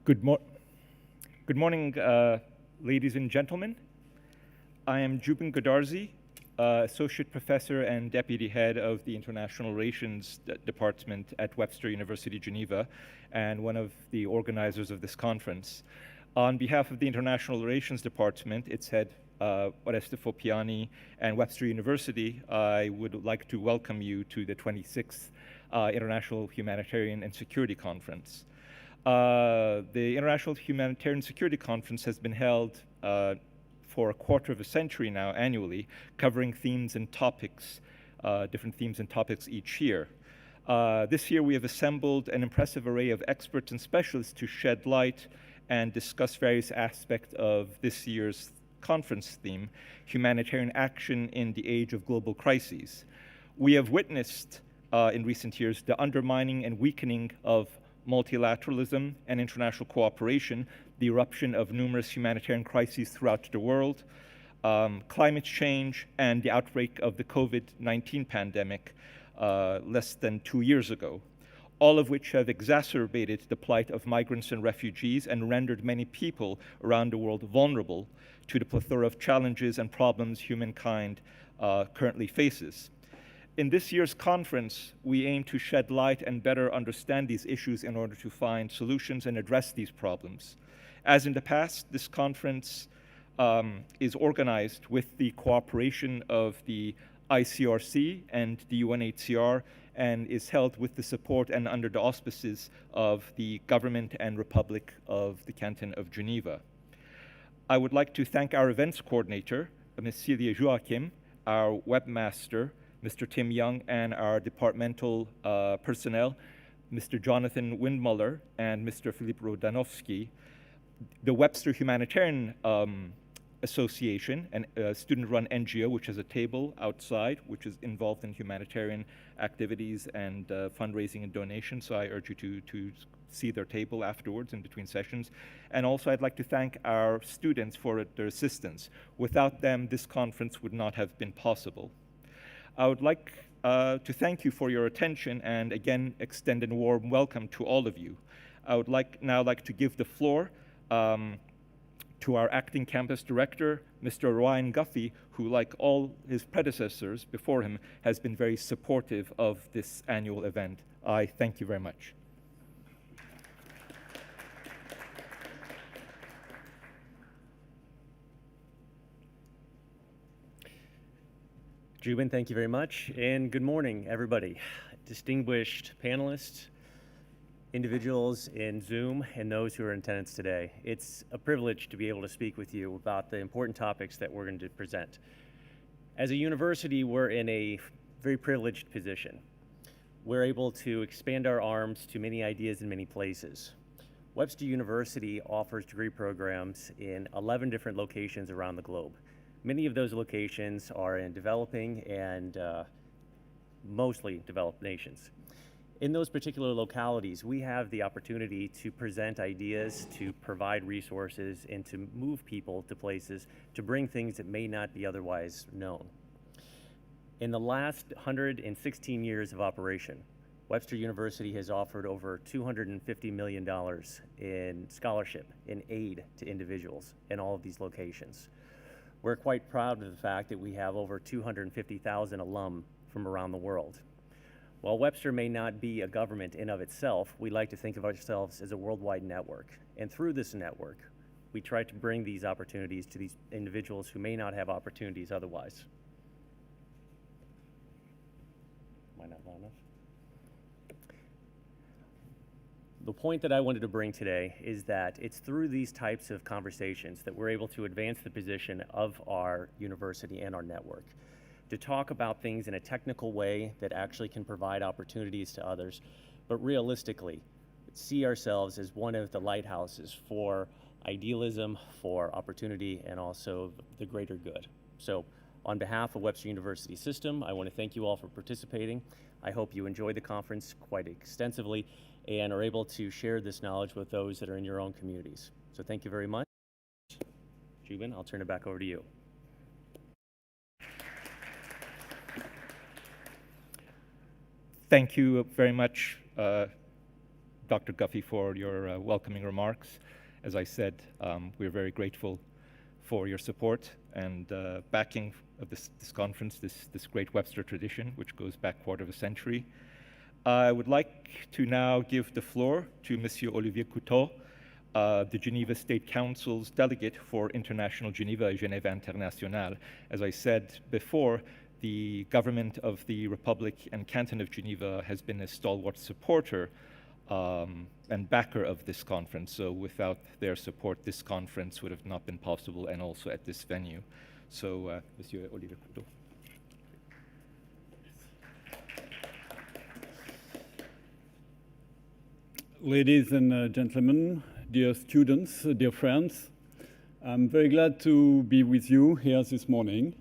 Good, Good morning, ladies and gentlemen. I am Jubin Godarzi, Associate Professor and Deputy Head of the International Relations Department at Webster University, Geneva, and one of the organizers of this conference. On behalf of the International Relations Department, its head, Oreste Fopiani, and Webster University, I would like to welcome you to the 26th International Humanitarian and Security Conference. The International Humanitarian Security Conference has been held for a quarter of a century now annually, covering themes and topics, different themes and topics each year. This year we have assembled an impressive array of experts and specialists to shed light and discuss various aspects of this year's conference theme, Humanitarian Action in the Age of Global Crises. We have witnessed in recent years the undermining and weakening of multilateralism and international cooperation, the eruption of numerous humanitarian crises throughout the world, climate change, and the outbreak of the COVID-19 pandemic less than 2 years ago, all of which have exacerbated the plight of migrants and refugees and rendered many people around the world vulnerable to the plethora of challenges and problems humankind currently faces. In this year's conference, we aim to shed light and better understand these issues in order to find solutions and address these problems. As in the past, this conference is organized with the cooperation of the ICRC and the UNHCR and is held with the support and under the auspices of the Government and Republic of the Canton of Geneva. I would like to thank our events coordinator, Ms. Celia Joachim, our webmaster, Mr. Tim Young, and our departmental personnel, Mr. Jonathan Windmuller and Mr. Filip Rodanowski, the Webster Humanitarian Association, a student-run NGO which has a table outside, which is involved in humanitarian activities and fundraising and donations, so I urge you to see their table afterwards in between sessions. And also I'd like to thank our students for their assistance. Without them, this conference would not have been possible. I would like to thank you for your attention and again extend a warm welcome to all of you. I would now like to give the floor to our acting campus director, Mr. Ryan Guffey, who, like all his predecessors before him, has been very supportive of this annual event. I thank you very much. Jubin, thank you very much, and good morning, everybody. Distinguished panelists, individuals in Zoom, and those who are in attendance today. It's a privilege to be able to speak with you about the important topics that we're going to present. As a university, we're in a very privileged position. We're able to expand our arms to many ideas in many places. Webster University offers degree programs in 11 different locations around the globe. Many of those locations are in developing and mostly developed nations. In those particular localities, we have the opportunity to present ideas, to provide resources, and to move people to places to bring things that may not be otherwise known. In the last 116 years of operation, Webster University has offered over $250 million in scholarship, in aid to individuals in all of these locations. We're quite proud of the fact that we have over 250,000 alum from around the world. While Webster may not be a government in of itself, we like to think of ourselves as a worldwide network. And through this network, we try to bring these opportunities to these individuals who may not have opportunities otherwise. Am I not loud enough? The point that I wanted to bring today is that it's through these types of conversations that we're able to advance the position of our university and our network, to talk about things in a technical way that actually can provide opportunities to others, but realistically, see ourselves as one of the lighthouses for idealism, for opportunity, and also the greater good. So on behalf of Webster University System, I want to thank you all for participating. I hope you enjoyed the conference quite extensively and are able to share this knowledge with those that are in your own communities. So thank you very much. Jubin, I'll turn it back over to you. Thank you very much, Dr. Guffey, for your welcoming remarks. As I said, we're very grateful for your support and backing of this conference, this great Webster tradition, which goes back quarter of a century. I would like to now give the floor to Monsieur Olivier Couteau, the Geneva State Council's delegate for International Geneva et Genève International. As I said before, the government of the Republic and Canton of Geneva has been a stalwart supporter and backer of this conference. So without their support, this conference would have not been possible, and also at this venue. So, Monsieur Olivier Couteau. Ladies and gentlemen, dear students, dear friends, I'm very glad to be with you here this morning.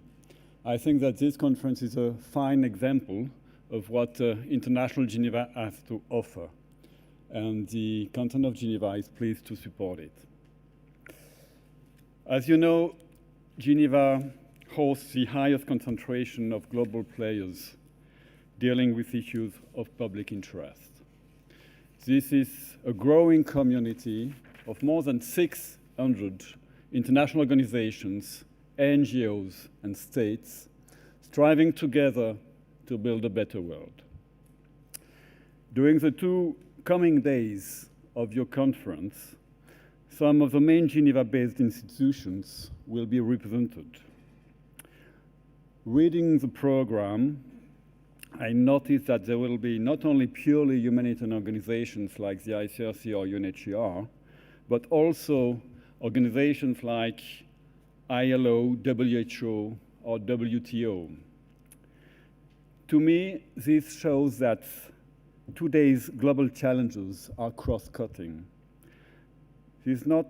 I think that this conference is a fine example of what International Geneva has to offer, and the Canton of Geneva is pleased to support it. As you know, Geneva hosts the highest concentration of global players dealing with issues of public interest. This is a growing community of more than 600 international organizations, NGOs, and states striving together to build a better world. During the 2 coming days of your conference, some of the main Geneva-based institutions will be represented. Reading the program, I noticed that there will be not only purely humanitarian organizations like the ICRC or UNHCR, but also organizations like ILO, WHO, or WTO. To me, this shows that today's global challenges are cross-cutting. This is not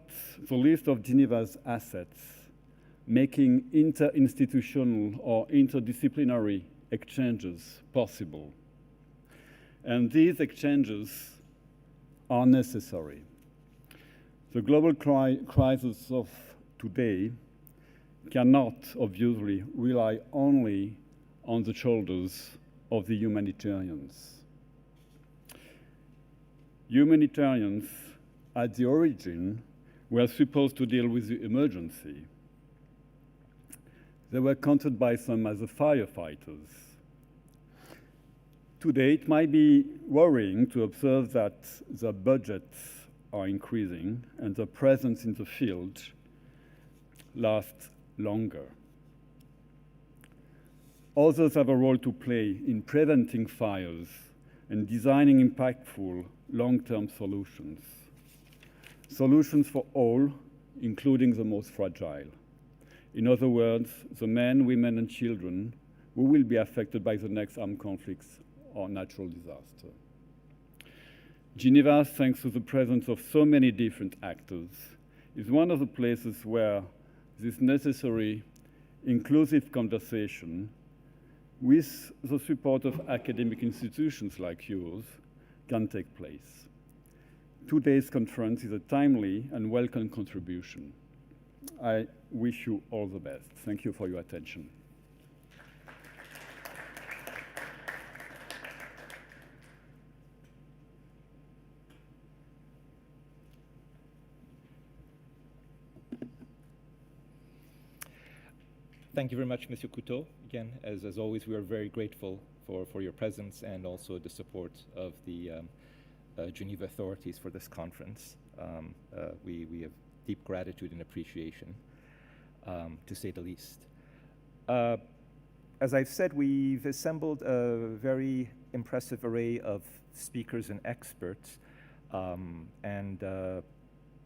the least of Geneva's assets, making interinstitutional or interdisciplinary exchanges possible. And these exchanges are necessary. The global crisis of today cannot obviously rely only on the shoulders of the humanitarians. Humanitarians, at the origin, were supposed to deal with the emergency. They were counted by some as the firefighters. Today, it might be worrying to observe that the budgets are increasing and the presence in the field lasts longer. Others have a role to play in preventing fires and designing impactful long-term solutions. Solutions for all, including the most fragile. In other words, the men, women, and children who will be affected by the next armed conflicts or natural disaster. Geneva, thanks to the presence of so many different actors, is one of the places where this necessary inclusive conversation, with the support of academic institutions like yours, can take place. Today's conference is a timely and welcome contribution. I wish you all the best. Thank you for your attention. Thank you very much, Monsieur Couteau. Again, as always, we are very grateful for your presence and also the support of the Geneva authorities for this conference. We have deep gratitude and appreciation, to say the least. As I've said, we've assembled a very impressive array of speakers and experts, and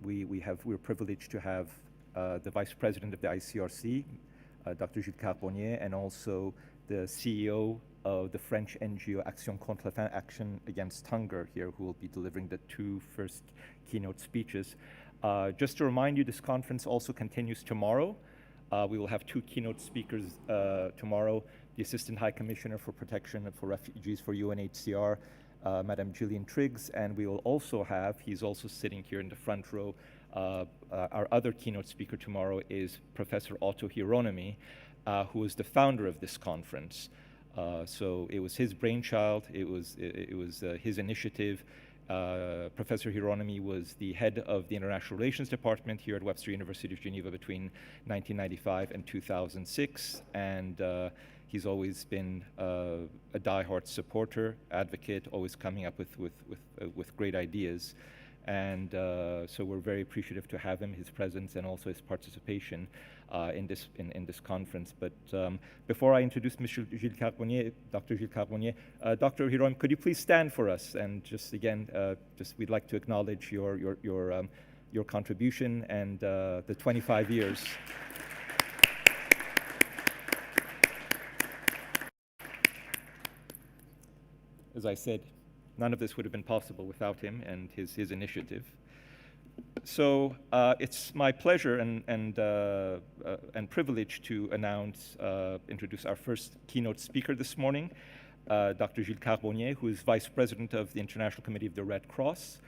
we're privileged to have the Vice President of the ICRC, Dr. Gilles Carbonnier, and also the CEO of the French NGO Action contre la faim, Action Against Hunger here, who will be delivering the 2 first keynote speeches. Just to remind you, this conference also continues tomorrow. We will have 2 keynote speakers tomorrow, the Assistant High Commissioner for Protection for Refugees for UNHCR, Madame Gillian Triggs, and we will also have, he's also sitting here in the front row, our other keynote speaker tomorrow is Professor Otto Hieronymi, who is the founder of this conference. So it was his brainchild, it was his initiative, Professor Hieronymi was the head of the International Relations Department here at Webster University of Geneva between 1995 and 2006, and he's always been a diehard supporter, advocate, always coming up with great ideas. And so we're very appreciative to have him, his presence, and also his participation in this conference. But before I introduce Mr. Gilles Carbonnier, Dr. Gilles Carbonnier, Dr. Hieronymi, could you please stand for us? And just again, we'd like to acknowledge your contribution and the 25 years. As I said, none of this would have been possible without him and his initiative. So it's my pleasure and privilege to introduce our first keynote speaker this morning, Dr. Gilles Carbonnier, who is Vice President of the International Committee of the Red Cross.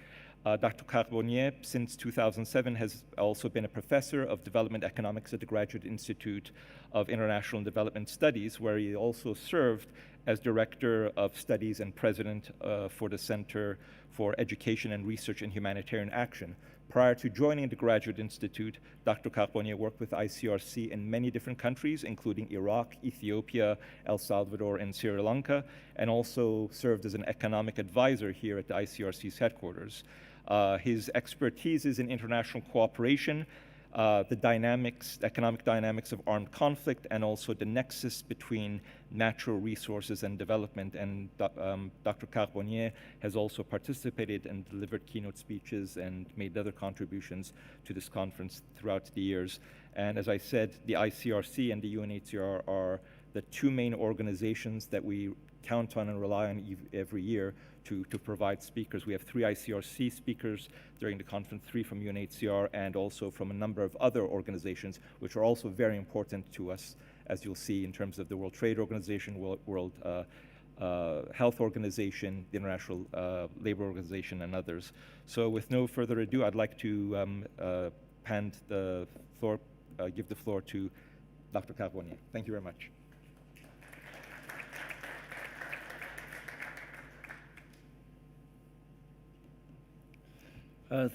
Dr. Carbonnier, since 2007, has also been a professor of development economics at the Graduate Institute of International and Development Studies, where he also served as Director of Studies and President for the Center for Education and Research in Humanitarian Action. Prior to joining the Graduate Institute, Dr. Carbonnier worked with ICRC in many different countries, including Iraq, Ethiopia, El Salvador, and Sri Lanka, and also served as an economic advisor here at the ICRC's headquarters. His expertise is in international cooperation, the economic dynamics of armed conflict, and also the nexus between natural resources and development. And Dr. Carbonnier has also participated and delivered keynote speeches and made other contributions to this conference throughout the years. And as I said, the ICRC and the UNHCR are the two main organizations that we count on and rely on every year to provide speakers. We have 3 ICRC speakers during the conference, 3 from UNHCR, and also from a number of other organizations, which are also very important to us, as you'll see, in terms of the World Trade Organization, World Health Organization, the International Labor Organization, and others. So with no further ado, I'd like to give the floor to Dr. Carbonnier. Thank you very much.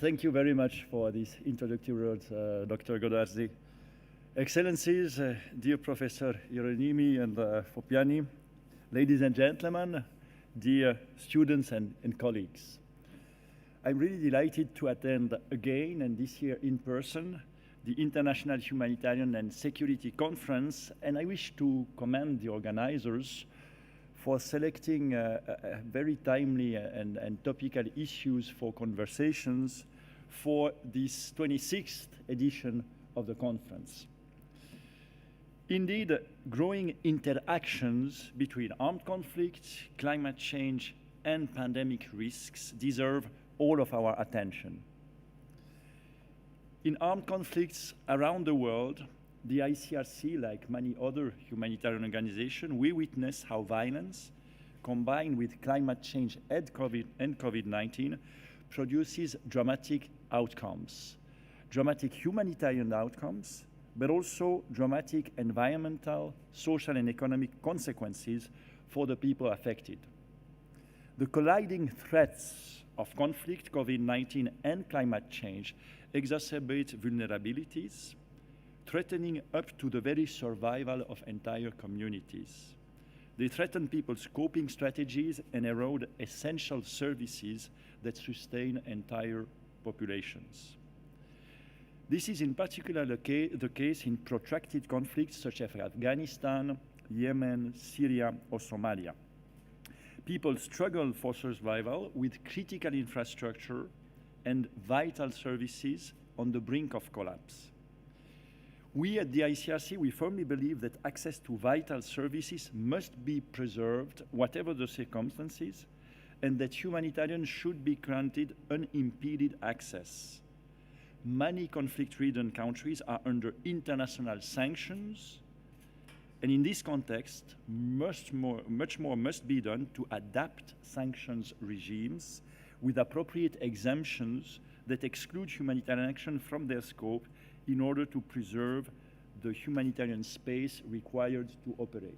Thank you very much for these introductory words, Dr. Godarzi. Excellencies, dear Professor Hieronymi and Fopiani, ladies and gentlemen, dear students and colleagues. I'm really delighted to attend again, and this year in person, the International Humanitarian and Security Conference, and I wish to commend the organizers for selecting very timely and topical issues for conversations for this 26th edition of the conference. Indeed, growing interactions between armed conflict, climate change, and pandemic risks deserve all of our attention. In armed conflicts around the world, the ICRC, like many other humanitarian organizations, we witness how violence, combined with climate change and COVID-19, produces dramatic outcomes, dramatic humanitarian outcomes, but also dramatic environmental, social, and economic consequences for the people affected. The colliding threats of conflict, COVID-19, and climate change exacerbate vulnerabilities, threatening up to the very survival of entire communities. They threaten people's coping strategies and erode essential services that sustain entire populations. This is in particular the case in protracted conflicts such as Afghanistan, Yemen, Syria, or Somalia. People struggle for survival with critical infrastructure and vital services on the brink of collapse. We at the ICRC, we firmly believe that access to vital services must be preserved, whatever the circumstances, and that humanitarians should be granted unimpeded access. Many conflict-ridden countries are under international sanctions, and in this context, much more must be done to adapt sanctions regimes with appropriate exemptions that exclude humanitarian action from their scope in order to preserve the humanitarian space required to operate.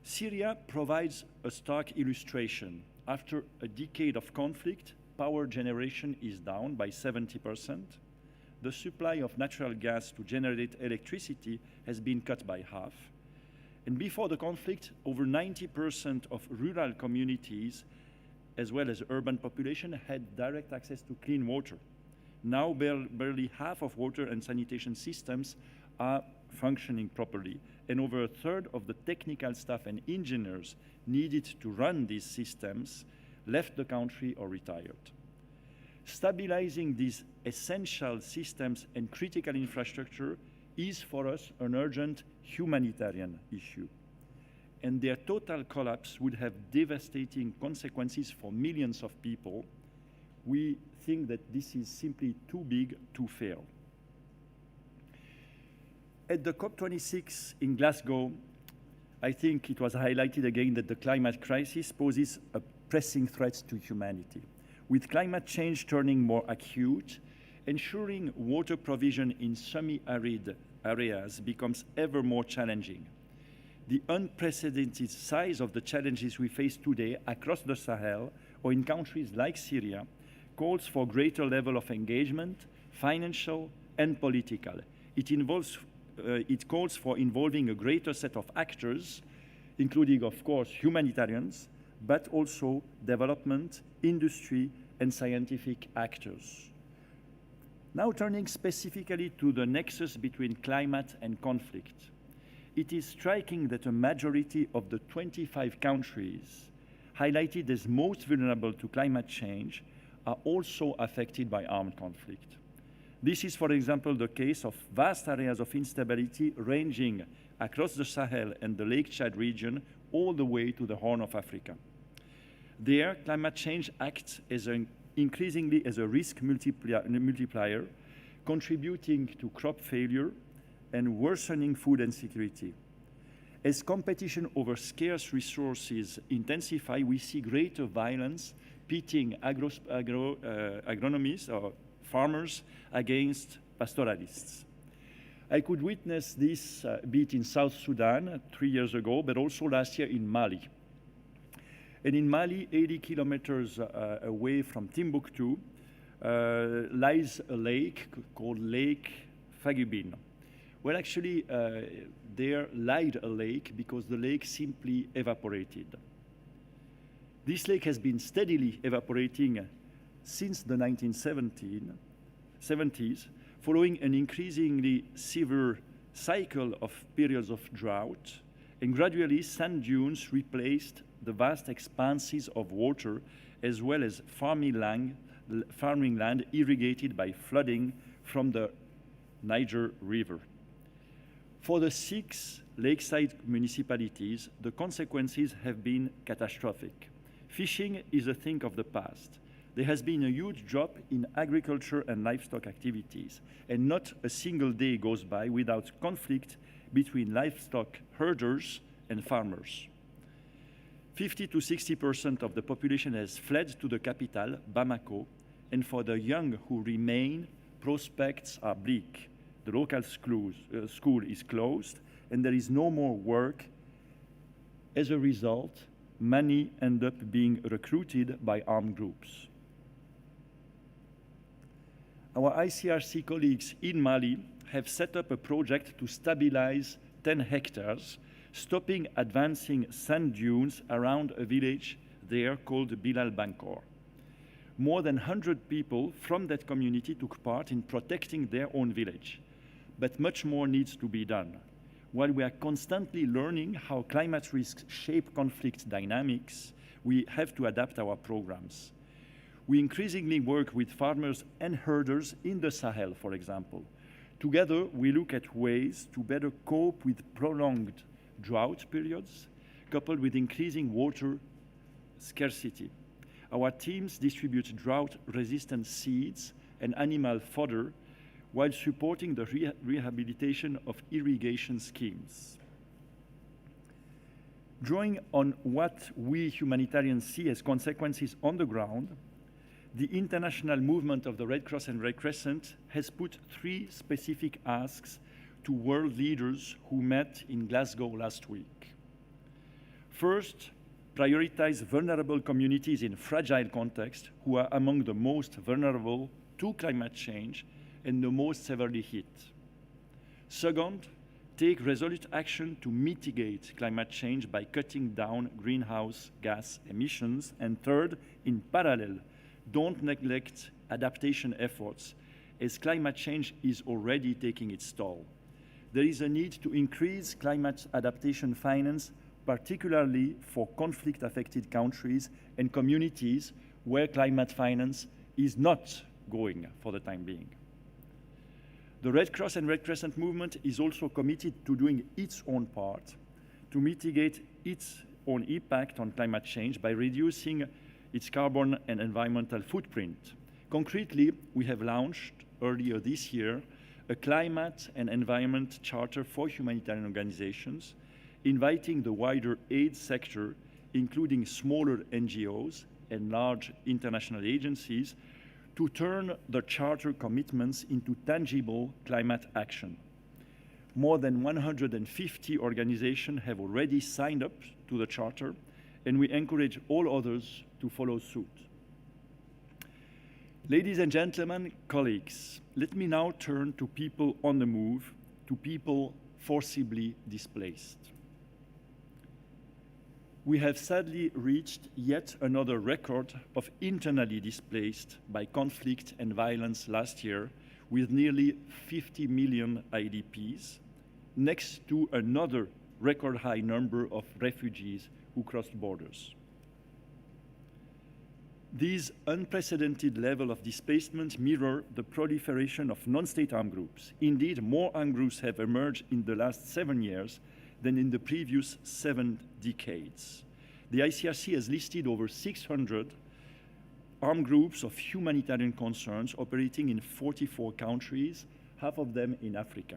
Syria provides a stark illustration. after a decade of conflict, power generation is down by 70%. The supply of natural gas to generate electricity has been cut by half. And before the conflict, over 90% of rural communities, as well as urban population, had direct access to clean water. Now barely half of water and sanitation systems are functioning properly, and over a third of the technical staff and engineers needed to run these systems left the country or retired. Stabilizing these essential systems and critical infrastructure is for us an urgent humanitarian issue. And their total collapse would have devastating consequences for millions of people. We think that this is simply too big to fail. At the COP26 in Glasgow, I think it was highlighted again that the climate crisis poses a pressing threat to humanity. With climate change turning more acute, ensuring water provision in semi-arid areas becomes ever more challenging. The unprecedented size of the challenges we face today across the Sahel or in countries like Syria calls for greater level of engagement, financial and political. It calls for involving a greater set of actors, including, of course, humanitarians, but also development, industry, and scientific actors. Now turning specifically to the nexus between climate and conflict. It is striking that a majority of the 25 countries highlighted as most vulnerable to climate change are also affected by armed conflict. This is, for example, the case of vast areas of instability ranging across the Sahel and the Lake Chad region all the way to the Horn of Africa. There, climate change acts increasingly as a risk multiplier, contributing to crop failure and worsening food insecurity. As competition over scarce resources intensify, we see greater violence pitting agronomists or farmers against pastoralists. I could witness this beat in South Sudan 3 years ago, but also last year in Mali. And in Mali, 80 kilometers away from Timbuktu, lies a lake called Lake Fagubin. Well, actually, there lied a lake because the lake simply evaporated. This lake has been steadily evaporating since the 1970s, following an increasingly severe cycle of periods of drought, and gradually sand dunes replaced the vast expanses of water, as well as farming land irrigated by flooding from the Niger River. For the 6 lakeside municipalities, the consequences have been catastrophic. Fishing is a thing of the past. There has been a huge drop in agriculture and livestock activities, and not a single day goes by without conflict between livestock herders and farmers. 50 to 60% of the population has fled to the capital, Bamako, and for the young who remain, prospects are bleak. The local school is closed, and there is no more work. As a result, many end up being recruited by armed groups. Our ICRC colleagues in Mali have set up a project to stabilize 10 hectares, stopping advancing sand dunes around a village there called Bilal Bankor. More than 100 people from that community took part in protecting their own village, but much more needs to be done. While we are constantly learning how climate risks shape conflict dynamics, we have to adapt our programs. We increasingly work with farmers and herders in the Sahel, for example. Together, we look at ways to better cope with prolonged drought periods, coupled with increasing water scarcity. Our teams distribute drought-resistant seeds and animal fodder while supporting the rehabilitation of irrigation schemes. Drawing on what we humanitarians see as consequences on the ground, the international movement of the Red Cross and Red Crescent has put 3 specific asks to world leaders who met in Glasgow last week. First, prioritize vulnerable communities in fragile contexts who are among the most vulnerable to climate change and the most severely hit. Second, take resolute action to mitigate climate change by cutting down greenhouse gas emissions. And third, in parallel, don't neglect adaptation efforts, as climate change is already taking its toll. There is a need to increase climate adaptation finance, particularly for conflict-affected countries and communities where climate finance is not going for the time being. The Red Cross and Red Crescent movement is also committed to doing its own part to mitigate its own impact on climate change by reducing its carbon and environmental footprint. Concretely, we have launched earlier this year a climate and environment charter for humanitarian organizations, inviting the wider aid sector, including smaller NGOs and large international agencies, to turn the charter commitments into tangible climate action. More than 150 organizations have already signed up to the charter, and we encourage all others to follow suit. Ladies and gentlemen, colleagues, let me now turn to people on the move, to people forcibly displaced. We have sadly reached yet another record of internally displaced by conflict and violence last year, with nearly 50 million IDPs, next to another record high number of refugees who crossed borders. These unprecedented level of displacement mirror the proliferation of non-state armed groups. Indeed, more armed groups have emerged in the last 7 years than in the previous 7 decades. The ICRC has listed over 600 armed groups of humanitarian concerns operating in 44 countries, half of them in Africa.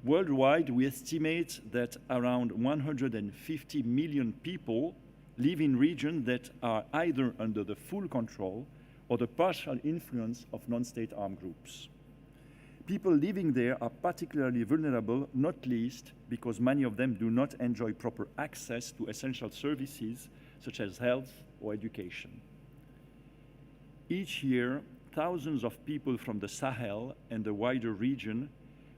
Worldwide, we estimate that around 150 million people live in regions that are either under the full control or the partial influence of non-state armed groups. People living there are particularly vulnerable, not least because many of them do not enjoy proper access to essential services such as health or education. Each year, thousands of people from the Sahel and the wider region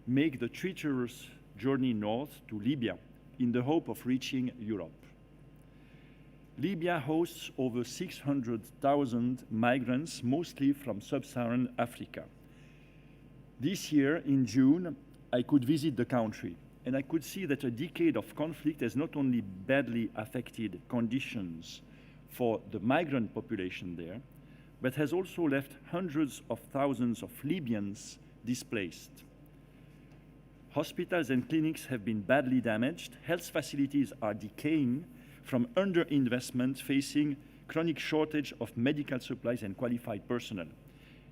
make the treacherous journey north to Libya in the hope of reaching Europe. Libya hosts over 600,000 migrants, mostly from sub-Saharan Africa. This year, in June, I could visit the country, and I could see that a decade of conflict has not only badly affected conditions for the migrant population there, but has also left hundreds of thousands of Libyans displaced. Hospitals and clinics have been badly damaged. Health facilities are decaying from underinvestment, facing chronic shortage of medical supplies and qualified personnel.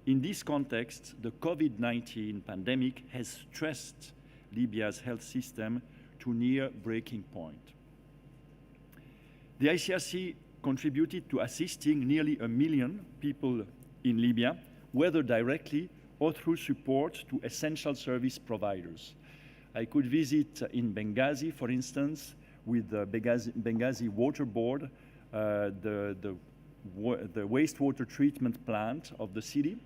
In this context, the COVID-19 pandemic has stressed Libya's health system to near breaking point. The ICRC contributed to assisting nearly 1 million people in Libya, whether directly or through support to essential service providers. I could visit in Benghazi, for instance, with the Benghazi Water Board, the wastewater treatment plant of the city.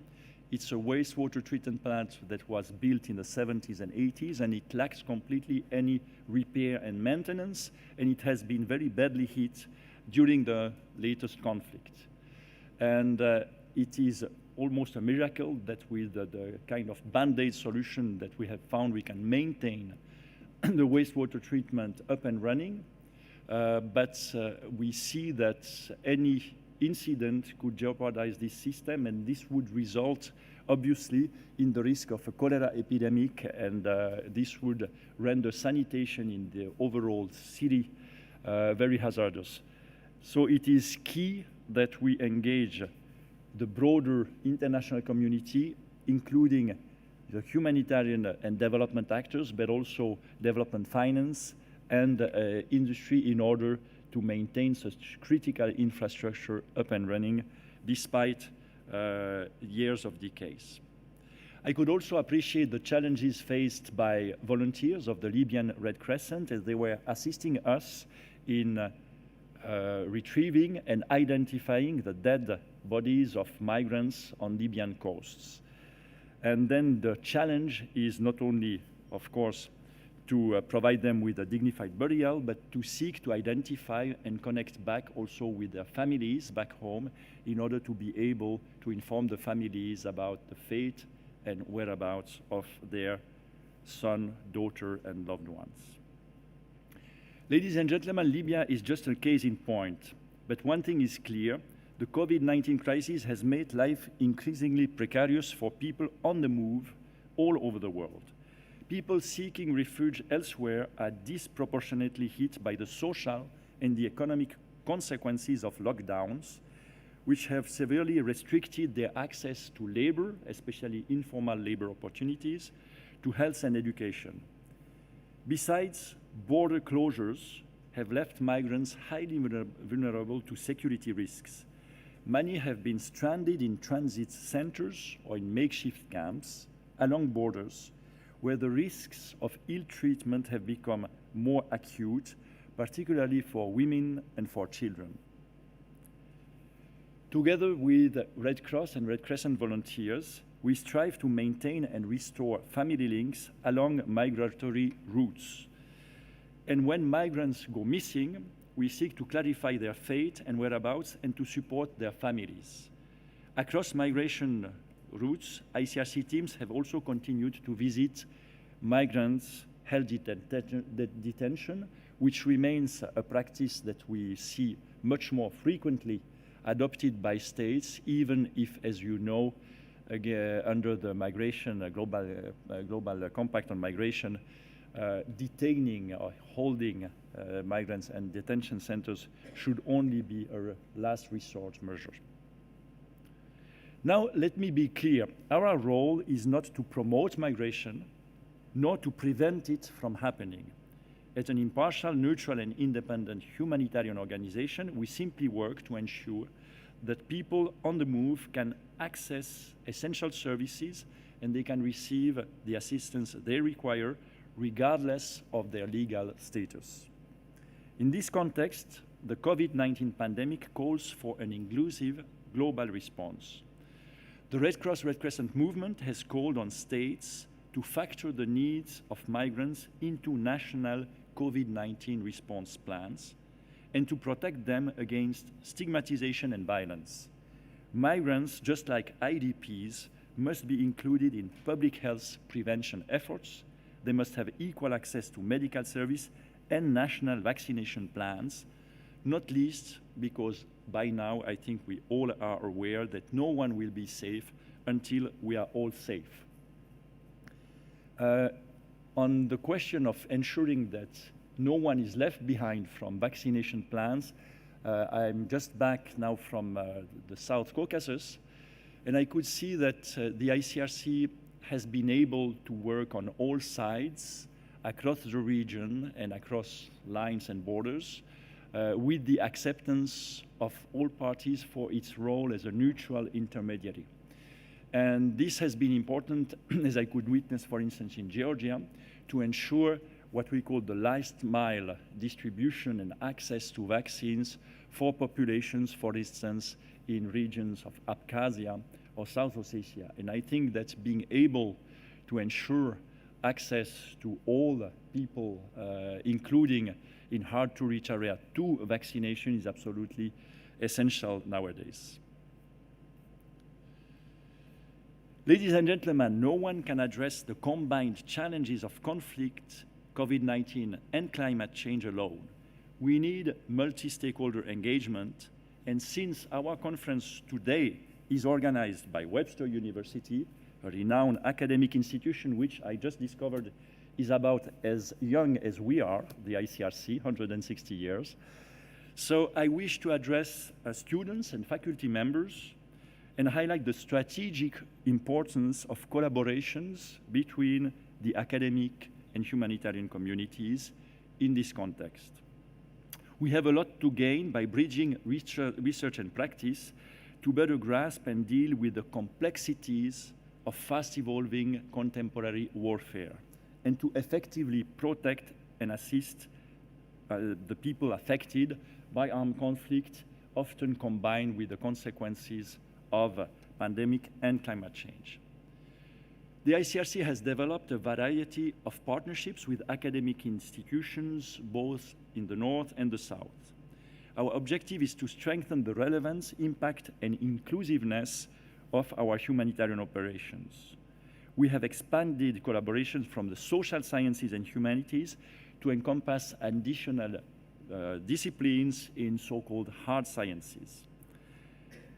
It's a wastewater treatment plant that was built in the 70s and 80s, and it lacks completely any repair and maintenance, and it has been very badly hit during the latest conflict. And it is almost a miracle that with the kind of Band-Aid solution that we have found, we can maintain the wastewater treatment up and running. But we see that any incident could jeopardize this system, and this would result, obviously, in the risk of a cholera epidemic, and this would render sanitation in the overall city very hazardous. So it is key that we engage the broader international community, including the humanitarian and development actors, but also development finance and industry, in order to maintain such critical infrastructure up and running despite years of decays. I could also appreciate the challenges faced by volunteers of the Libyan Red Crescent as they were assisting us in retrieving and identifying the dead bodies of migrants on Libyan coasts. And then the challenge is not only, of course, to provide them with a dignified burial, but to seek to identify and connect back also with their families back home in order to be able to inform the families about the fate and whereabouts of their son, daughter, and loved ones. Ladies and gentlemen, Libya is just a case in point, but one thing is clear: the COVID-19 crisis has made life increasingly precarious for people on the move all over the world. People seeking refuge elsewhere are disproportionately hit by the social and the economic consequences of lockdowns, which have severely restricted their access to labor, especially informal labor opportunities, to health and education. Besides, border closures have left migrants highly vulnerable to security risks. Many have been stranded in transit centers or in makeshift camps along borders, where the risks of ill treatment have become more acute, particularly for women and for children. Together with Red Cross and Red Crescent volunteers, we strive to maintain and restore family links along migratory routes. And when migrants go missing, we seek to clarify their fate and whereabouts and to support their families. Across migration routes, ICRC teams have also continued to visit migrants held detention, which remains a practice that we see much more frequently adopted by states, even if, as you know, under the migration global compact on migration, detaining or holding migrants and detention centers should only be a last resort measure. Now, let me be clear. Our role is not to promote migration, nor to prevent it from happening. As an impartial, neutral, and independent humanitarian organization, we simply work to ensure that people on the move can access essential services and they can receive the assistance they require, regardless of their legal status. In this context, the COVID-19 pandemic calls for an inclusive global response. The Red Cross Red Crescent movement has called on states to factor the needs of migrants into national COVID-19 response plans and to protect them against stigmatization and violence. Migrants, just like IDPs, must be included in public health prevention efforts. They must have equal access to medical service and national vaccination plans, not least because by now I think we all are aware that no one will be safe until we are all safe. On the question of ensuring that no one is left behind from vaccination plans, I'm just back now from the South Caucasus, and I could see that the ICRC has been able to work on all sides across the region and across lines and borders with the acceptance of all parties for its role as a neutral intermediary. And this has been important, as I could witness, for instance, in Georgia, to ensure what we call the last mile distribution and access to vaccines for populations, for instance, in regions of Abkhazia or South Ossetia. And I think that being able to ensure access to all people, including in hard-to-reach area, to vaccination is absolutely essential nowadays. Ladies and gentlemen, no one can address the combined challenges of conflict, COVID-19, and climate change alone. We need multi-stakeholder engagement, and since our conference today is organized by Webster University, a renowned academic institution which I just discovered is about as young as we are, the ICRC, 160 years. So I wish to address students and faculty members and highlight the strategic importance of collaborations between the academic and humanitarian communities in this context. We have a lot to gain by bridging research and practice to better grasp and deal with the complexities of fast-evolving contemporary warfare, and to effectively protect and assist the people affected by armed conflict, often combined with the consequences of pandemic and climate change. The ICRC has developed a variety of partnerships with academic institutions, both in the North and the South. Our objective is to strengthen the relevance, impact, and inclusiveness of our humanitarian operations. We have expanded collaborations from the social sciences and humanities to encompass additional disciplines in so-called hard sciences.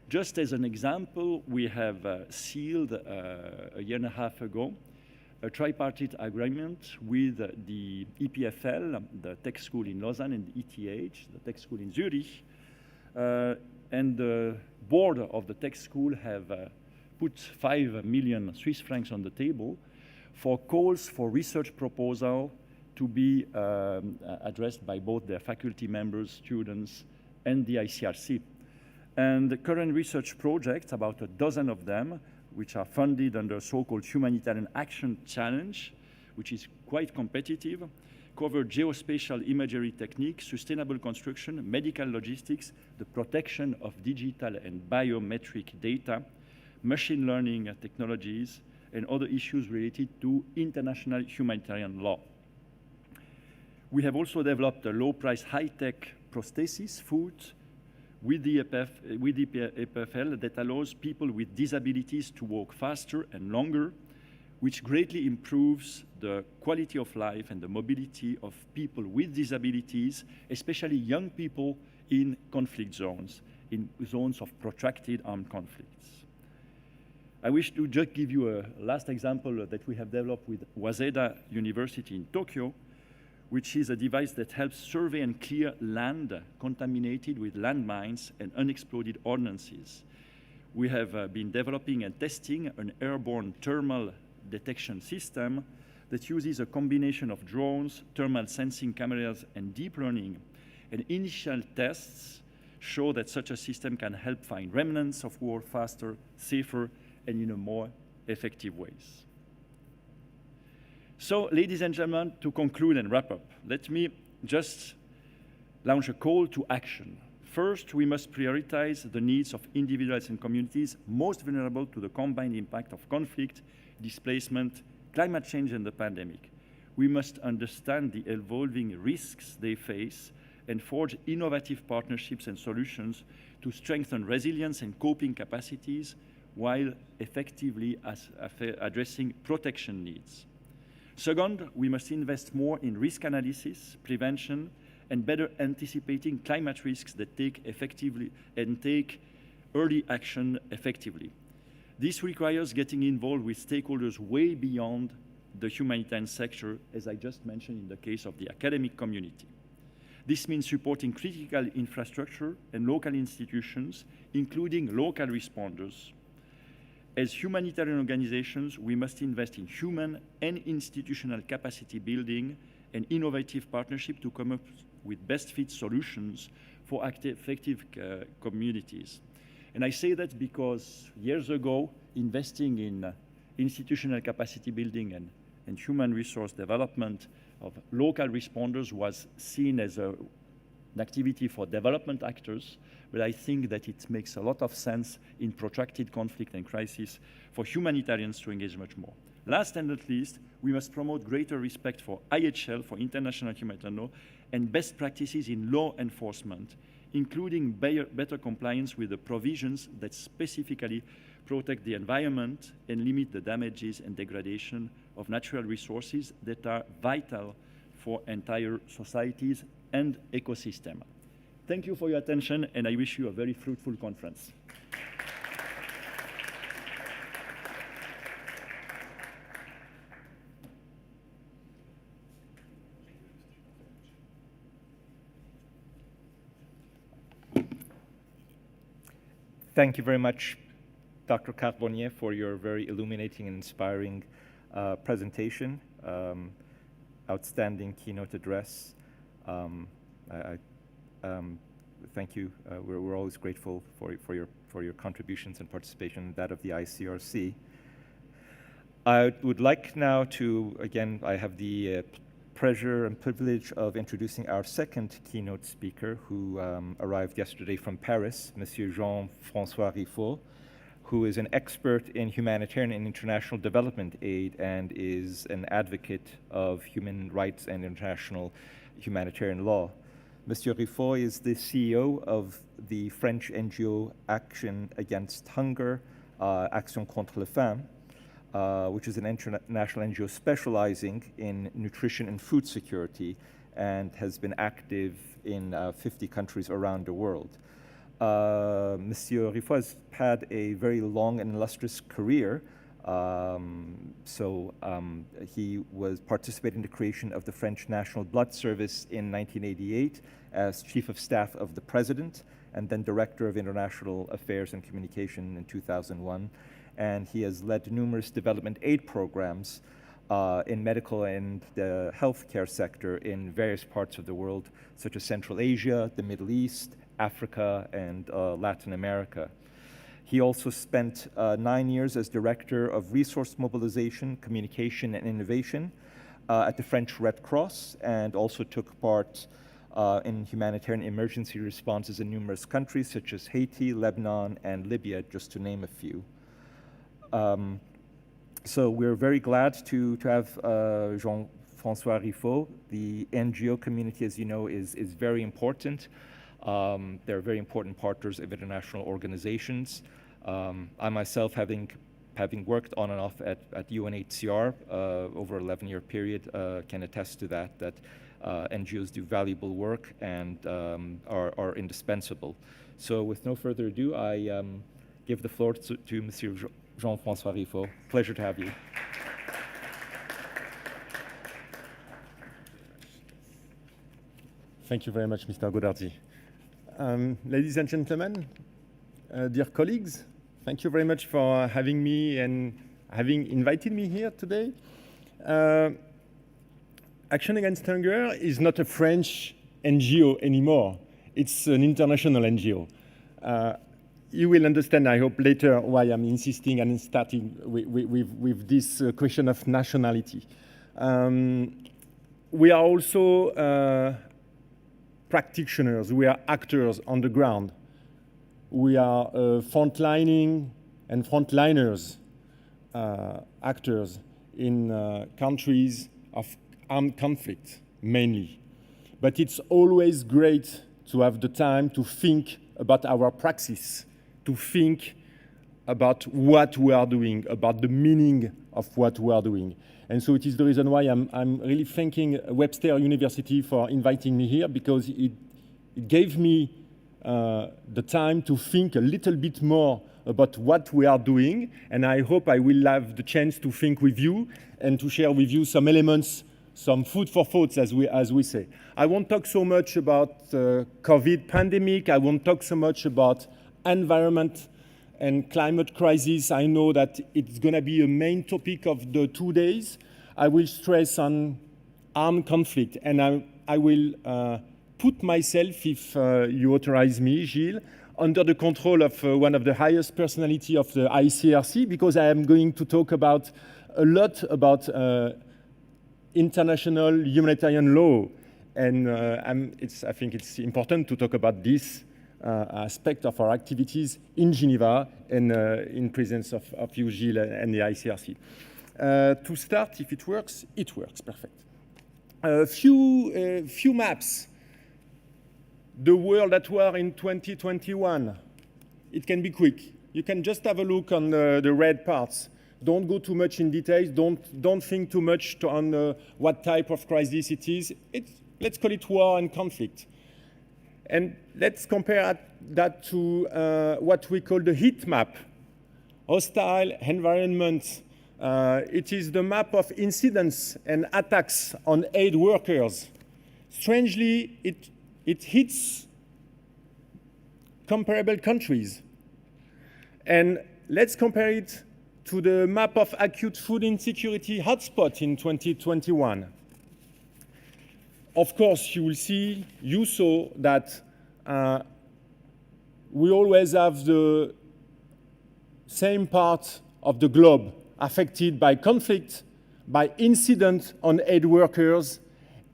Just as an example, we have sealed a year and a half ago a tripartite agreement with the EPFL, the tech school in Lausanne, and ETH, the tech school in Zurich. And the board of the tech school have put 5 million Swiss francs on the table for calls for research proposal to be addressed by both their faculty members, students, and the ICRC. And the current research projects, about a dozen of them, which are funded under so-called Humanitarian Action Challenge, which is quite competitive, cover geospatial imagery techniques, sustainable construction, medical logistics, the protection of digital and biometric data, machine learning technologies, and other issues related to international humanitarian law. We have also developed a low-price, high-tech prosthesis, food, with the EPFL that allows people with disabilities to walk faster and longer, which greatly improves the quality of life and the mobility of people with disabilities, especially young people in conflict zones, in zones of protracted armed conflicts. I wish to just give you a last example that we have developed with Waseda University in Tokyo, which is a device that helps survey and clear land contaminated with landmines and unexploded ordnances. We have been developing and testing an airborne thermal detection system that uses a combination of drones, thermal sensing cameras, and deep learning. And initial tests show that such a system can help find remnants of war faster, safer, and in a more effective ways. So, ladies and gentlemen, to conclude and wrap up, let me just launch a call to action. First, we must prioritize the needs of individuals and communities most vulnerable to the combined impact of conflict, displacement, climate change, and the pandemic. We must understand the evolving risks they face and forge innovative partnerships and solutions to strengthen resilience and coping capacities while effectively addressing protection needs. Second, we must invest more in risk analysis, prevention, and better anticipating climate risks that take early action effectively. This requires getting involved with stakeholders way beyond the humanitarian sector, as I just mentioned in the case of the academic community. This means supporting critical infrastructure and local institutions, including local responders. As humanitarian organizations, we must invest in human and institutional capacity building and innovative partnership to come up with best fit solutions for effective communities. And I say that because years ago, investing in institutional capacity building and human resource development of local responders was seen as an activity for development actors, but I think that it makes a lot of sense in protracted conflict and crisis for humanitarians to engage much more. Last and not least, we must promote greater respect for IHL, for international humanitarian law, and best practices in law enforcement, including better compliance with the provisions that specifically protect the environment and limit the damages and degradation of natural resources that are vital for entire societies and ecosystems. Thank you for your attention, and I wish you a very fruitful conference. Thank you very much, Dr. Carbonnier, for your very illuminating and inspiring presentation. Outstanding keynote address. Thank you. We're always grateful for your contributions and participation in that of the ICRC. I would like now to, again, I have the pleasure and privilege of introducing our second keynote speaker, who arrived yesterday from Paris, Monsieur Jean-François Riffaut, who is an expert in humanitarian and international development aid and is an advocate of human rights and international humanitarian law. Monsieur Riffaut is the CEO of the French NGO Action Against Hunger, Action contre la faim, which is an international NGO specializing in nutrition and food security and has been active in 50 countries around the world. Monsieur Riffaut has had a very long and illustrious career. He was participating in the creation of the French National Blood Service in 1988 as Chief of Staff of the President and then Director of International Affairs and Communication in 2001. And he has led numerous development aid programs in medical and the healthcare sector in various parts of the world, such as Central Asia, the Middle East, Africa, and Latin America. He also spent 9 years as Director of Resource Mobilization, Communication, and Innovation at the French Red Cross, and also took part in humanitarian emergency responses in numerous countries, such as Haiti, Lebanon, and Libya, just to name a few. So we're very glad to have Jean-François Riffaut. The NGO community, as you know, is very important. They're very important partners of international organizations. I myself, having worked on and off at UNHCR over an 11-year period, can attest to that NGOs do valuable work and are indispensable. So with no further ado, I give the floor to Monsieur Jean-François Riffaut. Pleasure to have you. Thank you very much, Mr. Godardi. Ladies and gentlemen, dear colleagues, thank you very much for having me and having invited me here today. Action Against Hunger is not a French NGO anymore. It's an international NGO. You will understand, I hope, later why I'm insisting and starting with this question of nationality. We are also practitioners, we are actors on the ground. We are frontlining and frontliners actors in countries of armed conflict, mainly. But it's always great to have the time to think about our praxis, to think about what we are doing, about the meaning of what we are doing. And so it is the reason why I'm really thanking Webster University for inviting me here, because it gave me the time to think a little bit more about what we are doing. And I hope I will have the chance to think with you and to share with you some elements, some food for thoughts, as we say. I won't talk so much about COVID pandemic. I won't talk so much about environment and climate crisis. I know that it's going to be a main topic of the 2 days. I will stress on armed conflict, and I will put myself, if you authorize me, Gilles, under the control of one of the highest personality of the ICRC, because I am going to talk about a lot about international humanitarian law, and I think it's important to talk about this aspect of our activities in Geneva and in presence of you, Gilles, and the ICRC. To start, if it works, perfect. A few maps. The world at war in 2021. It can be quick. You can just have a look on the red parts. Don't go too much in details. Don't think too much on what type of crisis it is. Let's call it war and conflict. And let's compare that to what we call the heat map. Hostile environment. It is the map of incidents and attacks on aid workers. Strangely, it hits comparable countries. And let's compare it to the map of acute food insecurity hotspot in 2021. Of course, you saw that we always have the same part of the globe affected by conflict, by incident on aid workers,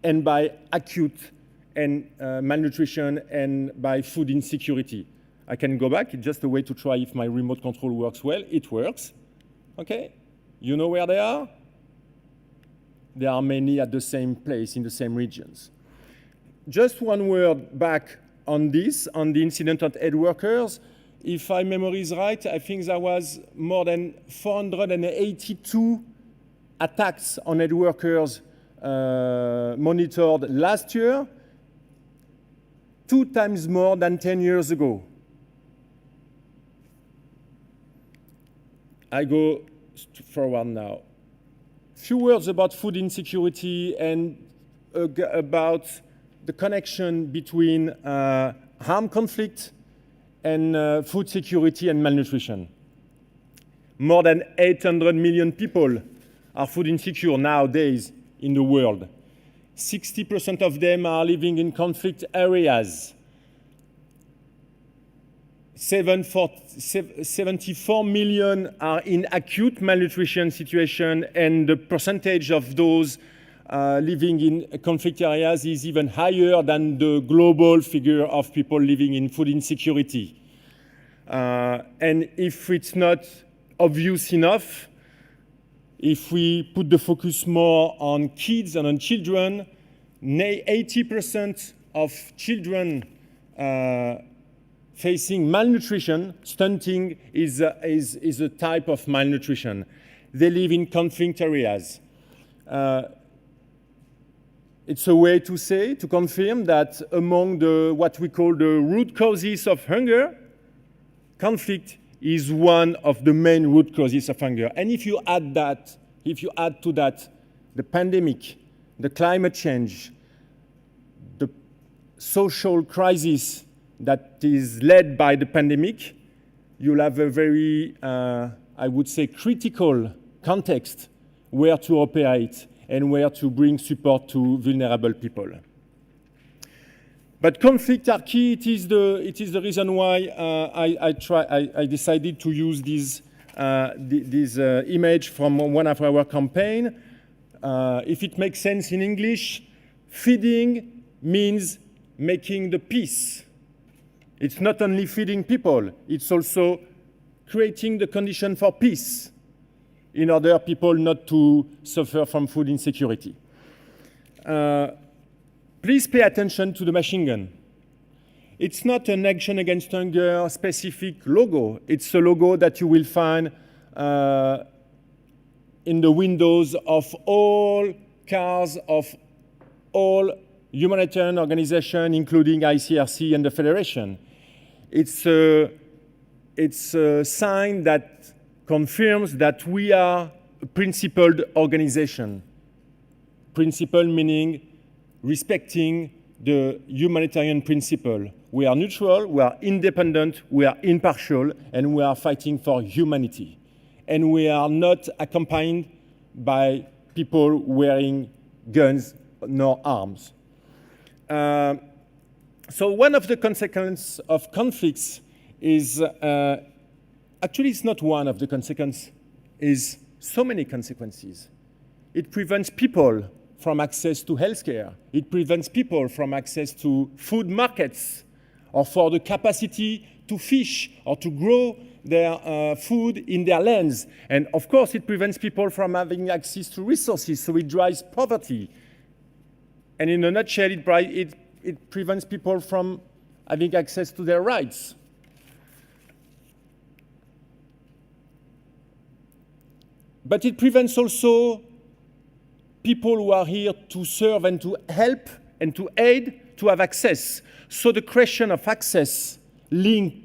and by acute and malnutrition and by food insecurity. I can go back. It's just a way to try if my remote control works well. It works. Okay? You know where they are? There are many at the same place in the same regions. Just one word back on this, on the incident on aid workers. If my memory is right, I think there was more than 482 attacks on aid workers monitored last year, 2 times more than 10 years ago. I go forward now. Few words about food insecurity and about the connection between armed conflict and food security and malnutrition. More than 800 million people are food insecure nowadays in the world. 60% of them are living in conflict areas. 74 million are in acute malnutrition situation, and the percentage of those living in conflict areas is even higher than the global figure of people living in food insecurity. And if it's not obvious enough, if we put the focus more on kids and on children, 80% of children facing malnutrition, stunting is a type of malnutrition. They live in conflict areas. It's a way to say, to confirm that among what we call the root causes of hunger, conflict is one of the main root causes of hunger. And if you add to that the pandemic, the climate change, the social crisis that is led by the pandemic, you'll have a very, I would say, critical context where to operate and where to bring support to vulnerable people. But conflicts are key. It is the reason why I decided to use this image from one of our campaigns. If it makes sense in English, feeding means making the peace. It's not only feeding people, it's also creating the condition for peace in order people not to suffer from food insecurity. Please pay attention to the machine gun. It's not an Action Against Hunger specific logo. It's a logo that you will find in the windows of all cars of all humanitarian organizations, including ICRC and the Federation. It's a sign that confirms that we are a principled organization. Principle meaning respecting the humanitarian principle. We are neutral, we are independent, we are impartial, and we are fighting for humanity. And we are not accompanied by people wearing guns nor arms. So one of the consequences of conflicts is, actually it's not one of the consequences, is so many consequences. It prevents people from access to healthcare. It prevents people from access to food markets or for the capacity to fish or to grow their food in their lands. And of course, it prevents people from having access to resources, so it drives poverty. And in a nutshell, it prevents people from having access to their rights. But it prevents also people who are here to serve and to help and to aid to have access. So the question of access linked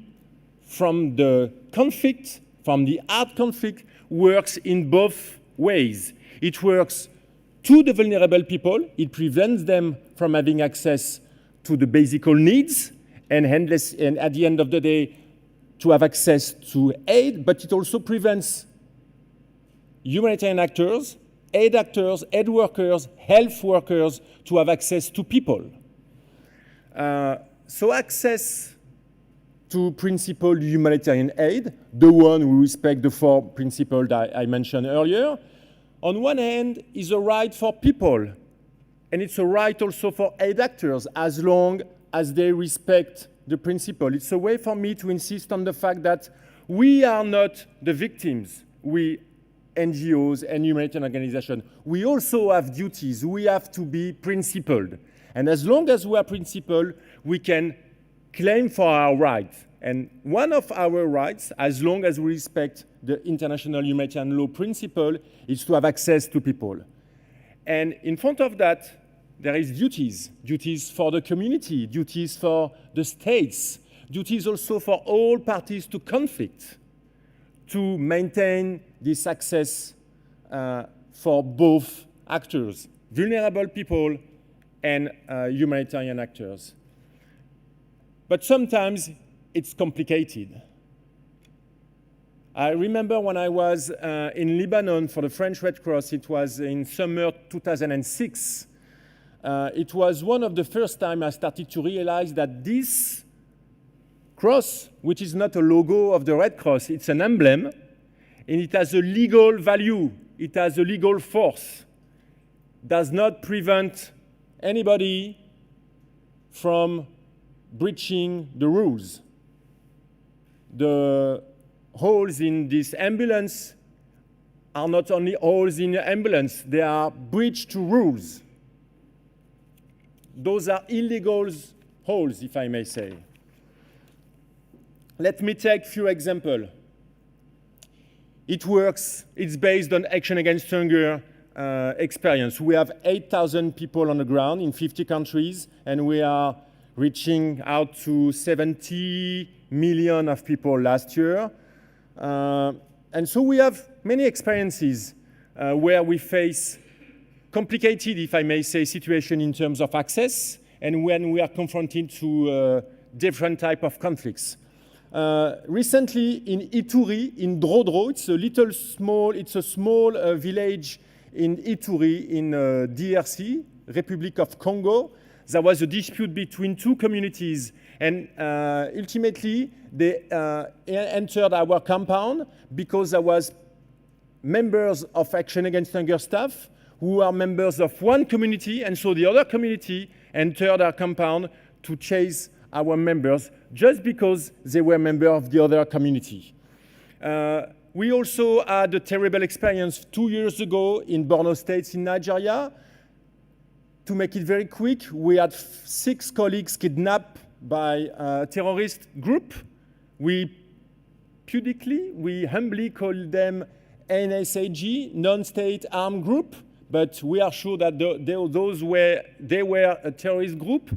from the conflict, from the hard conflict, works in both ways. It works to the vulnerable people. It prevents them from having access to the basic needs and at the end of the day to have access to aid, but it also prevents humanitarian actors, aid workers, health workers to have access to people. So access to principled humanitarian aid, the one who respects the 4 principles that I mentioned earlier, on one hand is a right for people And it's a right also for aid actors, as long as they respect the principle. It's a way for me to insist on the fact that we are not the victims, we NGOs and humanitarian organizations. We also have duties. We have to be principled. And as long as we are principled, we can claim for our rights. And one of our rights, as long as we respect the international humanitarian law principle, is to have access to people. And in front of that, there is duties. Duties for the community, duties for the states, duties also for all parties to conflict, to maintain this access for both actors, vulnerable people and humanitarian actors. But sometimes it's complicated. I remember when I was in Lebanon for the French Red Cross, it was in summer 2006. It was one of the first times I started to realize that this cross, which is not a logo of the Red Cross, it's an emblem, and it has a legal value, it has a legal force, does not prevent anybody from breaching the rules. The holes in this ambulance are not only holes in the ambulance, they are breach to rules. Those are illegal holes, if I may say. Let me take a few examples. It works, it's based on Action Against Hunger experience. We have 8,000 people on the ground in 50 countries, and we are reaching out to 70 million of people last year. And so we have many experiences where we face complicated, if I may say, situation in terms of access, and when we are confronted to different type of conflicts. Recently in Ituri, in Drodro, it's a small village in Ituri in DRC, Republic of Congo. There was a dispute between two communities, and ultimately they entered our compound because there was members of Action Against Hunger staff who are members of one community, and so the other community entered our compound to chase our members just because they were members of the other community. We also had a terrible experience 2 years ago in Borno State in Nigeria. To make it very quick, we had 6 colleagues kidnapped by a terrorist group. We humbly call them NSAG, non-state armed group, but we are sure that they were a terrorist group.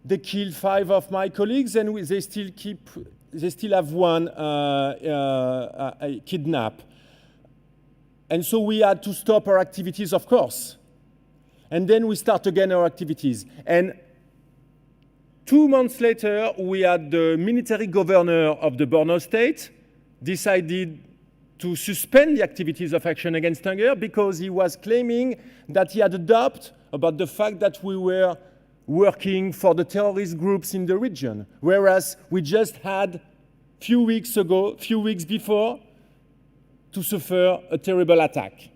They killed 5 of my colleagues, and they still have one kidnapped. And so we had to stop our activities, of course. And then we start again our activities. And 2 months later, we had the military governor of the Borno State decided to suspend the activities of Action Against Hunger because he was claiming that he had a doubt about the fact that we were working for the terrorist groups in the region, whereas we just had few weeks before to suffer a terrible attack.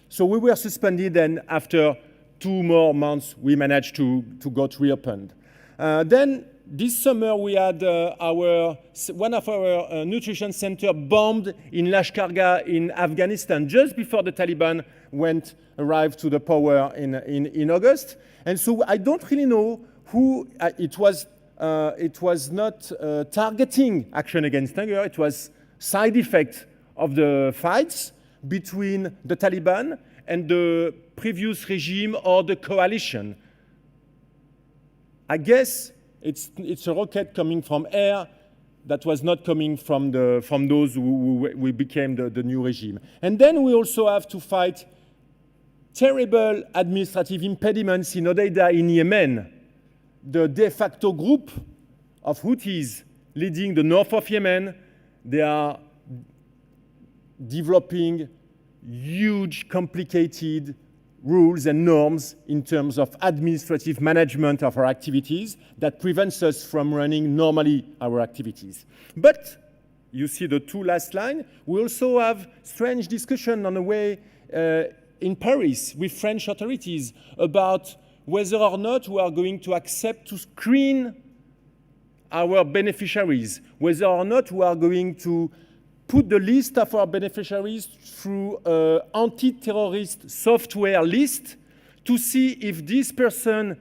So we were suspended, and after 2 more months, we managed to get reopened. Then this summer, we had one of our nutrition centers bombed in Lashkargah in Afghanistan, just before the Taliban arrived to the power in August. And so I don't really know who it was. It was not targeting Action Against Hunger. It was side effect of the fights between the Taliban and the previous regime or the coalition. I guess it's a rocket coming from air that was not coming from those who became the new regime. And then we also have to fight terrible administrative impediments in Hodeidah in Yemen. The de facto group of Houthis leading the north of Yemen, they are developing huge, complicated rules and norms in terms of administrative management of our activities that prevents us from running normally our activities. But you see the 2 last lines. We also have strange discussion on the way in Paris with French authorities about whether or not we are going to accept to screen our beneficiaries, whether or not we are going to put the list of our beneficiaries through an anti-terrorist software list to see if this person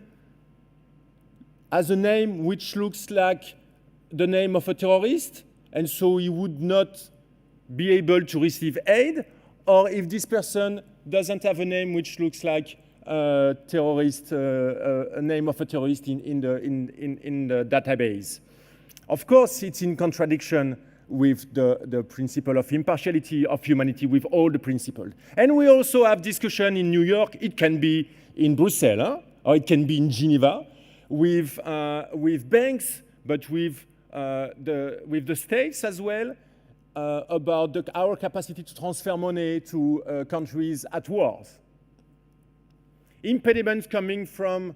has a name which looks like the name of a terrorist, and so he would not be able to receive aid, or if this person doesn't have a name which looks like a terrorist, a name of a terrorist in the database. Of course, it's in contradiction with the principle of impartiality, of humanity, with all the principles. And we also have discussion in New York. It can be in Brussels, or it can be in Geneva, with banks, but with the states as well, about our capacity to transfer money to countries at war. Impediments coming from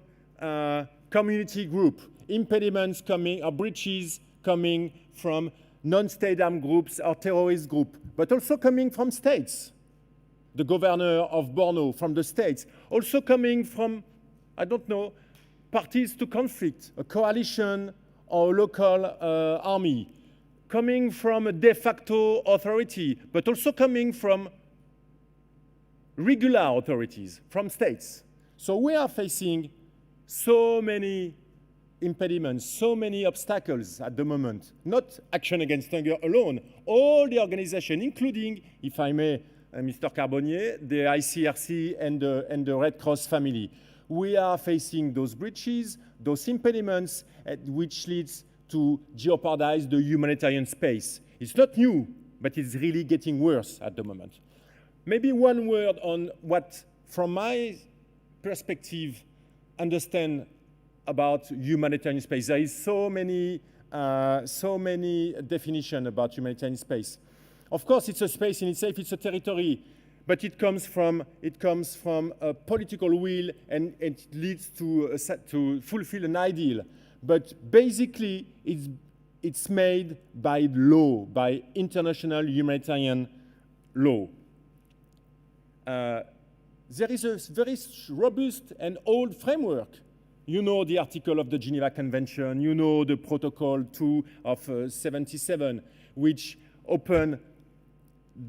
community group, impediments coming, or breaches coming from non-state armed groups or terrorist group, but also coming from states. The governor of Borno from the states, also coming from, I don't know, parties to conflict, a coalition or a local army, coming from a de facto authority, but also coming from regular authorities, from states. So we are facing so many impediments, so many obstacles at the moment, not Action Against Hunger alone, all the organizations, including, if I may, Mr. Carbonnier, the ICRC and the Red Cross family. We are facing those breaches, those impediments, which leads to jeopardize the humanitarian space. It's not new, but it's really getting worse at the moment. Maybe one word on what, from my perspective, understand about humanitarian space. There is so many definitions about humanitarian space. Of course, it's a space in itself, it's a territory, but it comes from a political will, and it leads to fulfill an ideal. But basically, it's made by law, by international humanitarian law. There is a very robust and old framework. You know the article of the Geneva Convention, you know the Protocol 2 of 77, which open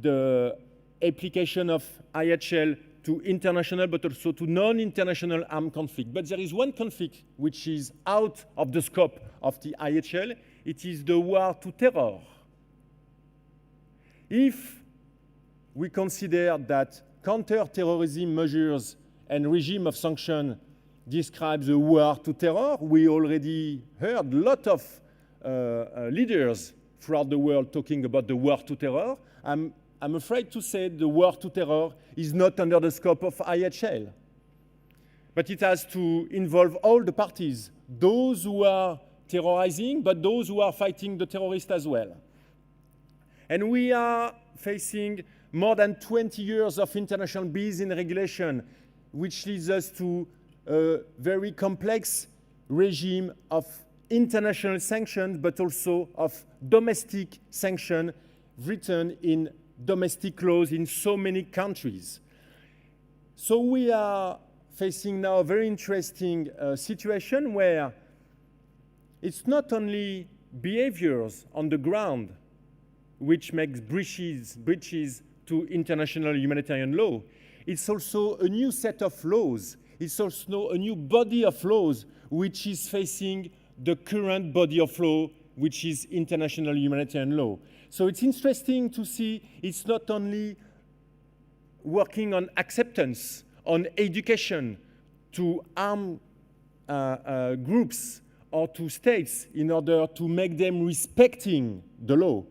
the application of IHL to international but also to non-international armed conflict. But there is one conflict which is out of the scope of the IHL. It is the war to terror. If we consider that counter-terrorism measures and regime of sanction describes the war to terror, we already heard a lot of leaders throughout the world talking about the war to terror. I'm afraid to say the war to terror is not under the scope of IHL. But it has to involve all the parties, those who are terrorizing, but those who are fighting the terrorists as well. And we are facing more than 20 years of international business regulation, which leads us to a very complex regime of international sanctions, but also of domestic sanctions written in domestic laws in so many countries. So we are facing now a very interesting situation where it's not only behaviors on the ground which makes breaches to international humanitarian law. It's also a new set of laws. It's also a new body of laws which is facing the current body of law, which is international humanitarian law. So it's interesting to see it's not only working on acceptance, on education to armed groups or to states in order to make them respecting the law.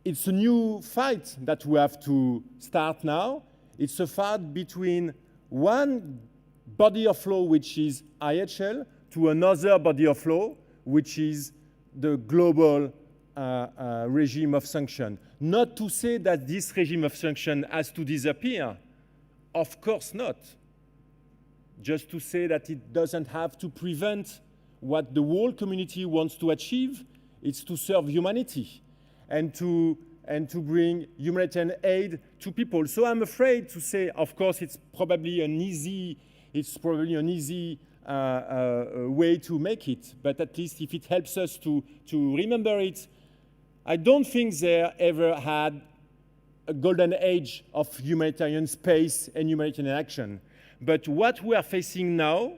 It's a new fight that we have to start now. It's a fight between one body of law, which is IHL, to another body of law, which is the global regime of sanction. Not to say that this regime of sanction has to disappear. Of course not. Just to say that it doesn't have to prevent what the whole community wants to achieve. It's to serve humanity and to bring humanitarian aid to people. So I'm afraid to say, of course, it's probably an easy it's probably an easy way to make it, but at least if it helps us to remember it, I don't think there ever had a golden age of humanitarian space and humanitarian action. But what we are facing now,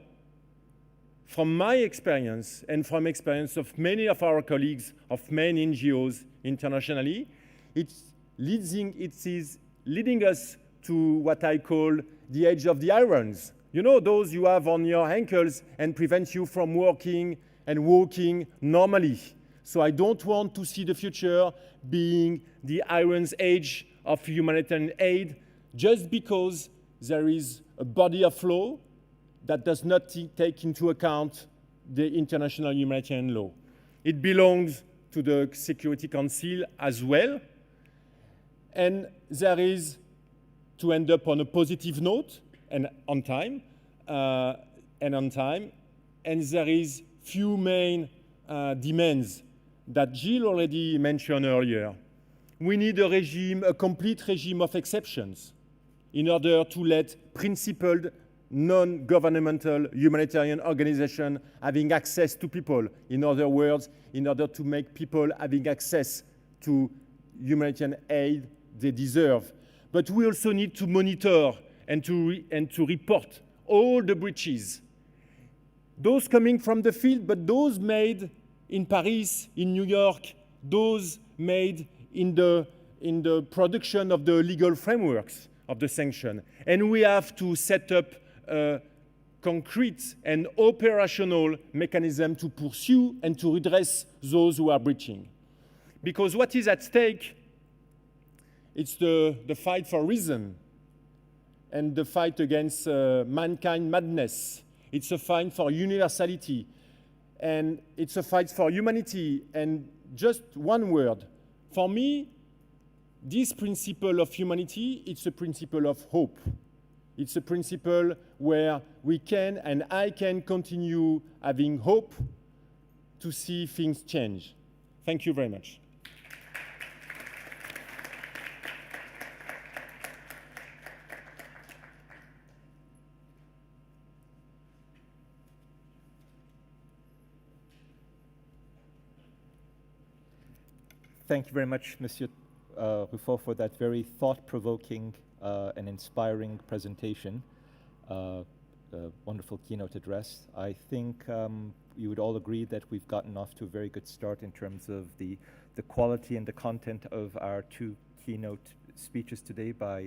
from my experience and from experience of many of our colleagues of many NGOs internationally, it is leading us to what I call the age of the irons. You know, those you have on your ankles and prevent you from working and walking normally. So I don't want to see the future being the irons age of humanitarian aid just because there is a body of law that does not take into account the international humanitarian law. It belongs to the Security Council as well. And there is, to end up on a positive note, and on time, and there is few main demands that Jill already mentioned earlier. We need a regime, a complete regime of exceptions in order to let principled, non-governmental humanitarian organizations having access to people. In other words, in order to make people having access to humanitarian aid they deserve. But we also need to monitor and to report all the breaches. Those coming from the field, but those made in Paris, in New York, those made in the production of the legal frameworks of the sanction. And we have to set up a concrete and operational mechanism to pursue and to redress those who are breaching. Because what is at stake, it's the fight for reason and the fight against mankind madness. It's a fight for universality, and it's a fight for humanity. And just one word, for me, this principle of humanity, it's a principle of hope. It's a principle where we can and I can continue having hope to see things change. Thank you very much. Thank you very much, Monsieur Ruffo, for that very thought-provoking and inspiring presentation. Wonderful keynote address. I think you would all agree that we've gotten off to a very good start in terms of the quality and the content of our two keynote speeches today by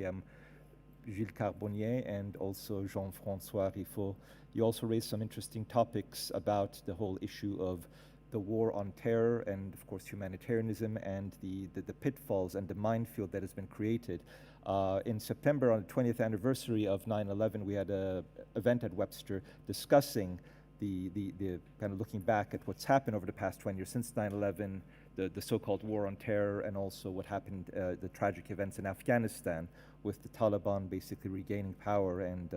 Gilles Carbonnier and also Jean-François Ruffo. You also raised some interesting topics about the whole issue of the war on terror and, of course, humanitarianism and the pitfalls and the minefield that has been created. In September, on the 20th anniversary of 9/11, we had an event at Webster discussing the kind of looking back at what's happened over the past 20 years since 9/11, the so-called war on terror, and also what happened, the tragic events in Afghanistan with the Taliban basically regaining power and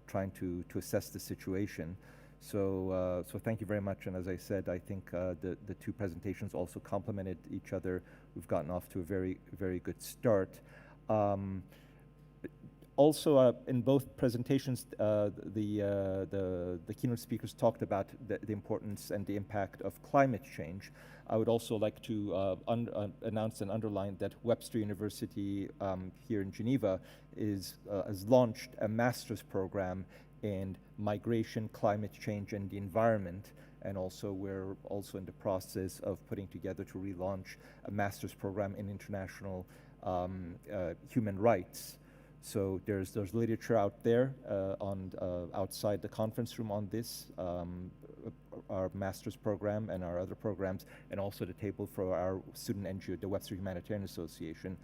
trying to assess the situation. So thank you very much. And as I said, I think the two presentations also complemented each other. We've gotten off to a very, very good start. Also, in both presentations, the keynote speakers talked about the importance and the impact of climate change. I would also like to announce and underline that Webster University here in Geneva has launched a master's program in migration, climate change, and the environment. And also, we're also in the process of putting together to relaunch a master's program in international human rights. So there's literature out there outside the conference room on this, our master's program and our other programs, and also the table for our student NGO, the Webster Humanitarian Association.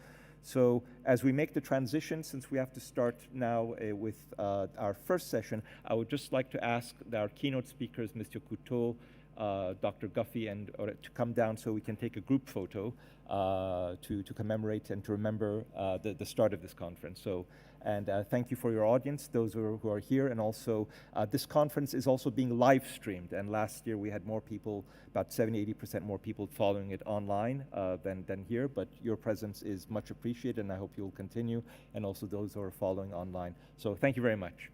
So as we make the transition, since we have to start now with our first session, I would just like to ask our keynote speakers, Mr. Couteau, Dr. Guffey, to come down so we can take a group photo to commemorate and to remember the start of this conference. So, and thank you for your audience, those who are here, and also this conference is also being live streamed. And last year we had more people, about 70–80% more people following it online than here. But your presence is much appreciated, and I hope you will continue. And also those who are following online. So thank you very much.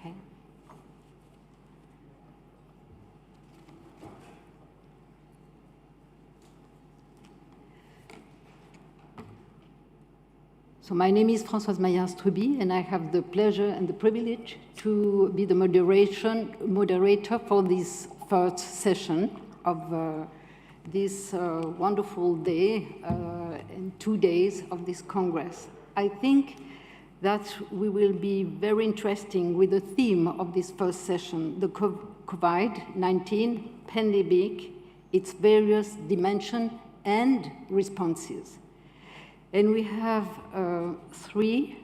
Okay. So my name is Françoise Maillard-Struby, and I have the pleasure and the privilege to be the moderator for this first session of this wonderful day and 2 days of this Congress. I think that we will be very interesting with the theme of this first session, the COVID-19 pandemic, its various dimensions and responses. And we have three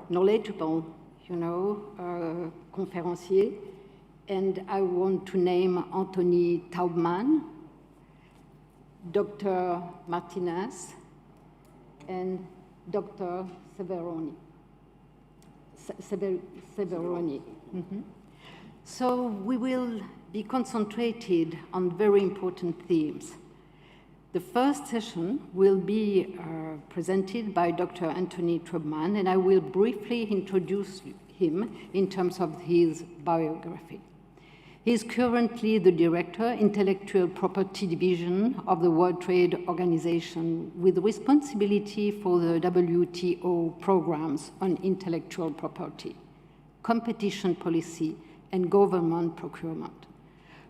knowledgeable, conférenciers, and I want to name Anthony Taubman, Dr. Martinez, and Dr. Severoni. Mm-hmm. So we will be concentrated on very important themes. The first session will be presented by Dr. Anthony Taubman, and I will briefly introduce him in terms of his biography. He is currently the Director, Intellectual Property Division of the World Trade Organization, with responsibility for the WTO programs on intellectual property, competition policy, and government procurement.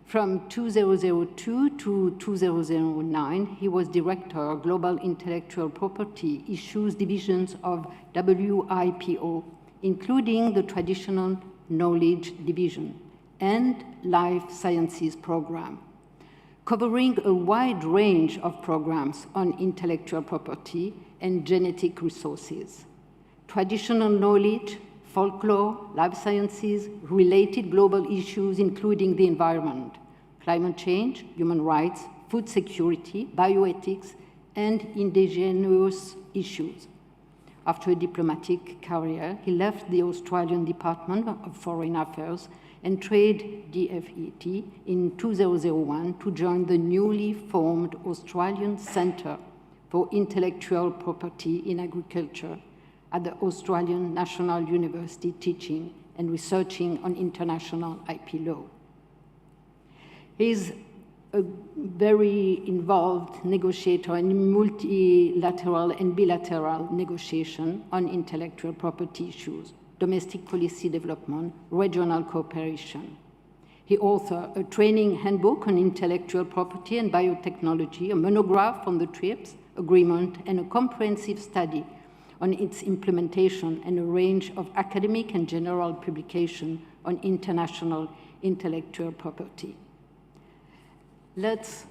From 2002 to 2009, he was Director of Global Intellectual Property Issues Divisions of WIPO, including the Traditional Knowledge Division and Life Sciences Program, covering a wide range of programs on intellectual property and genetic resources, traditional knowledge, folklore, life sciences, related global issues including the environment, climate change, human rights, food security, bioethics, and indigenous issues. After a diplomatic career, he left the Australian Department of Foreign Affairs and Trade, DFET, in 2001 to join the newly formed Australian Centre for Intellectual Property in Agriculture at the Australian National University, teaching and researching on international IP law. He's a very involved negotiator in multilateral and bilateral negotiation on intellectual property issues, domestic policy development, regional cooperation. He authored a training handbook on intellectual property and biotechnology, a monograph on the TRIPS agreement, and a comprehensive study on its implementation, and a range of academic and general publications on international intellectual property. Let's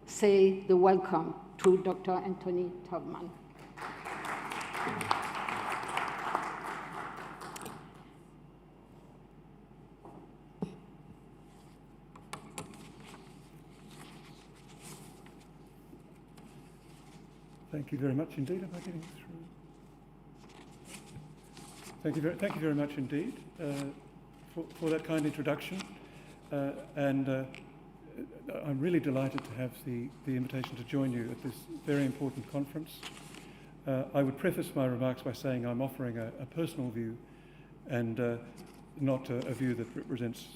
say the welcome to Dr. Anthony Taubman. Thank you very much indeed. Am I getting through? Thank you very much indeed for that kind introduction. I'm really delighted to have the invitation to join you at this very important conference. I would preface my remarks by saying I'm offering a personal view and not a view that represents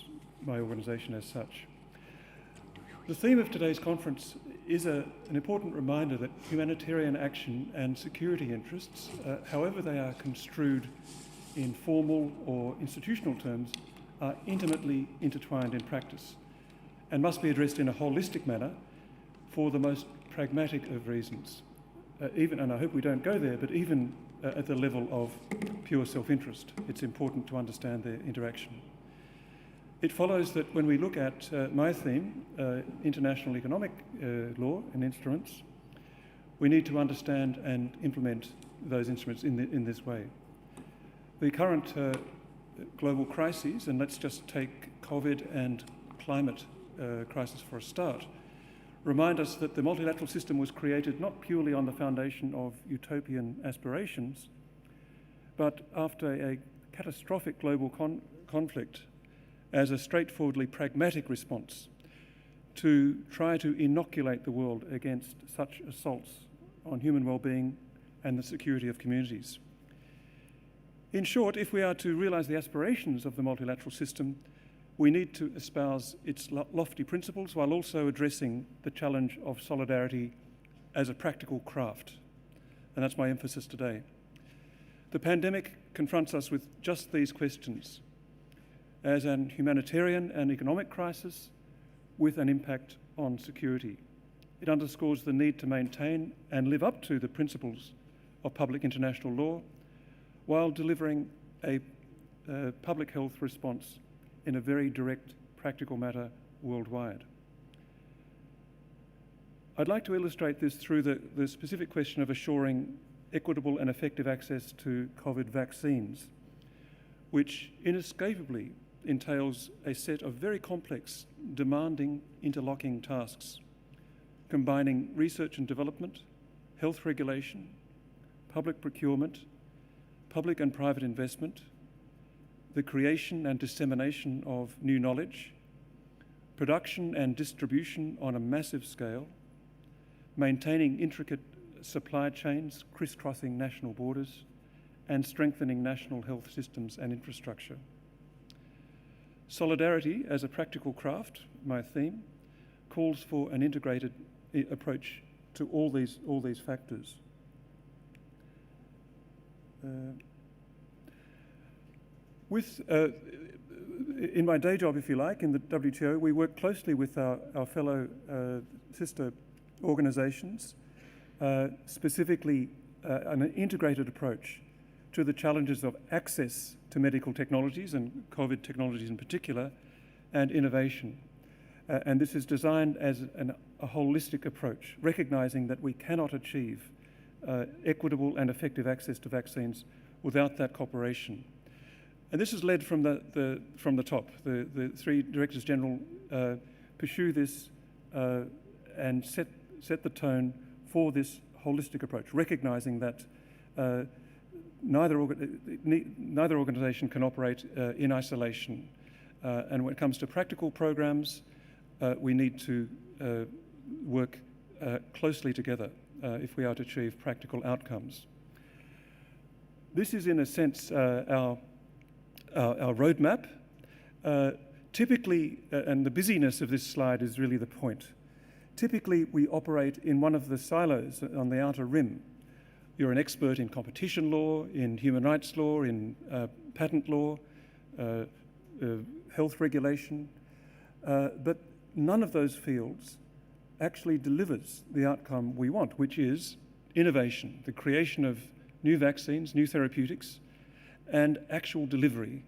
my organization as such. The theme of today's conference is an important reminder that humanitarian action and security interests, however they are construed in formal or institutional terms, are intimately intertwined in practice and must be addressed in a holistic manner for the most pragmatic of reasons. And I hope we don't go there, but even at the level of pure self-interest, it's important to understand their interaction. It follows that when we look at my theme, international economic law and instruments, we need to understand and implement those instruments in this way. The current global crises, and let's just take COVID and climate crisis for a start, remind us that the multilateral system was created not purely on the foundation of utopian aspirations, but after a catastrophic global conflict as a straightforwardly pragmatic response to try to inoculate the world against such assaults on human well-being and the security of communities. In short, if we are to realize the aspirations of the multilateral system, we need to espouse its lofty principles while also addressing the challenge of solidarity as a practical craft. And that's my emphasis today. The pandemic confronts us with just these questions as an humanitarian and economic crisis with an impact on security. It underscores the need to maintain and live up to the principles of public international law while delivering a public health response in a very direct, practical manner worldwide. I'd like to illustrate this through the specific question of assuring equitable and effective access to COVID vaccines, which inescapably entails a set of very complex, demanding, interlocking tasks, combining research and development, health regulation, public procurement, public and private investment, the creation and dissemination of new knowledge, production and distribution on a massive scale, maintaining intricate supply chains crisscrossing national borders, and strengthening national health systems and infrastructure. Solidarity as a practical craft, my theme, calls for an integrated approach to all these factors. In my day job, if you like, in the WTO, we work closely with our fellow sister organizations, specifically an integrated approach to the challenges of access to medical technologies, and COVID technologies in particular, and innovation. And this is designed as a holistic approach, recognizing that we cannot achieve equitable and effective access to vaccines without that cooperation. And this is led from the top. The three Directors General pursue this and set the tone for this holistic approach, recognizing that neither organization can operate in isolation. And when it comes to practical programs, we need to work closely together if we are to achieve practical outcomes. This is, in a sense, our roadmap. Typically, and the busyness of this slide is really the point, typically we operate in one of the silos on the outer rim. You're an expert in competition law, in human rights law, in patent law, health regulation, but none of those fields actually delivers the outcome we want, which is innovation, the creation of new vaccines, new therapeutics, and actual delivery,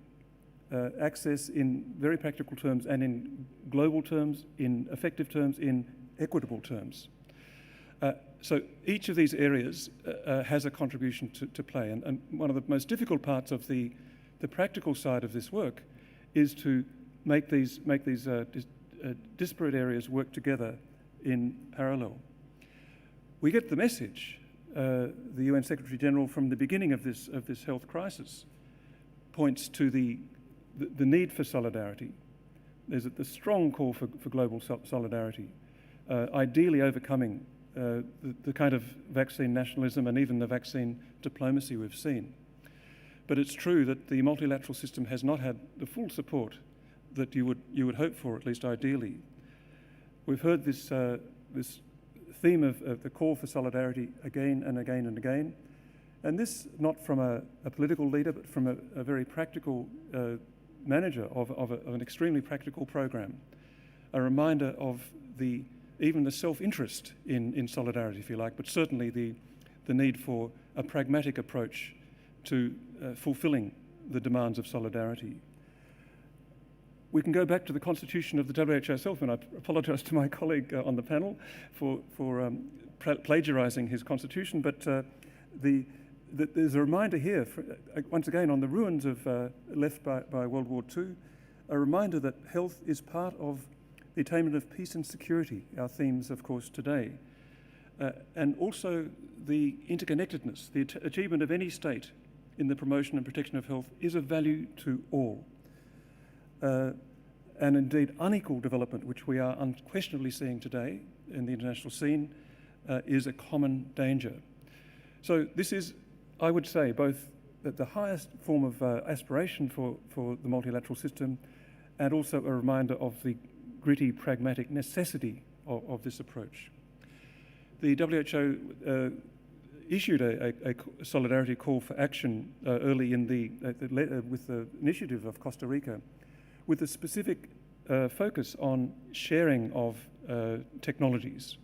access in very practical terms and in global terms, in effective terms, in equitable terms. So each of these areas has a contribution to play. And one of the most difficult parts of the practical side of this work is to make these disparate areas work together in parallel. We get the message. The UN Secretary General, from the beginning of this health crisis, points to the need for solidarity. There's a strong call for global solidarity, ideally overcoming the kind of vaccine nationalism and even the vaccine diplomacy we've seen. But it's true that the multilateral system has not had the full support that you would hope for, at least ideally. We've heard this theme of the call for solidarity again and again and again, and this not from a political leader, but from a very practical manager of an extremely practical program. A reminder of even the self-interest in solidarity, if you like, but certainly the need for a pragmatic approach to fulfilling the demands of solidarity. We can go back to the constitution of the WHO itself, and I apologize to my colleague on the panel for plagiarizing his constitution, but there's a reminder here, once again, on the ruins left by World War II, a reminder that health is part of the attainment of peace and security, our themes, of course, today, and also the interconnectedness, the achievement of any state in the promotion and protection of health is of value to all. And indeed, unequal development, which we are unquestionably seeing today in the international scene, is a common danger. So this is, I would say, both the highest form of aspiration for the multilateral system, and also a reminder of the gritty, pragmatic necessity of this approach. The WHO issued a solidarity call for action early in with the initiative of Costa Rica, with a specific focus on sharing of technologies,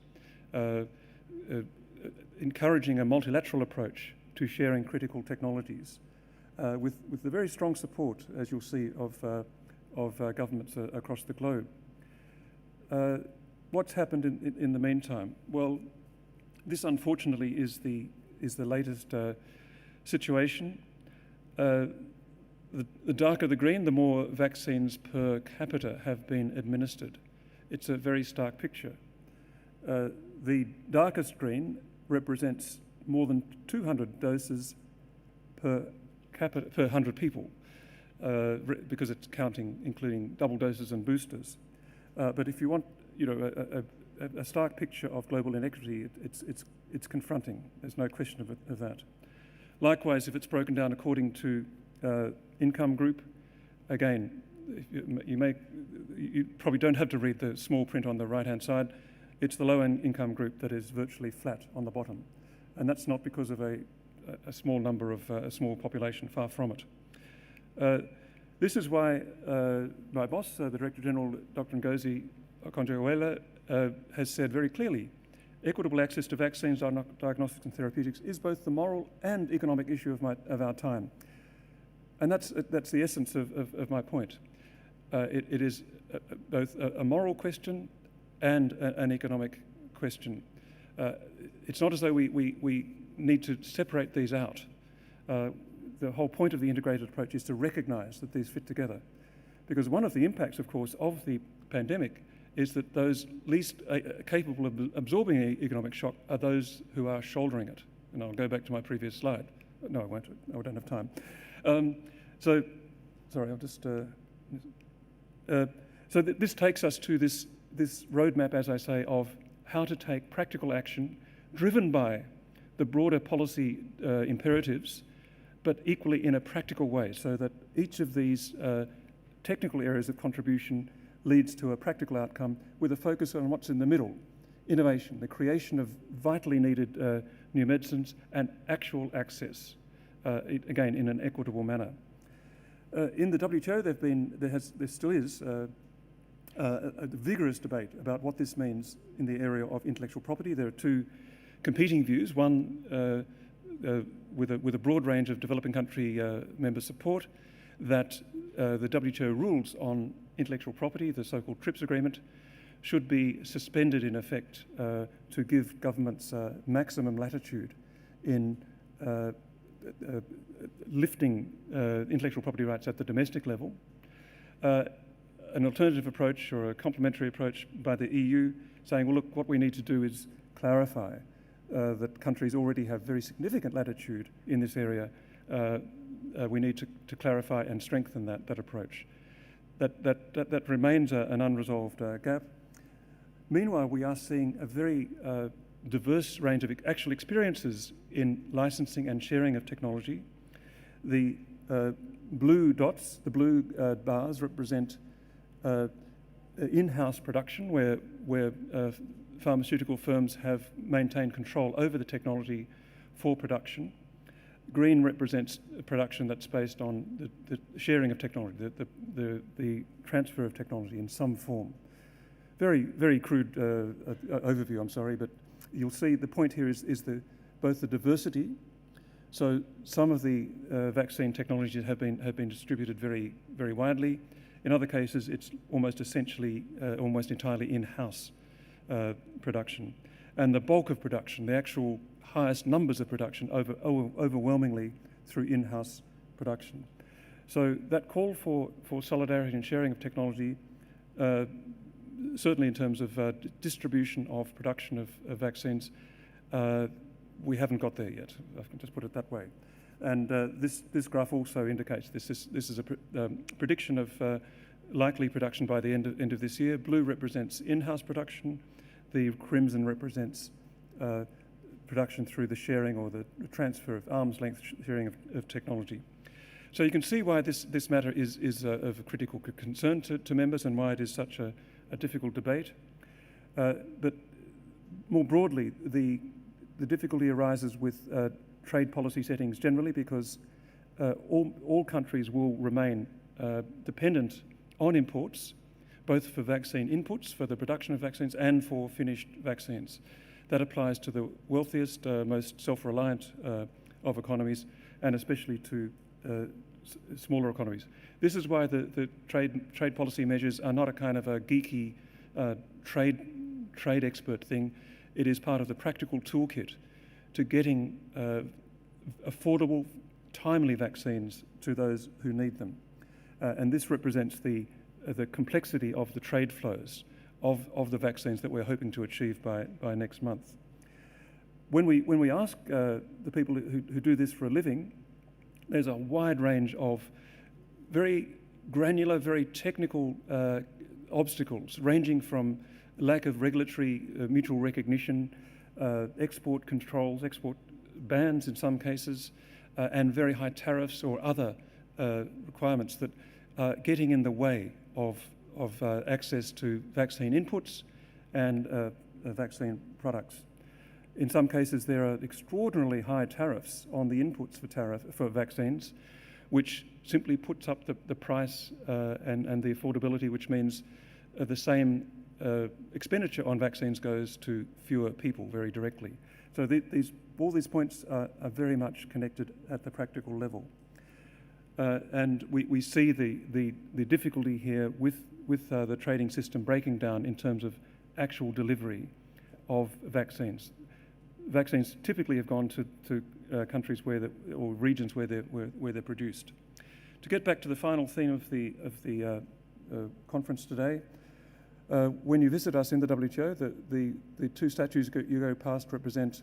encouraging a multilateral approach to sharing critical technologies, with the very strong support, as you'll see, of governments across the globe. What's happened in the meantime? Well, this unfortunately is the latest situation. The darker the green, the more vaccines per capita have been administered. It's a very stark picture. The darkest green represents more than 200 doses per capita per 100 people, because it's counting, including double doses and boosters. But if you want, a stark picture of global inequity, it's confronting. There's no question of that. Likewise, if it's broken down according to income group, again, you probably don't have to read the small print on the right-hand side. It's the low-income group that is virtually flat on the bottom, and that's not because of a small number of a small population. Far from it. This is why my boss, the Director General, Dr. Ngozi Okonjo-Iweala, has said very clearly, equitable access to vaccines, diagnostics and therapeutics is both the moral and economic issue of our time. And that's the essence of my point. It is both a moral question and an economic question. It's not as though we need to separate these out. The whole point of the integrated approach is to recognize that these fit together. Because one of the impacts, of course, of the pandemic is that those least capable of absorbing economic shock are those who are shouldering it. And I'll go back to my previous slide. No, I won't. I don't have time. Sorry, I'll just... So this takes us to this roadmap, as I say, of how to take practical action driven by the broader policy imperatives, but equally in a practical way, so that each of these technical areas of contribution leads to a practical outcome with a focus on what's in the middle: innovation, the creation of vitally needed new medicines, and actual access, again, in an equitable manner. In the WHO, there still is a vigorous debate about what this means in the area of intellectual property. There are two competing views, one with a broad range of developing country member support, that the WHO rules on intellectual property, the so-called TRIPS agreement, should be suspended in effect to give governments maximum latitude in lifting intellectual property rights at the domestic level. An alternative approach or a complementary approach by the EU saying, well, look, what we need to do is clarify that countries already have very significant latitude in this area. We need to clarify and strengthen that approach. That remains an unresolved gap. Meanwhile, we are seeing a very diverse range of actual experiences in licensing and sharing of technology. The blue dots, the blue bars, represent in-house production where pharmaceutical firms have maintained control over the technology for production. Green represents a production that's based on the sharing of technology, the transfer of technology in some form. Very, very crude overview, I'm sorry, but you'll see the point here is both the diversity. So some of the vaccine technologies have been distributed very, very widely. In other cases, it's almost essentially, almost entirely in-house production. And the bulk of production, the actual highest numbers of production, overwhelmingly through in-house production. So that call for solidarity and sharing of technology, certainly in terms of distribution of production of vaccines, we haven't got there yet. I can just put it that way. And this graph also indicates this is a prediction of likely production by the end of this year. Blue represents in-house production. The crimson represents production through the sharing or the transfer of arm's length sharing of technology. So you can see why this matter is of critical concern to members and why it is such a difficult debate. But more broadly, the difficulty arises with trade policy settings generally because all countries will remain dependent on imports, both for vaccine inputs, for the production of vaccines, and for finished vaccines. That applies to the wealthiest, most self-reliant of economies, and especially to smaller economies. This is why the trade policy measures are not a kind of a geeky trade expert thing. It is part of the practical toolkit to getting affordable, timely vaccines to those who need them. And this represents the complexity of the trade flows of the vaccines that we're hoping to achieve by next month. When we ask the people who do this for a living, there's a wide range of very granular, very technical obstacles, ranging from lack of regulatory mutual recognition, export controls, export bans in some cases, and very high tariffs or other requirements that are getting in the way of access to vaccine inputs and vaccine products. In some cases, there are extraordinarily high tariffs on the inputs for vaccines, which simply puts up the price and the affordability, which means the same expenditure on vaccines goes to fewer people very directly. So all these points are very much connected at the practical level. And we see the difficulty here with the trading system breaking down in terms of actual delivery of vaccines. Vaccines typically have gone to countries or regions where they're produced. To get back to the final theme of the conference today, when you visit us in the WTO, the two statues you go past represent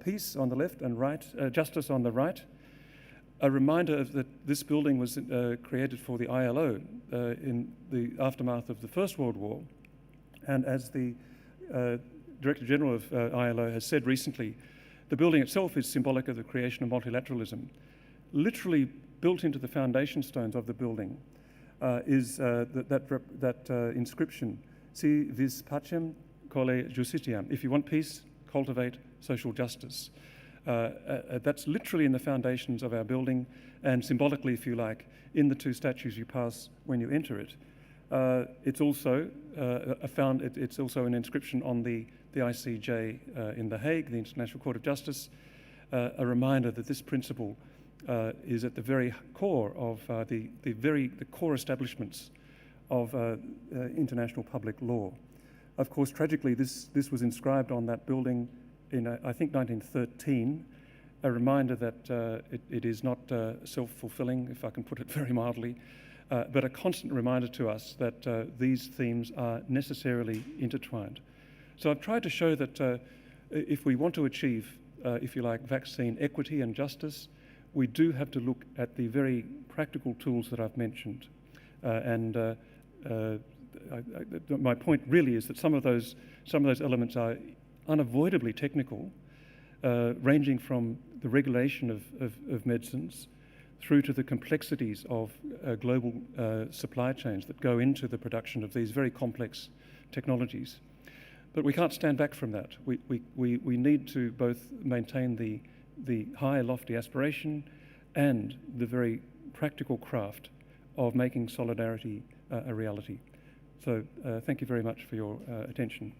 peace on the left and justice on the right. A reminder that this building was created for the ILO in the aftermath of the First World War. And as the Director General of ILO has said recently, the building itself is symbolic of the creation of multilateralism. Literally built into the foundation stones of the building is that inscription, Si vis pacem, cole justitiam. If you want peace, cultivate social justice. That's literally in the foundations of our building, and symbolically, if you like, in the two statues you pass when you enter it. It's also it's also an inscription on the ICJ in The Hague, the International Court of Justice, a reminder that this principle is at the very core of the core establishments of international public law. Of course, tragically, this was inscribed on that building in, I think, 1913, a reminder that it is not self-fulfilling, if I can put it very mildly, but a constant reminder to us that these themes are necessarily intertwined. So I've tried to show that if we want to achieve, if you like, vaccine equity and justice, we do have to look at the very practical tools that I've mentioned. My point really is that some of those elements are unavoidably technical, ranging from the regulation of medicines through to the complexities of global supply chains that go into the production of these very complex technologies. But we can't stand back from that. We need to both maintain the high, lofty aspiration and the very practical craft of making solidarity a reality. So thank you very much for your attention.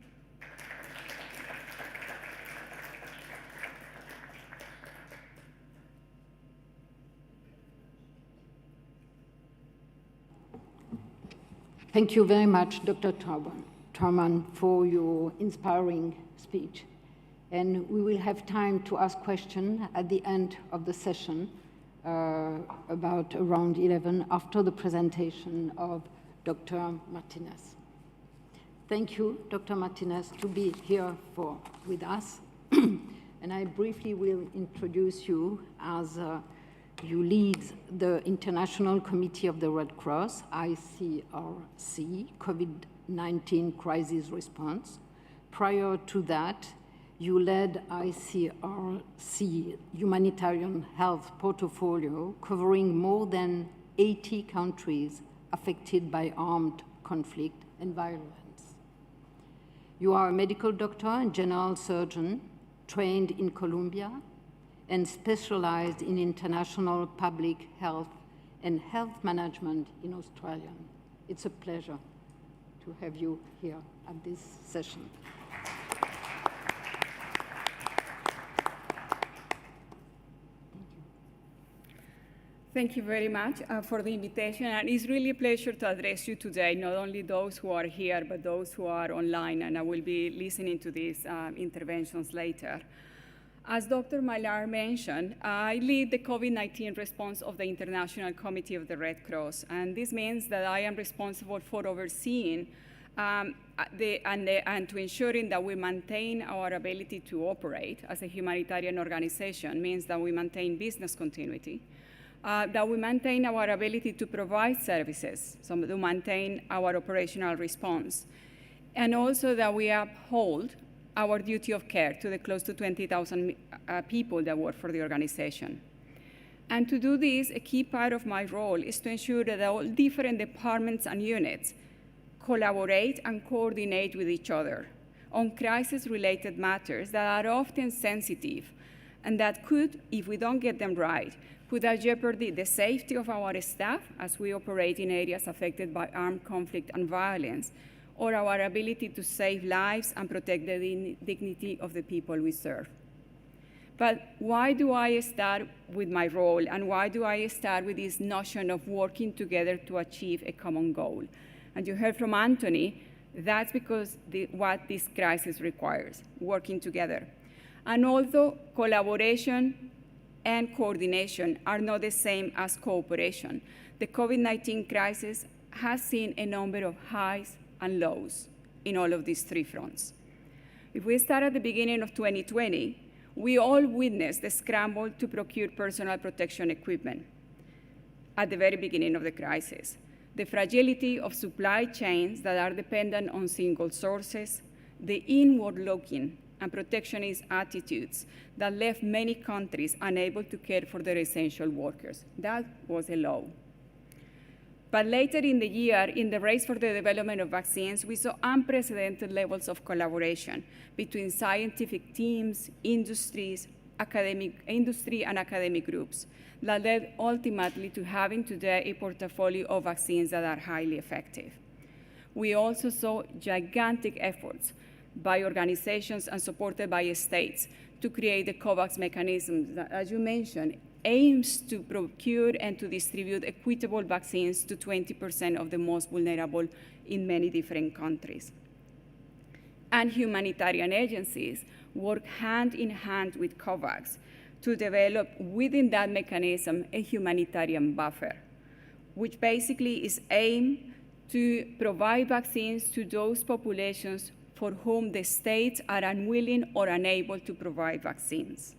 Thank you very much, Dr. Thurman, for your inspiring speech. And we will have time to ask questions at the end of the session, about around 11, after the presentation of Dr. Martinez. Thank you, Dr. Martinez, to be here with us. And I briefly will introduce you as you lead the International Committee of the Red Cross, ICRC, COVID-19 crisis response. Prior to that, You led ICRC Humanitarian Health Portfolio covering more than 80 countries affected by armed conflict and violence. You are a medical doctor and general surgeon trained in Colombia and specialized in international public health and health management in Australia. It's a pleasure to have you here at this session. Thank you very much for the invitation, and it's really a pleasure to address you today, not only those who are here, but those who are online, and I will be listening to these interventions later. As Dr. Maillard mentioned, I lead the COVID-19 response of the International Committee of the Red Cross, and this means that I am responsible for overseeing and to ensuring that we maintain our ability to operate as a humanitarian organization, means that we maintain business continuity, that we maintain our ability to provide services, so to maintain our operational response, and also that we uphold our duty of care to the close to 20,000 people that work for the organization. And to do this, a key part of my role is to ensure that all different departments and units collaborate and coordinate with each other on crisis-related matters that are often sensitive and that could, if we don't get them right, put at jeopardy the safety of our staff as we operate in areas affected by armed conflict and violence, or our ability to save lives and protect the dignity of the people we serve. But why do I start with my role, and why do I start with this notion of working together to achieve a common goal? And you heard from Anthony, that's because what this crisis requires, working together. And although collaboration and coordination are not the same as cooperation, the COVID-19 crisis has seen a number of highs and lows in all of these three fronts. If we start at the beginning of 2020, we all witnessed the scramble to procure personal protection equipment at the very beginning of the crisis. The fragility of supply chains that are dependent on single sources, the inward-looking and protectionist attitudes that left many countries unable to care for their essential workers. That was a low. But later in the year, in the race for the development of vaccines, we saw unprecedented levels of collaboration between scientific teams, industry and academic groups that led ultimately to having today a portfolio of vaccines that are highly effective. We also saw gigantic efforts by organizations and supported by states to create the COVAX mechanism that, as you mentioned, aims to procure and to distribute equitable vaccines to 20% of the most vulnerable in many different countries. And humanitarian agencies work hand in hand with COVAX to develop within that mechanism a humanitarian buffer, which basically is aimed to provide vaccines to those populations for whom the states are unwilling or unable to provide vaccines.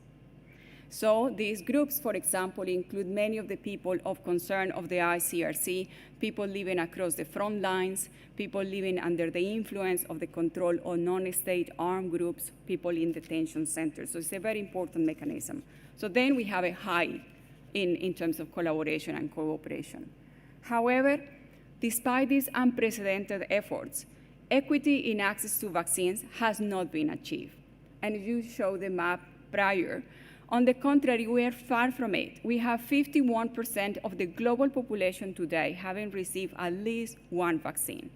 So these groups, for example, include many of the people of concern of the ICRC, people living across the front lines, people living under the influence of the control of non-state armed groups, people in detention centers. So it's a very important mechanism. So then we have a high in terms of collaboration and cooperation. However, despite these unprecedented efforts, equity in access to vaccines has not been achieved. And if you show the map prior, on the contrary, we are far from it. We have 51% of the global population today having received at least one vaccine.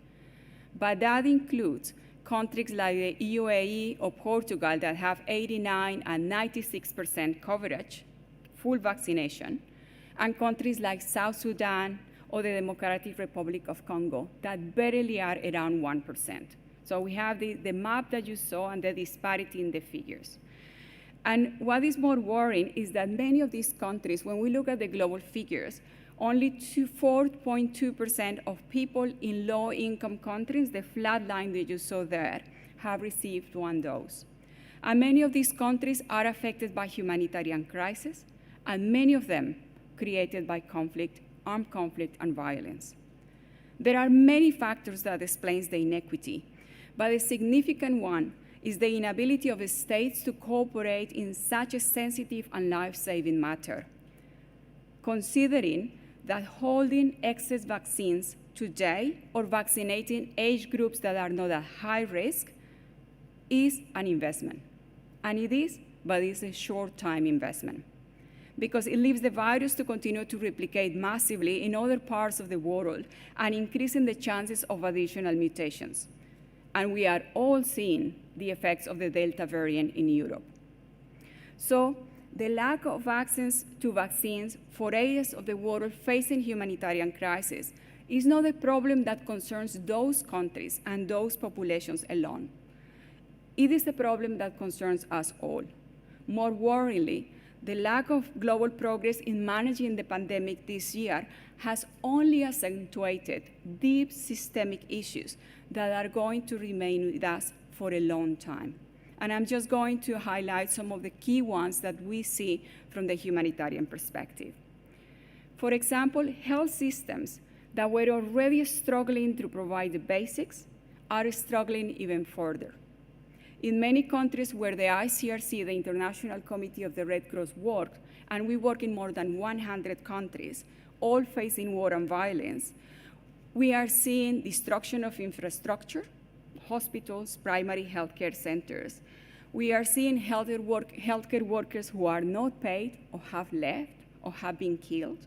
But that includes countries like the UAE or Portugal that have 89 and 96% coverage, full vaccination, and countries like South Sudan or the Democratic Republic of Congo that barely are around 1%. So we have the map that you saw and the disparity in the figures. And what is more worrying is that many of these countries, when we look at the global figures, only 4.2% of people in low-income countries, the flat line that you saw there, have received one dose. And many of these countries are affected by humanitarian crisis, and many of them created by conflict, armed conflict, and violence. There are many factors that explain the inequity, but a significant one is the inability of states to cooperate in such a sensitive and life-saving matter. Considering that holding excess vaccines today or vaccinating age groups that are not at high risk is an investment. And it is, but it's a short-time investment, because it leaves the virus to continue to replicate massively in other parts of the world and increasing the chances of additional mutations. And we are all seeing the effects of the Delta variant in Europe. So the lack of access to vaccines for areas of the world facing humanitarian crisis is not a problem that concerns those countries and those populations alone. It is a problem that concerns us all. More worryingly, the lack of global progress in managing the pandemic this year has only accentuated deep systemic issues that are going to remain with us for a long time. And I'm just going to highlight some of the key ones that we see from the humanitarian perspective. For example, health systems that were already struggling to provide the basics are struggling even further. In many countries where the ICRC, the International Committee of the Red Cross, worked, and we work in more than 100 countries, all facing war and violence, we are seeing destruction of infrastructure, hospitals, primary healthcare centers. We are seeing healthcare workers who are not paid or have left or have been killed,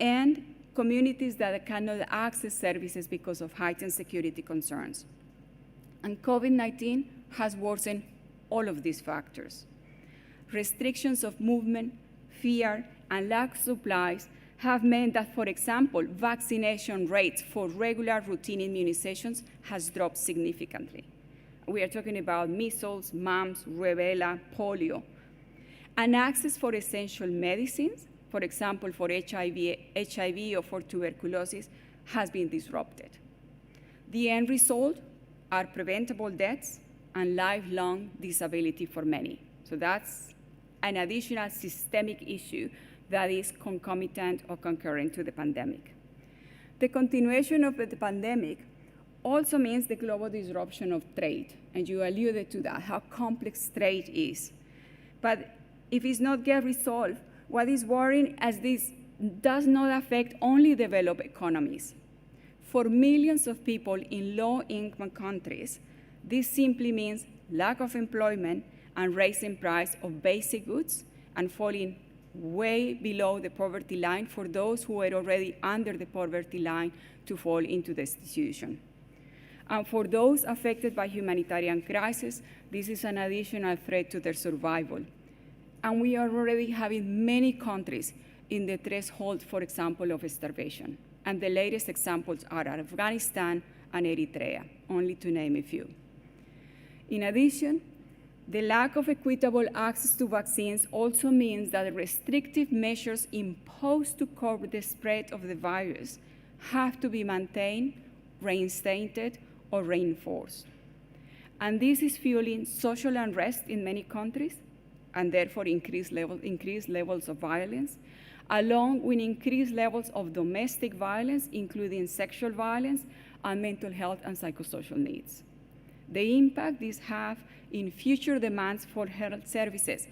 and communities that cannot access services because of heightened security concerns. And COVID-19 has worsened all of these factors. Restrictions of movement, fear, and lack of supplies have meant that, for example, vaccination rates for regular routine immunizations has dropped significantly. We are talking about measles, mumps, rubella, polio. And access for essential medicines, for example, for HIV or for tuberculosis, has been disrupted. The end result are preventable deaths and lifelong disability for many. So that's an additional systemic issue that is concomitant or concurrent to the pandemic. The continuation of the pandemic also means the global disruption of trade, and you alluded to that, how complex trade is. But if it's not get resolved, what is worrying as this does not affect only developed economies. For millions of people in low-income countries, this simply means lack of employment and raising price of basic goods and falling way below the poverty line for those who were already under the poverty line to fall into destitution. And for those affected by humanitarian crisis, this is an additional threat to their survival. And we are already having many countries in the threshold, for example, of starvation. And the latest examples are Afghanistan and Eritrea, only to name a few. In addition, the lack of equitable access to vaccines also means that restrictive measures imposed to curb the spread of the virus have to be maintained, reinstated, or reinforced. And this is fueling social unrest in many countries, and therefore increased levels of violence, along with increased levels of domestic violence, including sexual violence and mental health and psychosocial needs. The impact this has in future demands for health services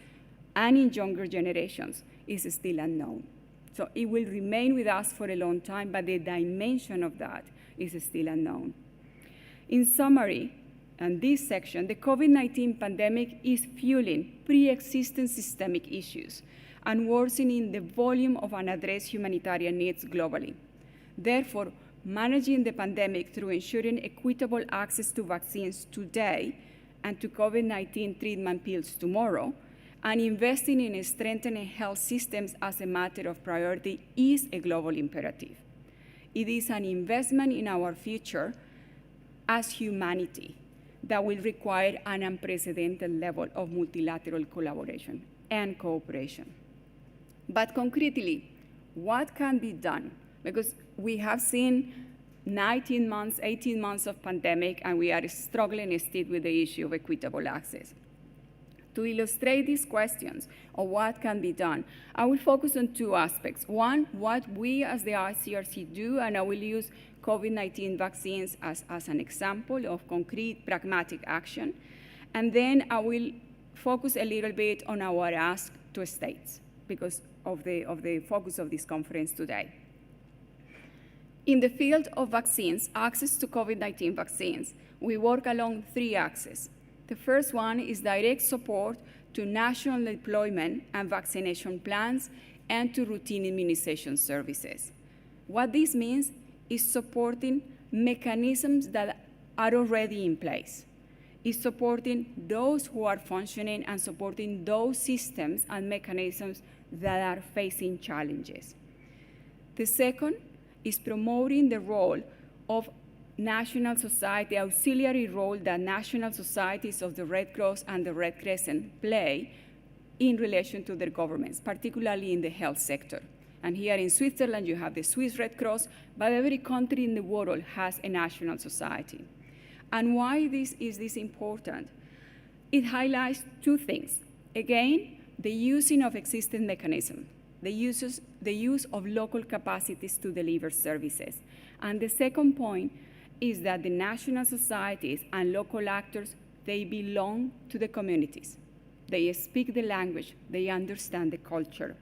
and in younger generations is still unknown. So it will remain with us for a long time, but the dimension of that is still unknown. In summary, in this section, the COVID-19 pandemic is fueling pre-existing systemic issues and worsening the volume of unaddressed humanitarian needs globally. Therefore, managing the pandemic through ensuring equitable access to vaccines today and to COVID-19 treatment pills tomorrow, and investing in strengthening health systems as a matter of priority is a global imperative. It is an investment in our future as humanity that will require an unprecedented level of multilateral collaboration and cooperation. But concretely, what can be done? Because we have seen 19 months, 18 months of pandemic, and we are struggling still with the issue of equitable access. To illustrate these questions of what can be done, I will focus on two aspects. One, what we as the ICRC do, and I will use COVID-19 vaccines as an example of concrete pragmatic action. And then I will focus a little bit on our ask to states because of the focus of this conference today. In the field of vaccines, access to COVID-19 vaccines, we work along 3 axes. The first one is direct support to national deployment and vaccination plans and to routine immunization services. What this means is supporting mechanisms that are already in place. It's supporting those who are functioning and supporting those systems and mechanisms that are facing challenges. The second is promoting the role of national society, auxiliary role that national societies of the Red Cross and the Red Crescent play in relation to their governments, particularly in the health sector. And here in Switzerland, you have the Swiss Red Cross, but every country in the world has a national society. And why is this important? It highlights 2 things. Again, the using of existing mechanisms, the use of local capacities to deliver services. And the second point is that the national societies and local actors, they belong to the communities. They speak the language, they understand the culture.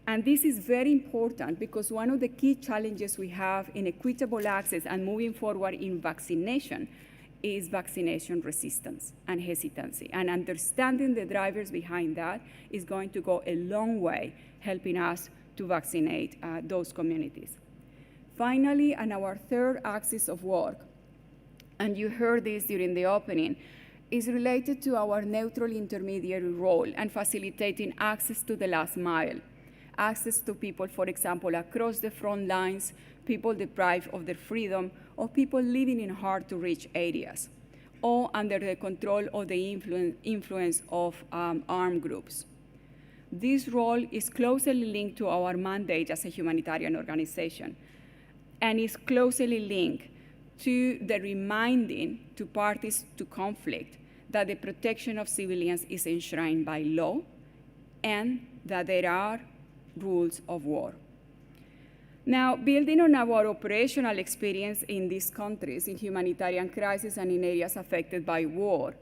And this is very important because one of the key challenges we have in equitable access and moving forward in vaccination is vaccination resistance and hesitancy. And understanding the drivers behind that is going to go a long way helping us to vaccinate those communities. Finally, and our third axis of work, and you heard this during the opening, is related to our neutral intermediary role and facilitating access to the last mile. Access to people, for example, across the front lines, people deprived of their freedom, or people living in hard-to-reach areas, or under the control of the influence of armed groups. This role is closely linked to our mandate as a humanitarian organization, and is closely linked to the reminding to parties to conflict that the protection of civilians is enshrined by law and that there are rules of war. Now, building on our operational experience in these countries, in humanitarian crisis and in areas affected by war,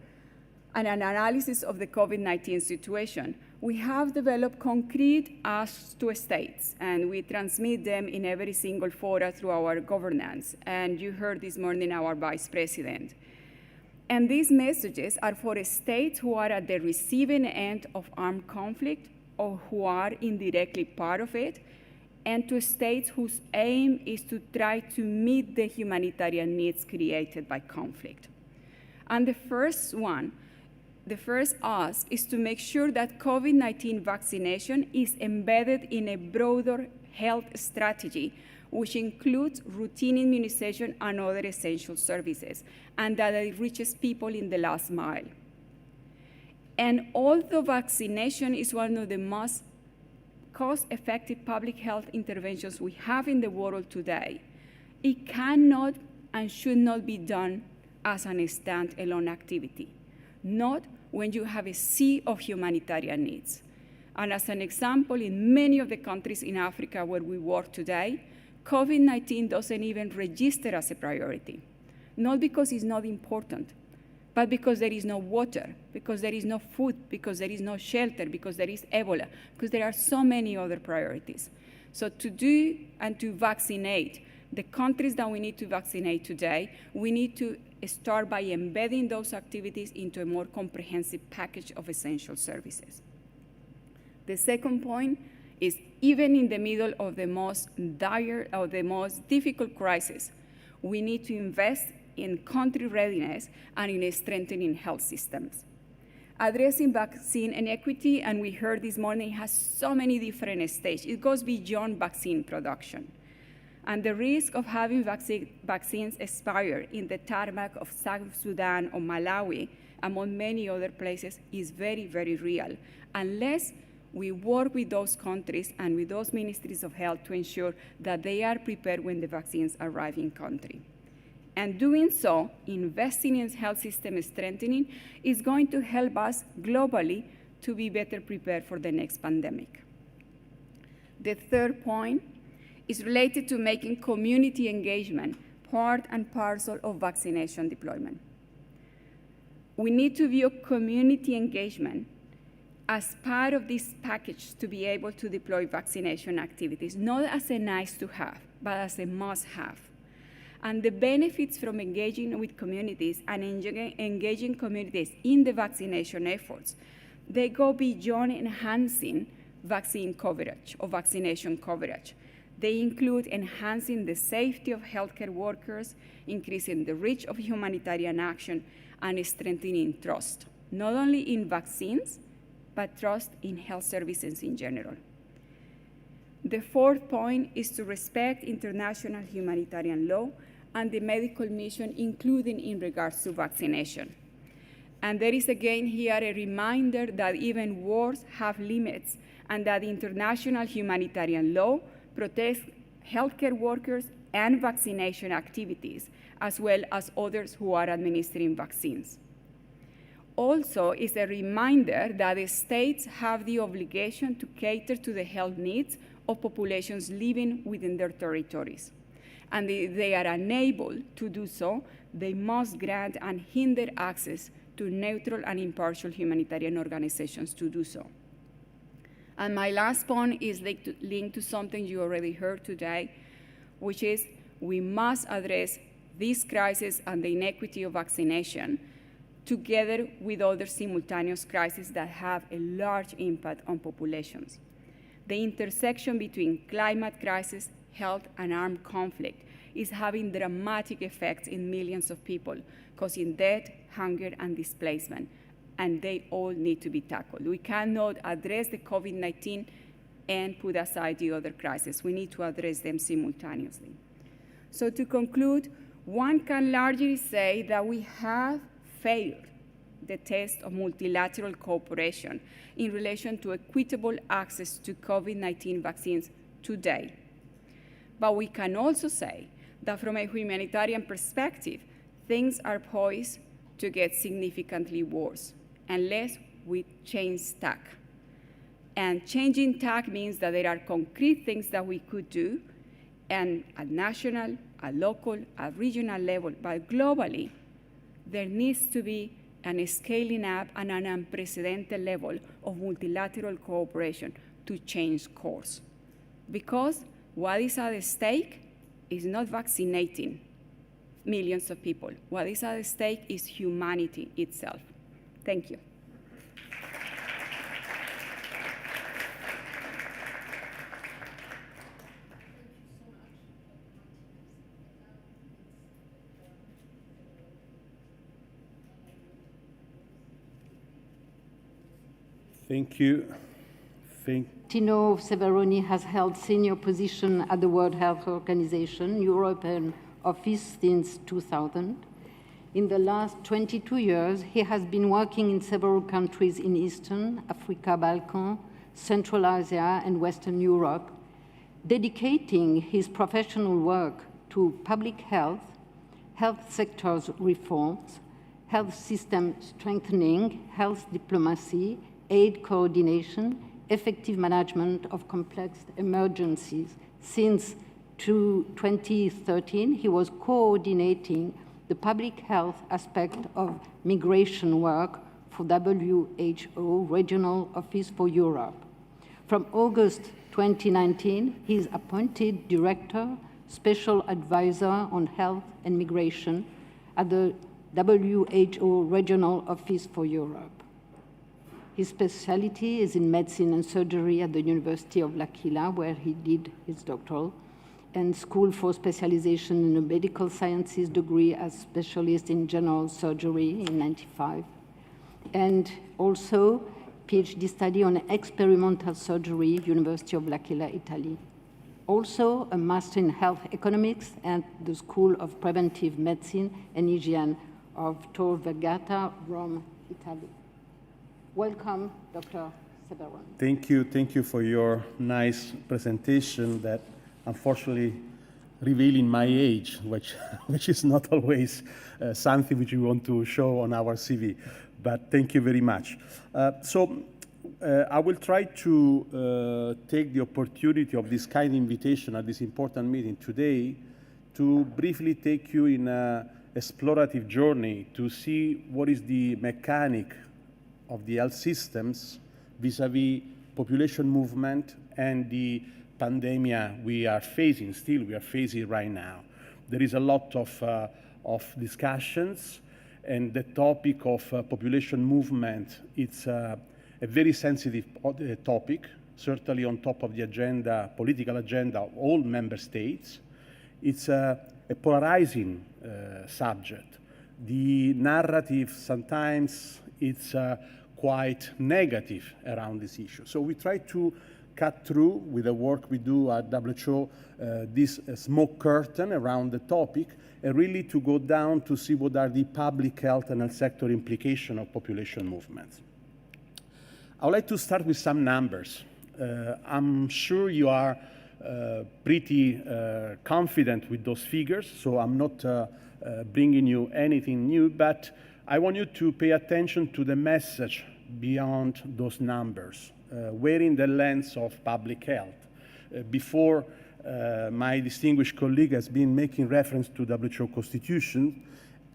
and an analysis of the COVID-19 situation, we have developed concrete asks to states, and we transmit them in every single fora through our governance. And you heard this morning our Vice President. And these messages are for states who are at the receiving end of armed conflict or who are indirectly part of it, and to states whose aim is to try to meet the humanitarian needs created by conflict. And the first ask is to make sure that COVID-19 vaccination is embedded in a broader health strategy, which includes routine immunization and other essential services, and that it reaches people in the last mile. And although vaccination is one of the most cost-effective public health interventions we have in the world today, it cannot and should not be done as a standalone activity, not when you have a sea of humanitarian needs. And as an example, in many of the countries in Africa where we work today, COVID-19 doesn't even register as a priority, not because it's not important, but because there is no water, because there is no food, because there is no shelter, because there is Ebola, because there are so many other priorities. So to do and to vaccinate the countries that we need to vaccinate today, we need to start by embedding those activities into a more comprehensive package of essential services. The second point is, even in the middle of the most dire or the most difficult crisis, we need to invest in country readiness and in strengthening health systems. Addressing vaccine inequity, and we heard this morning, has so many different stages. It goes beyond vaccine production. And the risk of having vaccines expire in the tarmac of South Sudan or Malawi, among many other places, is very, very real, unless we work with those countries and with those ministries of health to ensure that they are prepared when the vaccines arrive in country. And doing so, investing in health system strengthening, is going to help us globally to be better prepared for the next pandemic. The third point is related to making community engagement part and parcel of vaccination deployment. we need to view community engagement as part of this package to be able to deploy vaccination activities, not as a nice to have, but as a must have. And the benefits from engaging with communities and engaging communities in the vaccination efforts, they go beyond enhancing vaccine coverage or vaccination coverage. They include enhancing the safety of healthcare workers, increasing the reach of humanitarian action, and strengthening trust, not only in vaccines, but trust in health services in general. The fourth point is to respect international humanitarian law and the medical mission, including in regards to vaccination. And there is again here a reminder that even wars have limits and that international humanitarian law protects healthcare workers and vaccination activities, as well as others who are administering vaccines. Also, is a reminder that the states have the obligation to cater to the health needs of populations living within their territories. And if they are unable to do so, they must grant and hinder access to neutral and impartial humanitarian organizations to do so. And my last point is linked to something you already heard today, which is we must address this crisis and the inequity of vaccination together with other simultaneous crises that have a large impact on populations. The intersection between climate crisis, health, and armed conflict is having dramatic effects in millions of people, causing death, hunger, and displacement, and they all need to be tackled. We cannot address the COVID-19 and put aside the other crises. We need to address them simultaneously. So to conclude, one can largely say that we have failed the test of multilateral cooperation in relation to equitable access to COVID-19 vaccines today. But we can also say that from a humanitarian perspective, things are poised to get significantly worse unless we change tack. And changing tack means that there are concrete things that we could do, and at national, at local, at regional level, but globally, there needs to be a scaling up and an unprecedented level of multilateral cooperation to change course. Because what is at stake is not vaccinating millions of people. What is at stake is humanity itself. Thank you. Thank you. Tino Severoni has held senior position at the World Health Organization European office since 2000. In the last 22 years, he has been working in several countries in Eastern Africa, Balkan, Central Asia, and Western Europe, dedicating his professional work to public health, health sectors reforms, health system strengthening, health diplomacy, aid coordination, effective management of complex emergencies. Since 2013, he was coordinating the public health aspect of migration work for WHO Regional Office for Europe. From August 2019, he is appointed Director, Special Advisor on Health and Migration at the WHO Regional Office for Europe. His specialty is in medicine and surgery at the University of L'Aquila, where he did his doctoral, and School for Specialization in the Medical Sciences degree as specialist in general surgery in '95, and also PhD study on experimental surgery, University of L'Aquila, Italy. Also a master in health economics at the School of Preventive Medicine and Hygiene of Tor Vergata, Rome, Italy. Welcome, Dr. Severoni. Thank you for your nice presentation that unfortunately revealing my age, which is not always something which we want to show on our CV, but thank you very much. I will try to take the opportunity of this kind invitation at this important meeting today to briefly take you in a explorative journey to see what is the mechanic of the health systems vis-a-vis population movement and the pandemic we are facing right now. There is a lot of discussions, and the topic of population movement, it's a very sensitive topic, certainly on top of the agenda, political agenda of all member states. It's a polarizing subject. The narrative sometimes it's quite negative around this issue. So we try to cut through with the work we do at WHO, this smoke curtain around the topic, and really to go down to see what are the public health and health sector implications of population movements. I would like to start with some numbers. I'm sure you are pretty confident with those figures, so I'm not bringing you anything new, but I want you to pay attention to the message beyond those numbers, wearing the lens of public health. Before, my distinguished colleague has been making reference to WHO Constitution,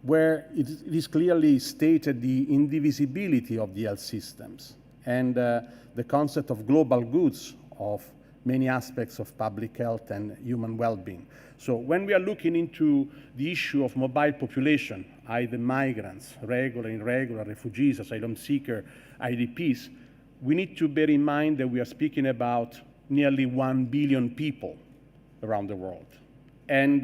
where it is clearly stated the indivisibility of the health systems and the concept of global goods of many aspects of public health and human well-being. So when we are looking into the issue of mobile population, either migrants, regular, irregular, refugees, asylum seeker, IDPs, we need to bear in mind that we are speaking about nearly 1 billion people around the world. And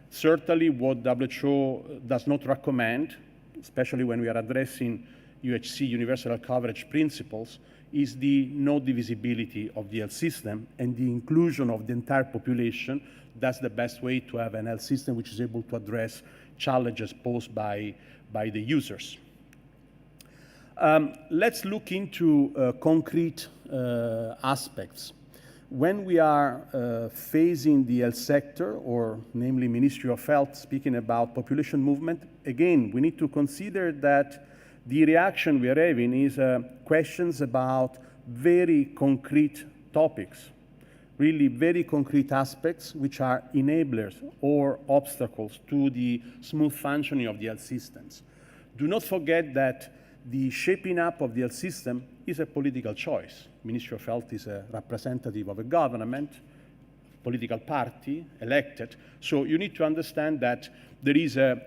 certainly what WHO does not recommend, especially when we are addressing UHC, universal coverage principles, is the no divisibility of the health system and the inclusion of the entire population. That's the best way to have an health system which is able to address challenges posed by the users. Let's look into concrete aspects. When we are facing the health sector, or namely Ministry of Health, speaking about population movement, again, we need to consider that the reaction we are having is questions about very concrete topics, really very concrete aspects which are enablers or obstacles to the smooth functioning of the health systems. Do not forget that the shaping up of the health system is a political choice. Ministry of Health is a representative of a government, political party, elected. So you need to understand that there is a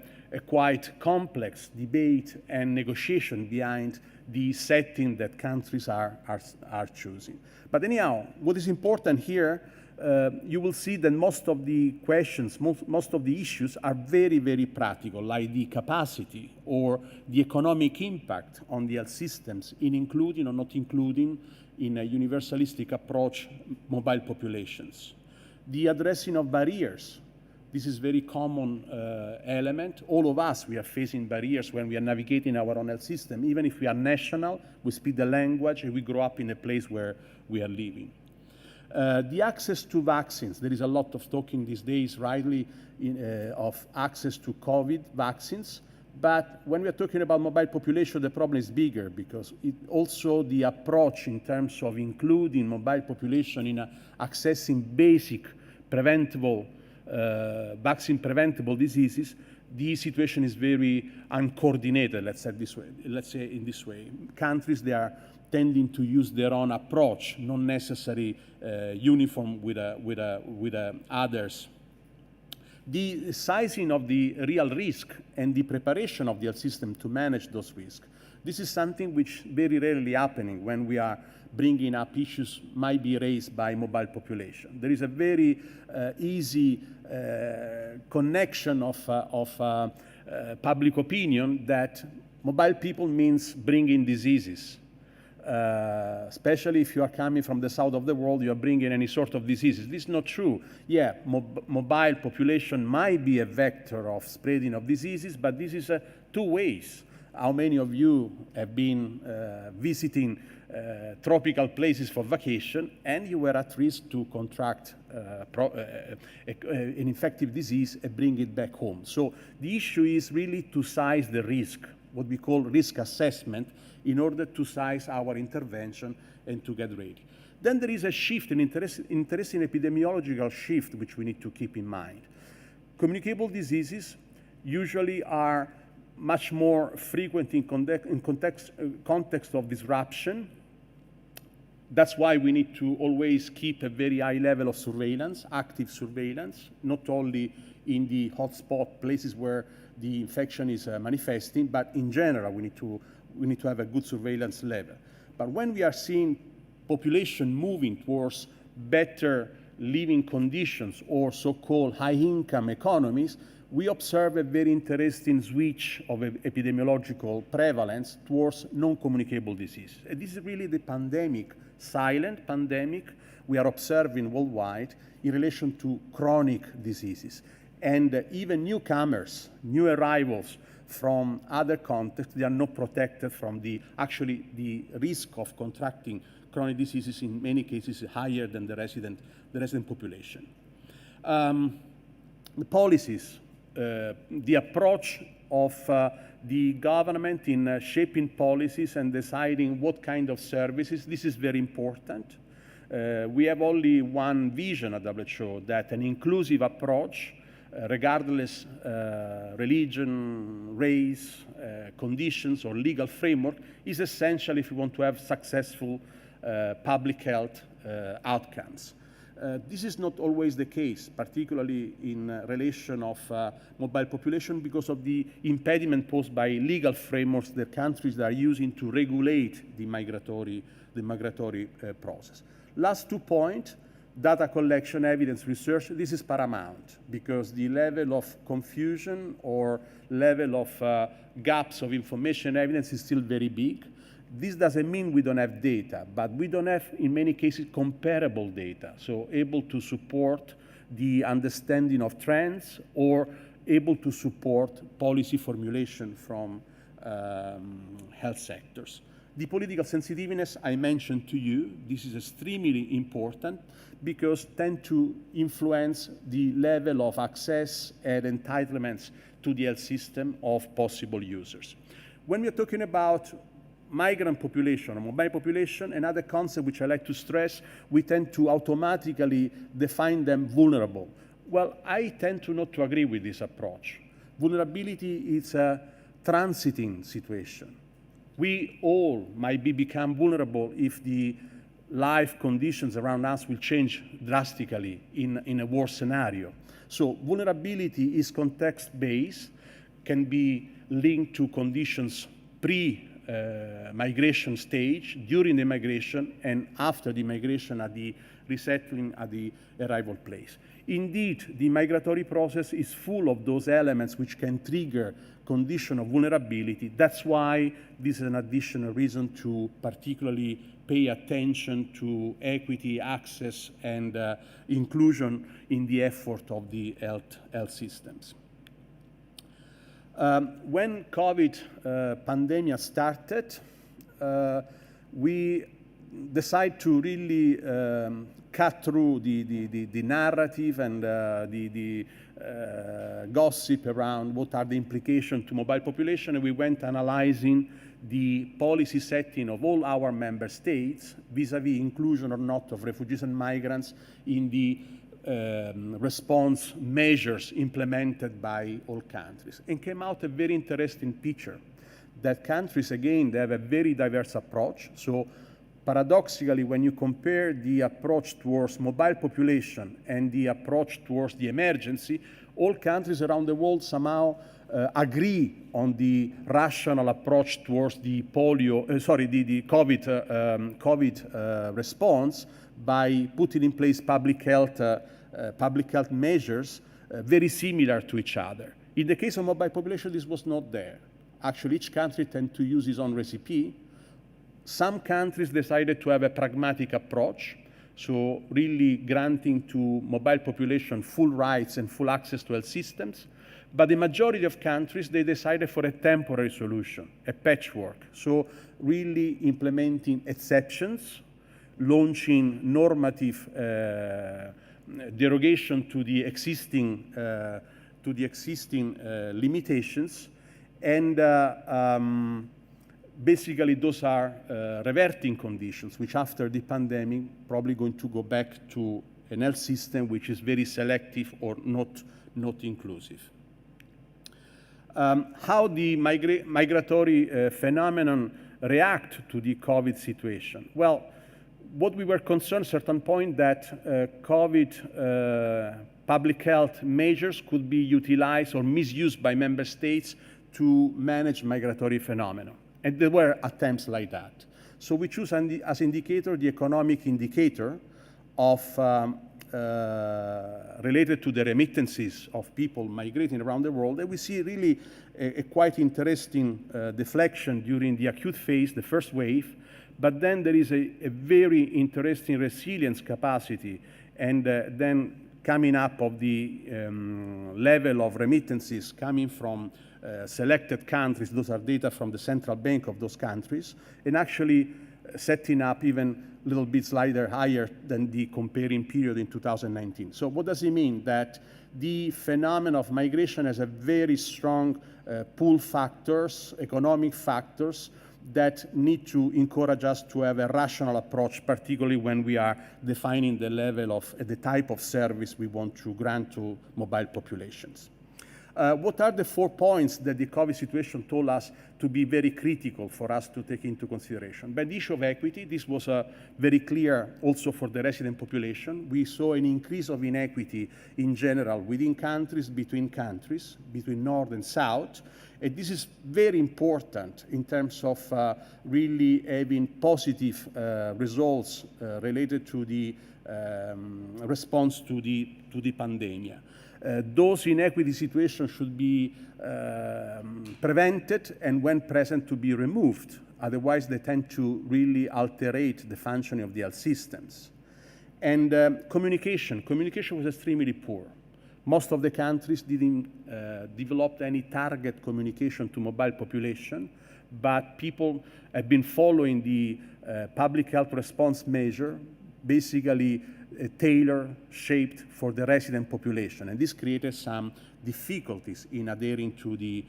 quite complex debate and negotiation behind the setting that countries are choosing. But anyhow, what is important here, you will see that most of the questions, most of the issues are very, very practical, like the capacity or the economic impact on the health systems in including or not including in a universalistic approach mobile populations. The addressing of barriers. This is very common element. All of us, we are facing barriers when we are navigating our own health system. Even if we are national, we speak the language, and we grow up in a place where we are living. The access to vaccines. There is a lot of talking these days, rightly, of access to COVID vaccines. But when we are talking about mobile population, the problem is bigger because it also the approach in terms of including mobile population in accessing basic preventable vaccine preventable diseases, the situation is very uncoordinated, let's say in this way. Countries, they are tending to use their own approach, not necessarily uniform with others. The sizing of the real risk and the preparation of the health system to manage those risks. This is something which very rarely happening when we are bringing up issues might be raised by mobile population. There is a very easy connection of public opinion that mobile people means bringing diseases. Especially if you are coming from the south of the world, you are bringing any sort of diseases. This is not true. Yeah, mobile population might be a vector of spreading of diseases, but this is two ways. How many of you have been visiting tropical places for vacation and you were at risk to contract an infective disease and bring it back home? So the issue is really to size the risk, what we call risk assessment, in order to size our intervention and to get ready. Then there is a shift, an interesting epidemiological shift, which we need to keep in mind. Communicable diseases usually are much more frequent in context of disruption. That's why we need to always keep a very high level of surveillance, active surveillance, not only in the hotspot places where the infection is manifesting, but in general, we need to have a good surveillance level. But when we are seeing population moving towards better living conditions or so-called high-income economies, we observe a very interesting switch of epidemiological prevalence towards non-communicable diseases. And this is really the pandemic, silent pandemic we are observing worldwide in relation to chronic diseases. And even newcomers, new arrivals from other contexts, they are not protected from the risk of contracting chronic diseases in many cases higher than the resident population. The policies, the approach of the government in shaping policies and deciding what kind of services, this is very important. We have only one vision at WHO, that an inclusive approach, regardless religion, race, conditions, or legal framework, is essential if we want to have successful public health outcomes. This is not always the case, particularly in relation of mobile population, because of the impediment posed by legal frameworks that countries are using to regulate the migratory process. Last 2 points, data collection, evidence research, this is paramount, because the level of confusion or level of gaps of information evidence is still very big. This doesn't mean we don't have data, but we don't have, in many cases, comparable data, so able to support the understanding of trends or able to support policy formulation from health sectors. The political sensitiveness I mentioned to you, this is extremely important because tend to influence the level of access and entitlements to the health system of possible users. When we're talking about migrant population or mobile population, another concept which I like to stress, we tend to automatically define them vulnerable. Well, I tend to not to agree with this approach. Vulnerability is a transiting situation. We all might become vulnerable if the life conditions around us will change drastically in a war scenario. So vulnerability is context-based, can be linked to conditions pre-migration stage, during the migration, and after the migration at the resettling at the arrival place. Indeed, the migratory process is full of those elements which can trigger condition of vulnerability. That's why this is an additional reason to particularly pay attention to equity, access, and inclusion in the effort of the health systems. When COVID pandemic started, we decided to really cut through the narrative and the gossip around what are the implications to mobile population, and we went analyzing the policy setting of all our member states vis-a-vis inclusion or not of refugees and migrants in the response measures implemented by all countries, and came out a very interesting picture that countries, again, they have a very diverse approach. So paradoxically, when you compare the approach towards mobile population and the approach towards the emergency, all countries around the world somehow agree on the rational approach towards the the COVID response by putting in place public health measures very similar to each other. In the case of mobile population, this was not there. Actually, each country tended to use its own recipe. Some countries decided to have a pragmatic approach, so really granting to mobile population full rights and full access to health systems. But the majority of countries, they decided for a temporary solution, a patchwork. So really implementing exceptions, launching normative derogation to the existing limitations, and basically those are reverting conditions, which after the pandemic probably going to go back to an health system which is very selective or not inclusive. how the migratory phenomenon react to the COVID situation? Well, what we were concerned at a certain point that COVID public health measures could be utilized or misused by member states to manage migratory phenomena. And there were attempts like that. So we choose as indicator the economic indicator of related to the remittances of people migrating around the world. And we see really a quite interesting deflection during the acute phase, the first wave, but then there is a very interesting resilience capacity, and then coming up of the level of remittances coming from selected countries. Those are data from the central bank of those countries, and actually setting up even a little bit slightly higher than the comparing period in 2019. So what does it mean? That the phenomenon of migration has a very strong pull factors, economic factors, that need to encourage us to have a rational approach, particularly when we are defining the level of the type of service we want to grant to mobile populations. What are the 4 points that the COVID situation told us to be very critical for us to take into consideration? By the issue of equity, this was very clear also for the resident population. We saw an increase of inequity in general within countries, between North and South. And this is very important in terms of really having positive results related to the response to the pandemic. Those inequity situations should be prevented, and when present, to be removed. Otherwise, they tend to really alterate the functioning of the health systems. And communication was extremely poor. Most of the countries didn't develop any target communication to mobile population, but people have been following the public health response measure, basically tailor-shaped for the resident population. And this created some difficulties in adhering to the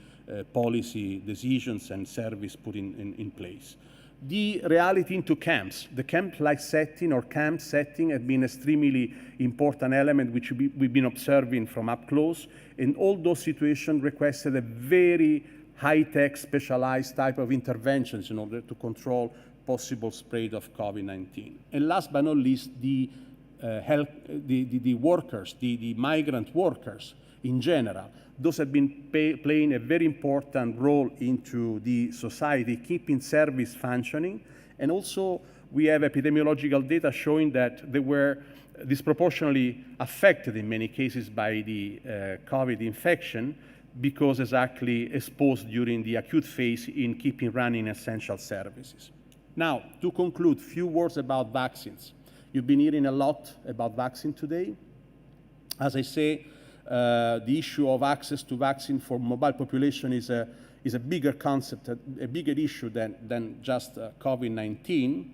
policy decisions and service put in place. The reality into camps. The camp-like setting or camp setting has been extremely important element which we've been observing from up close. And all those situations requested a very high-tech, specialized type of interventions in order to control possible spread of COVID-19. And last but not least, the workers, the migrant workers in general. Those have been playing a very important role into the society, keeping service functioning. And also, we have epidemiological data showing that they were disproportionately affected in many cases by the COVID infection because exactly exposed during the acute phase in keeping running essential services. Now, to conclude, few words about vaccines. You've been hearing a lot about vaccine today. As I say, the issue of access to vaccine for mobile population is a bigger concept, a bigger issue than just COVID-19.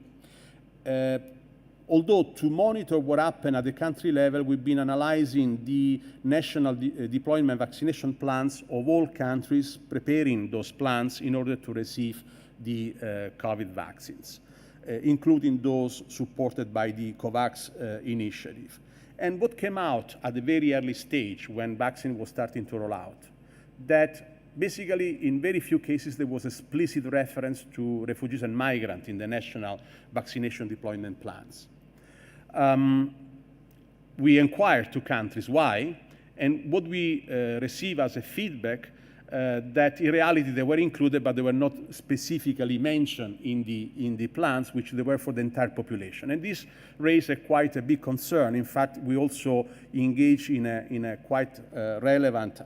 Although to monitor what happened at the country level, we've been analyzing the national deployment vaccination plans of all countries, preparing those plans in order to receive the COVID vaccines, including those supported by the COVAX initiative. And what came out at the very early stage when vaccine was starting to roll out, that basically in very few cases there was explicit reference to refugees and migrants in the national vaccination deployment plans. We inquired to countries why, and what we received as a feedback that in reality they were included, but they were not specifically mentioned in the plans, which they were for the entire population. And this raised quite a big concern. In fact, we also engaged in a quite relevant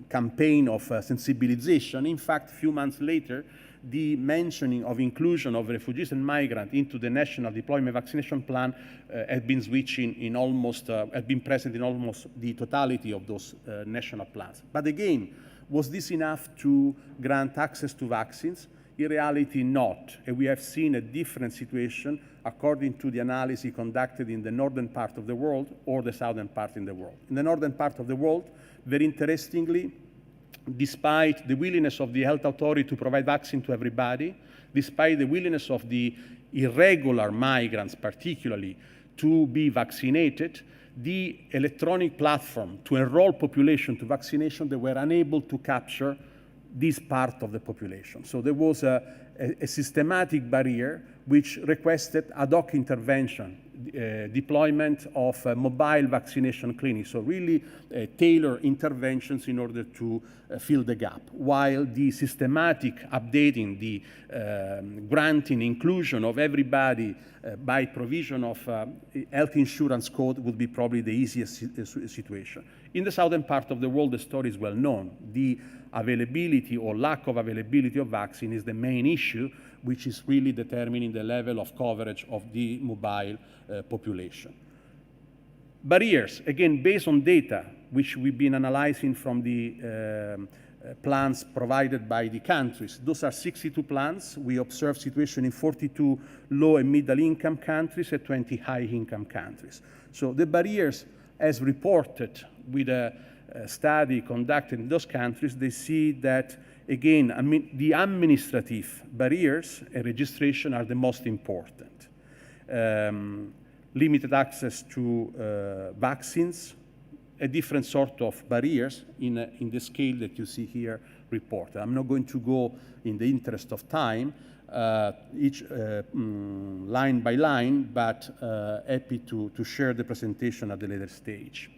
campaign of sensibilization. In fact, a few months later, the mentioning of inclusion of refugees and migrants into the national deployment vaccination plan had been present in almost the totality of those national plans. But again, was this enough to grant access to vaccines? In reality, not. And we have seen a different situation according to the analysis conducted in the northern part of the world or the southern part in the world. In the northern part of the world, very interestingly, despite the willingness of the health authority to provide vaccine to everybody, despite the willingness of the irregular migrants particularly to be vaccinated, the electronic platform to enroll population to vaccination, they were unable to capture this part of the population. So there was a systematic barrier which requested ad hoc intervention, deployment of mobile vaccination clinics, so really tailored interventions in order to fill the gap, while the systematic updating, the granting inclusion of everybody by provision of health insurance code would be probably the easiest situation. In the southern part of the world, the story is well known. The availability or lack of availability of vaccine is the main issue, which is really determining the level of coverage of the mobile population. Barriers, again, based on data, which we've been analyzing from the plans provided by the countries. Those are 62 plans. We observe situation in 42 low and middle income countries and 20 high income countries. So the barriers, as reported with a study conducted in those countries, they see that, again, the administrative barriers and registration are the most important. Limited access to vaccines, a different sort of barriers in the scale that you see here reported. I'm not going to go in the interest of time, each line by line, but happy to share the presentation at the later stage.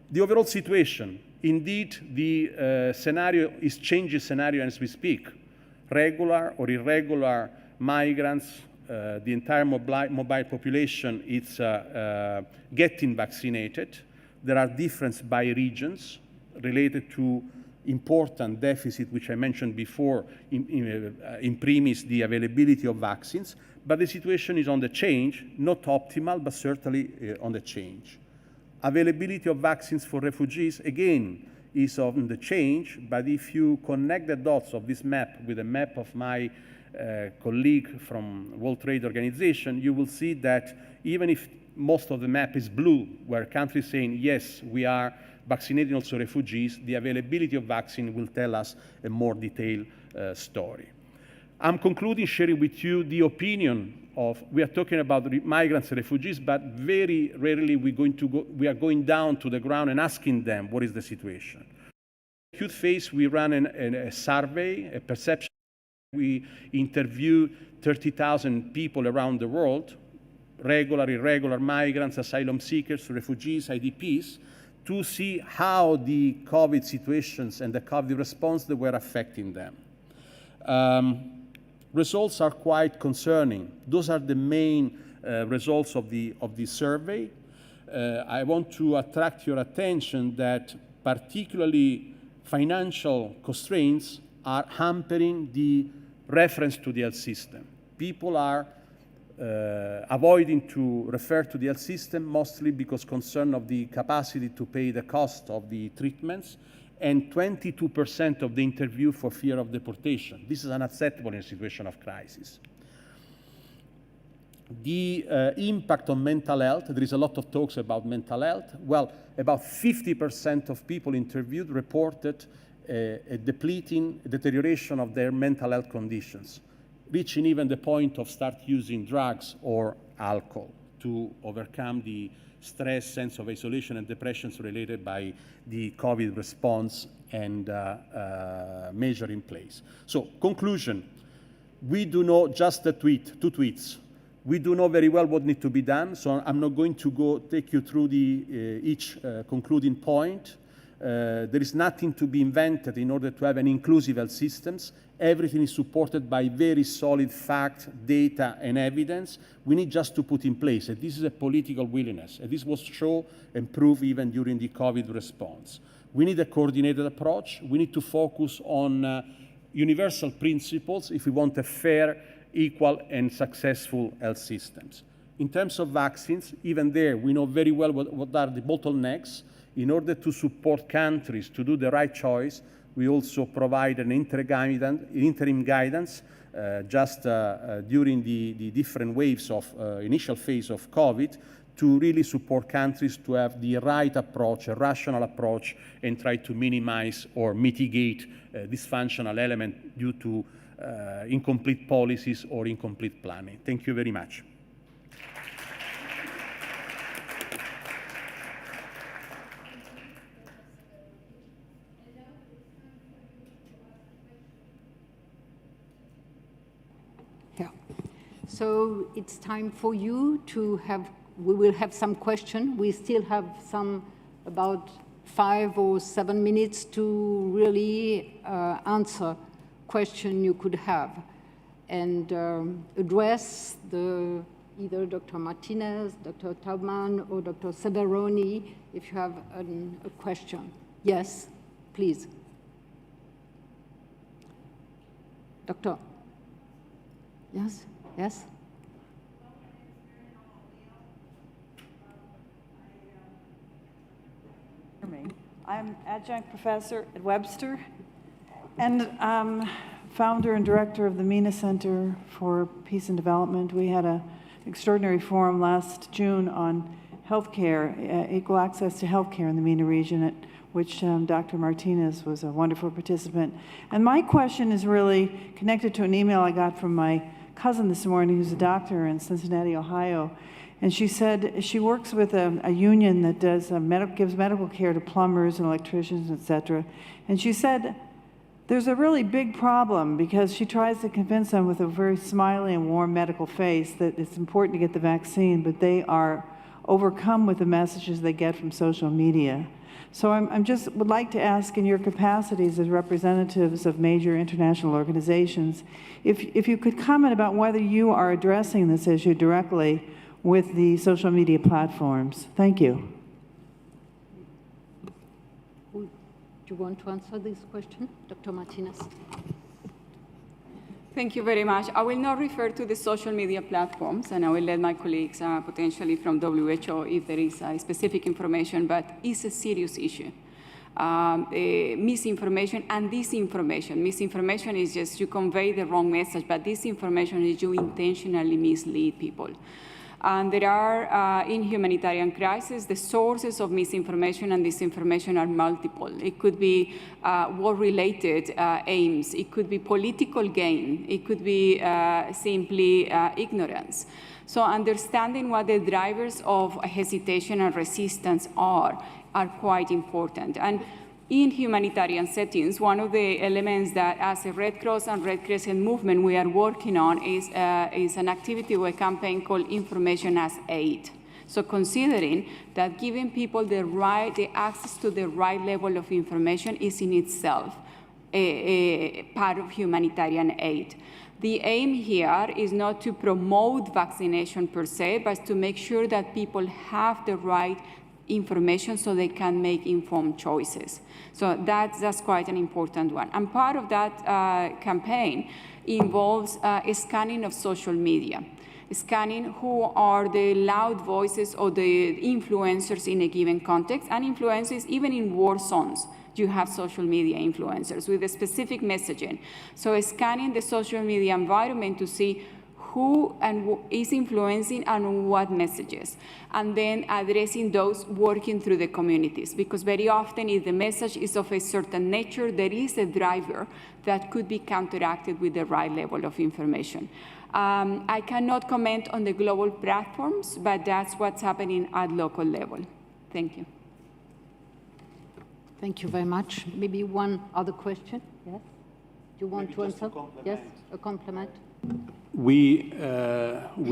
The overall situation, indeed, the scenario is changing scenario as we speak. Regular or irregular migrants, the entire mobile population is getting vaccinated. There are differences by regions related to important deficit, which I mentioned before, in premise the availability of vaccines, but the situation is on the change, not optimal, but certainly on the change. Availability of vaccines for refugees, again, is on the change, but if you connect the dots of this map with a map of my colleague from World Trade Organization, you will see that even if most of the map is blue, where countries saying, yes, we are vaccinating also refugees, the availability of vaccine will tell us a more detailed story. I'm concluding sharing with you the opinion of, we are talking about migrants and refugees, but very rarely we are going down to the ground and asking them what is the situation. Acute phase, we ran a survey, a perception. We interview 30,000 people around the world, regular, irregular migrants, asylum seekers, refugees, IDPs, to see how the COVID situations and the COVID response that were affecting them. Results are quite concerning. Those are the main results of the survey. I want to attract your attention that particularly financial constraints are hampering the reference to the health system. People are avoiding to refer to the health system, mostly because concern of the capacity to pay the cost of the treatments, and 22% of the interview for fear of deportation. This is unacceptable in a situation of crisis. The impact on mental health, there is a lot of talks about mental health. Well, about 50% of people interviewed reported a deterioration of their mental health conditions, reaching even the point of start using drugs or alcohol to overcome the stress, sense of isolation, and depressions related by the COVID response and measure in place. So, conclusion, we do know just the two tweets. We do know very well what needs to be done, so I'm not going to take you through each concluding point. There is nothing to be invented in order to have an inclusive health systems. Everything is supported by very solid fact, data, and evidence. We need just to put in place, and this is a political willingness, and this was shown and proved even during the COVID response. We need a coordinated approach. We need to focus on universal principles if we want a fair, equal, and successful health systems. In terms of vaccines, even there, we know very well what are the bottlenecks. In order to support countries to do the right choice, we also provide an interim guidance just during the different waves of initial phase of COVID to really support countries to have the right approach, a rational approach, and try to minimize or mitigate dysfunctional element due to incomplete policies or incomplete planning. Thank you very much. Yeah. So it's time for you to have, we will have some questions. We still have some, about 5 or 7 minutes to really answer question you could have and address either Dr. Martinez, Dr. Taubman, or Dr. Severoni if you have a question. Yes, please. Doctor. Yes, yes. I'm adjunct professor at Webster and founder and director of the MENA Center for Peace and Development. We had an extraordinary forum last June on healthcare, equal access to healthcare in the MENA region, at which Dr. Martinez was a wonderful participant. And my question is really connected to an email I got from my cousin this morning, who's a doctor in Cincinnati, Ohio. And she said she works with a union that does gives medical care to plumbers and electricians, et cetera. And she said there's a really big problem because she tries to convince them with a very smiley and warm medical face that it's important to get the vaccine, but they are overcome with the messages they get from social media. So I'm just would like to ask, in your capacities as representatives of major international organizations, if you could comment about whether you are addressing this issue directly with the social media platforms. Thank you. Do you want to answer this question, Dr. Martinez? Thank you very much. I will not refer to the social media platforms, and I will let my colleagues potentially from WHO if there is specific information, but it's a serious issue. Misinformation and disinformation. Misinformation is just you convey the wrong message, but disinformation is you intentionally mislead people. And there are, in humanitarian crisis, the sources of misinformation and disinformation are multiple. It could be war-related aims. It could be political gain. It could be simply ignorance. So understanding what the drivers of hesitation and resistance are quite important. And in humanitarian settings, one of the elements that as a Red Cross and Red Crescent movement we are working on is an activity or a campaign called Information as Aid. So considering that giving people the access to the right level of information is in itself a part of humanitarian aid. The aim here is not to promote vaccination per se, but to make sure that people have the right information so they can make informed choices. So that's quite an important one. And part of that campaign involves a scanning of social media, scanning who are the loud voices or the influencers in a given context, and influencers even in war zones. You have social media influencers with a specific messaging. So scanning the social media environment to see who is influencing and what messages, and then addressing those working through the communities. Because very often if the message is of a certain nature, there is a driver that could be counteracted with the right level of information. I cannot comment on the global platforms, but that's what's happening at local level. Thank you. Thank you very much. Maybe one other question? Yes? Do you want to answer? Yes, a compliment. We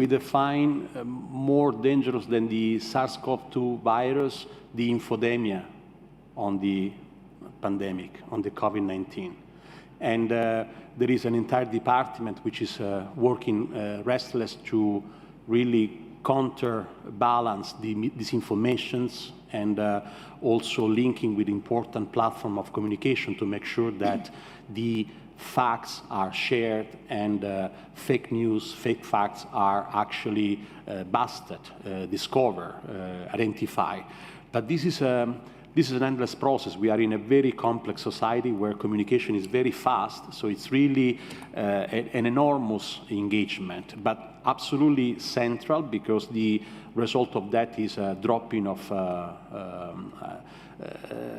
define more dangerous than the SARS-CoV-2 virus, the infodemia on the pandemic, on the COVID-19. And there is an entire department which is working restless to really counterbalance the disinformations and also linking with important platform of communication to make sure that the facts are shared and fake news, fake facts are actually busted, discovered, identified. But this is an endless process. We are in a very complex society where communication is very fast, so it's really an enormous engagement, but absolutely central because the result of that is a dropping of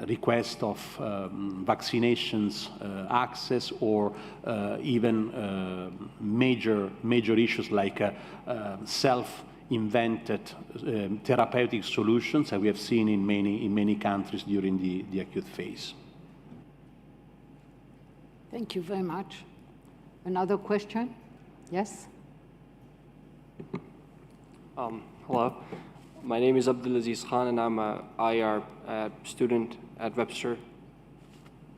request of vaccinations access or even major issues like self-invented therapeutic solutions that we have seen in many countries during the acute phase. Thank you very much. Another question? Yes? Hello, my name is Abdulaziz Khan, and I'm a IR student at Webster,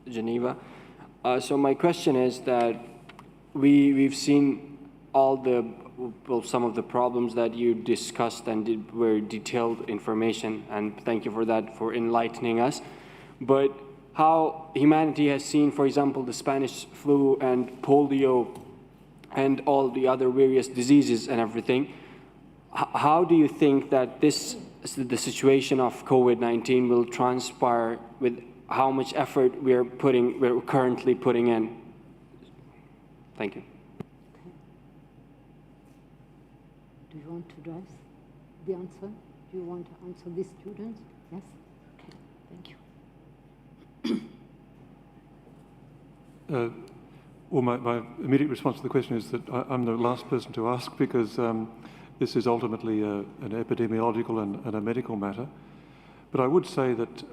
Geneva. So my question is that we've seen some of the problems that you discussed and were detailed information, and thank you for that, for enlightening us. But how humanity has seen, for example, the Spanish flu and polio and all the other various diseases and everything, how do you think that the situation of COVID-19 will transpire with how much effort we're currently putting in? Thank you. Do you want to address the answer? Do you want to answer these students? Yes? Okay, thank you. Well, my immediate response to the question is that I'm the last person to ask, because this is ultimately an epidemiological and a medical matter. But I would say that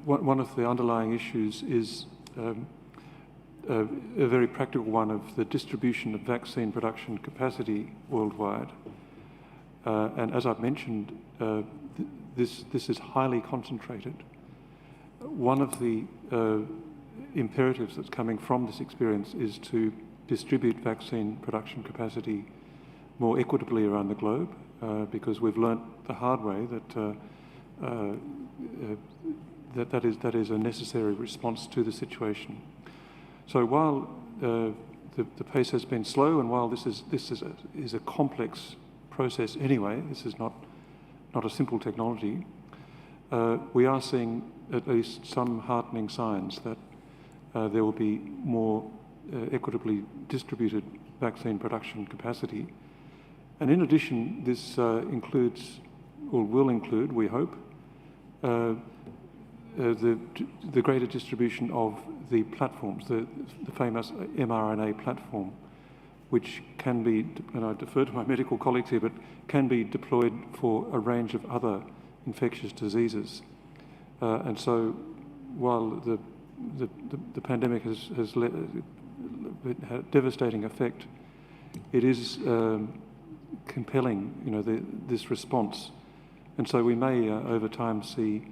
one of the underlying issues is a very practical one of the distribution of vaccine production capacity worldwide. And as I've mentioned, this is highly concentrated. One of the imperatives that's coming from this experience is to distribute vaccine production capacity more equitably around the globe, because we've learnt the hard way that is a necessary response to the situation. So while the pace has been slow, and while this is a complex process anyway, this is not a simple technology, we are seeing at least some heartening signs that there will be more equitably distributed vaccine production capacity. And in addition, this includes, or will include, we hope, the greater distribution of the platforms, the famous mRNA platform, which can be, and I defer to my medical colleagues here, but can be deployed for a range of other infectious diseases. And so while the pandemic has had a devastating effect, it is compelling, this response. And so we may, over time, see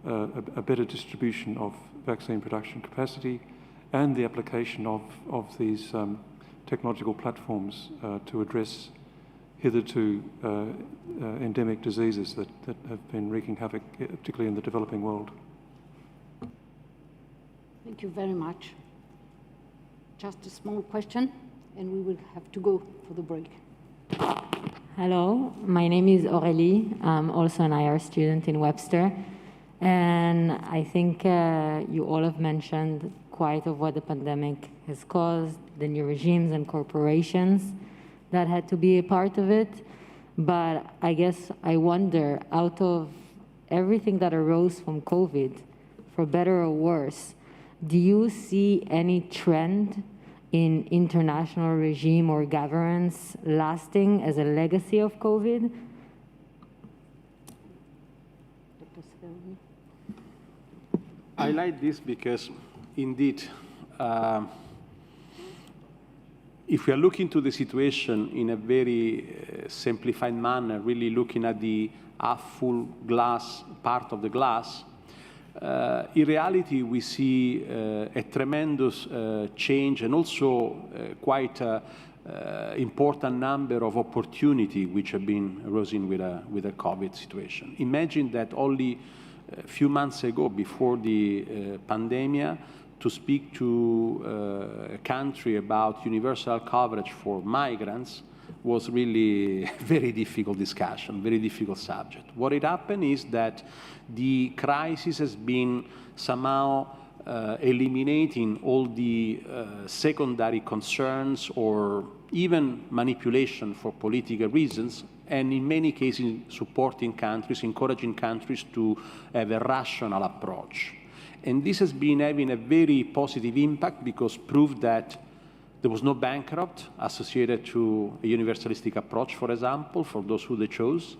a better distribution of vaccine production capacity and the application of these technological platforms to address hitherto endemic diseases that have been wreaking havoc, particularly in the developing world. Thank you very much. Just a small question, and we will have to go for the break. Hello, my name is Aurélie. I'm also an IR student in Webster. And I think you all have mentioned quite of what the pandemic has caused, the new regimes and corporations that had to be a part of it. But I guess I wonder, out of everything that arose from COVID, for better or worse, do you see any trend in international regime or governance lasting as a legacy of COVID? I like this because, indeed, if we are looking to the situation in a very simplified manner, really looking at the half-full glass part of the glass, in reality, we see a tremendous change and also quite important number of opportunity which have been arisen with a COVID situation. Imagine that only a few months ago, before the pandemic, to speak to a country about universal coverage for migrants was really a very difficult discussion, very difficult subject. What had happened is that the crisis has been somehow eliminating all the secondary concerns or even manipulation for political reasons, and in many cases supporting countries, encouraging countries to have a rational approach. And this has been having a very positive impact because proved that there was no bankrupt associated to a universalistic approach, for example, for those who they chose.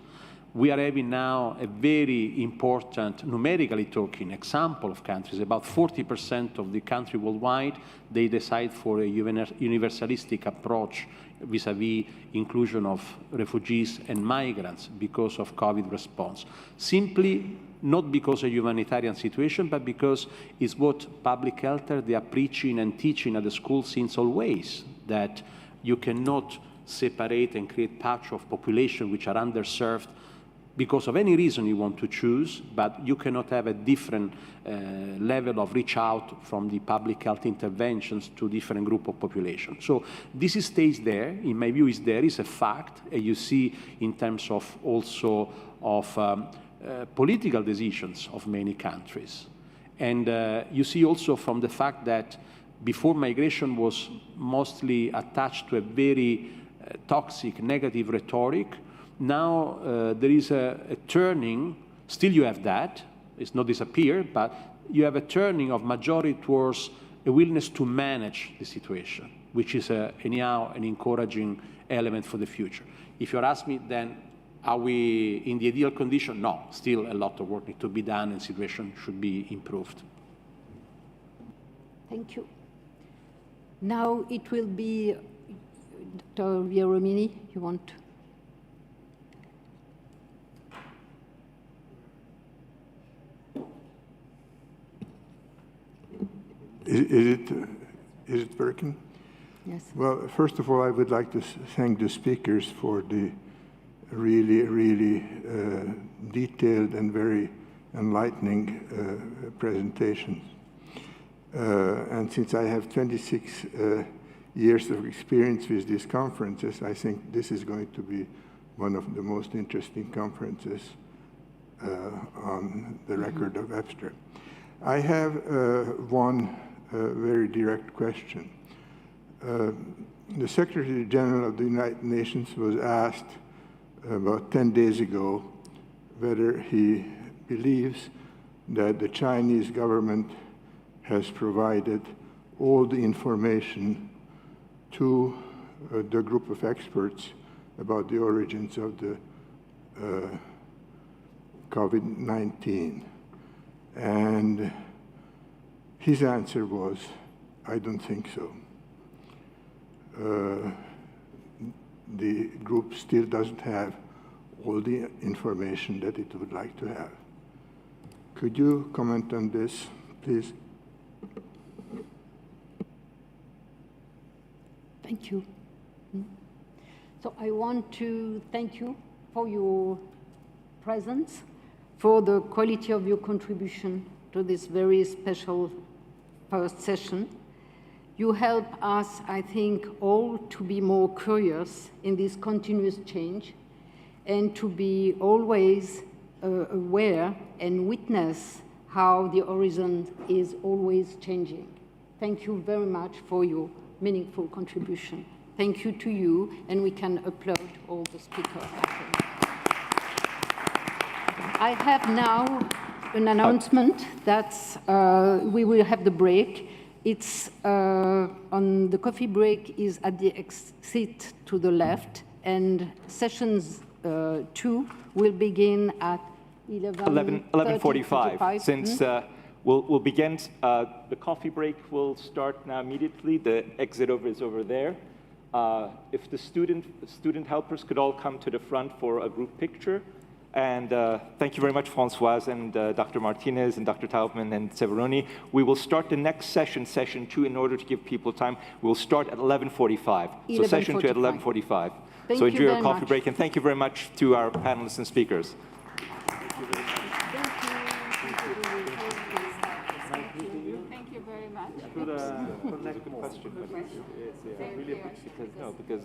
we are having now a very important, numerically talking, example of countries. About 40% of the country worldwide, they decide for a universalistic approach vis-à-vis inclusion of refugees and migrants because of COVID response. Simply not because of a humanitarian situation, but because it's what public health they are preaching and teaching at the school since always, that you cannot separate and create patch of population which are underserved because of any reason you want to choose, but you cannot have a different level of reach out from the public health interventions to different group of population. So this stays there, in my view, is a fact, and you see in terms of also of political decisions of many countries. And you see also from the fact that before migration was mostly attached to a very toxic, negative rhetoric, now there is a turning, still you have that, it's not disappeared, but you have a turning of majority towards a willingness to manage the situation, which is anyhow an encouraging element for the future. If you ask me, then are we in the ideal condition? No, still a lot of work needs to be done and the situation should be improved. Thank you. Now it will be Dr. Romini, you want to? Is it working? Yes. Well, first of all, I would like to thank the speakers for the really detailed and very enlightening presentations. And since I have 26 years of experience with these conferences, I think this is going to be one of the most interesting conferences on the record of Webster. I have one very direct question. The Secretary General of the United Nations was asked about 10 days ago whether he believes that the Chinese government has provided all the information to the group of experts about the origins of the COVID-19. And his answer was, I don't think so. The group still doesn't have all the information that it would like to have. Could you comment on this, please? Thank you. So I want to thank you for your presence, for the quality of your contribution to this very special first session. You help us, I think, all to be more curious in this continuous change and to be always aware and witness how the horizon is always changing. Thank you very much for your meaningful contribution. Thank you to you, and we can applaud all the speakers. I have now an announcement that we will have the break. It's on the coffee break is at the exit to the left, and sessions 2 will begin at 11:45. Since we'll begin, the coffee break will start now immediately. The exit is over there. If the student helpers could all come to the front for a group picture. And thank you very much, Françoise, and Dr. Martinez, and Dr. Taubman, and Severoni. We will start the next session, session 2, in order to give people time. We'll start at 11:45. So session 2 at 11:45. So enjoy your coffee break, and thank you very much to our panelists and speakers. Thank you very much. For the next question, but it's really because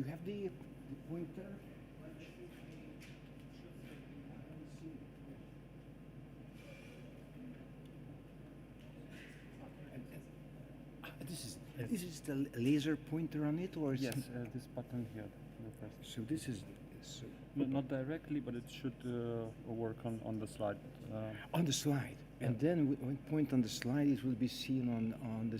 you have the pointer? This is the laser pointer on it, or is Yes, it? this button here. So this is Not directly, but it should work on the slide. on the slide, and then when point on the slide, it will be seen on the.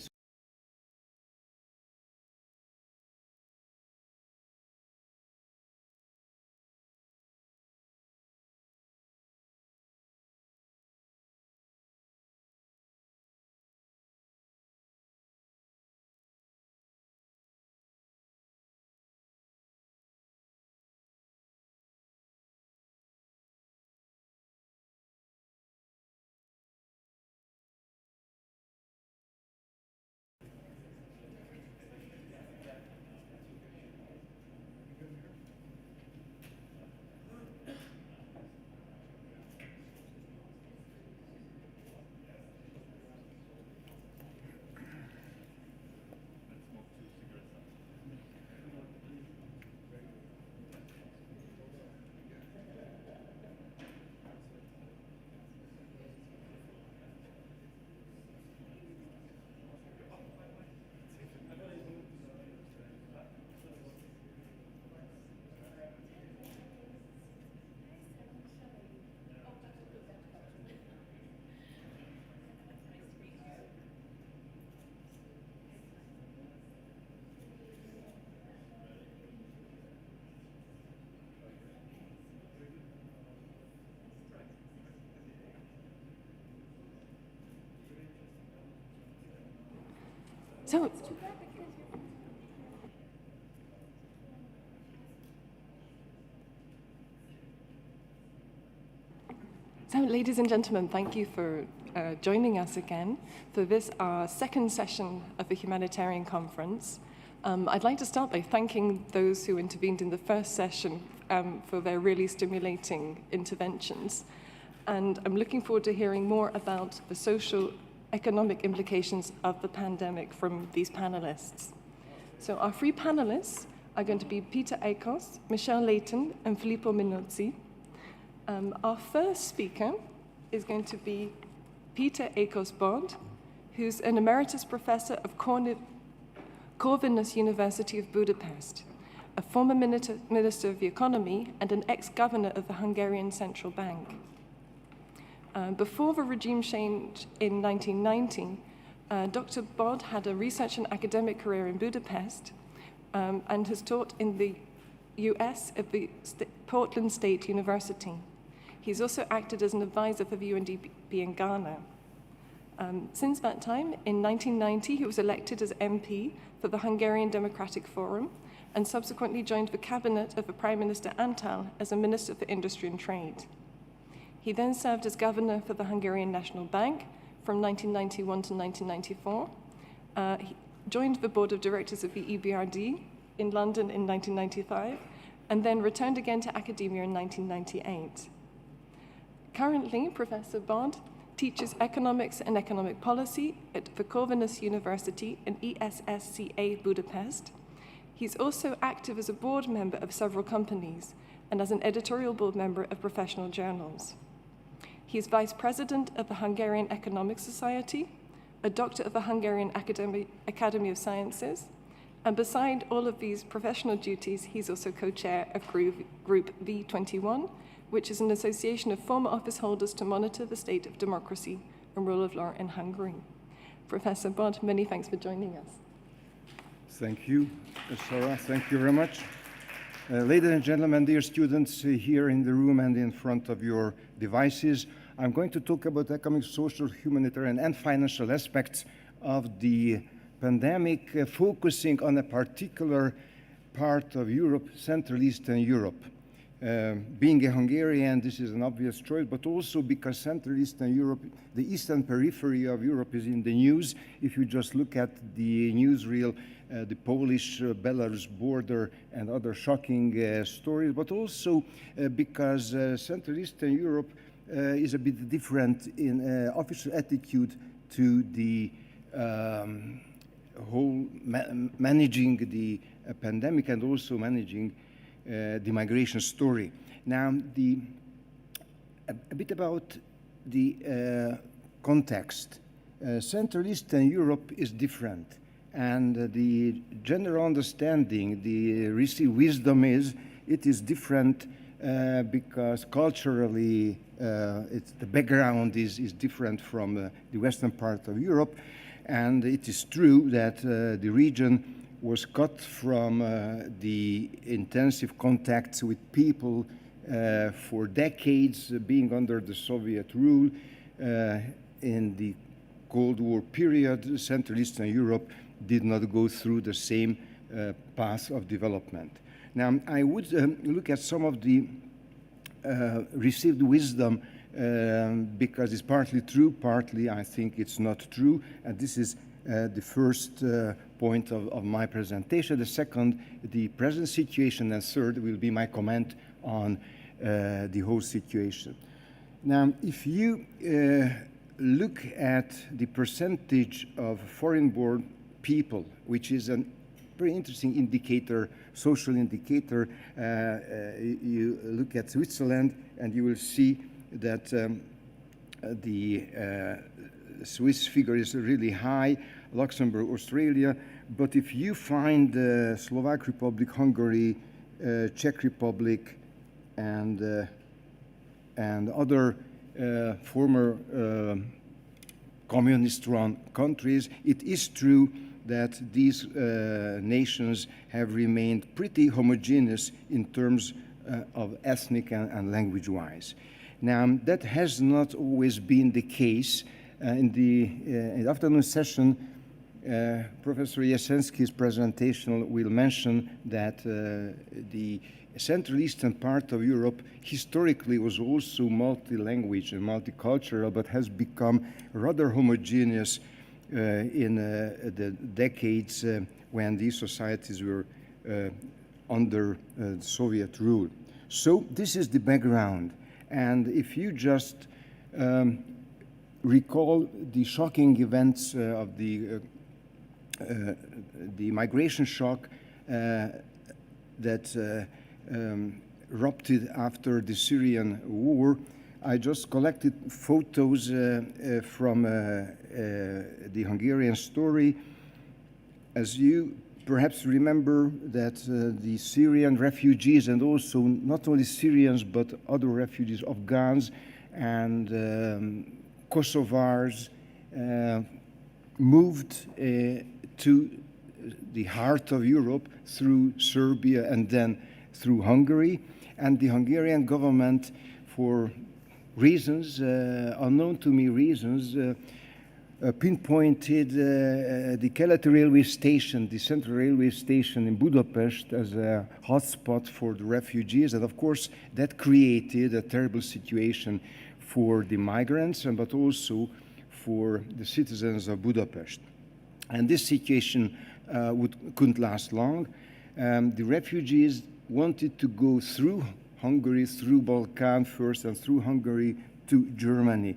So, ladies and gentlemen, thank you for joining us again for this, our second session of the Humanitarian Conference. I'd like to start by thanking those who intervened in the first session for their really stimulating interventions. And I'm looking forward to hearing more about the socio-economic implications of the pandemic from these panelists. So our three panelists are going to be Peter Akos, Michelle Layton, and Filippo Minozzi. Our first speaker is going to be Peter Akos-Bod, who's an emeritus professor of Corvinus University of Budapest, a former minister of the economy and an ex-governor of the Hungarian Central Bank. Before the regime change in 1990, Dr. Bod had a research and academic career in Budapest and has taught in the US at the Portland State University. He's also acted as an advisor for the UNDP in Ghana. Since that time, in 1990, he was elected as MP for the Hungarian Democratic Forum and subsequently joined the cabinet of the Prime Minister Antal as a Minister for Industry and Trade. He then served as governor for the Hungarian National Bank from 1991 to 1994. He joined the board of directors of the EBRD in London in 1995, and then returned again to academia in 1998. Currently, Professor Bod teaches economics and economic policy at the Corvinus University and ESSCA Budapest. He's also active as a board member of several companies and as an editorial board member of professional journals. He's vice president of the Hungarian Economic Society, a doctor of the Hungarian Academy of Sciences, and beside all of these professional duties, he's also co-chair of Group V21, which is an association of former office holders to monitor the state of democracy and rule of law in Hungary. Professor Bod, many thanks for joining us. Thank you, Sarah. Thank you very much. Ladies and gentlemen, dear students here in the room and in front of your devices, I'm going to talk about economic, social, humanitarian, and financial aspects of the pandemic, focusing on a particular part of Europe, Central Eastern Europe. Being a Hungarian, this is an obvious choice, but also because Central Eastern Europe, the eastern periphery of Europe, is in the news. If you just look at the newsreel, the Polish-Belarus border and other shocking stories, but also because Central Eastern Europe is a bit different in official attitude to the whole managing the pandemic and also managing the migration story. Now, a bit about the context. Central Eastern Europe is different, and the general understanding, the received wisdom is it is different because culturally the background is different from the western part of Europe, and it is true that the region was cut from the intensive contacts with people for decades, being under the Soviet rule. In the Cold War period, Central Eastern Europe did not go through the same path of development. Now, I would look at some of the received wisdom because it's partly true, partly I think it's not true, and this is the first point of my presentation. The second, the present situation, and third will be my comment on the whole situation. Now, if you look at the percentage of foreign-born people, which is a very interesting indicator, social indicator, you look at Switzerland and you will see that the Swiss figure is really high, Luxembourg, Australia, but if you find Slovak Republic, Hungary, Czech Republic, and other former communist-run countries, it is true that these nations have remained pretty homogeneous in terms of ethnic and language-wise. Now, that has not always been the case. In the afternoon session, Professor Jasensky's presentation will mention that the Central Eastern part of Europe historically was also multi-language and multicultural, but has become rather homogeneous in the decades when these societies were under Soviet rule. So this is the background. And if you just recall the shocking events of the migration shock that erupted after the Syrian war, I just collected photos from the Hungarian story. As you perhaps remember that the Syrian refugees, and also not only Syrians but other refugees, Afghans and Kosovars, moved to the heart of Europe through Serbia and then through Hungary. And the Hungarian government, for reasons, unknown to me reasons, pinpointed the Keleti railway station, the central railway station in Budapest, as a hotspot for the refugees. And of course, that created a terrible situation for the migrants, but also for the citizens of Budapest. And this situation couldn't last long. The refugees wanted to go through Hungary, through Balkan first, and through Hungary to Germany.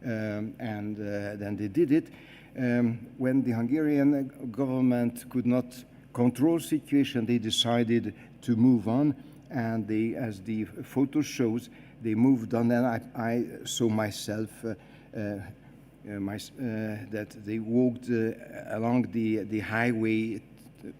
And then they did it. When the Hungarian government could not control the situation, they decided to move on. And they, as the photo shows, they moved on. And I saw myself that they walked along the highway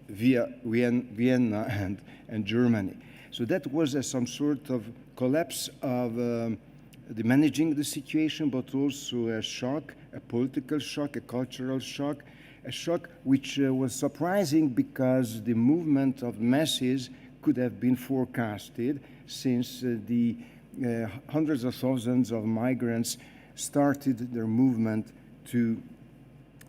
via Vienna and Germany. So that was some sort of collapse of the managing the situation, but also a shock, a political shock, a cultural shock, a shock which was surprising because the movement of masses could have been forecasted, since the hundreds of thousands of migrants started their movement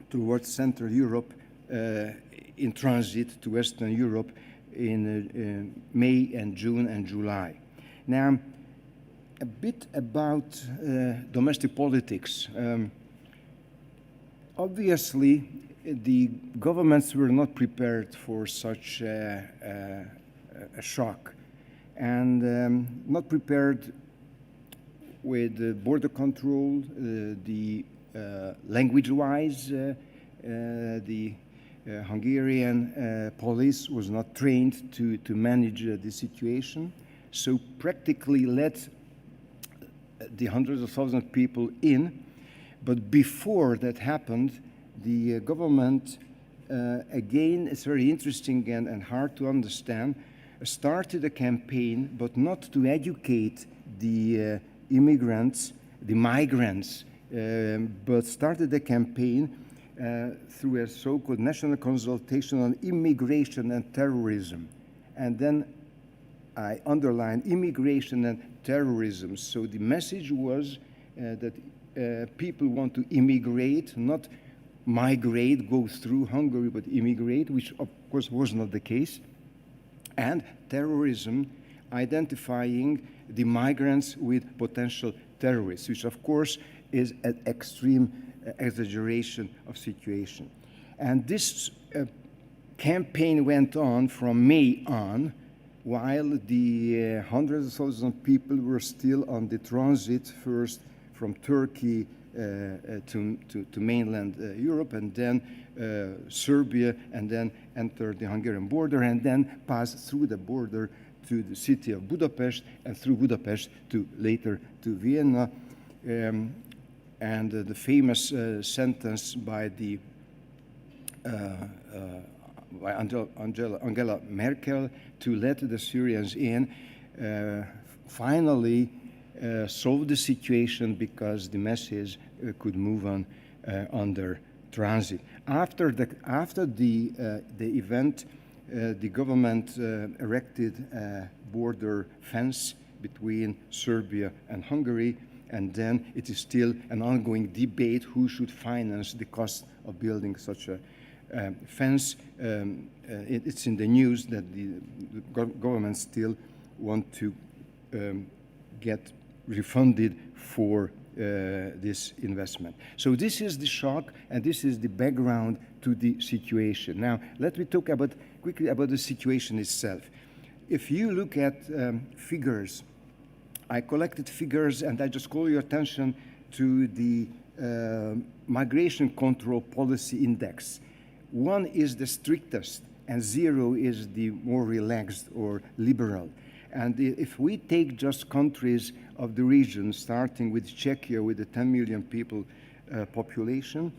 towards Central Europe in transit to Western Europe in May and June and July. Now, a bit about domestic politics. Obviously, the governments were not prepared for such a shock, and not prepared with border control, the language-wise, the Hungarian police was not trained to manage the situation, so practically let the hundreds of thousands of people in. But before that happened, the government, again, it's very interesting and hard to understand, started a campaign, but not to educate the immigrants, the migrants, but started a campaign through a so-called national consultation on immigration and terrorism. And then I underline immigration and terrorism. So the message was that people want to immigrate, not migrate, go through Hungary, but immigrate, which of course was not the case. And terrorism, identifying the migrants with potential terrorists, which of course is an extreme exaggeration of situation. And this campaign went on from May on, while the hundreds of thousands of people were still on the transit, first from Turkey to mainland Europe, and then Serbia, and then entered the Hungarian border, and then passed through the border to the city of Budapest, and through Budapest to later to Vienna. And the famous sentence by the by Angela Merkel to let the Syrians in finally solved the situation because the masses could move on under transit. After the event, the government erected a border fence between Serbia and Hungary, and then it is still an ongoing debate who should finance the cost of building such a fence. It's in the news that the government still want to get refunded for this investment. So this is the shock, and this is the background to the situation. Now, let me talk quickly about the situation itself. If you look at figures, I collected figures, and I just call your attention to the Migration Control Policy Index. 1 is the strictest, and 0 is the more relaxed or liberal. And if we take just countries of the region, starting with Czechia with a 10 million people population,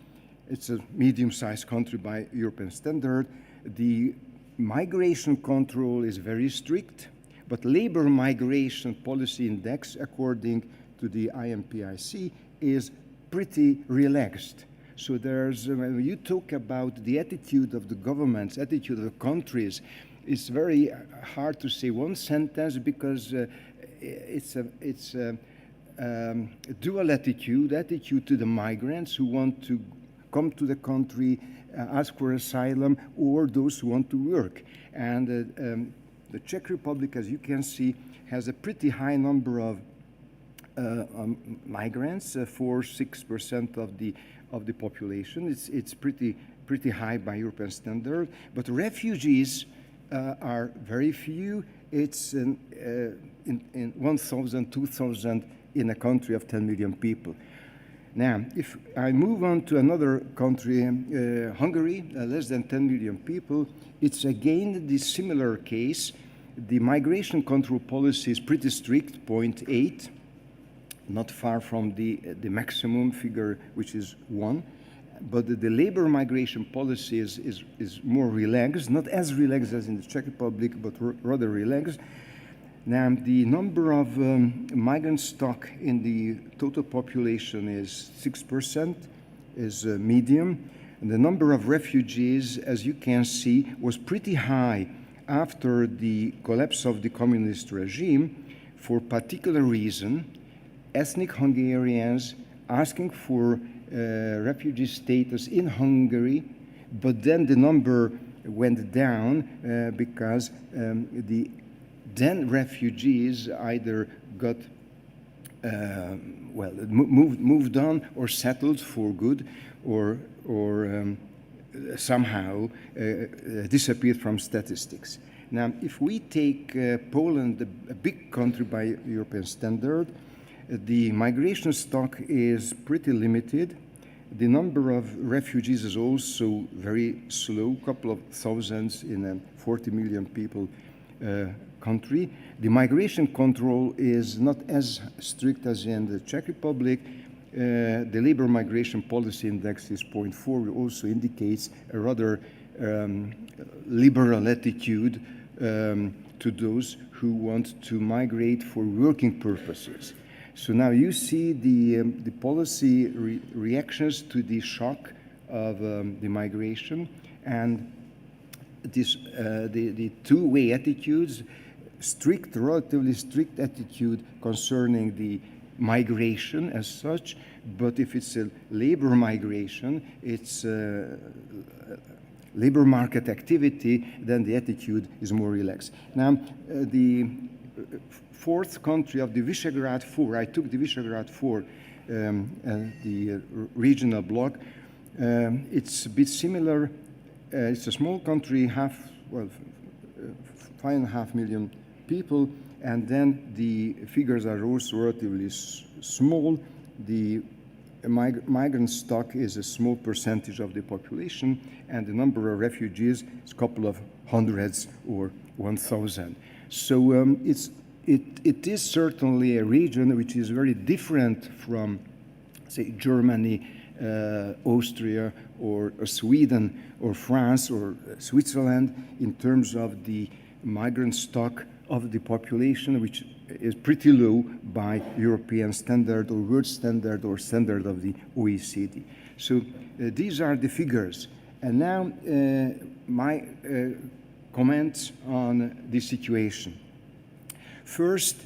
it's a medium-sized country by European standard, the migration control is very strict, but labor migration policy index, according to the IMPIC, is pretty relaxed. So there's, when you talk about the attitude of the governments, attitude of the countries, it's very hard to say one sentence because it's a dual attitude to the migrants who want to come to the country, ask for asylum, or those who want to work. And the Czech Republic, as you can see, has a pretty high number of migrants, 4-6% of the population. It's pretty high by European standard. But refugees are very few. It's in 1,000, 2,000 in a country of 10 million people. Now, if I move on to another country, Hungary, less than 10 million people, it's again the similar case. The migration control policy is pretty strict, 0.8, not far from the maximum figure, which is 1. But the labor migration policy is more relaxed, not as relaxed as in the Czech Republic, but rather relaxed. Now, the number of migrant stock in the total population is 6%, is medium. And the number of refugees, as you can see, was pretty high after the collapse of the communist regime for particular reason. Ethnic Hungarians asking for refugee status in Hungary, but then the number went down because the then refugees either got moved on or settled for good, or somehow disappeared from statistics. Now, if we take Poland, a big country by European standard, the migration stock is pretty limited. The number of refugees is also very slow, couple of thousands in a 40 million people country. The migration control is not as strict as in the Czech Republic. The labor migration policy index is 0.4, which also indicates a rather liberal attitude to those who want to migrate for working purposes. So now you see the policy reactions to the shock of the migration, and this, the two-way attitudes, relatively strict attitude concerning the migration as such, but if it's a labor migration, it's labor market activity, then the attitude is more relaxed. Now, the fourth country of the Visegrad Four, I took the Visegrad Four, the regional bloc. It's a bit similar. It's a small country, 5.5 million people, and then the figures are also relatively small. The migrant stock is a small percentage of the population, and the number of refugees is a couple of hundreds or 1,000. So it is certainly a region which is very different from, say, Germany, Austria, or Sweden, or France, or Switzerland, in terms of the migrant stock of the population, which is pretty low by European standard, or world standard, or standard of the OECD. So these are the figures. And now my comments on the situation. First,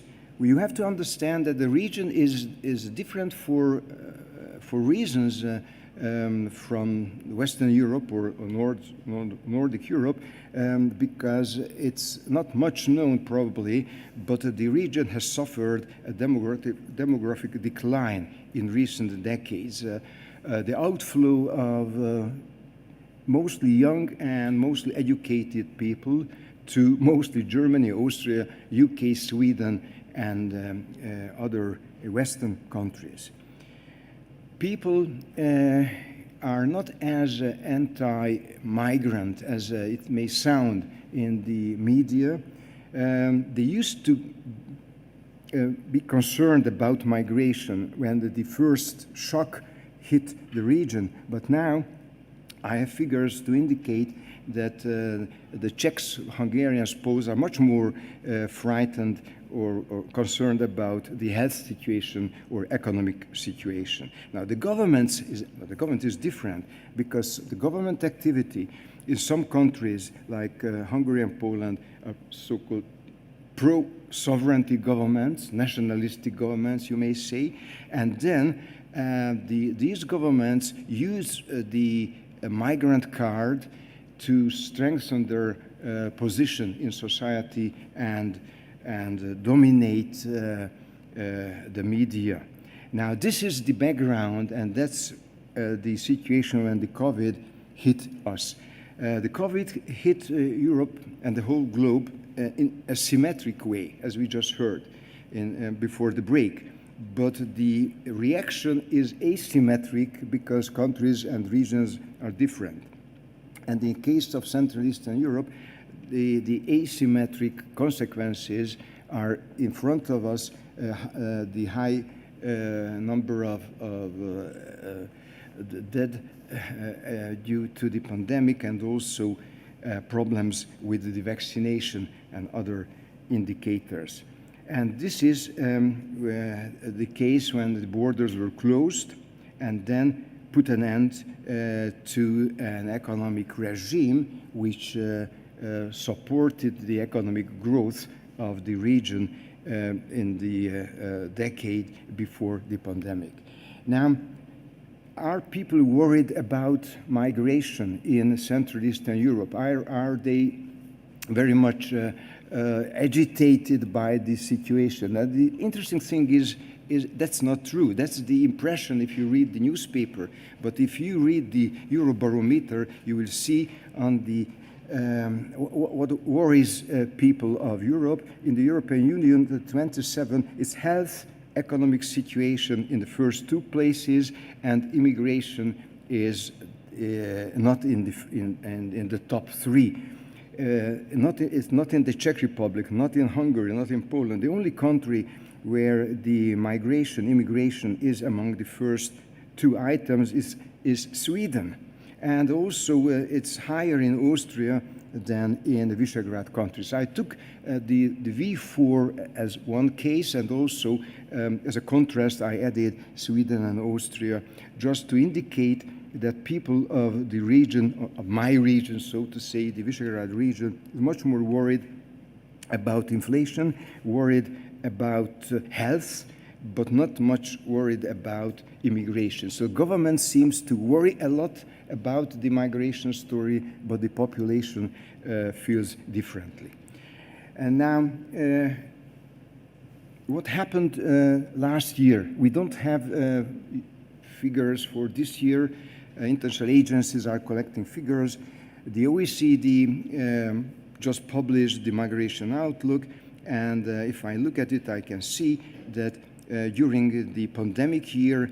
you have to understand that the region is different for reasons from Western Europe or Nordic Europe, because it's not much known probably, but the region has suffered a demographic decline in recent decades. The outflow of mostly young and mostly educated people to mostly Germany, Austria, UK, Sweden, and other Western countries. People are not as anti-migrant as it may sound in the media. They used to be concerned about migration when the first shock hit the region, but now I have figures to indicate that the Czechs, Hungarians, Poles are much more frightened or concerned about the health situation or economic situation. Now, the government is different, because the government activity in some countries like Hungary and Poland are so-called pro-sovereignty governments, nationalistic governments, you may say, and then these governments use the migrant card to strengthen their position in society and dominate the media. Now, this is the background, and that's the situation when the COVID hit us. The COVID hit Europe and the whole globe in a symmetric way, as we just heard before the break. But the reaction is asymmetric because countries and regions are different. And in the case of Central Eastern Europe, the asymmetric consequences are in front of us, the high number of dead due to the pandemic, and also problems with the vaccination and other indicators. And this is the case when the borders were closed and then put an end to an economic regime which supported the economic growth of the region in the decade before the pandemic. Now, are people worried about migration in Central Eastern Europe? Are they very much agitated by this situation? Now, the interesting thing is that's not true. That's the impression if you read the newspaper. But if you read the Eurobarometer, you will see on the what worries people of Europe. In the European Union, the 27 is health, economic situation in the first two places, and immigration is not in the top three. It's not in the Czech Republic, not in Hungary, not in Poland. The only country where the immigration is among the first two items is Sweden. And also it's higher in Austria than in the Visegrad countries. I took the V4 as one case, and also as a contrast I added Sweden and Austria, just to indicate that people of the region, of my region, so to say, the Visegrad region, is much more worried about inflation, worried about health, but not much worried about immigration. So government seems to worry a lot about the migration story, but the population feels differently. And now, what happened last year? We don't have figures for this year. International agencies are collecting figures. The OECD just published the migration outlook, and if I look at it, I can see that during the pandemic year,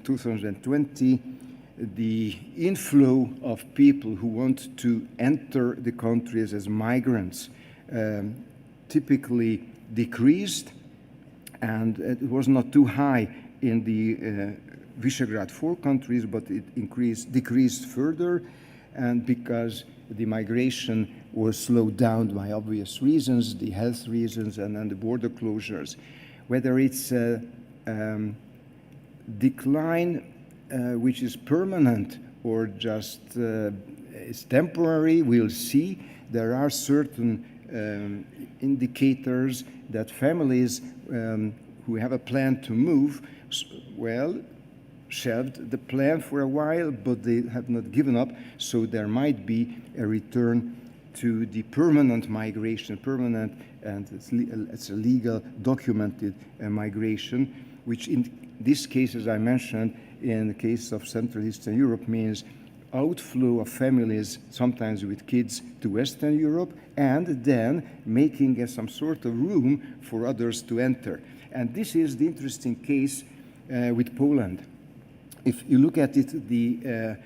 2020, the inflow of people who want to enter the countries as migrants typically decreased, and it was not too high in the Visegrad 4 countries, but it decreased further, and because the migration was slowed down by obvious reasons, the health reasons, and then the border closures. Whether it's a decline which is permanent or just is temporary, we'll see. There are certain indicators that families who have a plan to move, well, shelved the plan for a while, but they have not given up, so there might be a return to the permanent migration, permanent, and it's a legal, documented migration, which in this case, as I mentioned, in the case of Central Eastern Europe, means outflow of families, sometimes with kids, to Western Europe, and then making some sort of room for others to enter. And this is the interesting case with Poland. If you look at it, the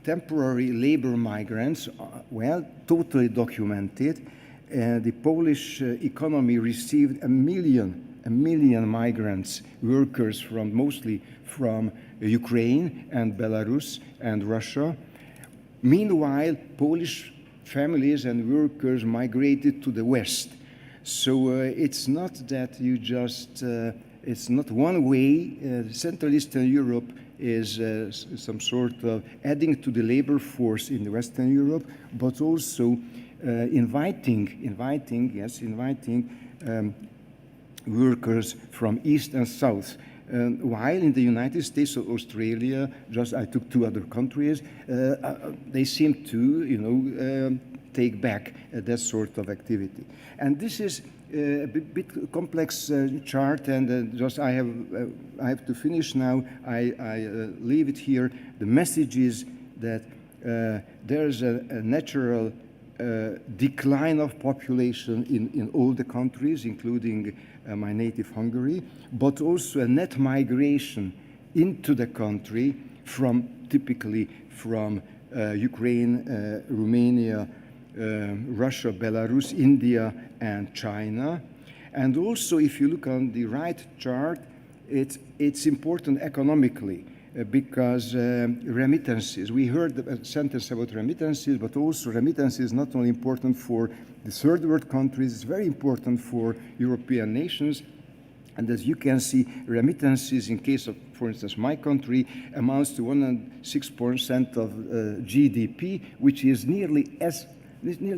temporary labor migrants, well, totally documented. The Polish economy received a million migrants, workers mostly from Ukraine and Belarus and Russia. Meanwhile, Polish families and workers migrated to the West. So it's not that you just, it's not one way. Central Eastern Europe is some sort of adding to the labor force in Western Europe, but also inviting workers from East and South. While in the United States or Australia, just I took two other countries, they seem to, take back that sort of activity. And this is a bit complex chart, and just I have to finish now. I leave it here. The message is that there's a natural decline of population in all the countries, including my native Hungary, but also a net migration into the country typically from Ukraine, Romania, Russia, Belarus, India, and China. And also, if you look on the right chart, it's important economically because remittances, we heard a sentence about remittances, but also remittances is not only important for the third world countries, it's very important for European nations. And as you can see, remittances in case of, for instance, my country, amounts to 106% of GDP, which is nearly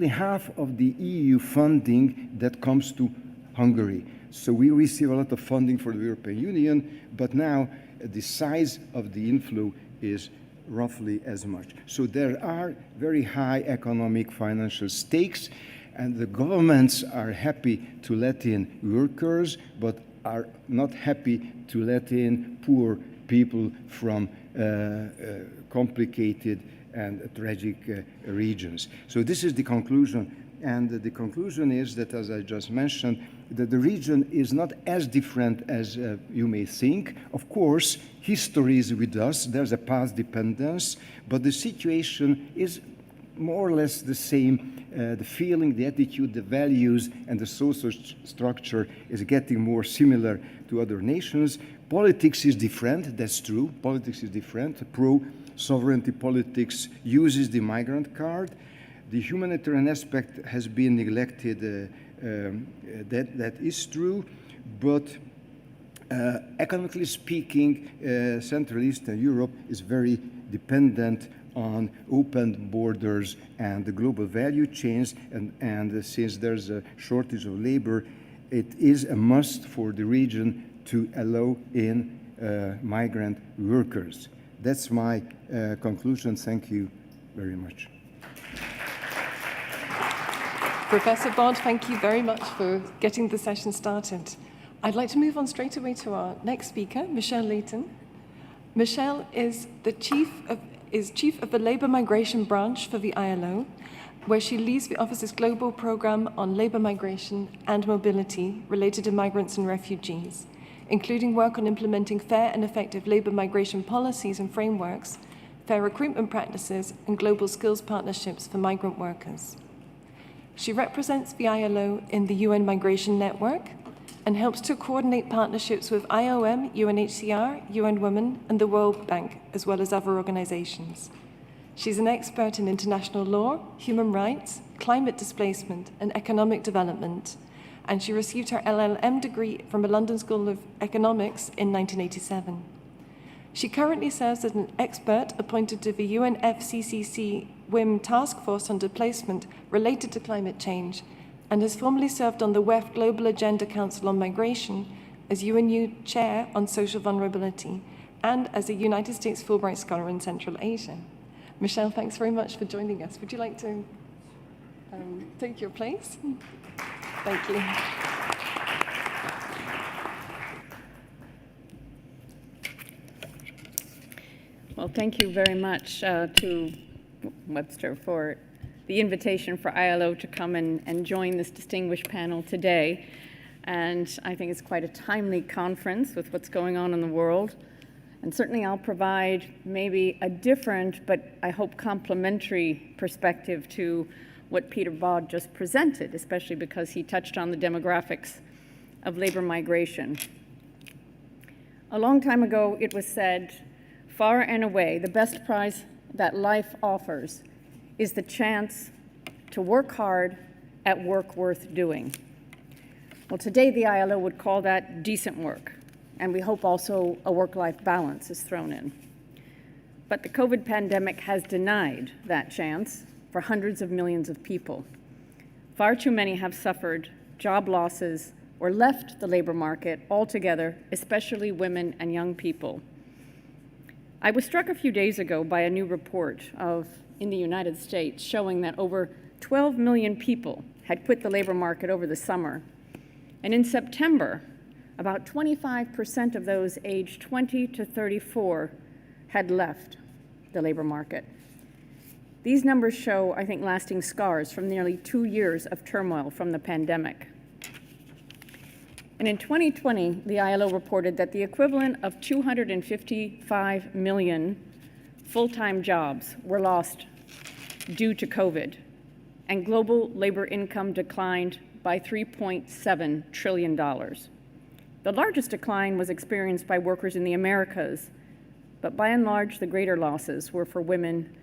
half of the EU funding that comes to Hungary. So we receive a lot of funding for the European Union, but now the size of the inflow is roughly as much. So there are very high economic financial stakes, and the governments are happy to let in workers, but are not happy to let in poor people from complicated and tragic regions. So this is the conclusion. And the conclusion is that, as I just mentioned, that the region is not as different as you may think. Of course, history is with us, there's a past dependence, but the situation is more or less the same. The feeling, the attitude, the values, and the social structure is getting more similar to other nations. Politics is different, that's true. Politics is different. Pro-sovereignty politics uses the migrant card. The humanitarian aspect has been neglected, that is true, but economically speaking, Central Eastern Europe is very dependent on open borders and the global value chains, and since there's a shortage of labor, it is a must for the region to allow in migrant workers. That's my conclusion. Thank you very much. Professor Bod, thank you very much for getting the session started. I'd like to move on straight away to our next speaker, Michelle Layton. Michelle is the chief of the Labour Migration Branch for the ILO, where she leads the office's global program on labour migration and mobility related to migrants and refugees, including work on implementing fair and effective labour migration policies and frameworks, fair recruitment practices, and global skills partnerships for migrant workers. She represents the ILO in the UN Migration Network and helps to coordinate partnerships with IOM, UNHCR, UN Women, and the World Bank, as well as other organizations. She's an expert in international law, human rights, climate displacement, and economic development, and she received her LLM degree from the London School of Economics in 1987. She currently serves as an expert appointed to the UNFCCC WIM Task Force on Displacement related to climate change, and has formerly served on the WEF Global Agenda Council on Migration as UNU Chair on Social Vulnerability, and as a United States Fulbright Scholar in Central Asia. Michelle, thanks very much for joining us. Would you like to take your place? Thank you. Well, thank you very much to Webster for the invitation for ILO to come and join this distinguished panel today. And I think it's quite a timely conference with what's going on in the world. And certainly I'll provide maybe a different, but I hope complementary perspective to what Peter Bod just presented, especially because he touched on the demographics of labor migration. A long time ago, it was said, far and away, the best prize that life offers is the chance to work hard at work worth doing. Well, today the ILO would call that decent work, and we hope also a work-life balance is thrown in. But the COVID pandemic has denied that chance for hundreds of millions of people. Far too many have suffered job losses or left the labor market altogether, especially women and young people. I was struck a few days ago by a new report in the United States showing that over 12 million people had quit the labor market over the summer. And in September, about 25% of those aged 20 to 34 had left the labor market. These numbers show, I think, lasting scars from nearly 2 years of turmoil from the pandemic. And in 2020, the ILO reported that the equivalent of 255 million full-time jobs were lost due to COVID, and global labor income declined by $3.7 trillion. The largest decline was experienced by workers in the Americas, but by and large, the greater losses were for women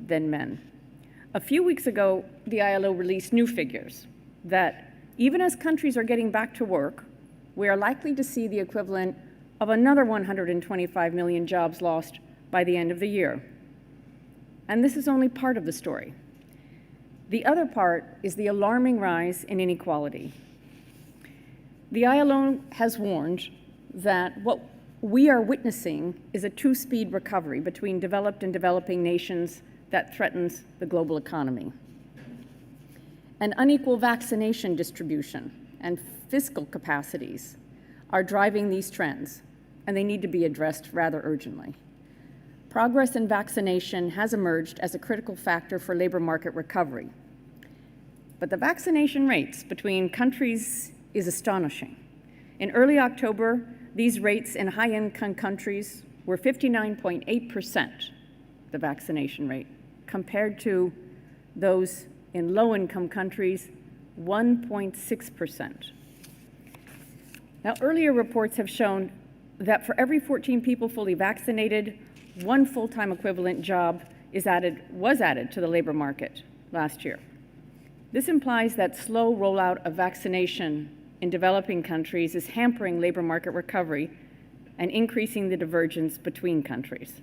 than men. A few weeks ago, the ILO released new figures that even as countries are getting back to work, we are likely to see the equivalent of another 125 million jobs lost by the end of the year. And this is only part of the story. The other part is the alarming rise in inequality. The ILO has warned that what we are witnessing is a two-speed recovery between developed and developing nations that threatens the global economy. An unequal vaccination distribution and fiscal capacities are driving these trends, and they need to be addressed rather urgently. Progress in vaccination has emerged as a critical factor for labor market recovery. But the vaccination rates between countries is astonishing. In early October, these rates in high-income countries were 59.8%, the vaccination rate, compared to those in low-income countries, 1.6%. Now, earlier reports have shown that for every 14 people fully vaccinated, one full-time equivalent job was added to the labor market last year. This implies that slow rollout of vaccination in developing countries is hampering labor market recovery and increasing the divergence between countries.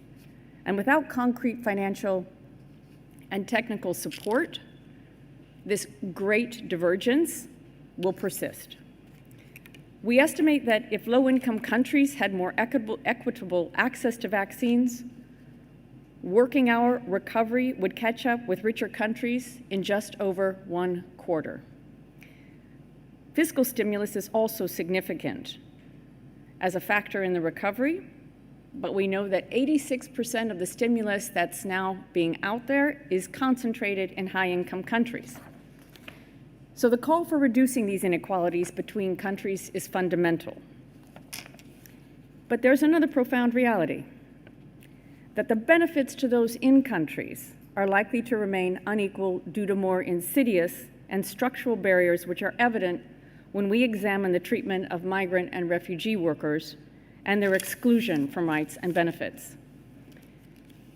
And without concrete financial and technical support, this great divergence will persist. We estimate that if low-income countries had more equitable access to vaccines, working hour recovery would catch up with richer countries in just over 1 quarter. Fiscal stimulus is also significant as a factor in the recovery, but we know that 86% of the stimulus that's now being out there is concentrated in high-income countries. So the call for reducing these inequalities between countries is fundamental. But there's another profound reality, that the benefits to those in countries are likely to remain unequal due to more insidious and structural barriers which are evident when we examine the treatment of migrant and refugee workers and their exclusion from rights and benefits.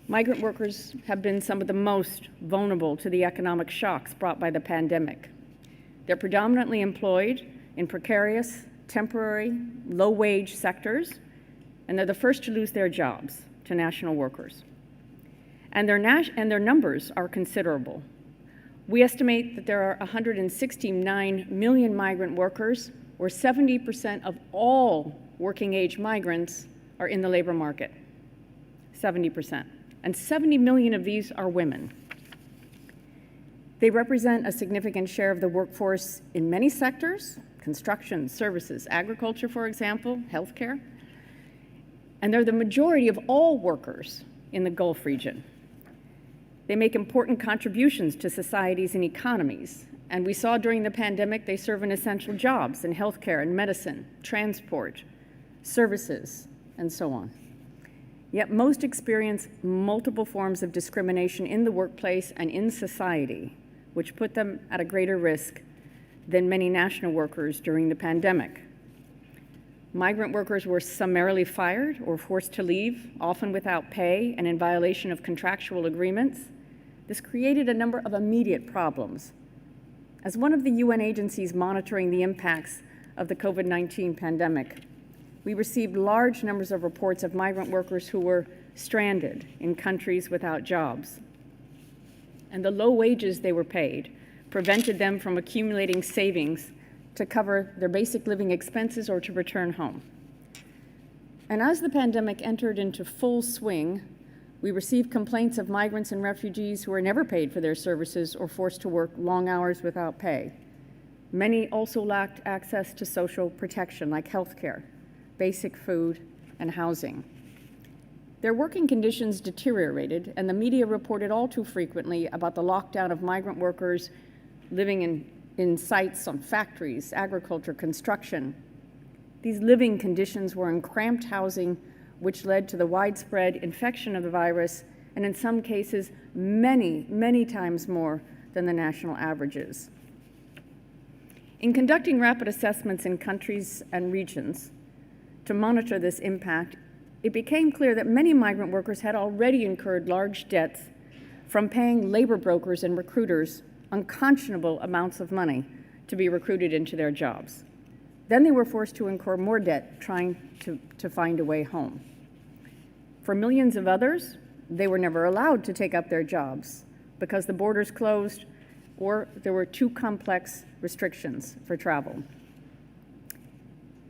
Migrant workers have been some of the most vulnerable to the economic shocks brought by the pandemic. They're predominantly employed in precarious, temporary, low-wage sectors, and they're the first to lose their jobs to national workers. And their numbers are considerable. We estimate that there are 169 million migrant workers, or 70% of all working-age migrants are in the labor market, 70%. And 70 million of these are women. They represent a significant share of the workforce in many sectors, construction, services, agriculture, for example, healthcare. And they're the majority of all workers in the Gulf region. They make important contributions to societies and economies. And we saw during the pandemic they serve in essential jobs in healthcare and medicine, transport, services, and so on. Yet most experience multiple forms of discrimination in the workplace and in society, which put them at a greater risk than many national workers during the pandemic. Migrant workers were summarily fired or forced to leave, often without pay and in violation of contractual agreements. This created a number of immediate problems. As one of the UN agencies monitoring the impacts of the COVID-19 pandemic, we received large numbers of reports of migrant workers who were stranded in countries without jobs. And the low wages they were paid prevented them from accumulating savings to cover their basic living expenses or to return home. And as the pandemic entered into full swing, we received complaints of migrants and refugees who were never paid for their services or forced to work long hours without pay. Many also lacked access to social protection like healthcare, basic food, and housing. Their working conditions deteriorated, and the media reported all too frequently about the lockdown of migrant workers living in sites on factories, agriculture, construction. These living conditions were in cramped housing, which led to the widespread infection of the virus, and in some cases, many, many times more than the national averages. In conducting rapid assessments in countries and regions to monitor this impact, it became clear that many migrant workers had already incurred large debts from paying labor brokers and recruiters unconscionable amounts of money to be recruited into their jobs. Then they were forced to incur more debt trying to find a way home. For millions of others, they were never allowed to take up their jobs because the borders closed or there were too complex restrictions for travel.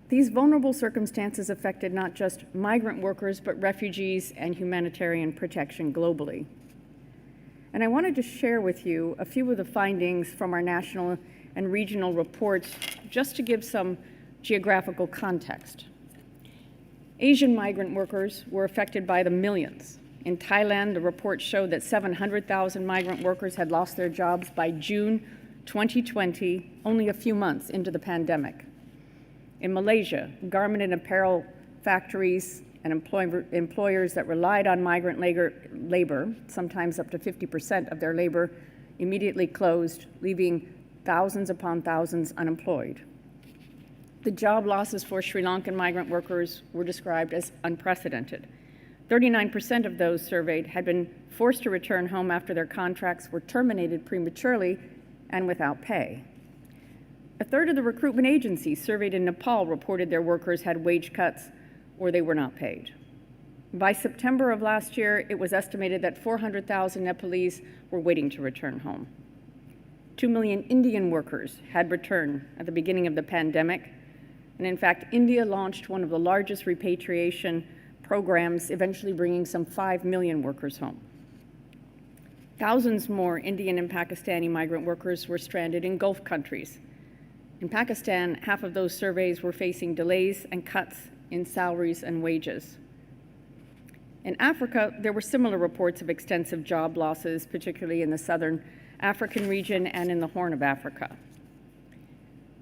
These vulnerable circumstances affected not just migrant workers, but refugees and humanitarian protection globally. And I wanted to share with you a few of the findings from our national and regional reports, just to give some geographical context. Asian migrant workers were affected by the millions. In Thailand, the report showed that 700,000 migrant workers had lost their jobs by June 2020, only a few months into the pandemic. In Malaysia, garment and apparel factories and employers that relied on migrant labor, sometimes up to 50% of their labor, immediately closed, leaving thousands upon thousands unemployed. The job losses for Sri Lankan migrant workers were described as unprecedented. 39% of those surveyed had been forced to return home after their contracts were terminated prematurely and without pay. A third of the recruitment agencies surveyed in Nepal reported their workers had wage cuts or they were not paid. By September of last year, it was estimated that 400,000 Nepalese were waiting to return home. 2 million Indian workers had returned at the beginning of the pandemic. And in fact, India launched one of the largest repatriation programs, eventually bringing some 5 million workers home. Thousands more Indian and Pakistani migrant workers were stranded in Gulf countries. In Pakistan, half of those surveys were facing delays and cuts in salaries and wages. In Africa, there were similar reports of extensive job losses, particularly in the southern African region and in the Horn of Africa.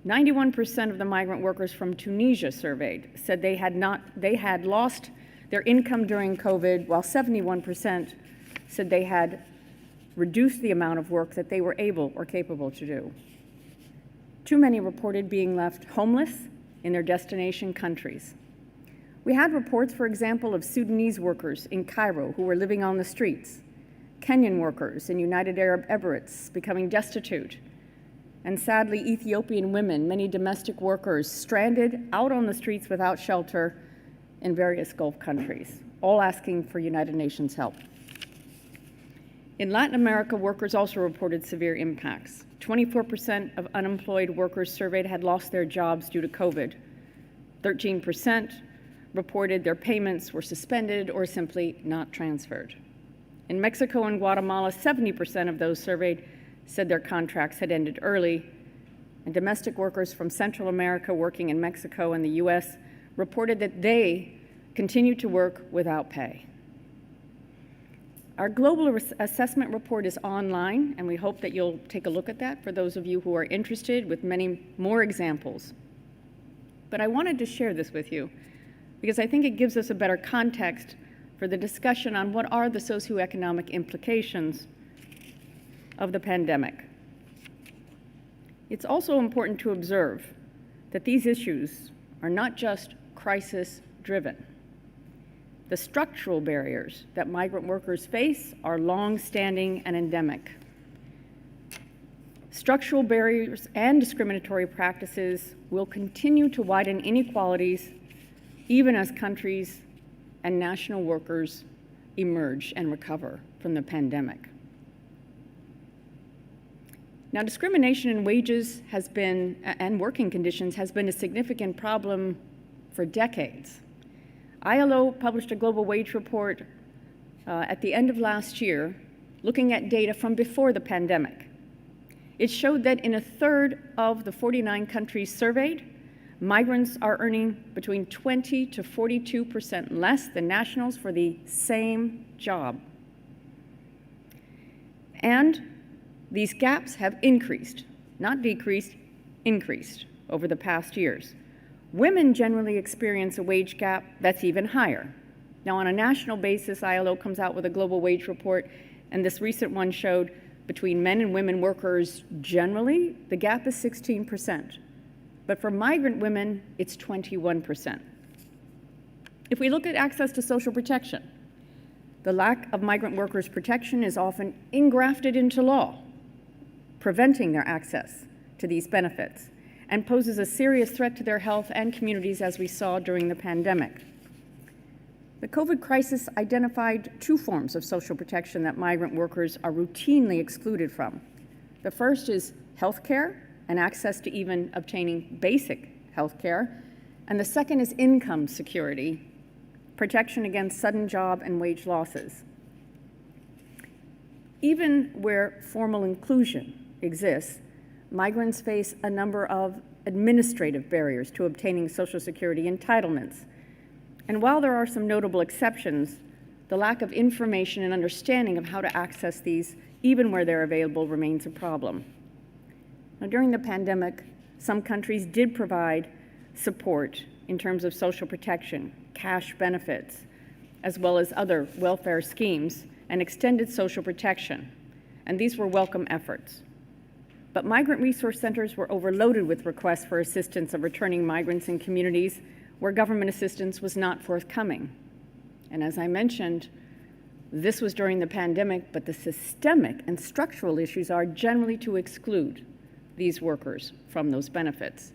91% of the migrant workers from Tunisia surveyed said they had lost their income during COVID, while 71% said they had reduced the amount of work that they were able or capable to do. Too many reported being left homeless in their destination countries. We had reports, for example, of Sudanese workers in Cairo who were living on the streets, Kenyan workers in United Arab Emirates becoming destitute, and sadly, Ethiopian women, many domestic workers, stranded out on the streets without shelter in various Gulf countries, all asking for United Nations help. In Latin America, workers also reported severe impacts. 24% of unemployed workers surveyed had lost their jobs due to COVID. 13% reported their payments were suspended or simply not transferred. In Mexico and Guatemala, 70% of those surveyed said their contracts had ended early, and domestic workers from Central America working in Mexico and the US reported that they continued to work without pay. Our global assessment report is online, and we hope that you'll take a look at that for those of you who are interested, with many more examples. But I wanted to share this with you because I think it gives us a better context for the discussion on what are the socioeconomic implications of the pandemic. It's also important to observe that these issues are not just crisis-driven. The structural barriers that migrant workers face are long-standing and endemic. Structural barriers and discriminatory practices will continue to widen inequalities even as countries and national workers emerge and recover from the pandemic. Now, discrimination in wages has been, and working conditions has been a significant problem for decades. ILO published a global wage report at the end of last year looking at data from before the pandemic. It showed that in a third of the 49 countries surveyed, migrants are earning between 20 to 42% less than nationals for the same job. And these gaps have increased, not decreased, increased over the past years. Women generally experience a wage gap that's even higher. Now, on a national basis, ILO comes out with a global wage report, and this recent one showed between men and women workers generally, the gap is 16%. But for migrant women, it's 21%. If we look at access to social protection, the lack of migrant workers' protection is often engrafted into law, preventing their access to these benefits, and poses a serious threat to their health and communities, as we saw during the pandemic. The COVID crisis identified two forms of social protection that migrant workers are routinely excluded from. The first is health care and access to even obtaining basic health care, and the second is income security, protection against sudden job and wage losses. Even where formal inclusion exists, migrants face a number of administrative barriers to obtaining Social Security entitlements. And while there are some notable exceptions, the lack of information and understanding of how to access these, even where they're available, remains a problem. Now, during the pandemic, some countries did provide support in terms of social protection, cash benefits, as well as other welfare schemes and extended social protection, and these were welcome efforts. But migrant resource centers were overloaded with requests for assistance of returning migrants in communities where government assistance was not forthcoming. And as I mentioned, this was during the pandemic, but the systemic and structural issues are generally to exclude these workers from those benefits.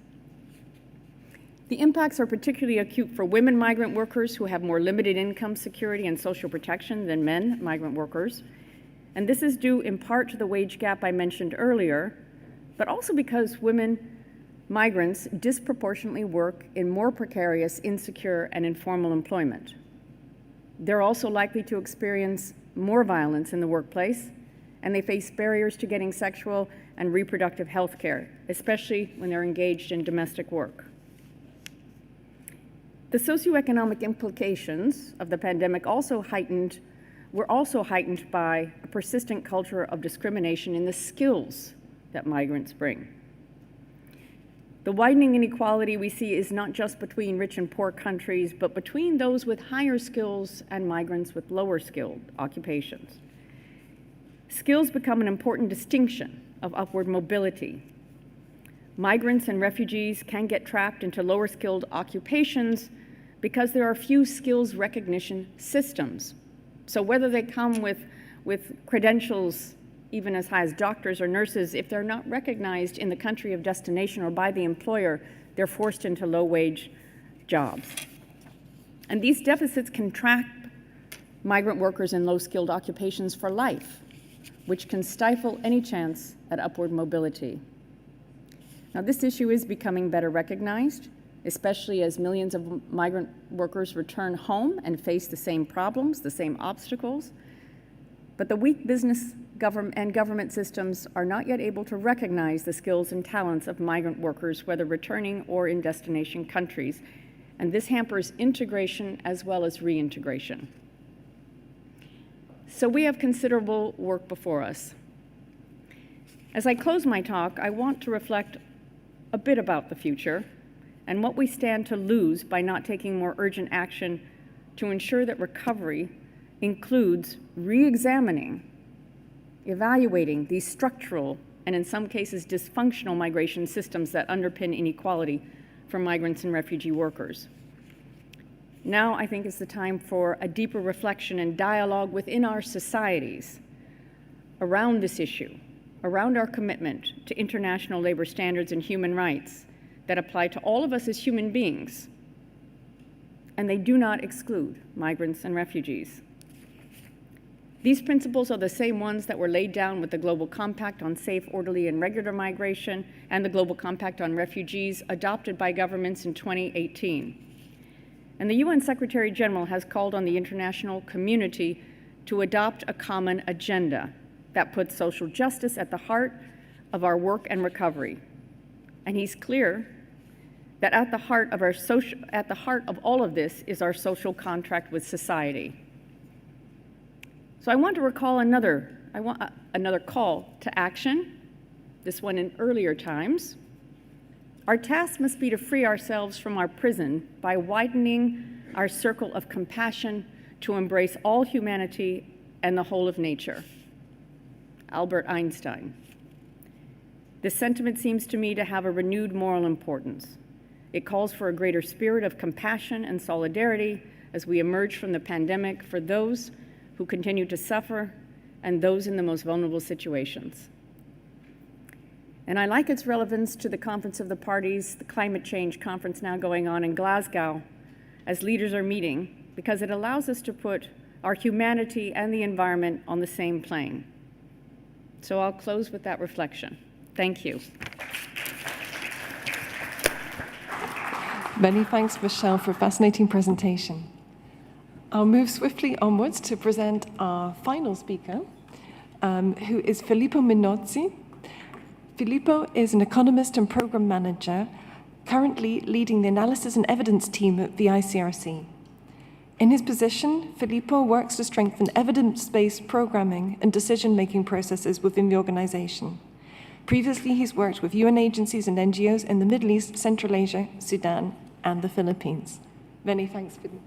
The impacts are particularly acute for women migrant workers who have more limited income security and social protection than men migrant workers. And this is due in part to the wage gap I mentioned earlier, but also because women migrants disproportionately work in more precarious, insecure, and informal employment. They're also likely to experience more violence in the workplace, and they face barriers to getting sexual and reproductive health care, especially when they're engaged in domestic work. The socioeconomic implications of the pandemic were also heightened by a persistent culture of discrimination in the skills that migrants bring. The widening inequality we see is not just between rich and poor countries, but between those with higher skills and migrants with lower skilled occupations. Skills become an important distinction of upward mobility. Migrants and refugees can get trapped into lower skilled occupations because there are few skills recognition systems. So whether they come with credentials even as high as doctors or nurses, if they're not recognized in the country of destination or by the employer, they're forced into low-wage jobs. And these deficits can trap migrant workers in low-skilled occupations for life, which can stifle any chance at upward mobility. Now, this issue is becoming better recognized, especially as millions of migrant workers return home and face the same problems, the same obstacles. But the weak business and government systems are not yet able to recognize the skills and talents of migrant workers, whether returning or in destination countries. And this hampers integration as well as reintegration. So we have considerable work before us. As I close my talk, I want to reflect a bit about the future and what we stand to lose by not taking more urgent action to ensure that recovery includes re-examining, evaluating these structural and in some cases dysfunctional migration systems that underpin inequality for migrants and refugee workers. Now I think is the time for a deeper reflection and dialogue within our societies around this issue, around our commitment to international labor standards and human rights that apply to all of us as human beings, and they do not exclude migrants and refugees. These principles are the same ones that were laid down with the Global Compact on Safe, Orderly, and Regular Migration and the Global Compact on Refugees adopted by governments in 2018. And the UN Secretary General has called on the international community to adopt a common agenda that puts social justice at the heart of our work and recovery. And he's clear that at the heart of all of this is our social contract with society. So I want to recall another call to action, this one in earlier times. Our task must be to free ourselves from our prison by widening our circle of compassion to embrace all humanity and the whole of nature. Albert Einstein. This sentiment seems to me to have a renewed moral importance. It calls for a greater spirit of compassion and solidarity as we emerge from the pandemic for those who continue to suffer and those in the most vulnerable situations. And I like its relevance to the Conference of the Parties, the climate change conference now going on in Glasgow, as leaders are meeting, because it allows us to put our humanity and the environment on the same plane. So I'll close with that reflection. Thank you. Many thanks, Michelle, for a fascinating presentation. I'll move swiftly onwards to present our final speaker, who is Filippo Minozzi. Filippo is an economist and program manager, currently leading the analysis and evidence team at the ICRC. In his position, Filippo works to strengthen evidence-based programming and decision-making processes within the organization. Previously, he's worked with UN agencies and NGOs in the Middle East, Central Asia, Sudan, and the Philippines. Many thanks, Philippe.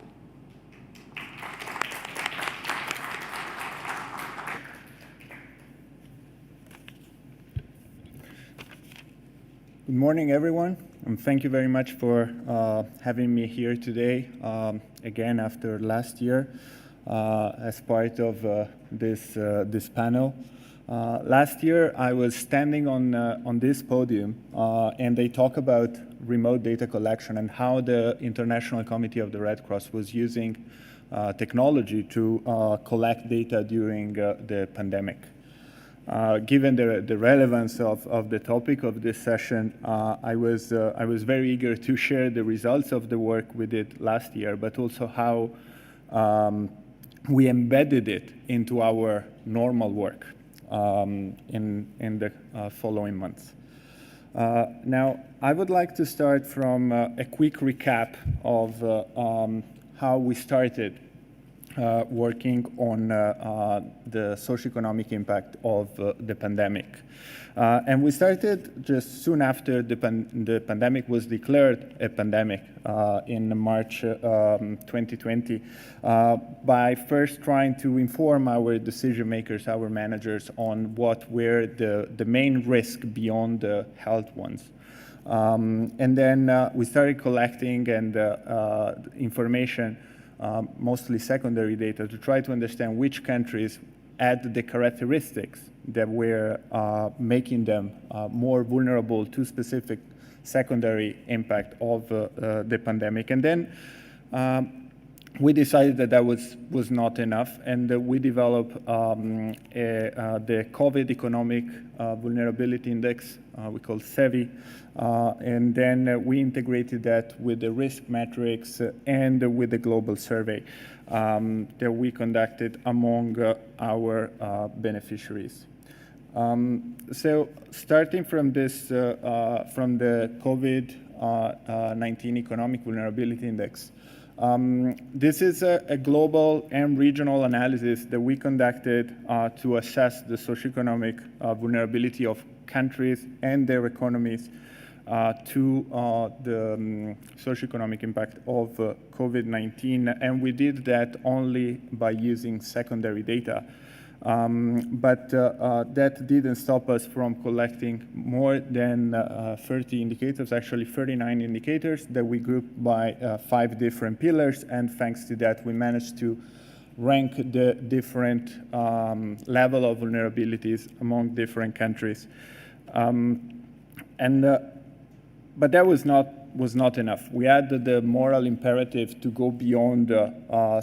Good morning, everyone, and thank you very much for having me here today, again after last year, as part of this panel. Last year, I was standing on this podium, and they talk about remote data collection and how the International Committee of the Red Cross was using technology to collect data during the pandemic. Given the relevance of the topic of this session, I was very eager to share the results of the work we did last year, but also how we embedded it into our normal work in the following months. Now, I would like to start from a quick recap of how we started working on the socio-economic impact of the pandemic. And we started just soon after the pandemic was declared a pandemic in March 2020 by first trying to inform our decision makers, our managers, on what were the main risks beyond the health ones. And then we started collecting information, mostly secondary data, to try to understand which countries had the characteristics that were making them more vulnerable to specific secondary impact of the pandemic. And then we decided that was not enough, and we developed the COVID Economic Vulnerability Index, we call SEVI, and then we integrated that with the risk metrics and with the global survey that we conducted among our beneficiaries. So starting from this, from the COVID-19 Economic Vulnerability Index, this is a global and regional analysis that we conducted to assess the socioeconomic vulnerability of countries and their economies to the socioeconomic impact of COVID-19, and we did that only by using secondary data. But that didn't stop us from collecting more than 30 indicators, actually 39 indicators that we grouped by 5 different pillars, and thanks to that we managed to rank the different level of vulnerabilities among different countries. But that was not enough. We had the moral imperative to go beyond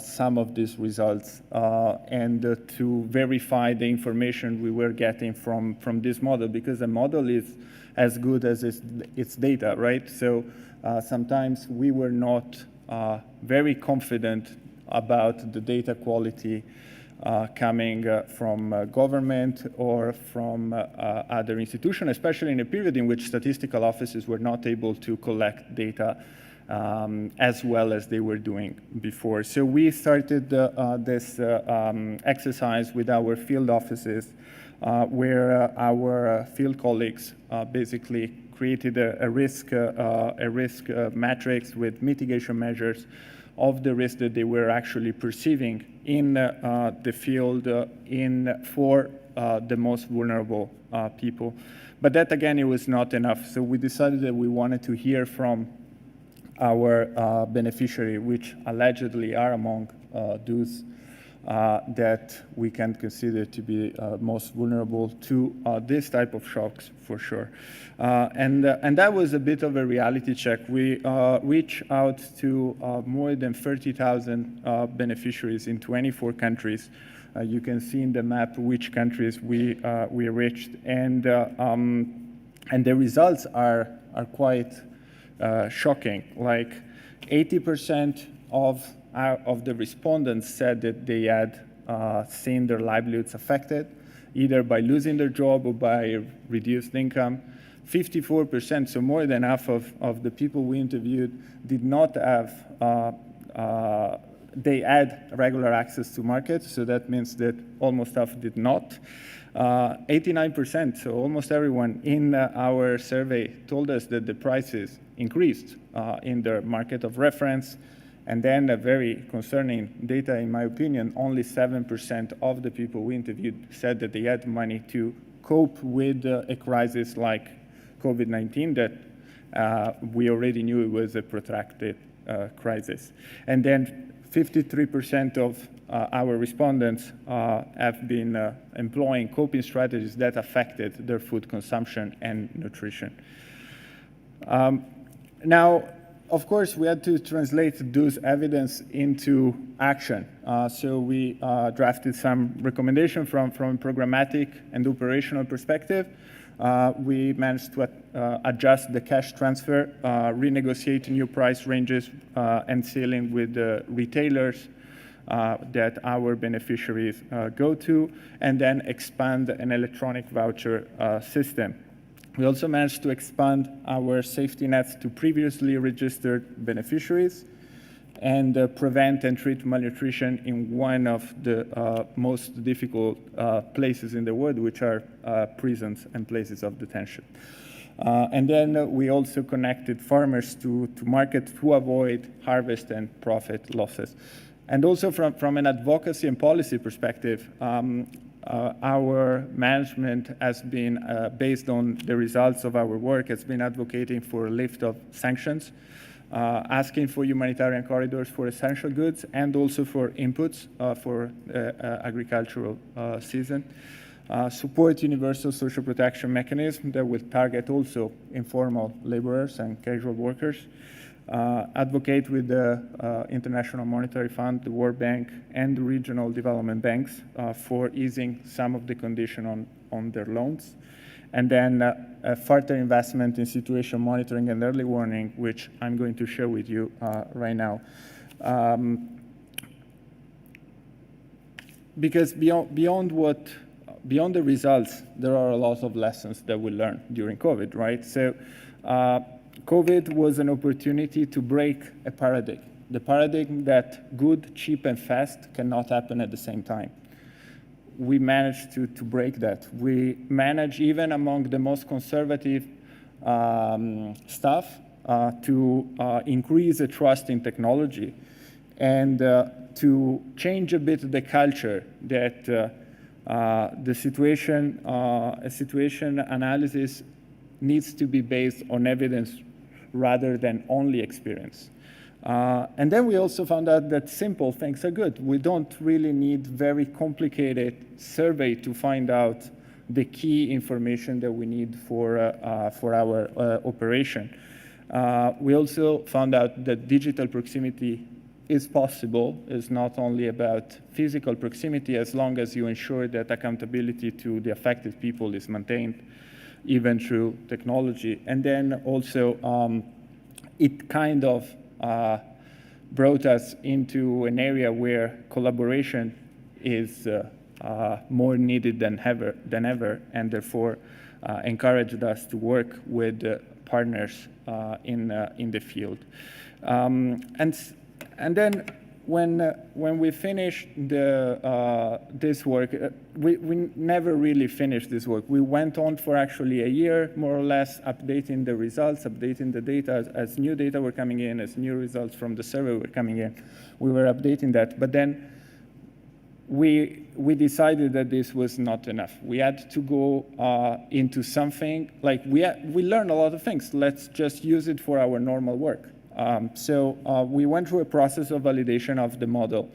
some of these results and to verify the information we were getting from this model, because the model is as good as its data, right? So sometimes we were not very confident about the data quality coming from government or from other institutions, especially in a period in which statistical offices were not able to collect data as well as they were doing before. So we started this exercise with our field offices, where our field colleagues basically created a risk matrix with mitigation measures of the risk that they were actually perceiving in the field for the most vulnerable people. But that, again, it was not enough. So we decided that we wanted to hear from our beneficiary, which allegedly are among those that we can consider to be most vulnerable to this type of shocks, for sure. And that was a bit of a reality check. We reached out to more than 30,000 beneficiaries in 24 countries. You can see in the map which countries we reached, and the results are quite shocking. Like 80% of the respondents said that they had seen their livelihoods affected, either by losing their job or by reduced income. 54%, so more than half of the people we interviewed, did not have they had regular access to markets, so that means that almost half did not. 89%, so almost everyone in our survey told us that the prices increased in their market of reference. And then a very concerning data, in my opinion, only 7% of the people we interviewed said that they had money to cope with a crisis like COVID-19 that we already knew it was a protracted crisis. And then 53% of our respondents have been employing coping strategies that affected their food consumption and nutrition. Now, of course, we had to translate those evidence into action. So we drafted some recommendation from a programmatic and operational perspective. We managed to adjust the cash transfer, renegotiate new price ranges and ceiling with the retailers that our beneficiaries go to, and then expand an electronic voucher system. We also managed to expand our safety nets to previously registered beneficiaries and prevent and treat malnutrition in one of the most difficult places in the world, which are prisons and places of detention. And then we also connected farmers to market to avoid harvest and profit losses. And also from an advocacy and policy perspective, our management has been, based on the results of our work, has been advocating for a lift of sanctions, asking for humanitarian corridors for essential goods and also for inputs for agricultural season. Support universal social protection mechanism that will target also informal laborers and casual workers. Advocate with the International Monetary Fund, the World Bank, and the regional development banks for easing some of the condition on their loans. And then further investment in situation monitoring and early warning, which I'm going to share with you right now. Because beyond the results, there are a lot of lessons that we learned during COVID, right? So COVID was an opportunity to break a paradigm, the paradigm that good, cheap, and fast cannot happen at the same time. We managed to break that. We managed, even among the most conservative staff, to increase the trust in technology and to change a bit the culture that the situation analysis needs to be based on evidence rather than only experience. And then we also found out that simple things are good. We don't really need very complicated survey to find out the key information that we need for our operation. We also found out that digital proximity is possible. It's not only about physical proximity, as long as you ensure that accountability to the affected people is maintained, even through technology. And then also it kind of brought us into an area where collaboration is more needed than ever, and therefore encouraged us to work with partners in the field. And then when we finished this work, we never really finished this work. We went on for actually a year, more or less, updating the results, updating the data as new data were coming in, as new results from the survey were coming in. We were updating that, but then we decided that this was not enough. We had to go into something, like we learned a lot of things. Let's just use it for our normal work. So we went through a process of validation of the model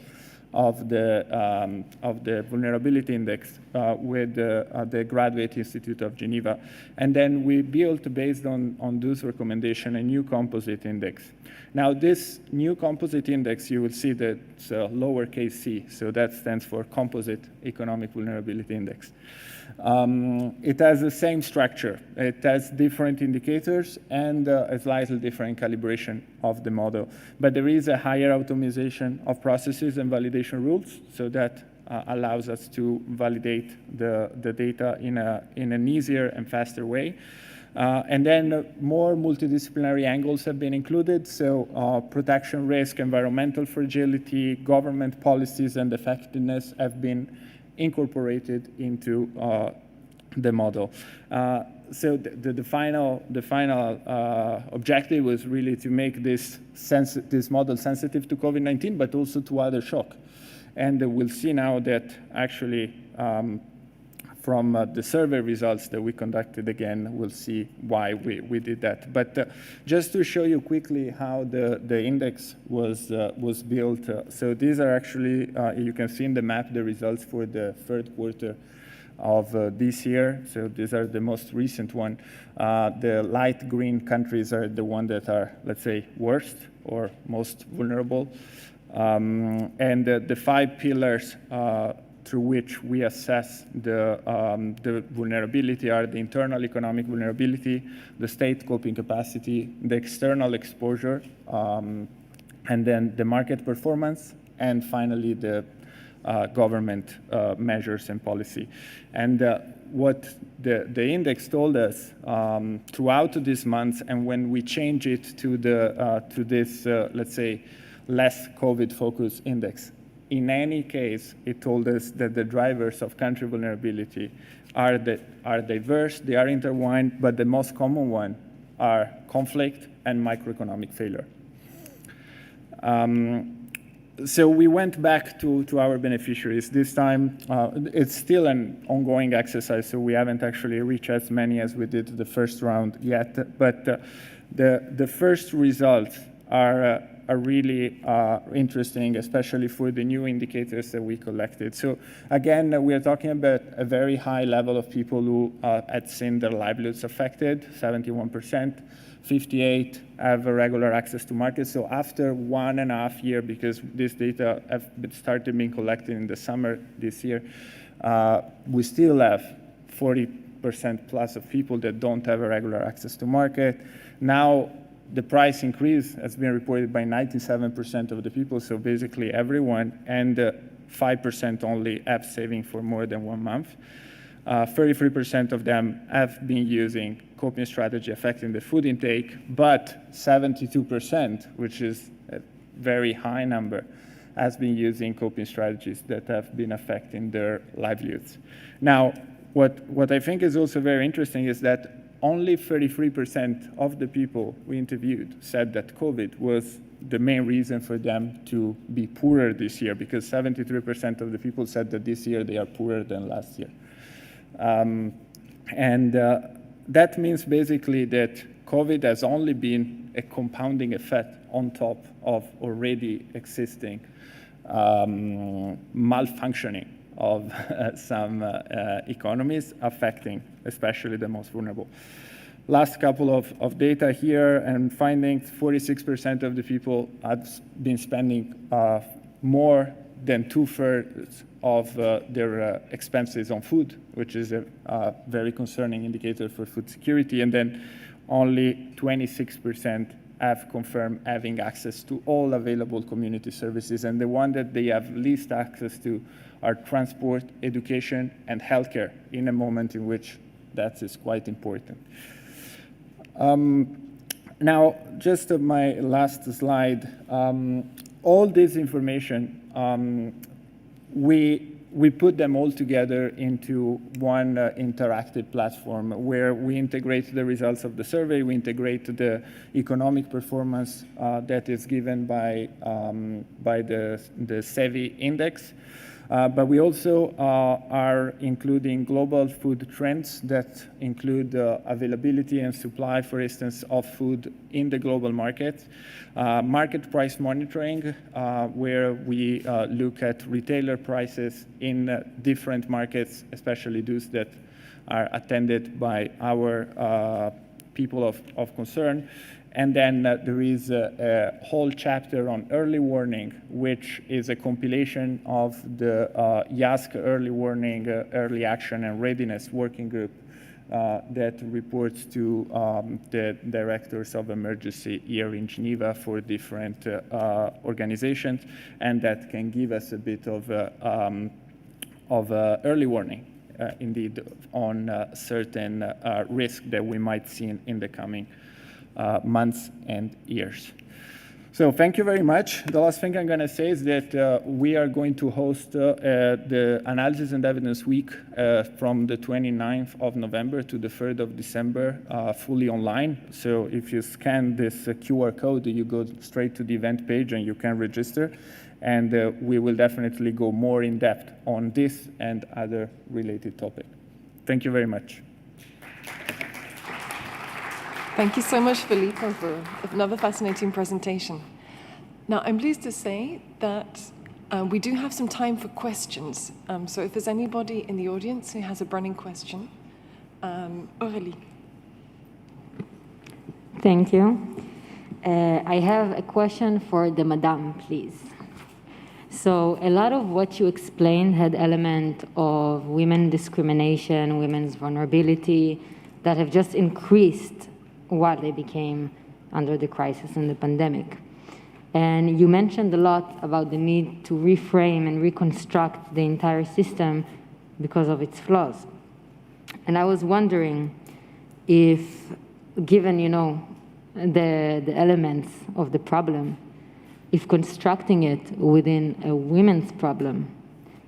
of the vulnerability index with the Graduate Institute of Geneva. And then we built, based on those recommendations, a new composite index. Now, this new composite index, you will see that it's lowercase c, so that stands for Composite Economic Vulnerability Index. It has the same structure. It has different indicators and a slightly different calibration of the model. But there is a higher automation of processes and validation rules, so that allows us to validate the data in an easier and faster way. And then more multidisciplinary angles have been included. So protection risk, environmental fragility, government policies, and effectiveness have been incorporated into the model. So the final objective was really to make this model sensitive to COVID-19, but also to other shock. And we'll see now that actually from the survey results that we conducted again, we'll see why we did that. But just to show you quickly how the index was built. So these are actually, you can see in the map the results for the third quarter of this year. So these are the most recent one. The light green countries are the ones that are, let's say, worst or most vulnerable. And the 5 pillars through which we assess the vulnerability are the internal economic vulnerability, the state coping capacity, the external exposure, and then the market performance, and finally the government measures and policy. And what the index told us throughout these months, and when we change it to this, let's say, less COVID-focused index, in any case, it told us that the drivers of country vulnerability are diverse, they are intertwined, but the most common one are conflict and microeconomic failure. So we went back to our beneficiaries. This time, it's still an ongoing exercise, so we haven't actually reached as many as we did the first round yet. But the first results are really interesting, especially for the new indicators that we collected. So again, we are talking about a very high level of people who had seen their livelihoods affected, 71%. 58 have regular access to markets. So after 1.5 years, because this data have started being collected in the summer this year, we still have 40% plus of people that don't have a regular access to market. Now, the price increase has been reported by 97% of the people, so basically everyone, and 5% only have saving for more than 1 month. 33% of them have been using coping strategy affecting the food intake, but 72%, which is a very high number, has been using coping strategies that have been affecting their livelihoods. Now, what I think is also very interesting is that only 33% of the people we interviewed said that COVID was the main reason for them to be poorer this year, because 73% of the people said that this year they are poorer than last year. That means basically that COVID has only been a compounding effect on top of already existing malfunctioning of some economies, affecting especially the most vulnerable. Last couple of data here and findings: 46% of the people have been spending more than 2/3 of their expenses on food, which is a very concerning indicator for food security. And then only 26% have confirmed having access to all available community services. And the one that they have least access to are transport, education, and healthcare, in a moment in which that is quite important. Now, just my last slide. All this information, we put them all together into one interactive platform where we integrate the results of the survey, we integrate the economic performance that is given by the SEVI index. But we also are including global food trends that include availability and supply, for instance, of food in the global market. Market price monitoring, where we look at retailer prices in different markets, especially those that are attended by our people of concern. And then there is a whole chapter on early warning, which is a compilation of the YASC early warning, early action and readiness working group that reports to the directors of emergency here in Geneva for different organizations, and that can give us a bit of early warning indeed on certain risk that we might see in the coming months and years. So thank you very much. The last thing I'm going to say is that we are going to host the Analysis and Evidence Week from the 29th of November to the 3rd of December, fully online. So if you scan this QR code, you go straight to the event page and you can register. And we will definitely go more in depth on this and other related topics. Thank you very much. Thank you so much, Filippo, for another fascinating presentation. Now, I'm pleased to say that we do have some time for questions. So if there's anybody in the audience who has a burning question, Aurélie. Thank you. I have a question for the Madame, please. So a lot of what you explained had element of women discrimination, women's vulnerability that have just increased while they became under the crisis and the pandemic. And you mentioned a lot about the need to reframe and reconstruct the entire system because of its flaws. And I was wondering if, given, the elements of the problem, if constructing it within a women's problem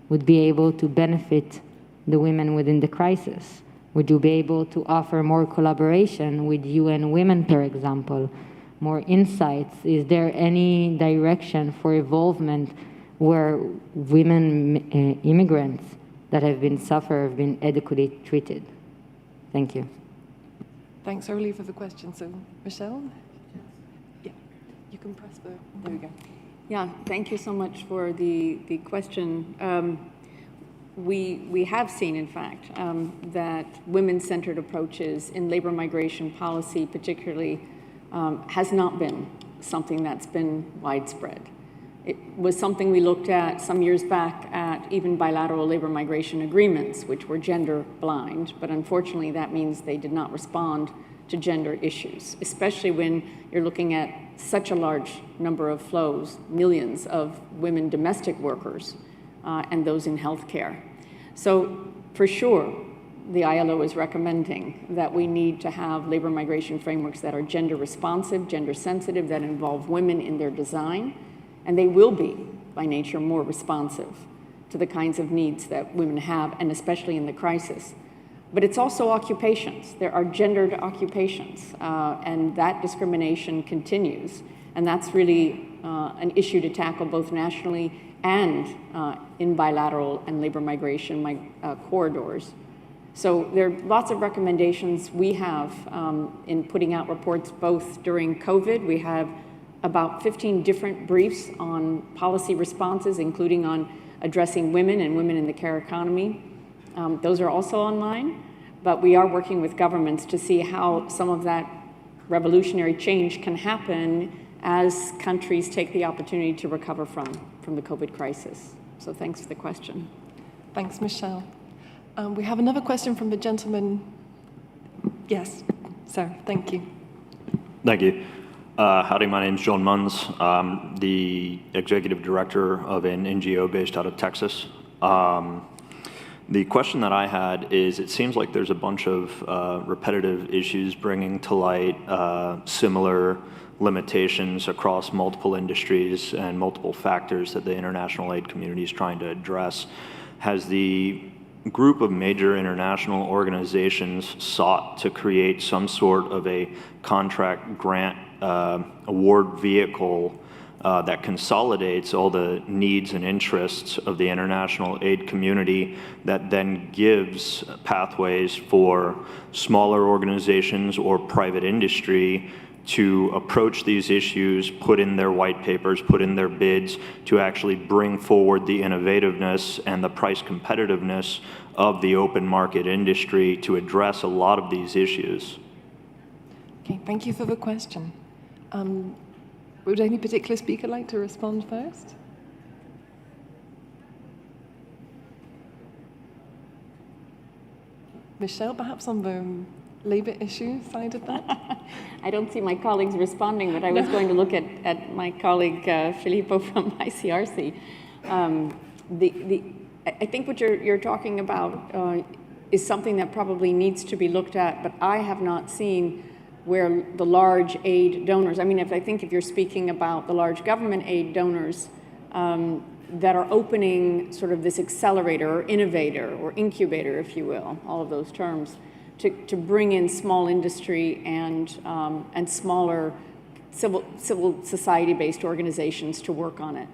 would be able to benefit the women within the crisis. Would you be able to offer more collaboration with UN Women, for example, more insights? Is there any direction for involvement where women immigrants that have been adequately treated? Thank you. Thanks, Aurélie, for the question. So, Michelle? Yeah, you can press the, there we go. Yeah, thank you so much for the question. We have seen, in fact, that women-centered approaches in labor migration policy particularly has not been something that's been widespread. It was something we looked at some years back at even bilateral labor migration agreements, which were gender blind, but unfortunately that means they did not respond to gender issues, especially when you're looking at such a large number of flows, millions of women domestic workers and those in healthcare. So for sure, the ILO is recommending that we need to have labor migration frameworks that are gender responsive, gender sensitive, that involve women in their design, and they will be, by nature, more responsive to the kinds of needs that women have, and especially in the crisis. But it's also occupations. There are gendered occupations, and that discrimination continues. And that's really an issue to tackle both nationally and in bilateral and labor migration corridors. So there are lots of recommendations we have in putting out reports both during COVID. We have about 15 different briefs on policy responses, including on addressing women and women in the care economy. Those are also online, but we are working with governments to see how some of that revolutionary change can happen as countries take the opportunity to recover from the COVID crisis. So thanks for the question. Thanks, Michelle. We have another question from the gentleman. Yes, sir, thank you. Thank you. Howdy, my name is John Munns. I'm the executive director of an NGO based out of Texas. The question that I had is, it seems like there's a bunch of repetitive issues bringing to light similar limitations across multiple industries and multiple factors that the international aid community is trying to address. Has the group of major international organizations sought to create some sort of a contract grant award vehicle that consolidates all the needs and interests of the international aid community, that then gives pathways for smaller organizations or private industry to approach these issues, put in their white papers, put in their bids, to actually bring forward the innovativeness and the price competitiveness of the open market industry to address a lot of these issues? Okay, thank you for the question. Would any particular speaker like to respond first? Michelle, perhaps on the labor issue side of that? I don't see my colleagues responding, but I was going to look at my colleague Filippo from ICRC. I think what you're talking about is something that probably needs to be looked at, but I have not seen where the large aid donors, I mean, if you're speaking about the large government aid donors that are opening sort of this accelerator or innovator or incubator, if you will, all of those terms, to bring in small industry and smaller civil society-based organizations to work on it.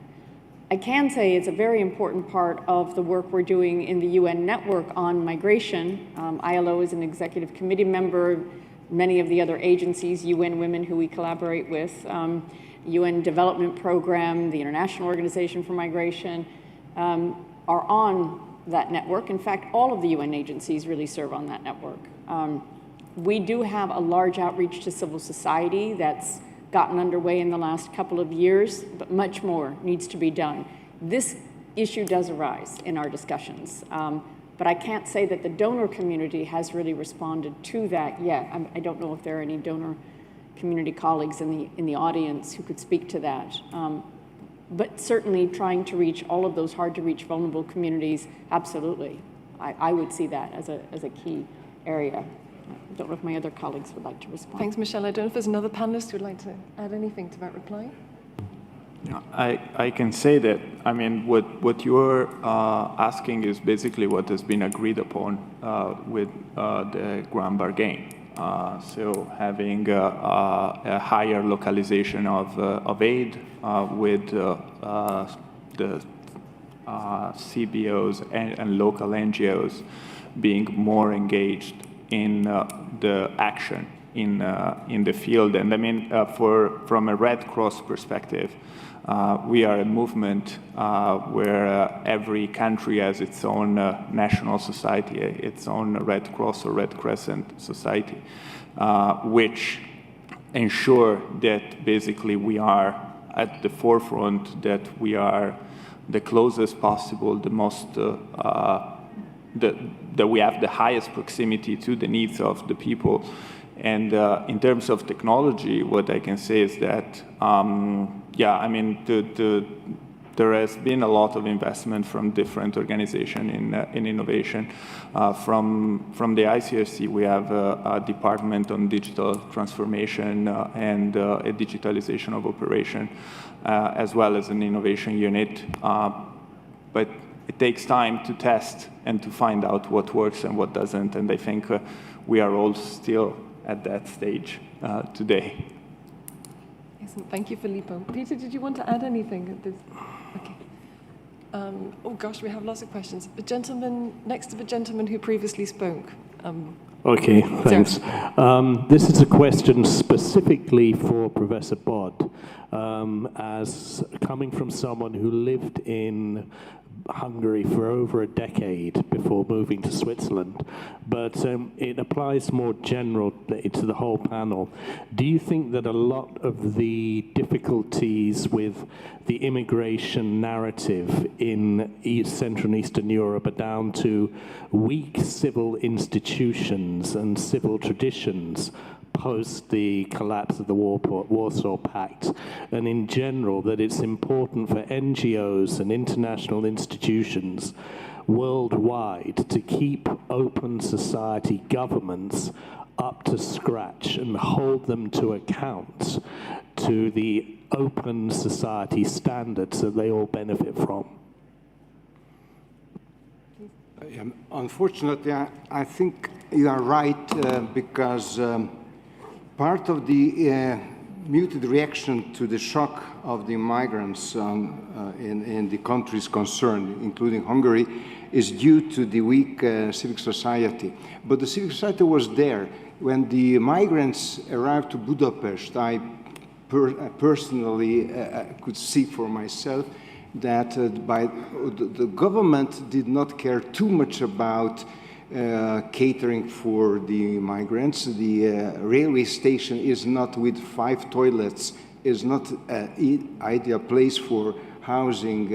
I can say it's a very important part of the work we're doing in the UN network on migration. ILO is an executive committee member. Many of the other agencies, UN Women, who we collaborate with, UN Development Program, the International Organization for Migration, are on that network. In fact, all of the UN agencies really serve on that network. We do have a large outreach to civil society that's gotten underway in the last couple of years, but much more needs to be done. This issue does arise in our discussions, but I can't say that the donor community has really responded to that yet. I don't know if there are any donor community colleagues in the audience who could speak to that. But certainly trying to reach all of those hard-to-reach vulnerable communities, absolutely. I would see that as a key area. I don't know if my other colleagues would like to respond. Thanks, Michelle. I don't know if there's another panelist who would like to add anything to that reply. I can say that, I mean, what you're asking is basically what has been agreed upon with the Grand Bargain. So having a higher localization of aid with the CBOs and local NGOs being more engaged in the action in the field. And I mean, from a Red Cross perspective, we are a movement where every country has its own national society, its own Red Cross or Red Crescent society, which ensure that basically we are at the forefront, that we are the closest possible, the most, that we have the highest proximity to the needs of the people. And in terms of technology, what I can say is that, yeah, I mean, there has been a lot of investment from different organizations in innovation. From the ICRC, we have a department on digital transformation and a digitalization of operation, as well as an innovation unit. But it takes time to test and to find out what works and what doesn't. And I think we are all still at that stage today. Excellent. Thank you, Filippo. Peter, did you want to add anything at this? Okay. Oh gosh, we have lots of questions. The gentleman next to the gentleman who previously spoke. Okay, thanks. This is a question specifically for Professor Bod, as coming from someone who lived in Hungary for over a decade before moving to Switzerland, but it applies more generally to the whole panel. Do you think that a lot of the difficulties with the immigration narrative in Central and Eastern Europe are down to weak civil institutions and civil traditions post the collapse of the Warsaw Pact, and in general that it's important for NGOs and international institutions worldwide to keep open society governments up to scratch and hold them to account to the open society standards that they all benefit from? Unfortunately, I think you are right because part of the muted reaction to the shock of the migrants in the countries concerned, including Hungary, is due to the weak civic society. But the civic society was there. When the migrants arrived to Budapest, I personally could see for myself that the government did not care too much about catering for the migrants. The railway station is not with 5 toilets, is not an ideal place for housing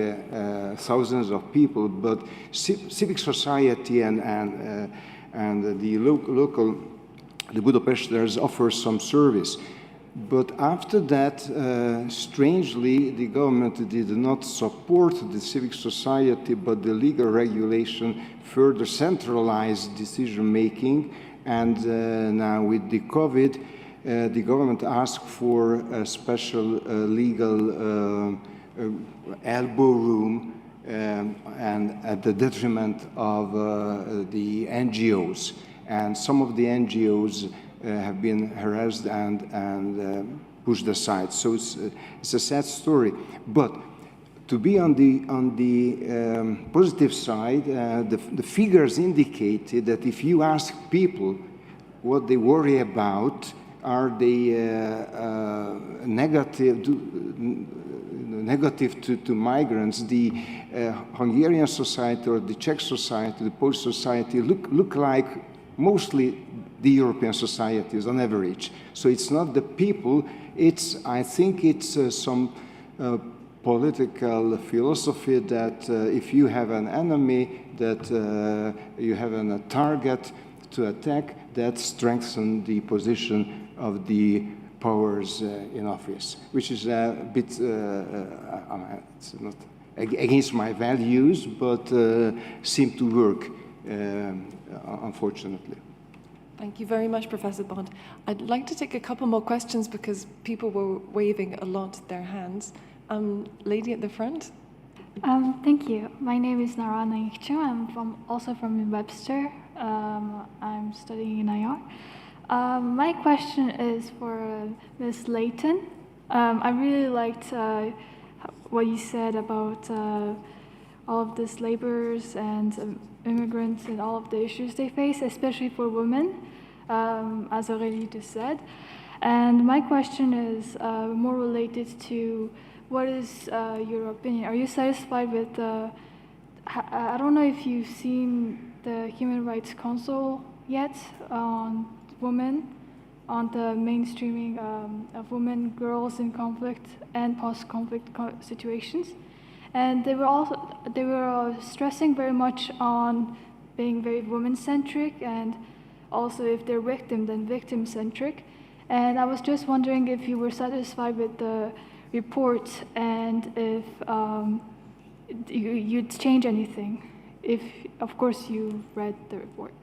thousands of people, but civic society and the local, the Budapesters offer some service. But after that, strangely, the government did not support the civic society, but the legal regulation further centralized decision-making. And now with the COVID, the government asked for a special legal elbow room and at the detriment of the NGOs. And some of the NGOs have been harassed and pushed aside. So it's a sad story. But to be on the positive side, the figures indicated that if you ask people what they worry about, are they negative to migrants, the Hungarian society or the Czech society, the Polish society look like mostly the European societies on average. So it's not the people, I think it's some political philosophy that if you have an enemy, that you have a target to attack, that strengthens the position of the powers in office, which is a bit, it's not against my values, but seem to work, unfortunately. Thank you very much, Professor Bond. I'd like to take a couple more questions because people were waving a lot their hands. Lady at the front. Thank you. My name is Narana Ikchu. I'm also from Webster. I'm studying in IR. My question is for Ms. Layton. I really liked what you said about all of these laborers and immigrants and all of the issues they face, especially for women, as already just said. And my question is more related to what is your opinion? Are you satisfied with I don't know if you've seen the Human Rights Council yet on women, on the mainstreaming of women, girls in conflict and post-conflict situations. And they were stressing very much on being very woman-centric, and also if they're victim, then victim-centric. And I was just wondering if you were satisfied with the report and if you'd change anything, if, of course, you read the report.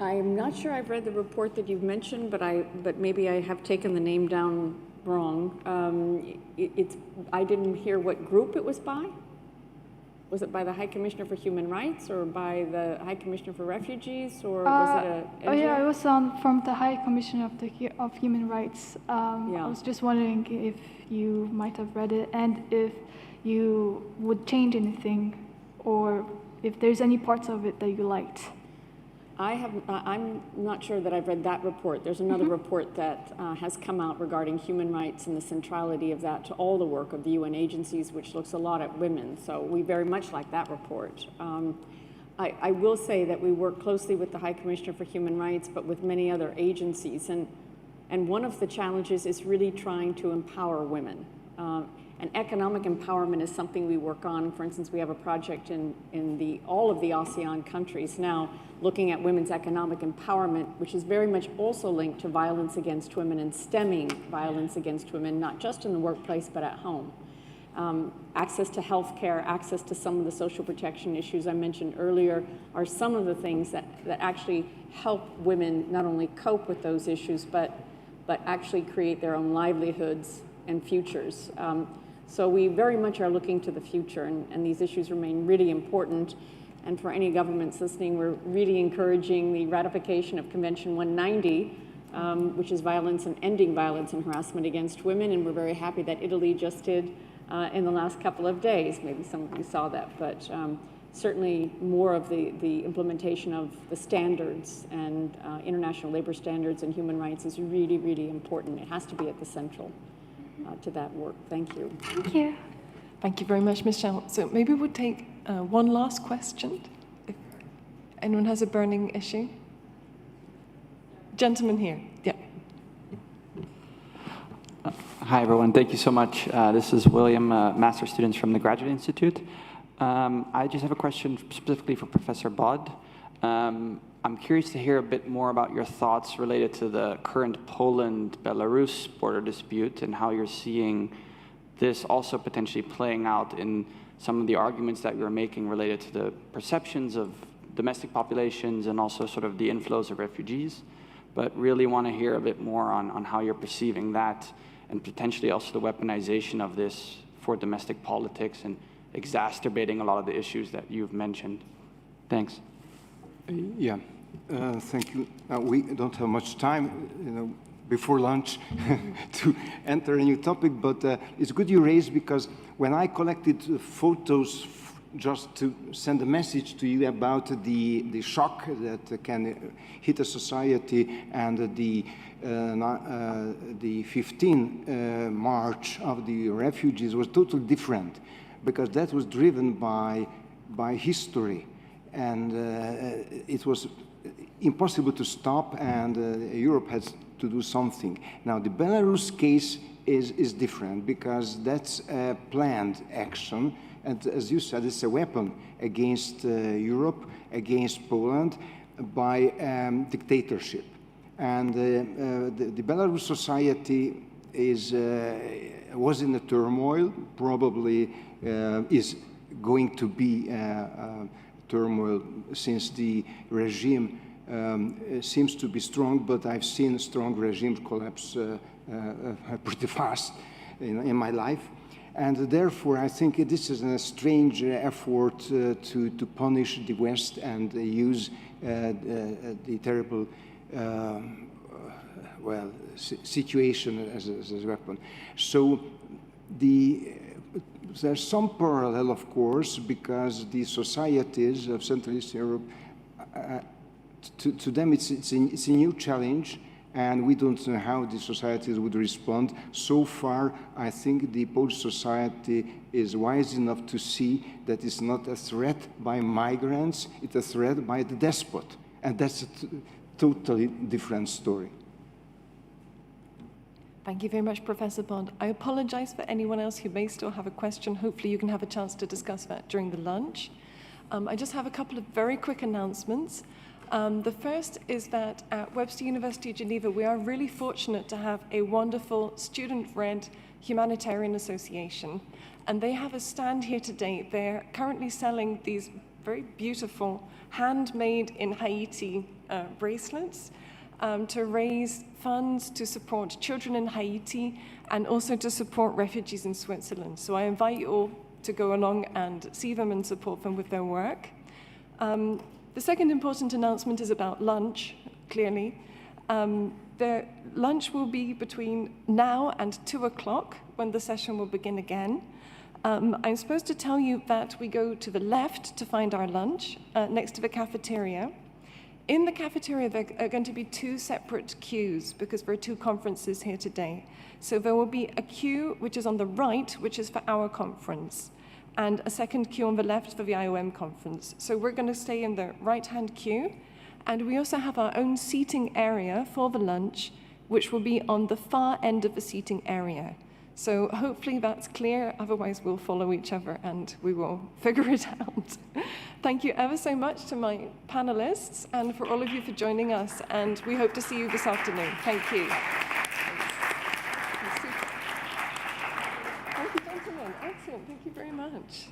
I'm not sure I've read the report that you've mentioned, but maybe I have taken the name down wrong. I didn't hear what group it was by. Was it by the High Commissioner for Human Rights or by the High Commissioner for Refugees, or was it a NGO? Oh yeah, it was from the High Commissioner of Human Rights. Yeah. I was just wondering if you might have read it and if you would change anything, or if there's any parts of it that you liked. I'm not sure that I've read that report. There's another report that has come out regarding human rights and the centrality of that to all the work of the UN agencies, which looks a lot at women. So we very much like that report. I will say that we work closely with the High Commissioner for Human Rights, but with many other agencies. And one of the challenges is really trying to empower women. And economic empowerment is something we work on. For instance, we have a project in all of the ASEAN countries now looking at women's economic empowerment, which is very much also linked to violence against women and stemming violence against women, not just in the workplace, but at home. Access to health care, access to some of the social protection issues I mentioned earlier are some of the things that actually help women not only cope with those issues, but actually create their own livelihoods and futures. So we very much are looking to the future, and these issues remain really important. And for any governments listening, we're really encouraging the ratification of Convention 190, which is violence and ending violence and harassment against women. And we're very happy that Italy just did in the last couple of days. Maybe some of you saw that, but certainly more of the implementation of the standards and international labor standards and human rights is really, really important. It has to be at the central to that work. Thank you. Thank you. Thank you very much, Michelle. So maybe we'll take one last question. If anyone has a burning issue. Gentleman here. Yeah. Hi, everyone. Thank you so much. This is William, master students from the Graduate Institute. I just have a question specifically for Professor Bod. I'm curious to hear a bit more about your thoughts related to the current Poland-Belarus border dispute and how you're seeing this also potentially playing out in some of the arguments that you're making related to the perceptions of domestic populations and also sort of the inflows of refugees. But really want to hear a bit more on how you're perceiving that and potentially also the weaponization of this for domestic politics and exacerbating a lot of the issues that you've mentioned. Thanks. Yeah, thank you. We don't have much time, before lunch to enter a new topic, but it's good you raised, because when I collected photos just to send a message to you about the shock that can hit a society and the 15 March of the refugees was totally different, because that was driven by history, and it was impossible to stop, and Europe has to do something. Now, the Belarus case is different, because that's a planned action, and as you said, it's a weapon against Europe, against Poland, by dictatorship. And the Belarus society was in a turmoil, probably is going to be turmoil, since the regime seems to be strong, but I've seen strong regimes collapse pretty fast in my life. And therefore, I think this is a strange effort to punish the West and use the terrible situation as a weapon. So there's some parallel, of course, because the societies of Central Eastern Europe, to them it's a new challenge, and we don't know how the societies would respond. So far, I think the Polish society is wise enough to see that it's not a threat by migrants, it's a threat by the despot. And that's a totally different story. Thank you very much, Professor Bond. I apologize for anyone else who may still have a question. Hopefully you can have a chance to discuss that during the lunch. I just have a couple of very quick announcements. The first is that at Webster University Geneva, we are really fortunate to have a wonderful student-led humanitarian association. And they have a stand here today. They're currently selling these very beautiful handmade in Haiti bracelets to raise funds to support children in Haiti and also to support refugees in Switzerland. So I invite you all to go along and see them and support them with their work. The second important announcement is about lunch, clearly. The lunch will be between now and 2 o'clock when the session will begin again. I'm supposed to tell you that we go to the left to find our lunch, next to the cafeteria. In the cafeteria, there are going to be 2 separate queues because there are 2 conferences here today. So there will be a queue which is on the right, which is for our conference, and a second queue on the left for the IOM conference. So we're going to stay in the right-hand queue, and we also have our own seating area for the lunch, which will be on the far end of the seating area. So hopefully that's clear, otherwise we'll follow each other and we will figure it out. Thank you ever so much to my panelists and for all of you for joining us, and we hope to see you this afternoon. Thank you. Thank you, gentlemen. Excellent. Thank you very much.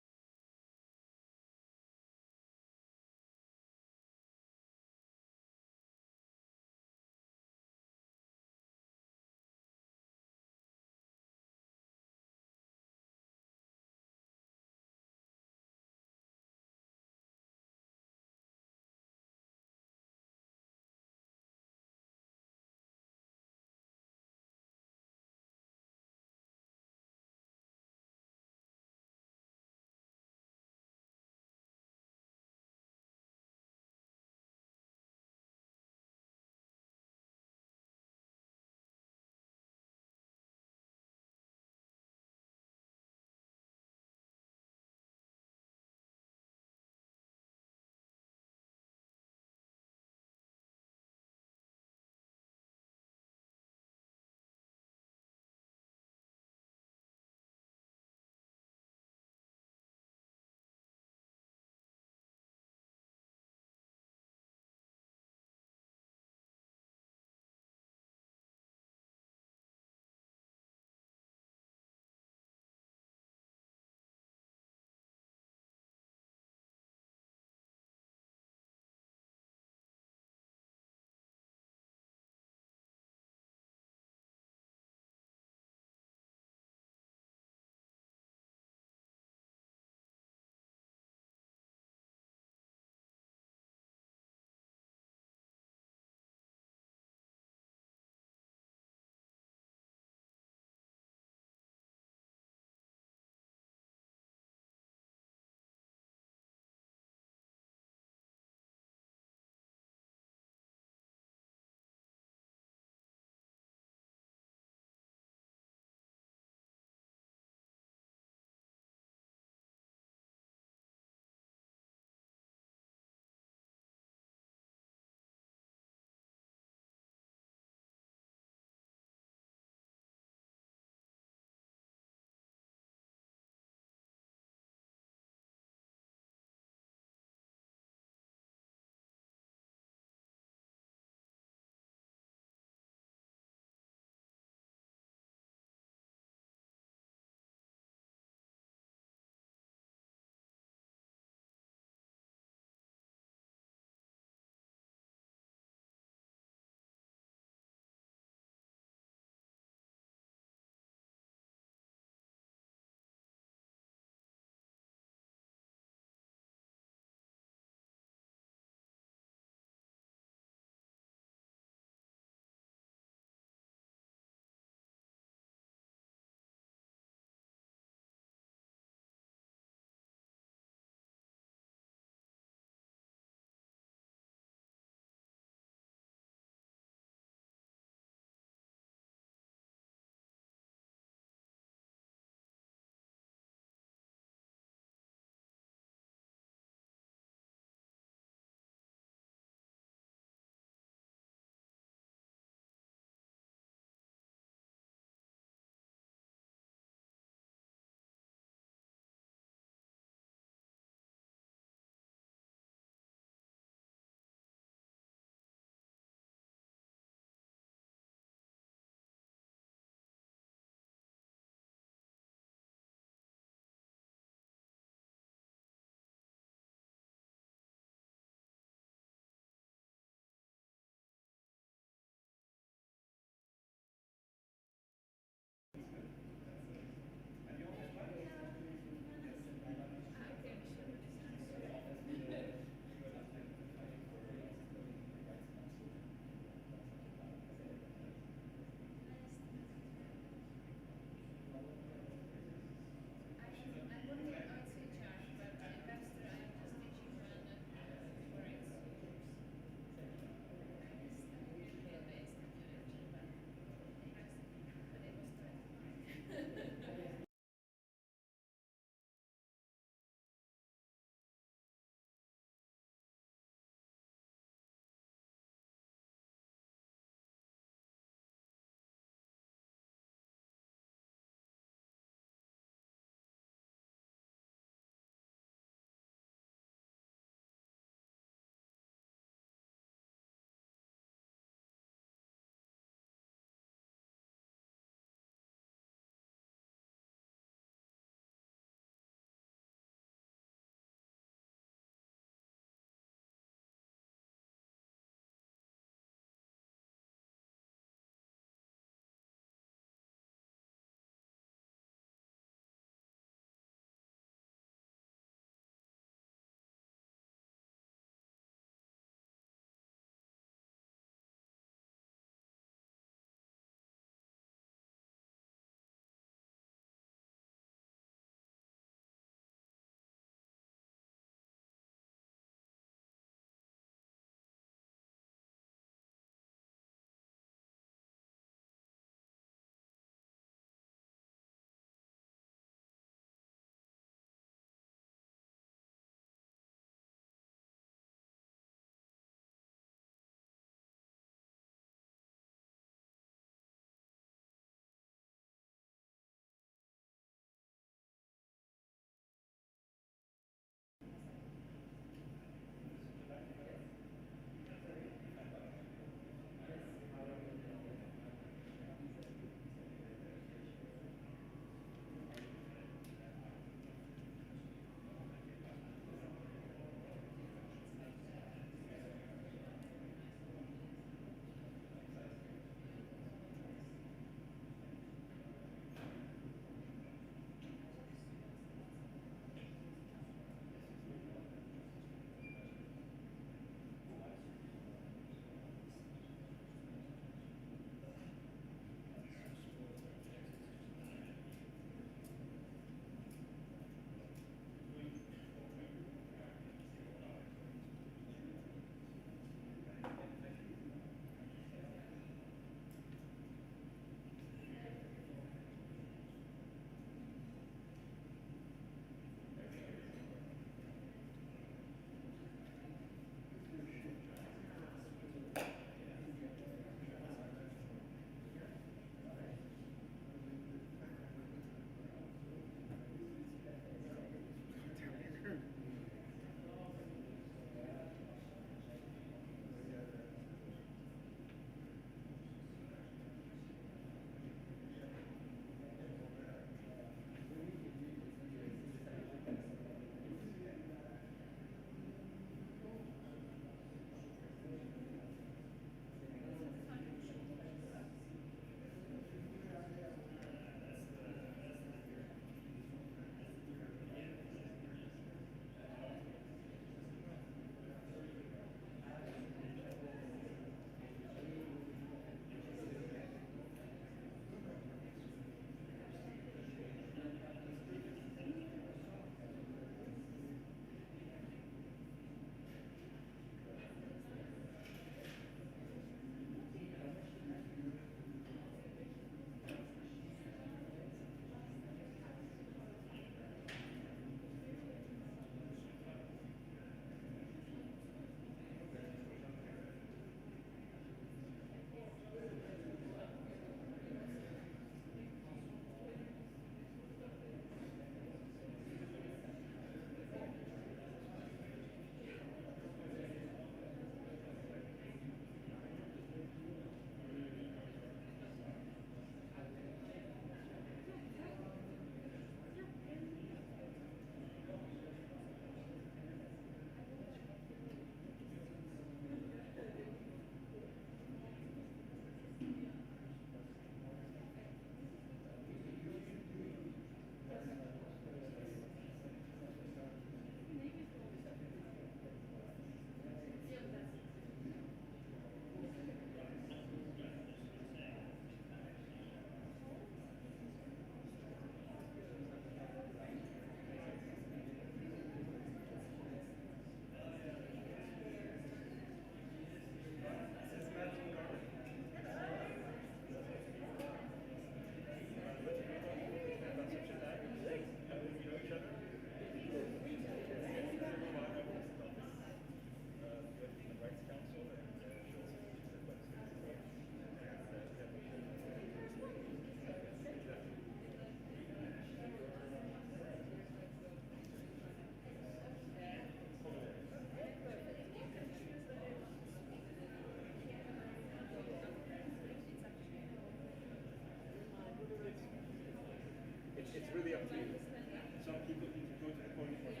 Some people need to go to the podium. So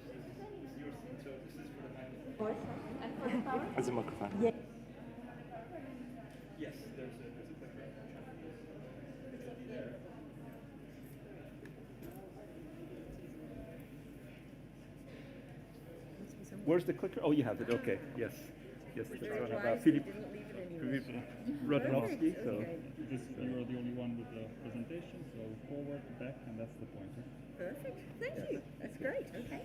this is your seat, so this is for the microphone. As a microphone. Yes, there's a clicker. Where's the clicker? Oh, you have it. Okay. Yes. Yes. That's what Philip Rodnowski. So you are the only one with the presentation. So forward, back, and that's the pointer. Perfect. Thank you. That's great. Okay.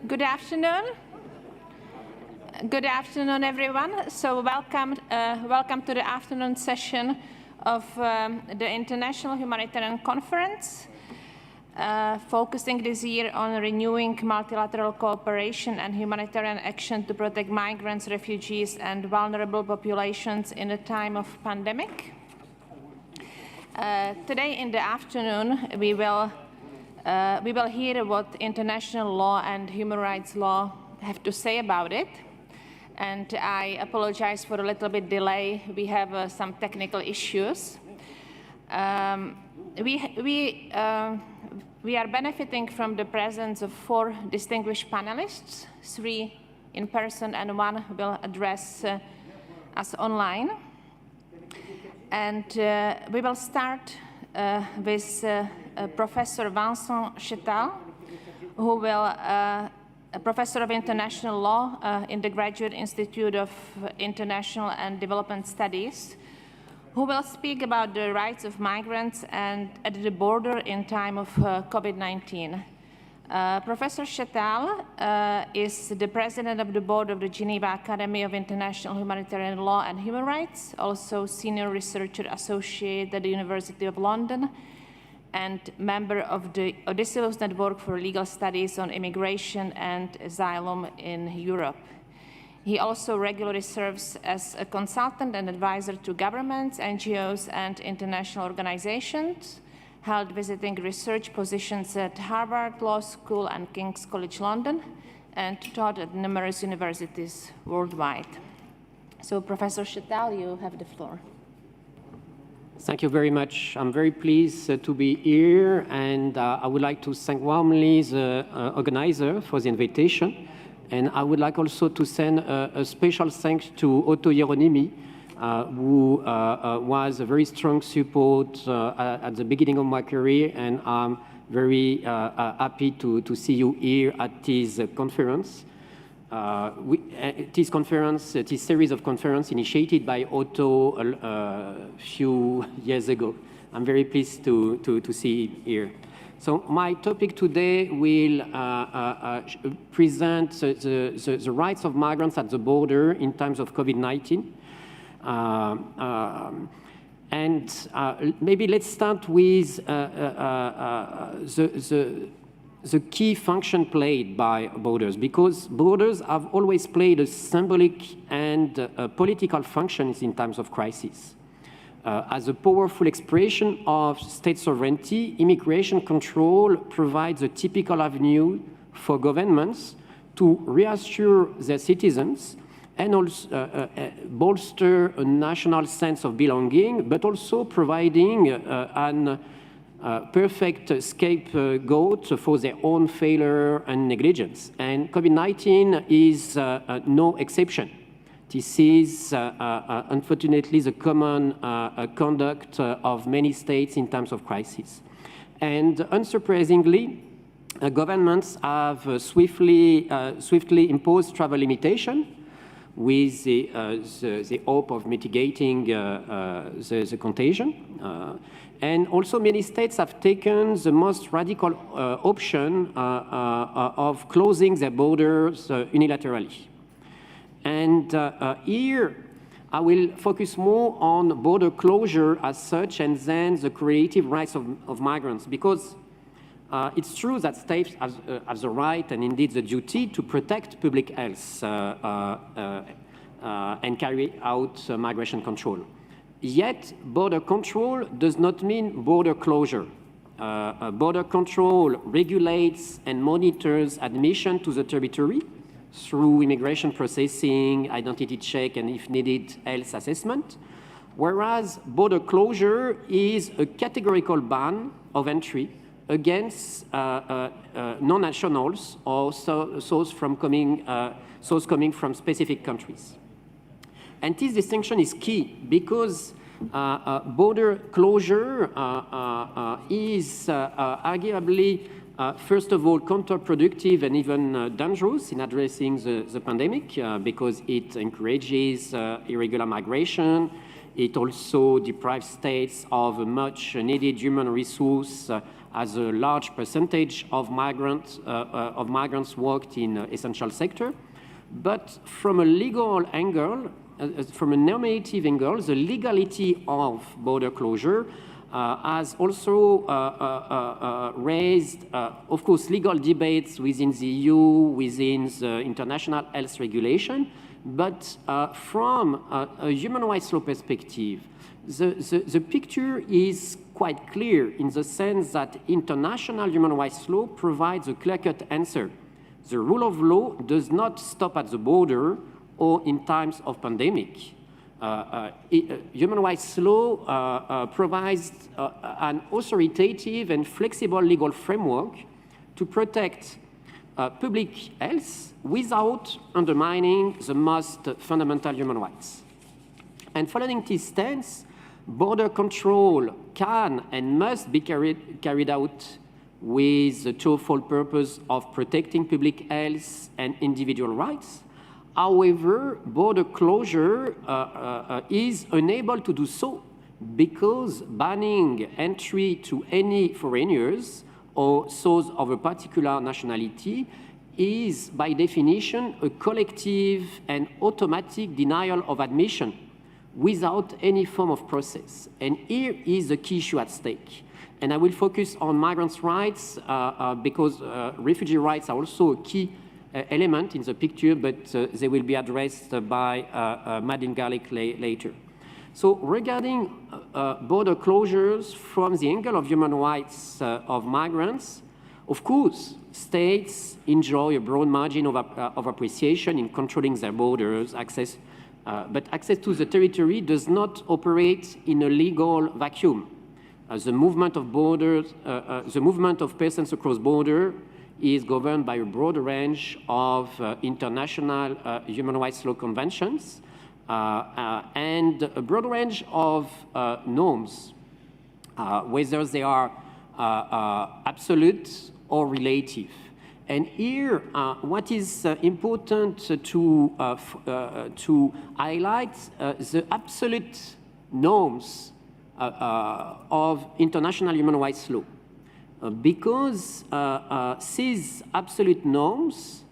Good afternoon. Good afternoon, everyone. So welcome to the afternoon session of the International Humanitarian Conference, focusing this year on renewing multilateral cooperation and humanitarian action to protect migrants, refugees, and vulnerable populations in a time of pandemic. Today in the afternoon, we will hear what international law and human rights law have to say about it. And I apologize for a little bit delay. We have some technical issues. We are benefiting from the presence of 4 distinguished panelists, 3 in person and 1 will address us online. And we will start with Professor Vincent Chetal, who will, a professor of international law in the Graduate Institute of International and Development Studies, who will speak about the rights of migrants and at the border in time of COVID-19. Professor Chetal is the president of the board of the Geneva Academy of International Humanitarian Law and Human Rights, also senior researcher associate at the University of London, and member of the Odysseus Network for Legal Studies on Immigration and Asylum in Europe. He also regularly serves as a consultant and advisor to governments, NGOs, and international organizations, held visiting research positions at Harvard Law School and King's College London, and taught at numerous universities worldwide. So, Professor Chetal, you have the floor. Thank you very much. I'm very pleased to be here, and I would like to thank warmly the organizer for the invitation. And I would like also to send a special thanks to Otto Hieronymi, who was a very strong support at the beginning of my career, and I'm very happy to see you here at this conference. This series of conferences initiated by Otto a few years ago. I'm very pleased to see it here. So my topic today will present the rights of migrants at the border in times of COVID-19. Maybe let's start with the key function played by borders, because borders have always played a symbolic and political functions in times of crisis. As a powerful expression of state sovereignty, immigration control provides a typical avenue for governments to reassure their citizens and also bolster a national sense of belonging, but also providing an perfect scapegoat for their own failure and negligence. And COVID-19 is no exception. This is, unfortunately, the common conduct of many states in times of crisis. And unsurprisingly, governments have swiftly imposed travel limitation with the hope of mitigating the contagion. And also many states have taken the most radical option of closing their borders unilaterally. And here I will focus more on border closure as such, and then the creative rights of migrants, because it's true that states have the right and indeed the duty to protect public health and carry out migration control. Yet, border control does not mean border closure. Border control regulates and monitors admission to the territory through immigration processing, identity check, and if needed, health assessment, whereas border closure is a categorical ban of entry against non-nationals or those coming from specific countries. And this distinction is key because border closure is arguably, first of all, counterproductive and even dangerous in addressing the pandemic because it encourages irregular migration. It also deprives states of a much needed human resource as a large percentage of migrants worked in essential sector. But from a legal angle, from a normative angle, the legality of border closure has also raised, of course, legal debates within the EU, within the international health regulation, but from a human rights law perspective, the picture is quite clear in the sense that international human rights law provides a clear-cut answer. The rule of law does not stop at the border or in times of pandemic. Human rights law provides an authoritative and flexible legal framework to protect public health without undermining the most fundamental human rights. And following this stance, border control can and must be carried out with the twofold purpose of protecting public health and individual rights. However, border closure is unable to do so because banning entry to any foreigners or those of a particular nationality is, by definition, a collective and automatic denial of admission without any form of process. And here is the key issue at stake. And I will focus on migrants' rights because refugee rights are also a key element in the picture, but they will be addressed by Madeleine Garlick later. So regarding border closures from the angle of human rights of migrants, of course, states enjoy a broad margin of appreciation in controlling their borders, but access to the territory does not operate in a legal vacuum. The movement of persons across border is governed by a broad range of international human rights law conventions and a broad range of norms, whether they are absolute or relative. And here, what is important to highlight, the absolute norms of international human rights law. Because these absolute norms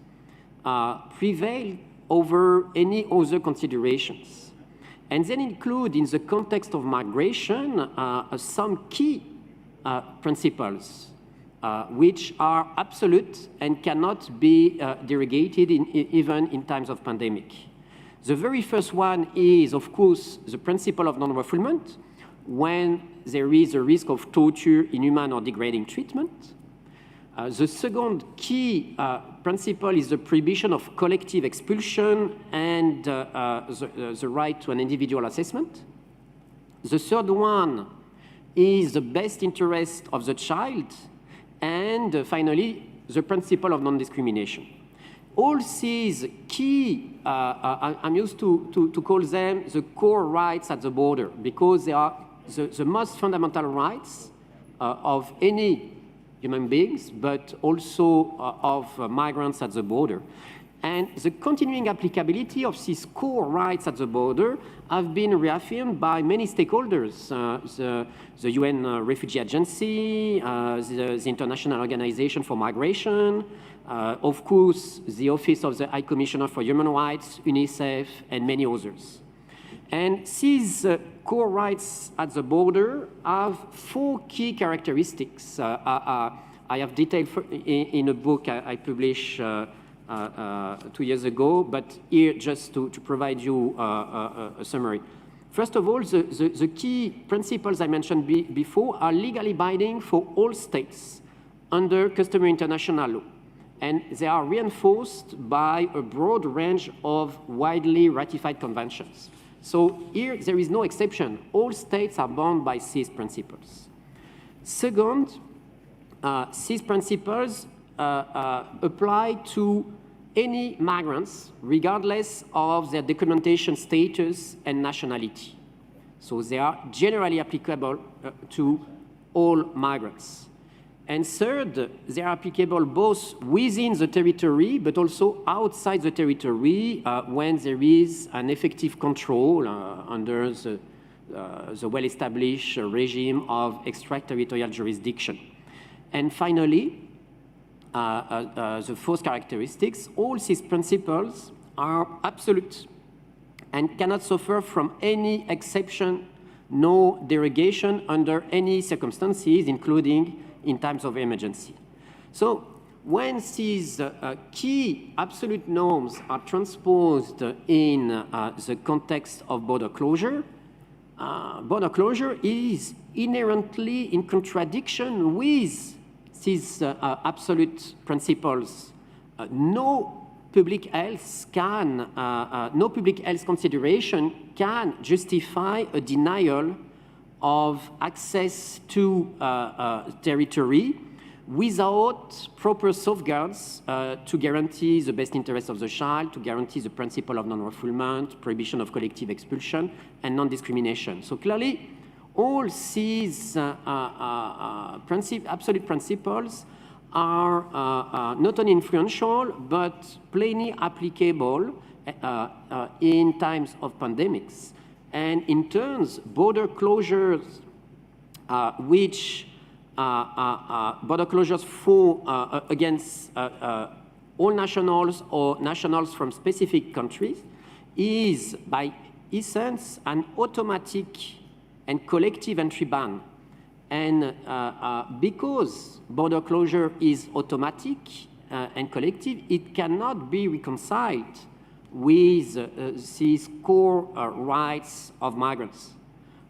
prevail over any other considerations. And then include in the context of migration some key principles which are absolute and cannot be derogated even in times of pandemic. The very first one is, of course, the principle of non-refoulement, when there is a risk of torture, inhuman or degrading treatment. The second key principle is the prohibition of collective expulsion and the right to an individual assessment. The third one is the best interest of the child. And finally, the principle of non-discrimination. All these key, I'm used to call them the core rights at the border, because they are the most fundamental rights of any human beings, but also of migrants at the border. And the continuing applicability of these core rights at the border have been reaffirmed by many stakeholders, the UN Refugee Agency, the International Organization for Migration, of course, the Office of the High Commissioner for Human Rights, UNICEF, and many others. And these core rights at the border have four key characteristics. I have detailed in a book I published 2 years ago, but here just to provide you a summary. First of all, the key principles I mentioned before are legally binding for all states under customary international law. And they are reinforced by a broad range of widely ratified conventions. So here, there is no exception. All states are bound by these principles. Second, these principles apply to any migrants, regardless of their documentation status and nationality. So they are generally applicable to all migrants. And third, they are applicable both within the territory, but also outside the territory when there is an effective control under the well-established regime of extraterritorial jurisdiction. And finally, the fourth characteristics, all these principles are absolute and cannot suffer from any exception, no derogation under any circumstances, including in times of emergency. So when these key absolute norms are transposed in the context of border closure is inherently in contradiction with these absolute principles. No public health consideration can justify a denial of access to territory without proper safeguards to guarantee the best interest of the child, to guarantee the principle of non-refoulement, prohibition of collective expulsion, and non-discrimination. So clearly, all these absolute principles are not only influential, but plainly applicable in times of pandemics. And in turns, border closures, against all nationals or nationals from specific countries, is by essence an automatic and collective entry ban. And because border closure is automatic and collective, it cannot be reconciled with these core rights of migrants.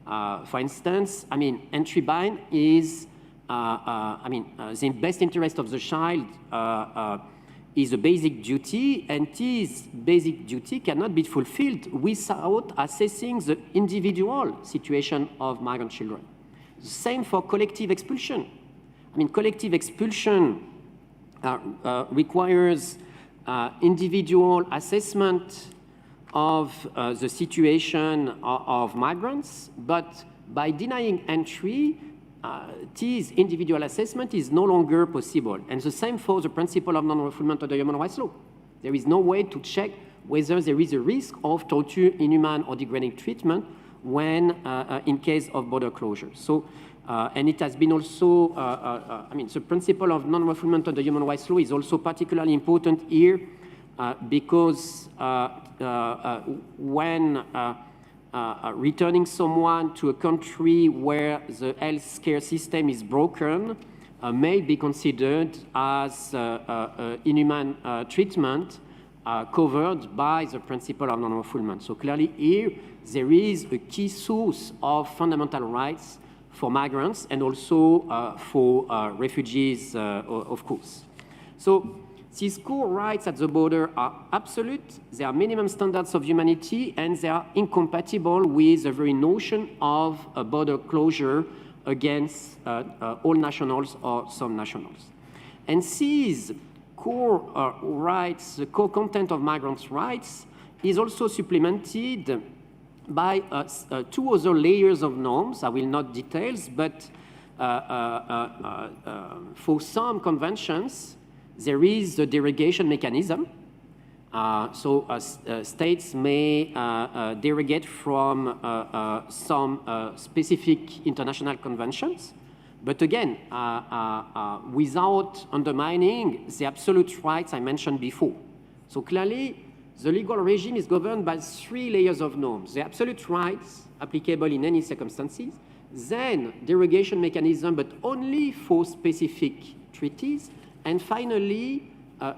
For instance, entry ban is, the best interest of the child is a basic duty, and this basic duty cannot be fulfilled without assessing the individual situation of migrant children. Same for collective expulsion. Collective expulsion requires individual assessment of the situation of migrants, but by denying entry, this individual assessment is no longer possible. And the same for the principle of non-refoulement under human rights law. There is no way to check whether there is a risk of torture, inhuman, or degrading treatment when in case of border closure. So, and it has been also, I mean, the principle of non-refoulement under human rights law is also particularly important here because when returning someone to a country where the health care system is broken may be considered as inhuman treatment covered by the principle of non-refoulement. So clearly here, there is a key source of fundamental rights for migrants and also for refugees, of course. So these core rights at the border are absolute, they are minimum standards of humanity, and they are incompatible with the very notion of a border closure against all nationals or some nationals. And these core rights, the core content of migrants' rights, is also supplemented by two other layers of norms. I will not details, but for some conventions, there is a derogation mechanism. States may derogate from some specific international conventions, but again, without undermining the absolute rights I mentioned before. So clearly, the legal regime is governed by three layers of norms: the absolute rights applicable in any circumstances, then derogation mechanism, but only for specific treaties, and finally,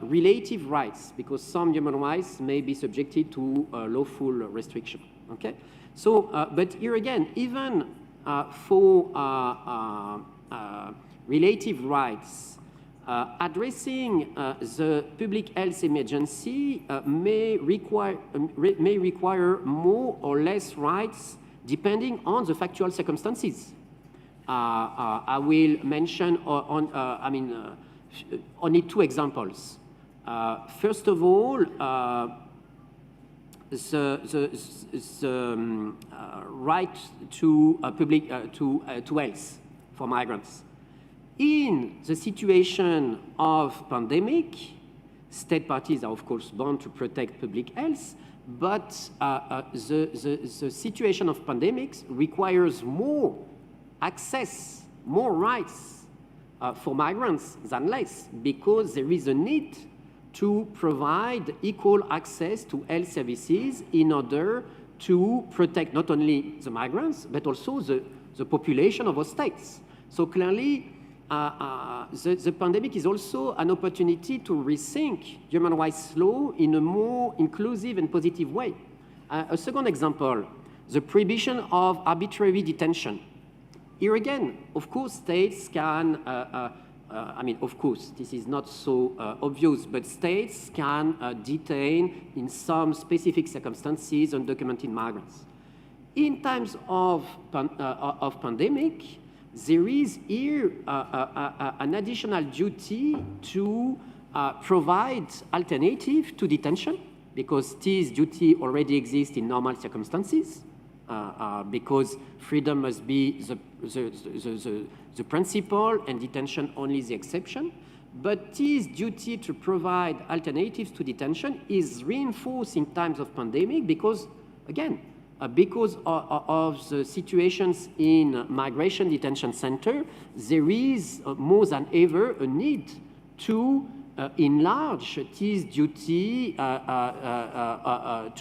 relative rights, because some human rights may be subjected to lawful restriction. Okay, so but here again, even for relative rights, addressing the public health emergency may require more or less rights depending on the factual circumstances. I will mention only two examples. First of all, the right to health for migrants. In the situation of pandemic, state parties are of course bound to protect public health, but the situation of pandemics requires more access, more rights for migrants than less, because there is a need to provide equal access to health services in order to protect not only the migrants, but also the population of our states. So clearly, the pandemic is also an opportunity to rethink human rights law in a more inclusive and positive way. A second example, the prohibition of arbitrary detention. Here again, of course, states can, of course, this is not so obvious, but states can detain in some specific circumstances undocumented migrants. In times of pandemic, there is here an additional duty to provide alternative to detention, because this duty already exists in normal circumstances, because freedom must be the principle and detention only the exception. But this duty to provide alternatives to detention is reinforced in times of pandemic because, again, because of the situations in migration detention center, there is more than ever a need to enlarge this duty of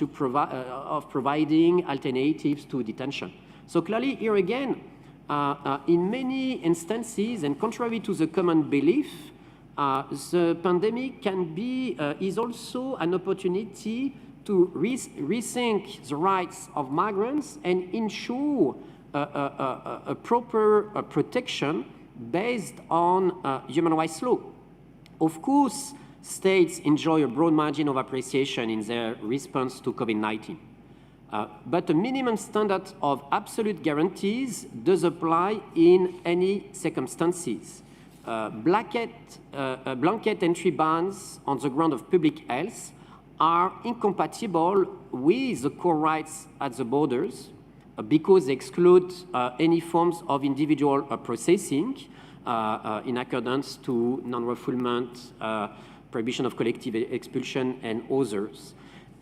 providing alternatives to detention. So clearly here again, in many instances, and contrary to the common belief, the pandemic can be, is also an opportunity to rethink the rights of migrants and ensure a proper protection based on human rights law. Of course, states enjoy a broad margin of appreciation in their response to COVID-19. But a minimum standard of absolute guarantees does apply in any circumstances. Blanket entry bans on the ground of public health are incompatible with the core rights at the borders because they exclude any forms of individual processing in accordance to non-refoulement, prohibition of collective expulsion, and others.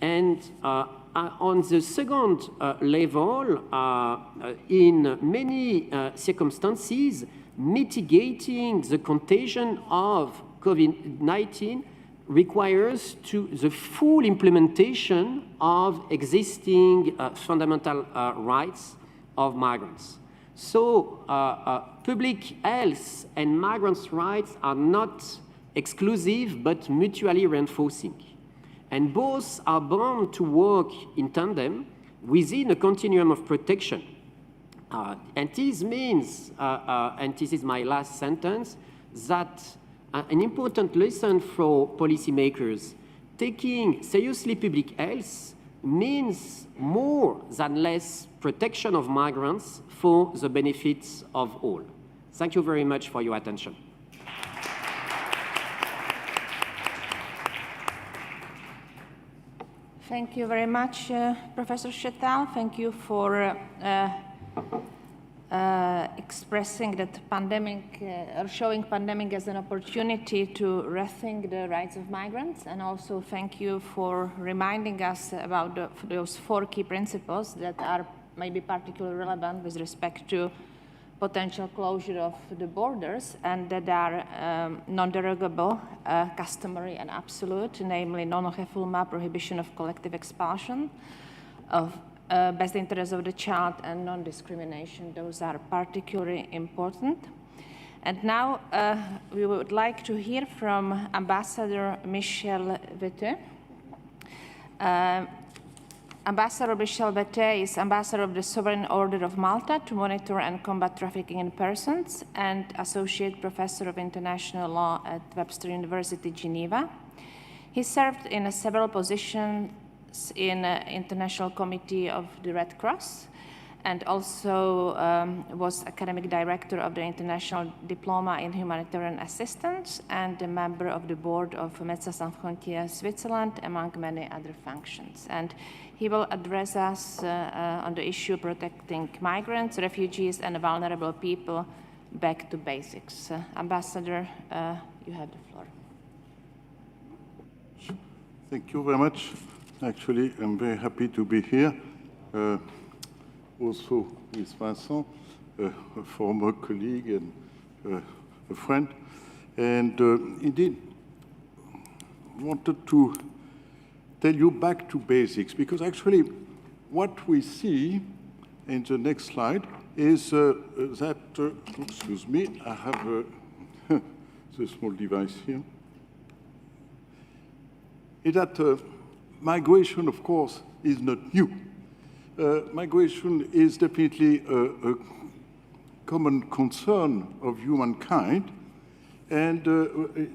And on the second level, in many circumstances, mitigating the contagion of COVID-19 requires the full implementation of existing fundamental rights of migrants. So public health and migrants' rights are not exclusive, but mutually reinforcing. And both are bound to work in tandem within a continuum of protection. And this means, and this is my last sentence, that an important lesson for policymakers, taking seriously public health means more than less protection of migrants for the benefits of all. Thank you very much for your attention. Thank you very much, Professor Chetal. Thank you for expressing that pandemic, or showing pandemic as an opportunity to rethink the rights of migrants, and also thank you for reminding us about those 4 key principles that are maybe particularly relevant with respect to potential closure of the borders, and that are non-derogable, customary, and absolute, namely non-refoulement, prohibition of collective expulsion, of best interest of the child, and non-discrimination. Those are particularly important. And now we would like to hear from Ambassador Michel Veteux. Ambassador Michel Veteux is Ambassador of the Sovereign Order of Malta to monitor and combat trafficking in persons, and Associate Professor of International Law at Webster University, Geneva. He served in several positions in International Committee of the Red Cross, and also was academic director of the International Diploma in Humanitarian Assistance, and a member of the board of Médecins Sans Frontières Switzerland, among many other functions. And he will address us on the issue protecting migrants, refugees, and vulnerable people back to basics. Ambassador, you have the floor. Thank you very much. Actually, I'm very happy to be here, also with Vincent, a former colleague and a friend. And indeed, wanted to tell you back to basics, because actually what we see in the next slide is that, excuse me, I have the small device here, is that migration, of course, is not new. Migration is definitely a common concern of humankind, and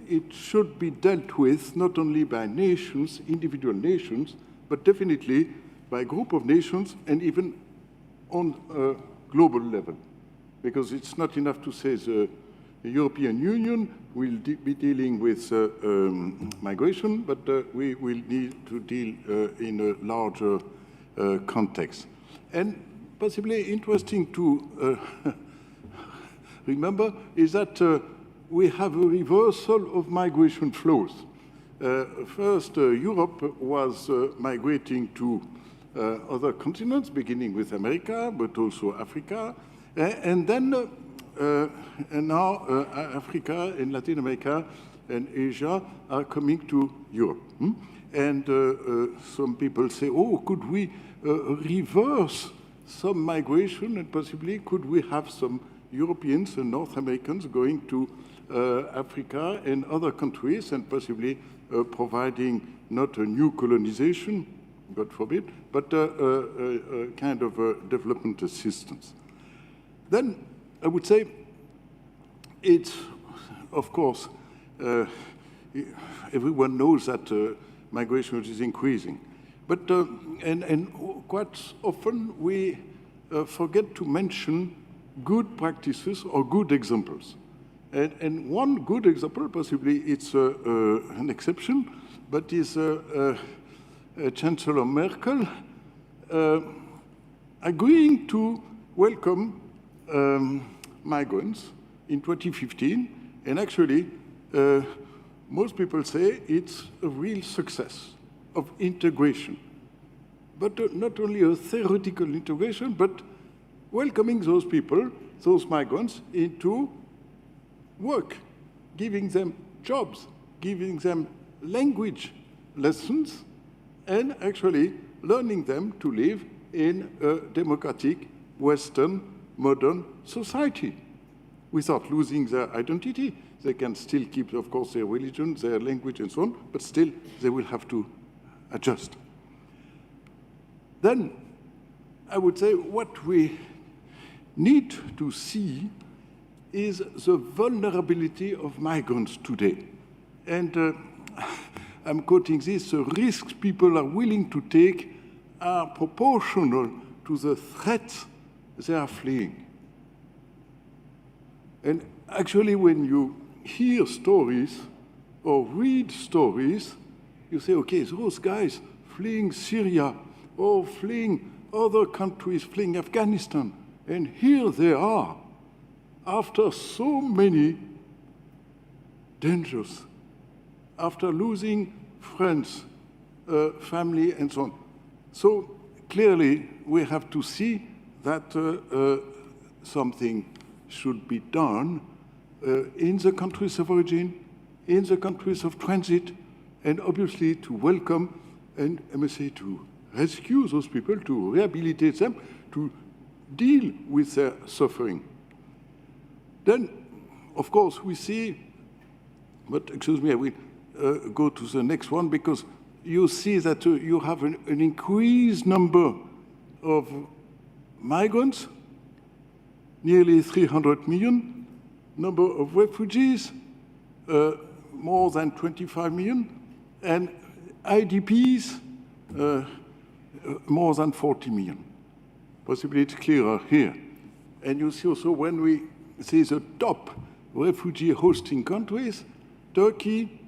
it should be dealt with not only by nations, individual nations, but definitely by a group of nations, and even on a global level. Because it's not enough to say the European Union will be dealing with migration, but we will need to deal in a larger context. And possibly interesting to remember is that we have a reversal of migration flows. First, Europe was migrating to other continents, beginning with America, but also Africa, and then and now Africa and Latin America and Asia are coming to Europe. And some people say, oh, could we reverse some migration, and possibly could we have some Europeans and North Americans going to Africa and other countries, and possibly providing not a new colonization, God forbid, but a kind of development assistance. Then I would say it's, of course, everyone knows that migration is increasing. But, and quite often we forget to mention good practices or good examples. And one good example, possibly it's an exception, but is Chancellor Merkel agreeing to welcome migrants in 2015, and actually most people say it's a real success. of integration. But not only a theoretical integration, but welcoming those people, those migrants, into work, giving them jobs, giving them language lessons, and actually learning them to live in a democratic, Western, modern society without losing their identity. They can still keep, of course, their religion, their language, and so on, but still they will have to adjust. Then I would say what we need to see is the vulnerability of migrants today. And I'm quoting this: the risks people are willing to take are proportional to the threats they are fleeing. And actually, when you hear stories or read stories, you say, okay, those guys fleeing Syria or fleeing other countries, fleeing Afghanistan, and here they are, after so many dangers, after losing friends, family, and so on. So clearly, we have to see that something should be done in the countries of origin, in the countries of transit, and obviously to welcome and, I must say, to rescue those people, to rehabilitate them, to deal with their suffering. Then, of course, we see, but excuse me, I will go to the next one, because you see that you have an increased number of migrants, nearly 300 million, number of refugees, more than 25 million, and IDPs, more than 40 million. Possibly it's clearer here. And you see also when we see the top refugee hosting countries, Turkey,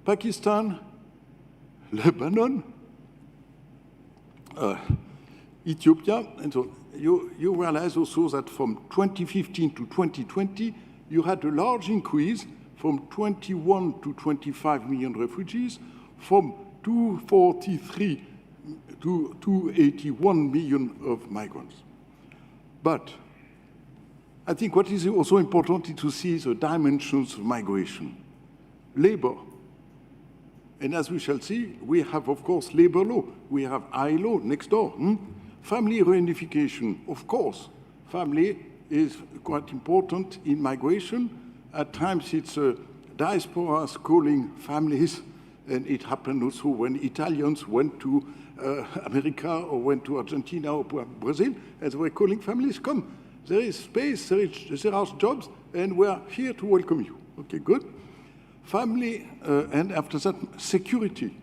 Pakistan, Lebanon, Ethiopia, and so you realize also that from 2015 to 2020, you had a large increase from 21 to 25 million refugees, from 243 to 281 million of migrants. But I think what is also important is to see the dimensions of migration. Labor. And as we shall see, we have, of course, labor law. We have ILO next door. Family reunification, of course. Family is quite important in migration. At times it's diasporas calling families, and it happened also when Italians went to America or went to Argentina or Brazil, and they were calling families, come, there is space, there are jobs, and we are here to welcome you. Okay, good. Family, and after that, security.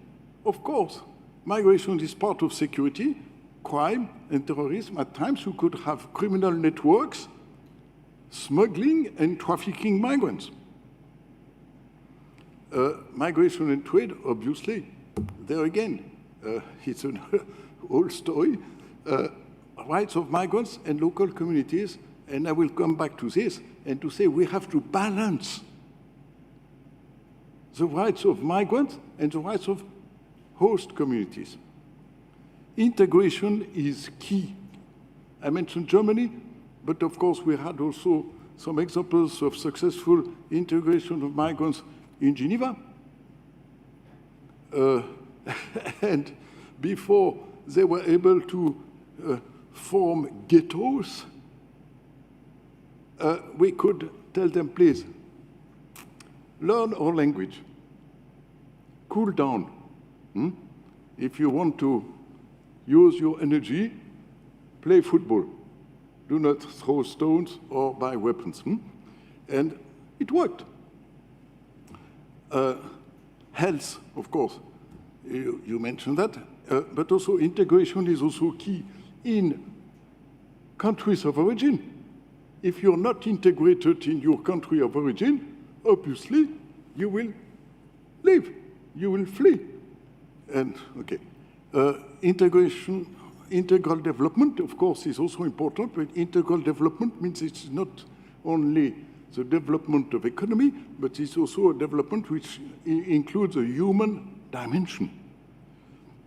Of course, migration is part of security, crime and terrorism. At times, you could have criminal networks smuggling and trafficking migrants. Migration and trade, obviously, there again, it's an old story. Rights of migrants and local communities, and I will come back to this, and to say we have to balance the rights of migrants and the rights of host communities. Integration is key. I mentioned Germany, but of course we had also some examples of successful integration of migrants in Geneva. And before they were able to form ghettos, we could tell them, please, learn our language, cool down. If you want to use your energy, play football. Do not throw stones or buy weapons. And it worked. Health, of course, you mentioned that, but also integration is also key in countries of origin. If you're not integrated in your country of origin, obviously you will leave, you will flee. And okay, integration, integral development, of course, is also important, but integral development means it's not only the development of economy, but it's also a development which includes a human dimension.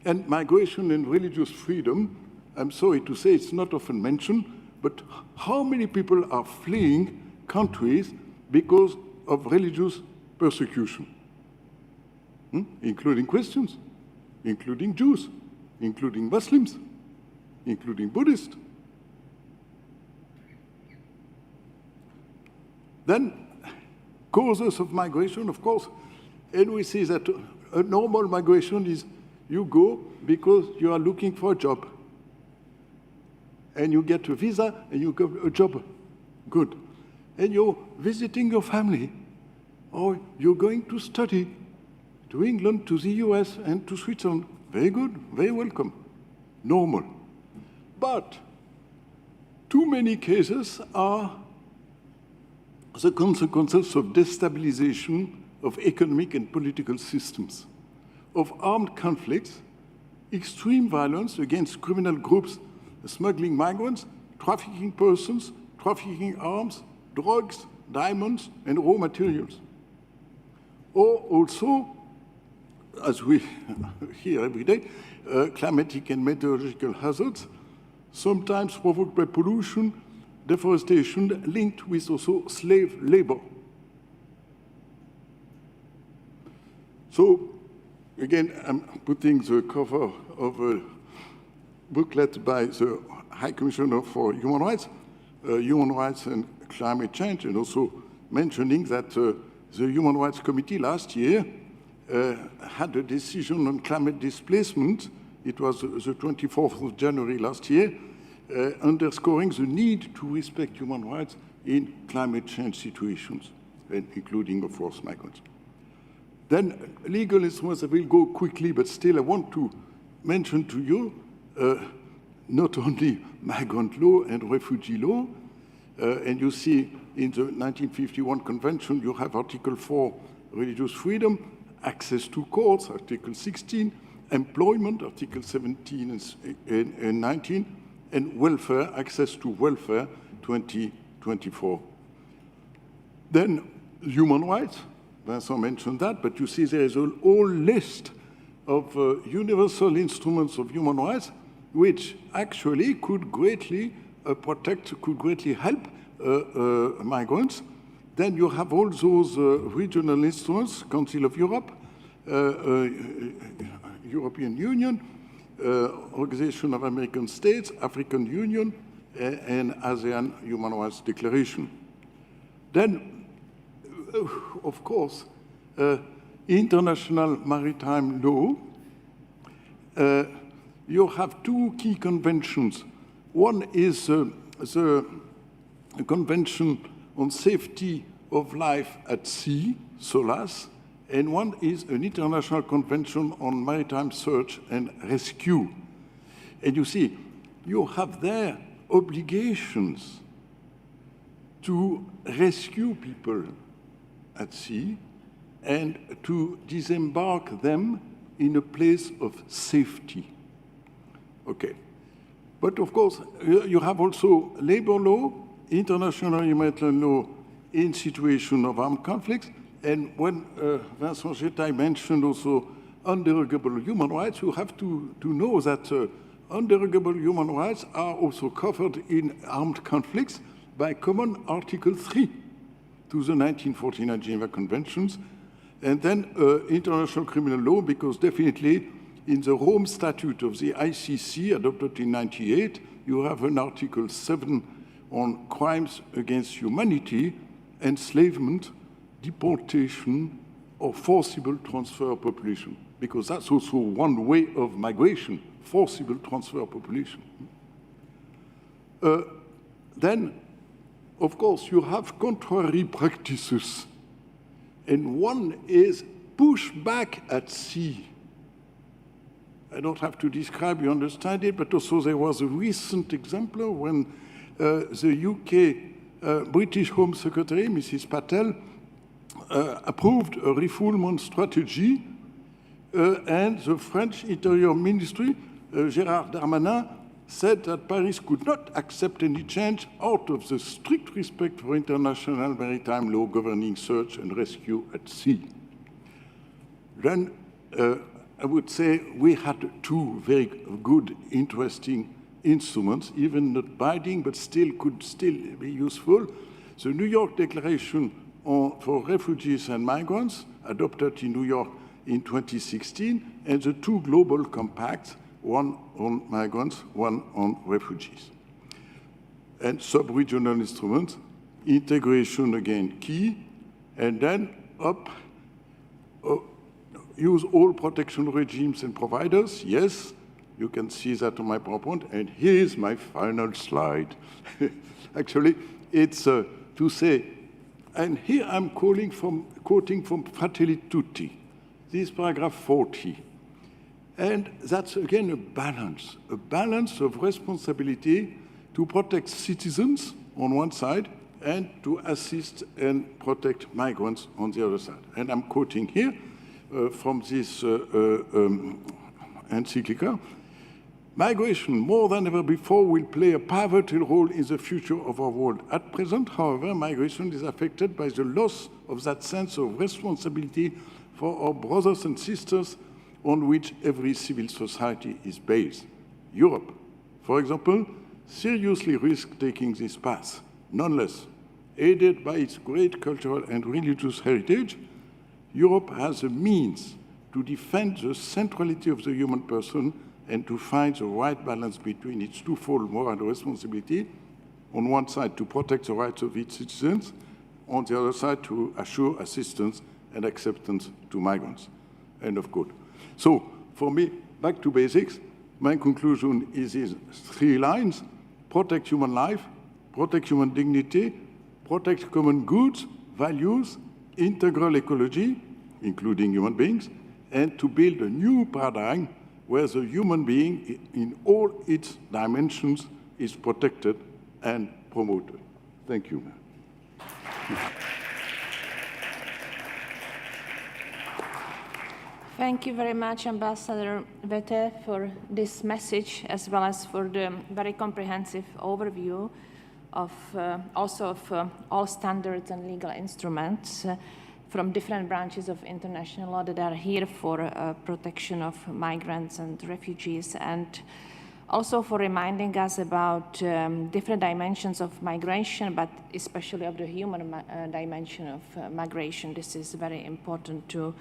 And migration and religious freedom, I'm sorry to say it's not often mentioned, but how many people are fleeing countries because of religious persecution? Including Christians, including Jews, including Muslims, including Buddhists. Then, causes of migration, of course, and we see that a normal migration is you go because you are looking for a job. And you get a visa and you get a job. Good. And you're visiting your family, or you're going to study to England, to the US, and to Switzerland. Very good, very welcome. Normal. But too many cases are the consequences of destabilization of economic and political systems, of armed conflicts, extreme violence against criminal groups, smuggling migrants, trafficking persons, trafficking arms, drugs, diamonds, and raw materials. Or also, as we hear every day, climatic and meteorological hazards, sometimes provoked by pollution, deforestation, linked with also slave labor. So, again, I'm putting the cover of a booklet by the High Commissioner for Human Rights and Climate Change, and also mentioning that the Human Rights Committee last year had a decision on climate displacement. It was the 24th of January last year, underscoring the need to respect human rights in climate change situations, and including, of course, migrants. Then legal instruments, I will go quickly, but still I want to mention to you not only migrant law and refugee law, and you see in the 1951 Convention, you have Article 4, religious freedom, access to courts, Article 16, employment, Article 17 and 19, and welfare, access to welfare, 2024. Then human rights, Vincent mentioned that, but you see there is a whole list of universal instruments of human rights which actually could greatly protect, could greatly help migrants. Then you have all those regional instruments, Council of Europe, European Union, Organization of American States, African Union, and ASEAN Human Rights Declaration. Then, of course, international maritime law. You have two key conventions. One is the Convention on Safety of Life at Sea, SOLAS, and one is an international convention on maritime search and rescue. And you see, you have there obligations to rescue people at sea and to disembark them in a place of safety. Okay. But of course, you have also labor law, international humanitarian law in situation of armed conflicts. And when Vincent Getaille mentioned also underogable human rights, you have to know that underogable human rights are also covered in armed conflicts by common Article 3 to the 1949 Geneva Conventions. And then international criminal law, because definitely in the Rome Statute of the ICC, adopted in 1998, you have an Article 7 on crimes against humanity, enslavement, deportation, or forcible transfer of population, because that's also one way of migration, forcible transfer of population. Then, of course, you have contrary practices. And one is pushback at sea. I don't have to describe, you understand it, but also there was a recent example when the UK British Home Secretary, Mrs. Patel, approved a refoulement strategy, and the French Interior Ministry, Gérard Darmanin, said that Paris could not accept any change out of the strict respect for international maritime law governing search and rescue at sea. Then I would say we had two very good, interesting instruments, even not binding, but could still be useful. The New York Declaration for Refugees and Migrants, adopted in New York in 2016, and the two global compacts, one on migrants, one on refugees. And sub-regional instruments, integration again key, and then use all protection regimes and providers. Yes, you can see that on my PowerPoint, and here's my final slide. Actually, it's to say, and here I'm quoting from Fratelli Tutti, this paragraph 40. And that's again a balance of responsibility to protect citizens on one side and to assist and protect migrants on the other side. And I'm quoting here from this encyclical. Migration, more than ever before, will play a pivotal role in the future of our world. At present, however, migration is affected by the loss of that sense of responsibility for our brothers and sisters on which every civil society is based. Europe, for example, seriously risks taking this path. Nonetheless, aided by its great cultural and religious heritage, Europe has the means to defend the centrality of the human person and to find the right balance between its twofold moral responsibility, on one side to protect the rights of its citizens, on the other side to assure assistance and acceptance to migrants. End of quote. So for me, back to basics, my conclusion is these three lines: protect human life, protect human dignity, protect common goods, values, integral ecology, including human beings, and to build a new paradigm where the human being in all its dimensions is protected and promoted. Thank you. Thank you very much, Ambassador Vete, for this message, as well as for the very comprehensive overview of all standards and legal instruments from different branches of international law that are here for protection of migrants and refugees, and also for reminding us about different dimensions of migration, but especially of the human dimension of migration. This is very important to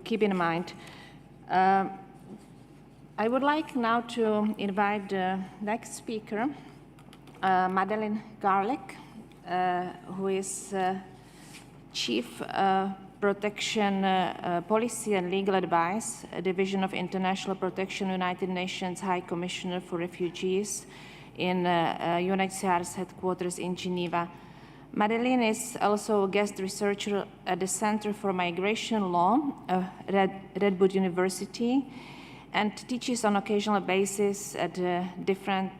keep in mind. I would like now to invite the next speaker, Madeleine Garlick, who is Chief Protection Policy and Legal Advice, Division of International Protection, United Nations High Commissioner for Refugees in UNHCR's headquarters in Geneva. Madeleine is also a guest researcher at the Center for Migration Law, Redwood University, and teaches on occasional basis at different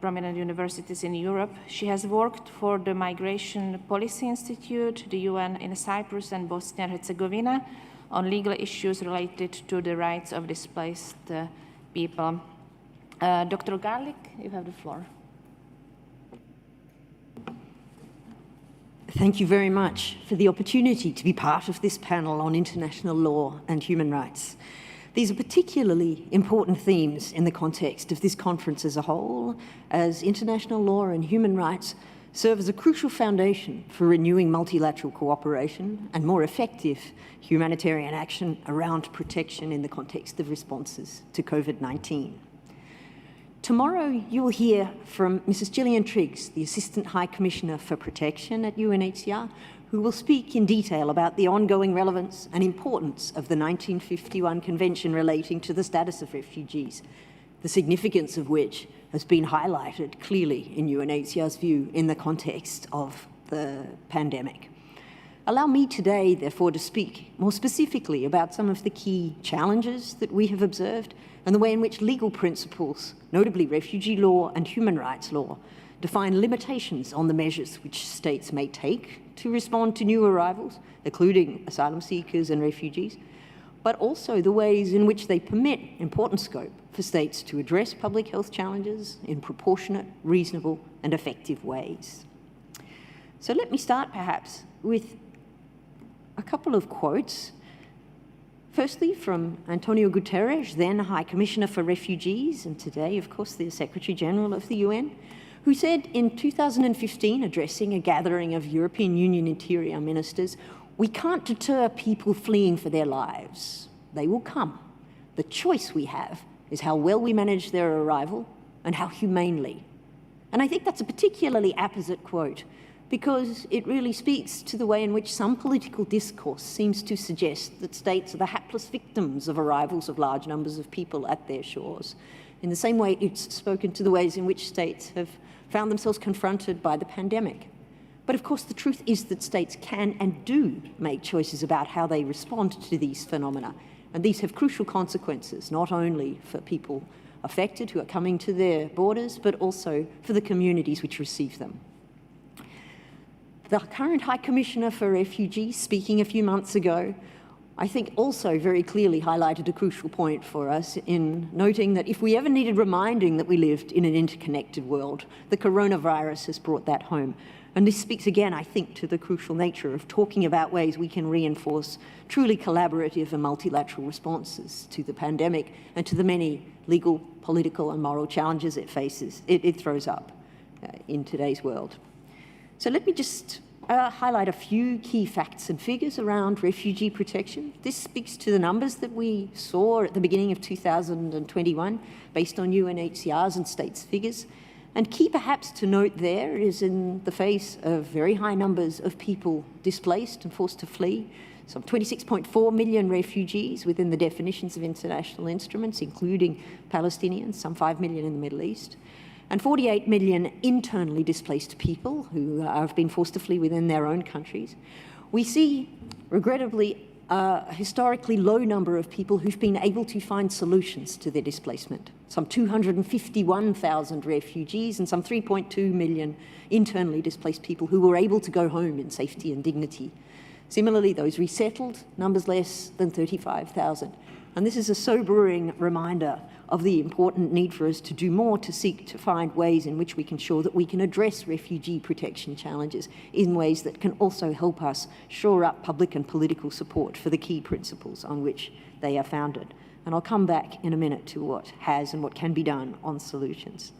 prominent universities in Europe. She has worked for the Migration Policy Institute, the UN in Cyprus and Bosnia and Herzegovina on legal issues related to the rights of displaced people. Dr. Garlick, you have the floor. Thank you very much for the opportunity to be part of this panel on international law and human rights. These are particularly important themes in the context of this conference as a whole, as international law and human rights serve as a crucial foundation for renewing multilateral cooperation and more effective humanitarian action around protection in the context of responses to COVID-19. Tomorrow, you will hear from Mrs. Gillian Triggs, the Assistant High Commissioner for Protection at UNHCR, who will speak in detail about the ongoing relevance and importance of the 1951 Convention relating to the status of refugees, the significance of which has been highlighted clearly in UNHCR's view in the context of the pandemic. Allow me today, therefore, to speak more specifically about some of the key challenges that we have observed and the way in which legal principles, notably refugee law and human rights law, define limitations on the measures which states may take to respond to new arrivals, including asylum seekers and refugees, but also the ways in which they permit important scope for states to address public health challenges in proportionate, reasonable, and effective ways. So let me start perhaps with a couple of quotes Firstly, from Antonio Guterres, then High Commissioner for Refugees, and today, of course, the Secretary General of the UN, who said in 2015, addressing a gathering of European Union interior ministers, "We can't deter people fleeing for their lives. They will come. The choice we have is how well we manage their arrival and how humanely." And I think that's a particularly apposite quote, because it really speaks to the way in which some political discourse seems to suggest that states are the hapless victims of arrivals of large numbers of people at their shores. In the same way, it's spoken to the ways in which states have found themselves confronted by the pandemic. But of course, the truth is that states can and do make choices about how they respond to these phenomena. And these have crucial consequences, not only for people affected who are coming to their borders, but also for the communities which receive them. The current High Commissioner for Refugees, speaking a few months ago, I think also very clearly highlighted a crucial point for us in noting that if we ever needed reminding that we lived in an interconnected world, the coronavirus has brought that home. And this speaks again, I think, to the crucial nature of talking about ways we can reinforce truly collaborative and multilateral responses to the pandemic and to the many legal, political, and moral challenges it throws up in today's world. So let me just highlight a few key facts and figures around refugee protection. This speaks to the numbers that we saw at the beginning of 2021, based on UNHCR's and states' figures. And key perhaps to note there is in the face of very high numbers of people displaced and forced to flee, some 26.4 million refugees within the definitions of international instruments, including Palestinians, some 5 million in the Middle East, and 48 million internally displaced people who have been forced to flee within their own countries. We see, regrettably, a historically low number of people who've been able to find solutions to their displacement. Some 251,000 refugees and some 3.2 million internally displaced people who were able to go home in safety and dignity. Similarly, those resettled, numbers less than 35,000. And this is a sobering reminder of the important need for us to do more to seek to find ways in which we can ensure that we can address refugee protection challenges in ways that can also help us shore up public and political support for the key principles on which they are founded. And I'll come back in a minute to what has and what can be done on solutions.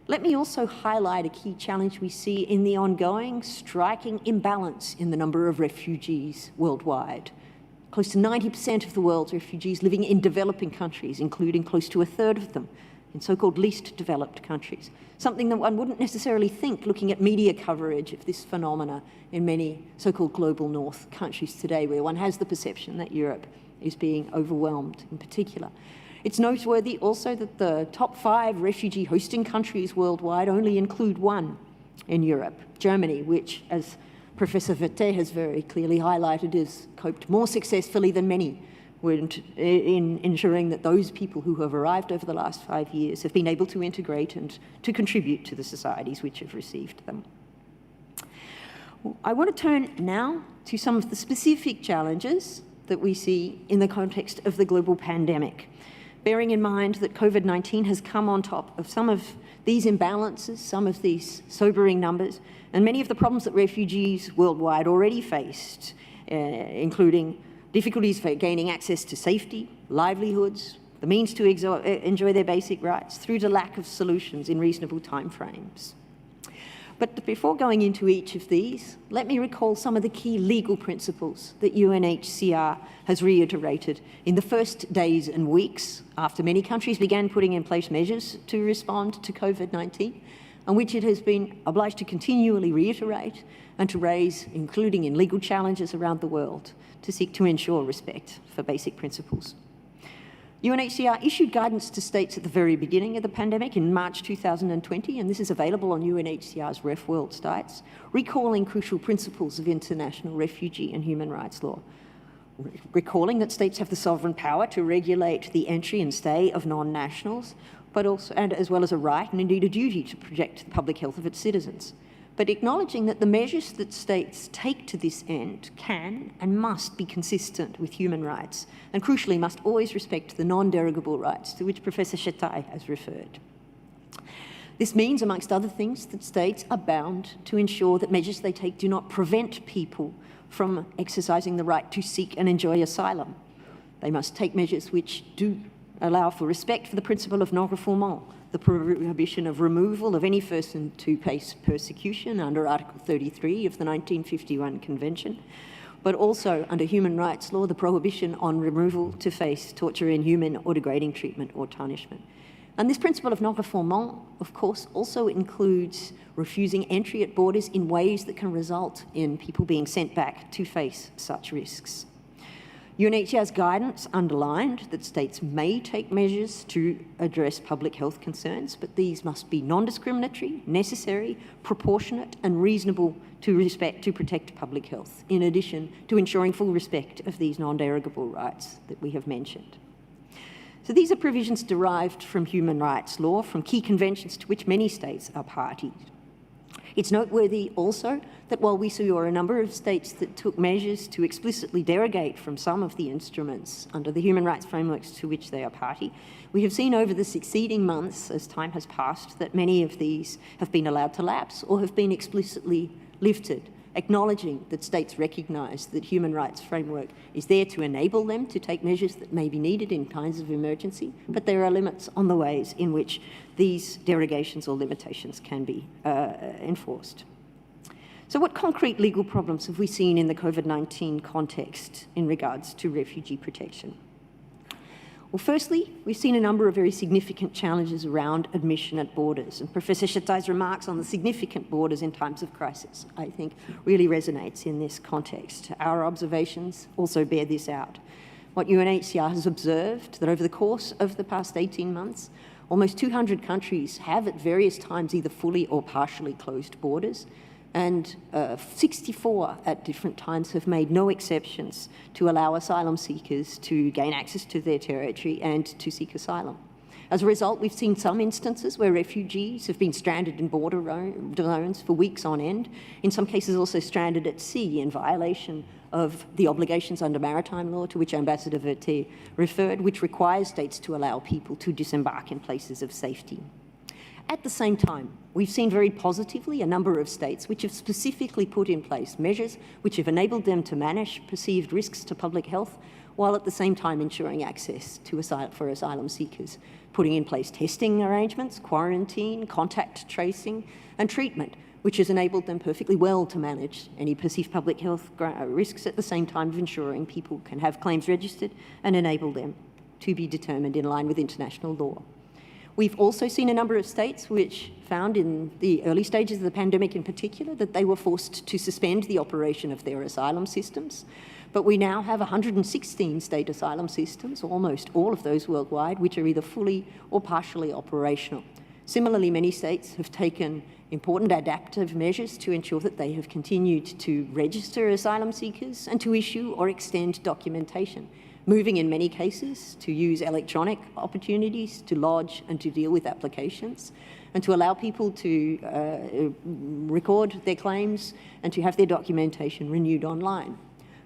Let me also highlight a key challenge we see in the ongoing striking imbalance in the number of refugees worldwide. Close to 90% of the world's refugees living in developing countries, including close to a third of them in so-called least developed countries. Something that one wouldn't necessarily think looking at media coverage of this phenomena in many so-called global north countries today, where one has the perception that Europe is being overwhelmed in particular. It's noteworthy also that the top 5 refugee hosting countries worldwide only include one in Europe, Germany, which, as Professor Verte has very clearly highlighted, has coped more successfully than many in ensuring that those people who have arrived over the last 5 years have been able to integrate and to contribute to the societies which have received them. I want to turn now to some of the specific challenges that we see in the context of the global pandemic, bearing in mind that COVID-19 has come on top of some of these imbalances, some of these sobering numbers, and many of the problems that refugees worldwide already faced, including difficulties for gaining access to safety, livelihoods, the means to enjoy their basic rights, through to lack of solutions in reasonable timeframes. But before going into each of these, let me recall some of the key legal principles that UNHCR has reiterated in the first days and weeks after many countries began putting in place measures to respond to COVID-19, and which it has been obliged to continually reiterate and to raise, including in legal challenges around the world, to seek to ensure respect for basic principles. UNHCR issued guidance to states at the very beginning of the pandemic in March 2020, and this is available on UNHCR's RefWorld sites, recalling crucial principles of international refugee and human rights law. Recalling that states have the sovereign power to regulate the entry and stay of non-nationals, but also, and as well as a right and indeed a duty to protect the public health of its citizens. But acknowledging that the measures that states take to this end can and must be consistent with human rights, and crucially must always respect the non-derogable rights to which Professor Chetai has referred. This means, amongst other things, that states are bound to ensure that measures they take do not prevent people from exercising the right to seek and enjoy asylum. They must take measures which do allow for respect for the principle of non-refoulement, the prohibition of removal of any person to face persecution under Article 33 of the 1951 Convention, but also under human rights law, the prohibition on removal to face torture, inhuman or degrading treatment or punishment. And this principle of non-refoulement, of course, also includes refusing entry at borders in ways that can result in people being sent back to face such risks. UNHCR's guidance underlined that states may take measures to address public health concerns, but these must be non-discriminatory, necessary, proportionate, and reasonable to protect public health, in addition to ensuring full respect of these non-derogable rights that we have mentioned. So these are provisions derived from human rights law, from key conventions to which many states are parties. It's noteworthy also that while we saw a number of states that took measures to explicitly derogate from some of the instruments under the human rights frameworks to which they are party, we have seen over the succeeding months, as time has passed, that many of these have been allowed to lapse or have been explicitly lifted, acknowledging that states recognise that human rights framework is there to enable them to take measures that may be needed in times of emergency, but there are limits on the ways in which these derogations or limitations can be enforced. So what concrete legal problems have we seen in the COVID-19 context in regards to refugee protection? Well, firstly, we've seen a number of very significant challenges around admission at borders, and Professor Chatai's remarks on the significant borders in times of crisis, I think, really resonates in this context. Our observations also bear this out. What UNHCR has observed, that over the course of the past 18 months, almost 200 countries have at various times either fully or partially closed borders, and 64 at different times have made no exceptions to allow asylum seekers to gain access to their territory and to seek asylum. As a result, we've seen some instances where refugees have been stranded in border zones for weeks on end, in some cases also stranded at sea in violation of the obligations under maritime law to which Ambassador Vertet referred, which requires states to allow people to disembark in places of safety. At the same time, we've seen very positively a number of states which have specifically put in place measures which have enabled them to manage perceived risks to public health, while at the same time ensuring access to for asylum seekers, putting in place testing arrangements, quarantine, contact tracing, and treatment, which has enabled them perfectly well to manage any perceived public health risks at the same time of ensuring people can have claims registered and enable them to be determined in line with international law. We've also seen a number of states which found in the early stages of the pandemic in particular that they were forced to suspend the operation of their asylum systems. But we now have 116 state asylum systems, almost all of those worldwide, which are either fully or partially operational. Similarly, many states have taken important adaptive measures to ensure that they have continued to register asylum seekers and to issue or extend documentation, moving in many cases to use electronic opportunities to lodge and to deal with applications, and to allow people to record their claims and to have their documentation renewed online.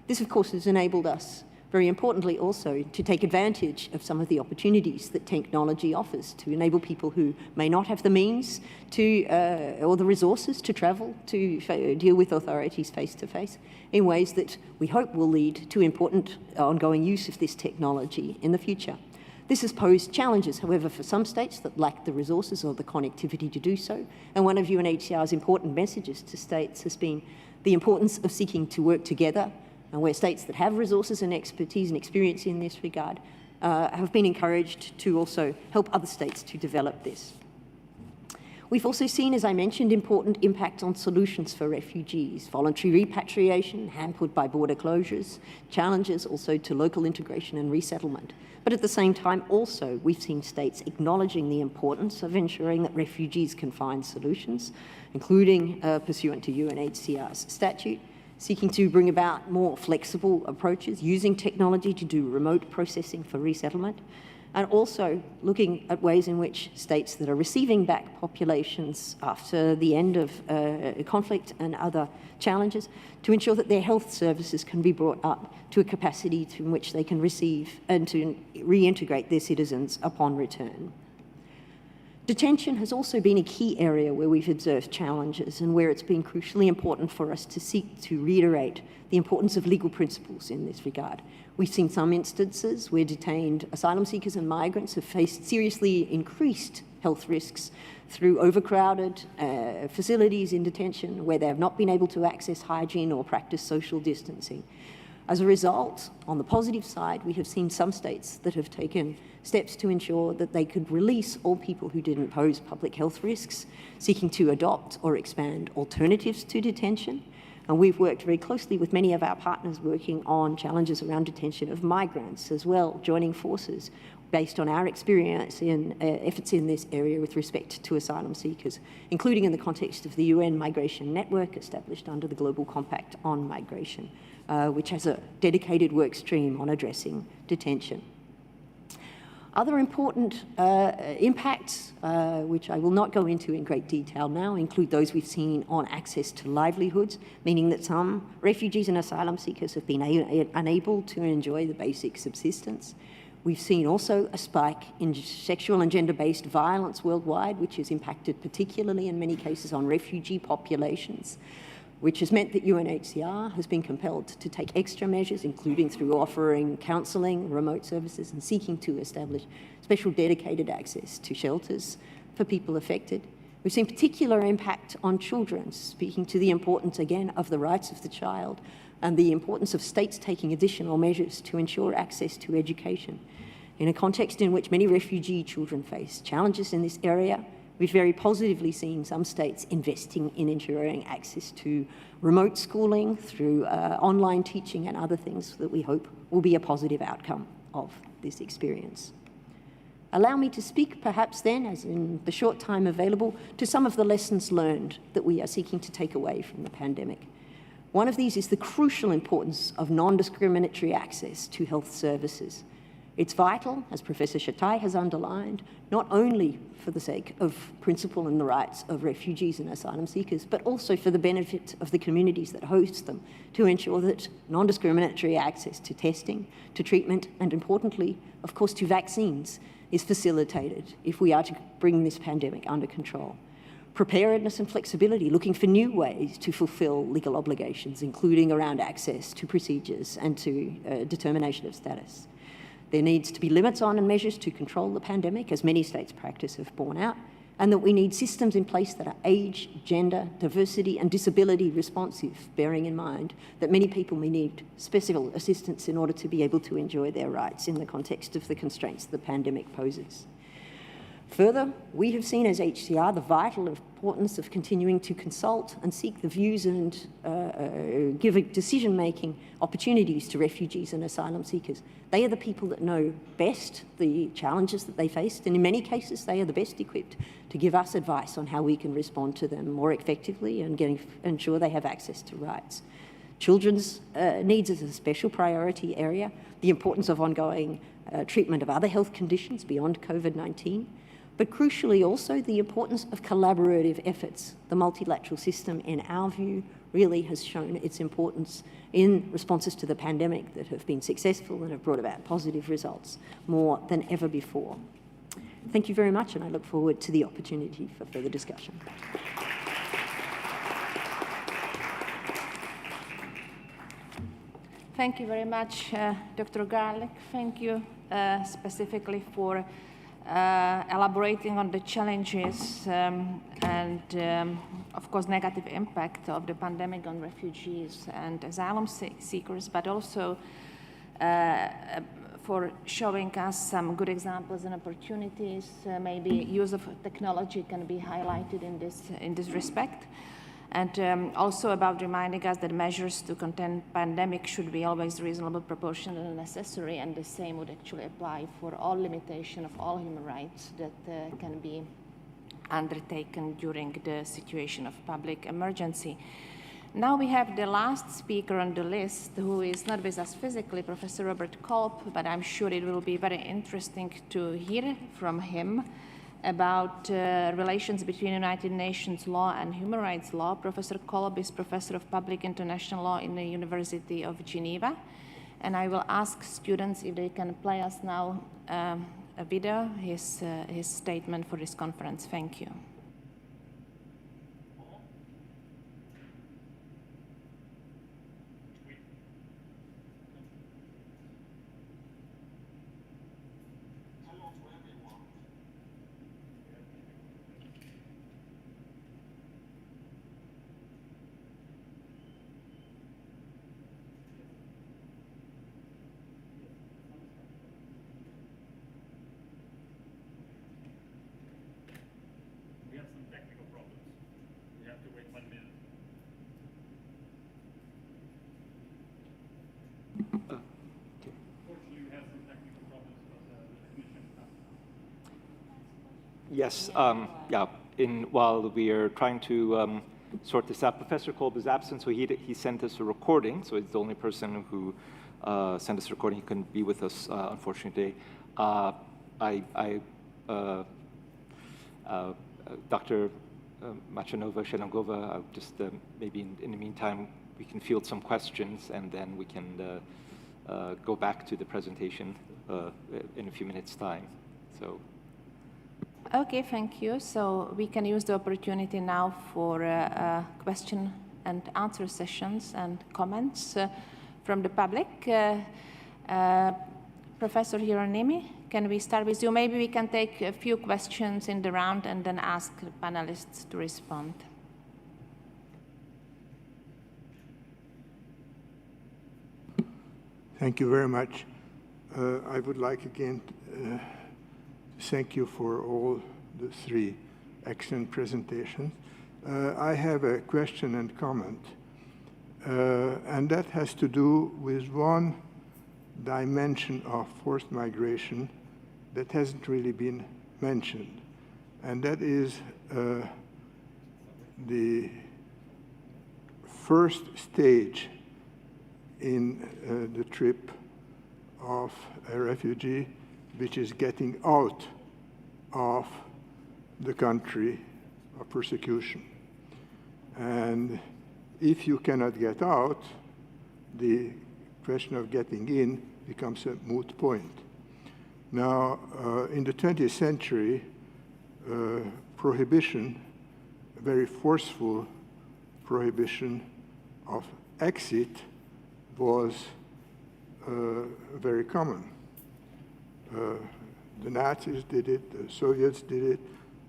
This, of course, has enabled us, very importantly also, to take advantage of some of the opportunities that technology offers to enable people who may not have the means to, or the resources to travel to deal with authorities face-to-face in ways that we hope will lead to important ongoing use of this technology in the future. This has posed challenges, however, for some states that lack the resources or the connectivity to do so, and one of UNHCR's important messages to states has been the importance of seeking to work together, and where states that have resources and expertise and experience in this regard have been encouraged to also help other states to develop this. We've also seen, as I mentioned, important impact on solutions for refugees, voluntary repatriation hampered by border closures, challenges also to local integration and resettlement. But at the same time, also, we've seen states acknowledging the importance of ensuring that refugees can find solutions, including pursuant to UNHCR's statute, seeking to bring about more flexible approaches, using technology to do remote processing for resettlement, and also looking at ways in which states that are receiving back populations after the end of conflict and other challenges to ensure that their health services can be brought up to a capacity to which they can receive and to reintegrate their citizens upon return. Detention has also been a key area where we've observed challenges and where it's been crucially important for us to seek to reiterate the importance of legal principles in this regard. We've seen some instances where detained asylum seekers and migrants have faced seriously increased health risks through overcrowded facilities in detention where they have not been able to access hygiene or practice social distancing. As a result, on the positive side, we have seen some states that have taken steps to ensure that they could release all people who didn't pose public health risks, seeking to adopt or expand alternatives to detention. And we've worked very closely with many of our partners working on challenges around detention of migrants as well, joining forces based on our experience in efforts in this area with respect to asylum seekers, including in the context of the UN Migration Network established under the Global Compact on Migration, which has a dedicated work stream on addressing detention. Other important impacts, which I will not go into in great detail now, include those we've seen on access to livelihoods, meaning that some refugees and asylum seekers have been unable to enjoy the basic subsistence. We've seen also a spike in sexual and gender-based violence worldwide, which has impacted particularly in many cases on refugee populations, which has meant that UNHCR has been compelled to take extra measures, including through offering counselling, remote services, and seeking to establish special dedicated access to shelters for people affected. We've seen particular impact on children, speaking to the importance, again, of the rights of the child and the importance of states taking additional measures to ensure access to education. In a context in which many refugee children face challenges in this area, we've very positively seen some states investing in ensuring access to remote schooling through online teaching and other things that we hope will be a positive outcome of this experience. Allow me to speak perhaps then, as in the short time available, to some of the lessons learned that we are seeking to take away from the pandemic. One of these is the crucial importance of non-discriminatory access to health services. It's vital, as Professor Shatai has underlined, not only for the sake of principle and the rights of refugees and asylum seekers, but also for the benefit of the communities that host them, to ensure that non-discriminatory access to testing, to treatment, and importantly, of course, to vaccines is facilitated if we are to bring this pandemic under control. Preparedness and flexibility, looking for new ways to fulfill legal obligations, including around access to procedures and to determination of status. There needs to be limits on and measures to control the pandemic, as many states' practice have borne out, and that we need systems in place that are age, gender, diversity, and disability responsive, bearing in mind that many people may need special assistance in order to be able to enjoy their rights in the context of the constraints the pandemic poses. Further, we have seen as HCR the vital importance of continuing to consult and seek the views and give decision-making opportunities to refugees and asylum seekers. They are the people that know best the challenges that they faced, and in many cases, they are the best equipped to give us advice on how we can respond to them more effectively and ensure they have access to rights. Children's needs is a special priority area, the importance of ongoing treatment of other health conditions beyond COVID-19, but crucially also the importance of collaborative efforts. The multilateral system, in our view, really has shown its importance in responses to the pandemic that have been successful and have brought about positive results more than ever before. Thank you very much, and I look forward to the opportunity for further discussion. Thank you very much, Dr. Garlick. Thank you specifically for elaborating on the challenges and, of course, negative impact of the pandemic on refugees and asylum seekers, but also for showing us some good examples and opportunities. Maybe use of technology can be highlighted in this respect. And also about reminding us that measures to contain pandemic should be always reasonable, proportional, and necessary, and the same would actually apply for all limitation of all human rights that can be undertaken during the situation of public emergency. Now we have the last speaker on the list, who is not with us physically, Professor Robert Kolb, but I'm sure it will be very interesting to hear from him about relations between United Nations law and human rights law. Professor Kolb is Professor of Public International Law in the University of Geneva. And I will ask students if they can play us now a video, his statement for this conference. Thank you. We have some technical problems. We have to wait 1 minute. Unfortunately, we have some technical problems, but the technician Yes, while we are trying to sort this out, Professor Kolb is absent, so he sent us a recording, so it's the only person who sent us a recording. He couldn't be with us, unfortunately. Dr. Machanova, Shelangova, just maybe in the meantime, we can field some questions, and then we can go back to the presentation in a few minutes' time. So. Okay, thank you. So we can use the opportunity now for question and answer sessions and comments from the public. Professor Hieronymi, can we start with you? Maybe we can take a few questions in the round and then ask the panelists to respond. Thank you very much. I would like again to thank you for all the 3 excellent presentations. I have a question and comment, and that has to do with one dimension of forced migration that hasn't really been mentioned, and that is the first stage in the trip of a refugee, which is getting out of the country of persecution. And if you cannot get out, the question of getting in becomes a moot point. Now, in the 20th century, prohibition, a very forceful prohibition of exit, was very common. The Nazis did it, the Soviets did it,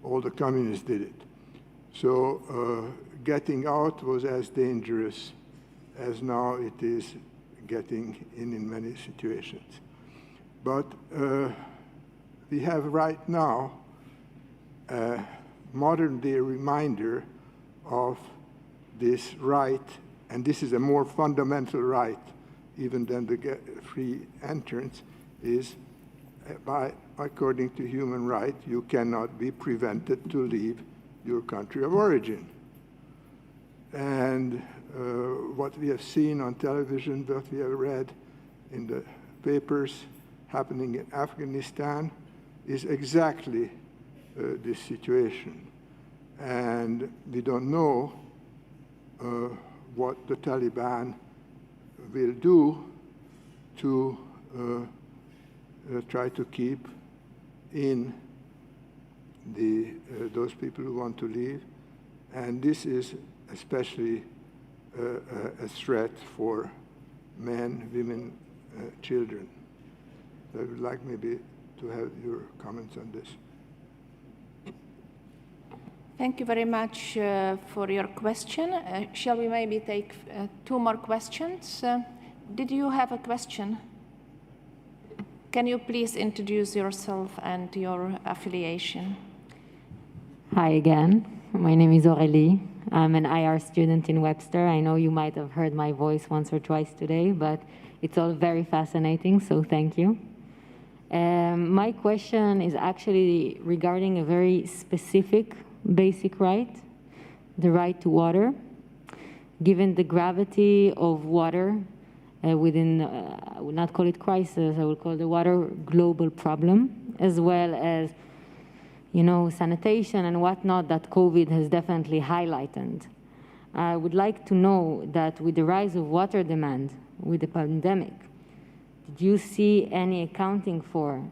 all the communists did it. So getting out was as dangerous as now it is getting in many situations. But we have right now a modern-day reminder of this right, and this is a more fundamental right even than the free entrance, is according to human right, you cannot be prevented to leave your country of origin. And what we have seen on television, what we have read in the papers happening in Afghanistan is exactly this situation. And we don't know what the Taliban will do to try to keep in those people who want to leave. And this is especially a threat for men, women, children. I would like maybe to have your comments on this. Thank you very much for your question. Shall we maybe take 2 more questions? Did you have a question? Can you please introduce yourself and your affiliation? Hi again. My name is Aurélie. I'm an IR student in Webster. I know you might have heard my voice once or twice today, but it's all very fascinating, so thank you. My question is actually regarding a very specific basic right, the right to water. Given the gravity of water within, I would not call it crisis, I would call the water global problem, as well as, you know, sanitation and whatnot that COVID has definitely highlighted. I would like to know that with the rise of water demand, with the pandemic, did you see any accounting for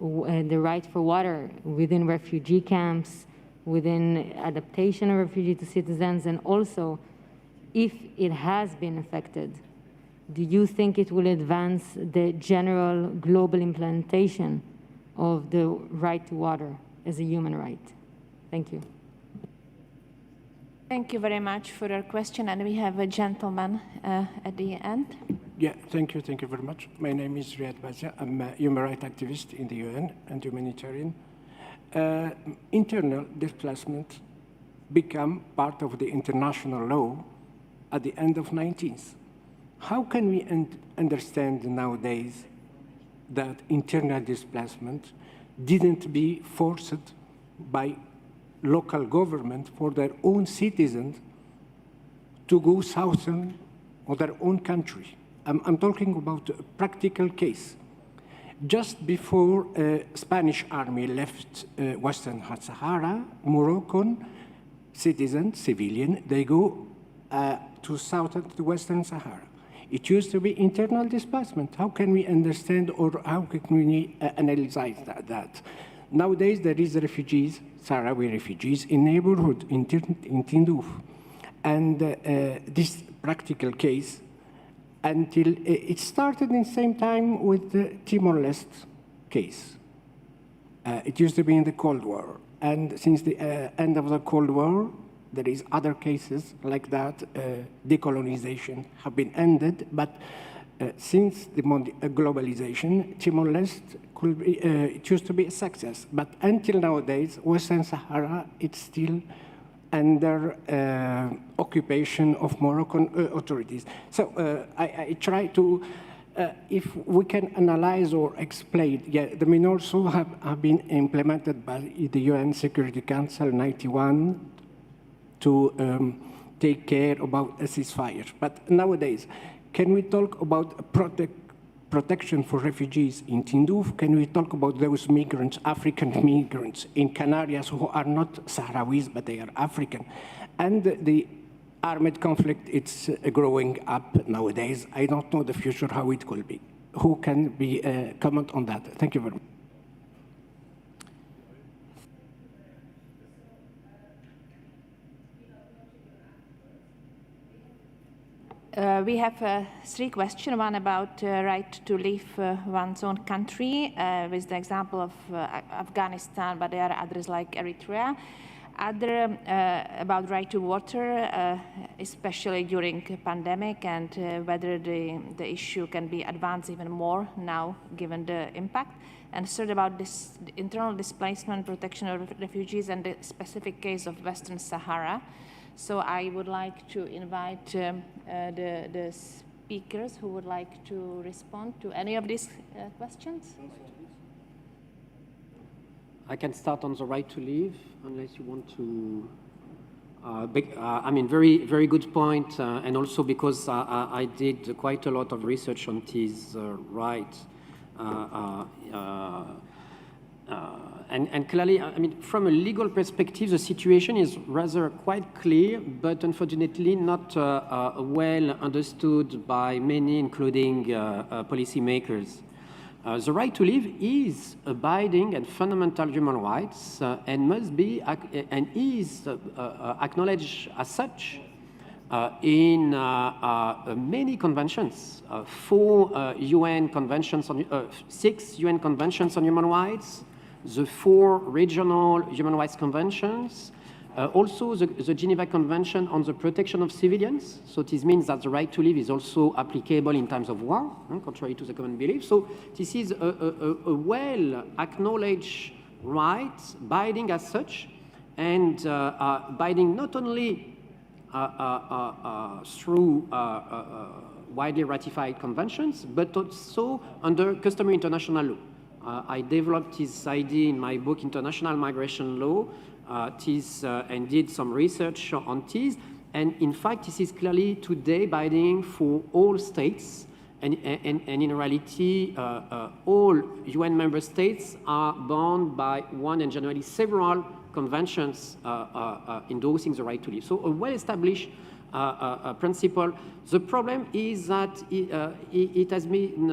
the right for water within refugee camps, within adaptation of refugees to citizens, and also if it has been affected, do you think it will advance the general global implementation of the right to water as a human right? Thank you. Thank you very much for your question, and we have a gentleman at the end. Yeah, thank you very much. My name is Riyad Bazia. I'm a human rights activist in the UN and humanitarian. Internal displacement become part of the international law at the end of 19th. How can we understand nowadays that internal displacement didn't be forced by local government for their own citizens to go southern of their own country? I'm talking about a practical case. Just before Spanish army left Western Sahara, Moroccan citizens, civilian, they go to southern to Western Sahara. It used to be internal displacement. How can we understand or how can we analyze that? Nowadays, there is refugees, Sahrawi refugees, in neighborhood in Tindouf. And this practical case, until it started in the same time with the Timor-Leste case. It used to be in the Cold War. And since the end of the Cold War, there is other cases like that. Decolonization have been ended, but since the globalization, Timor-Leste it used to be a success. But until nowadays, Western Sahara, it's still under occupation of Moroccan authorities. So I try to, if we can analyze or explain, yeah, the MINURSO have been implemented by the UN Security Council 91 to take care about a ceasefire. But nowadays, can we talk about protection for refugees in Tindouf? Can we talk about those migrants, African migrants in Canarias who are not Sahrawis, but they are African? And the armed conflict, it's growing up nowadays. I don't know the future, how it will be. Who can be comment on that? Thank you very much. We have three questions, one about right to leave one's own country, with the example of Afghanistan, but there are others like Eritrea. Other about right to water, especially during the pandemic, and whether the issue can be advanced even more now, given the impact. And third, about this internal displacement, protection of refugees, and the specific case of Western Sahara. So I would like to invite the speakers who would like to respond to any of these questions. I can start on the right to leave, unless you want to. I mean, very good point, and also because I did quite a lot of research on this right. And clearly, I mean, from a legal perspective, the situation is rather quite clear, but unfortunately not well understood by many, including policymakers. The right to live is abiding and fundamental human rights and must be and is acknowledged as such in many conventions, 4 UN conventions on 6 UN conventions on human rights, the 4 regional human rights conventions, also the Geneva Convention on the Protection of Civilians. So this means that the right to live is also applicable in times of war, contrary to the common belief. So this is a well-acknowledged right, binding as such, and binding not only through widely ratified conventions, but also under customary international law. I developed this idea in my book, International Migration Law, and did some research on this. And in fact, this is clearly today binding for all states. And in reality, all UN member states are bound by one and generally several conventions endorsing the right to live. So a well-established principle. The problem is that it has been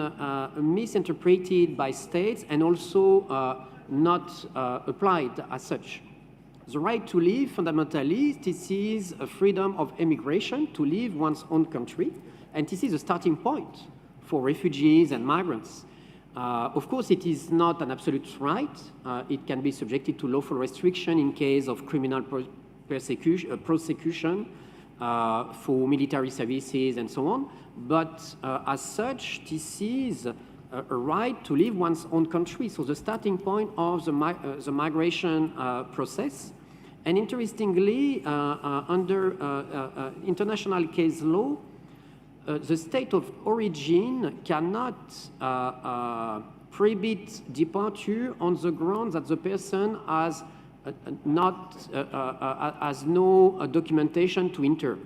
misinterpreted by states and also not applied as such. The right to live, fundamentally, this is a freedom of immigration to leave one's own country, and this is a starting point for refugees and migrants. Of course, it is not an absolute right. It can be subjected to lawful restriction in case of criminal prosecution for military services and so on. But as such, this is a right to leave one's own country. So the starting point of the migration process. And interestingly, under international case law, the state of origin cannot prohibit departure on the grounds that the person has no documentation to enter.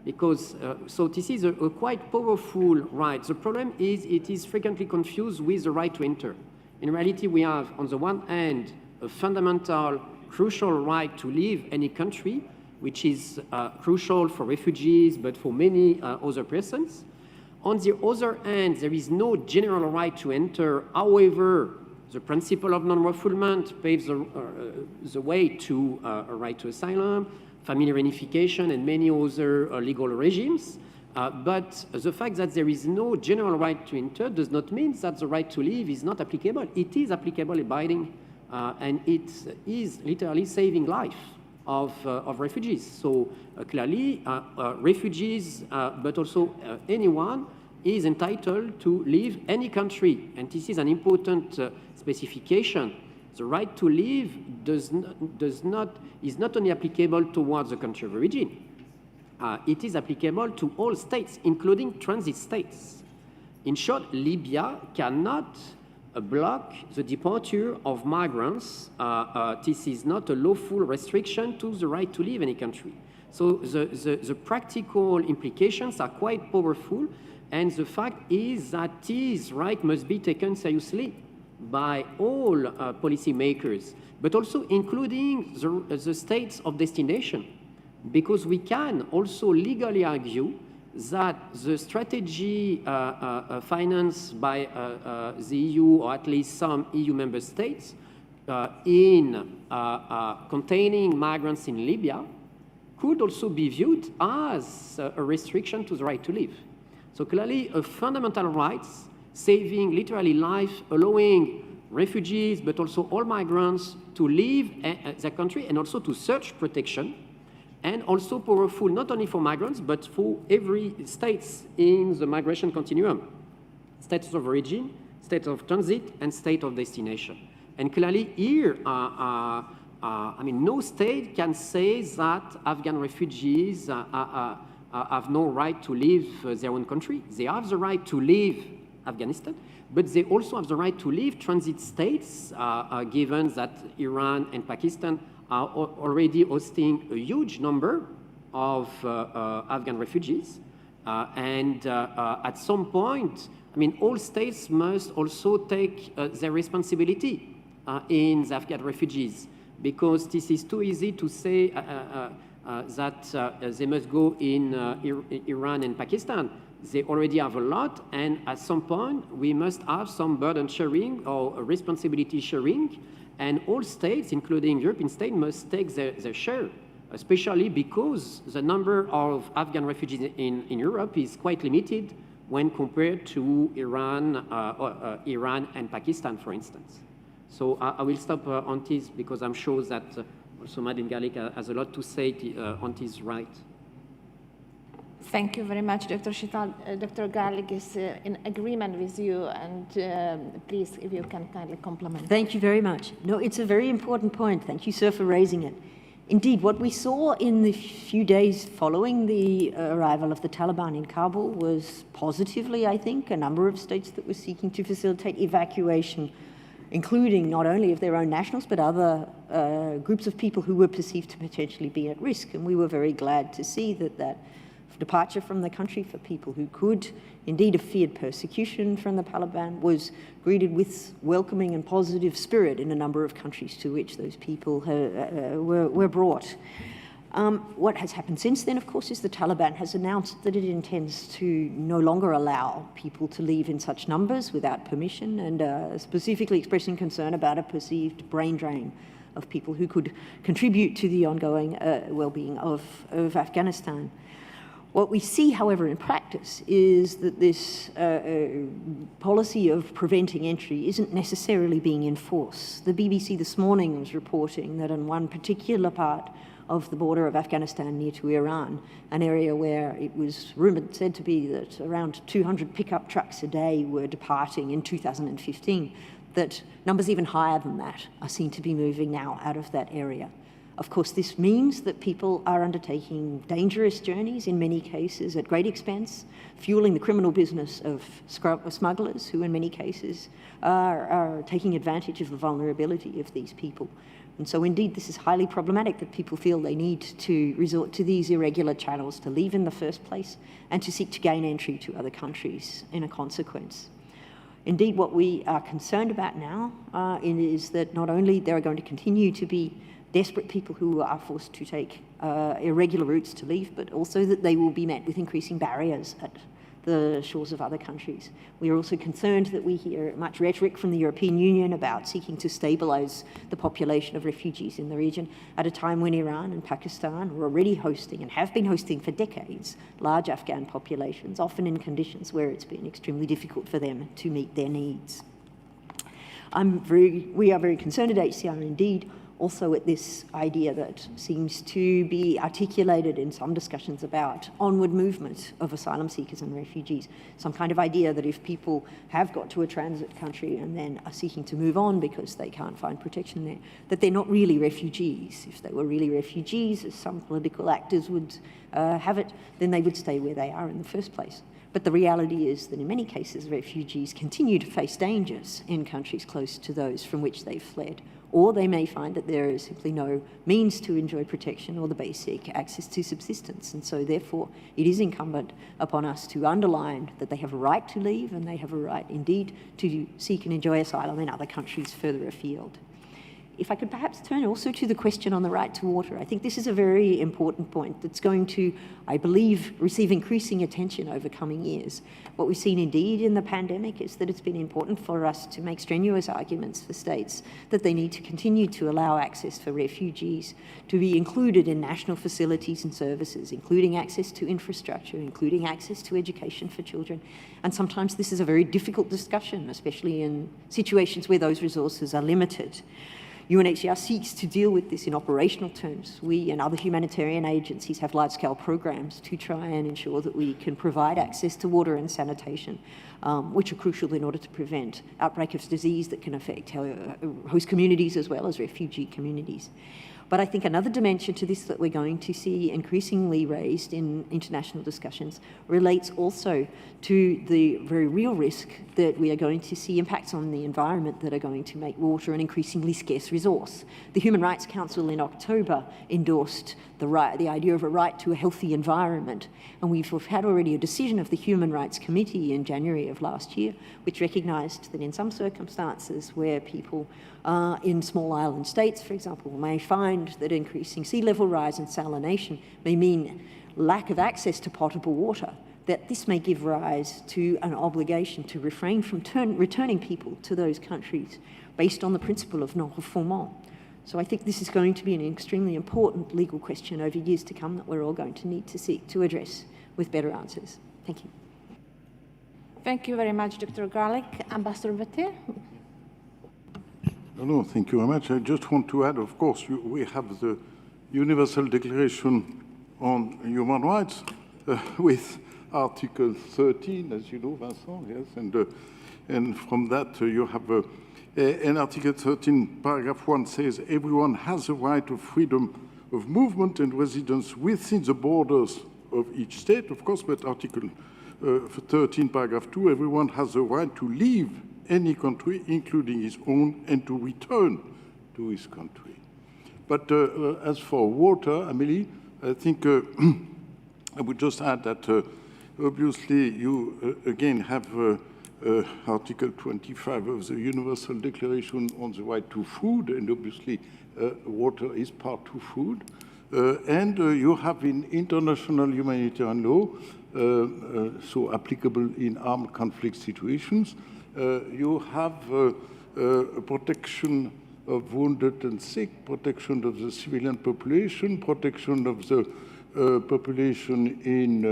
Because, so this is a quite powerful right. The problem is it is frequently confused with the right to enter. In reality, we have, on the one hand, a fundamental, crucial right to leave any country, which is crucial for refugees, but for many other persons. On the other hand, there is no general right to enter. However, the principle of non-refoulement paves the way to a right to asylum, family reunification, and many other legal regimes. But the fact that there is no general right to enter does not mean that the right to leave is not applicable. It is applicable, abiding, and it is literally saving life of refugees. So clearly, refugees, but also anyone, is entitled to leave any country. And this is an important specification. The right to leave is not only applicable towards the country of origin. It is applicable to all states, including transit states. In short, Libya cannot block the departure of migrants. This is not a lawful restriction to the right to leave any country. So the practical implications are quite powerful, and the fact is that this right must be taken seriously by all policymakers, but also including the states of destination, because we can also legally argue that the strategy financed by the EU, or at least some EU member states, in containing migrants in Libya could also be viewed as a restriction to the right to live. So clearly, a fundamental rights, saving literally life, allowing refugees, but also all migrants to leave their country and also to search protection, and also powerful not only for migrants, but for every state in the migration continuum, states of origin, state of transit, and state of destination. And clearly here, I mean, no state can say that Afghan refugees have no right to leave their own country. They have the right to leave Afghanistan, but they also have the right to leave transit states, given that Iran and Pakistan are already hosting a huge number of Afghan refugees. And at some point, I mean, all states must also take their responsibility in the Afghan refugees, because this is too easy to say that they must go in Iran and Pakistan. They already have a lot, and at some point, we must have some burden sharing or responsibility sharing, and all states, including European states, must take their share, especially because the number of Afghan refugees in Europe is quite limited when compared to Iran and Pakistan, for instance. So I will stop on this, because I'm sure that also Madeleine Garlick has a lot to say on this right. Thank you very much, Dr. Chital. Dr. Garlick is in agreement with you, and please, if you can kindly compliment. Thank you very much. No, it's a very important point. Thank you, sir, for raising it. Indeed, what we saw in the few days following the arrival of the Taliban in Kabul was positively, I think, a number of states that were seeking to facilitate evacuation, including not only of their own nationals, but other groups of people who were perceived to potentially be at risk. And we were very glad to see that departure from the country for people who could indeed have feared persecution from the Taliban was greeted with welcoming and positive spirit in a number of countries to which those people were brought. What has happened since then, of course, is the Taliban has announced that it intends to no longer allow people to leave in such numbers without permission, and specifically expressing concern about a perceived brain drain of people who could contribute to the ongoing well-being of Afghanistan. What we see, however, in practice is that this policy of preventing entry isn't necessarily being enforced. The BBC this morning was reporting that in one particular part of the border of Afghanistan near to Iran, an area where it was said to be that around 200 pickup trucks a day were departing in 2015, that numbers even higher than that are seen to be moving now out of that area. Of course, this means that people are undertaking dangerous journeys, in many cases at great expense, fueling the criminal business of smugglers who in many cases are taking advantage of the vulnerability of these people. And so indeed, this is highly problematic that people feel they need to resort to these irregular channels to leave in the first place and to seek to gain entry to other countries in a consequence. Indeed, what we are concerned about now is that not only there are going to continue to be desperate people who are forced to take irregular routes to leave, but also that they will be met with increasing barriers at the shores of other countries. We are also concerned that we hear much rhetoric from the European Union about seeking to stabilize the population of refugees in the region at a time when Iran and Pakistan are already hosting and have been hosting for decades large Afghan populations, often in conditions where it's been extremely difficult for them to meet their needs. We are very concerned at HCR indeed also at this idea that seems to be articulated in some discussions about onward movement of asylum seekers and refugees, some kind of idea that if people have got to a transit country and then are seeking to move on because they can't find protection there, that they're not really refugees. If they were really refugees, as some political actors would have it, then they would stay where they are in the first place. But the reality is that in many cases, refugees continue to face dangers in countries close to those from which they've fled, or they may find that there is simply no means to enjoy protection or the basic access to subsistence. And so therefore, it is incumbent upon us to underline that they have a right to leave and they have a right indeed to seek and enjoy asylum in other countries further afield. If I could perhaps turn also to the question on the right to water, I think this is a very important point that's going to, I believe, receive increasing attention over coming years. What we've seen indeed in the pandemic is that it's been important for us to make strenuous arguments for states that they need to continue to allow access for refugees to be included in national facilities and services, including access to infrastructure, including access to education for children. And sometimes this is a very difficult discussion, especially in situations where those resources are limited. UNHCR seeks to deal with this in operational terms. We and other humanitarian agencies have large-scale programs to try and ensure that we can provide access to water and sanitation, which are crucial in order to prevent outbreak of disease that can affect host communities as well as refugee communities. But I think another dimension to this that we're going to see increasingly raised in international discussions relates also to the very real risk that we are going to see impacts on the environment that are going to make water an increasingly scarce resource. The Human Rights Council in October endorsed the idea of a right to a healthy environment, and we've had already a decision of the Human Rights Committee in January of last year, which recognized that in some circumstances where people in small island states, for example, may find that increasing sea level rise and salination may mean lack of access to potable water, that this may give rise to an obligation to refrain from returning people to those countries based on the principle of non-refoulement. So I think this is going to be an extremely important legal question over years to come that we're all going to need to seek to address with better answers. Thank you. Thank you very much, Dr. Garlick. Ambassador Vetter? No, thank you very much. I just want to add, of course, we have the Universal Declaration on Human Rights with Article 13, as you know, Vincent, yes, and from that you have and Article 13, paragraph 1 says, everyone has a right of freedom of movement and residence within the borders of each state, of course, but Article 13, paragraph 2, everyone has a right to leave any country, including his own, and to return to his country. But as for water, Amélie, I think I would just add that obviously you again have Article 25 of the Universal Declaration on the right to food, and obviously water is part of food. And you have in international humanitarian law, so applicable in armed conflict situations, you have protection of wounded and sick, protection of the civilian population, protection of the population in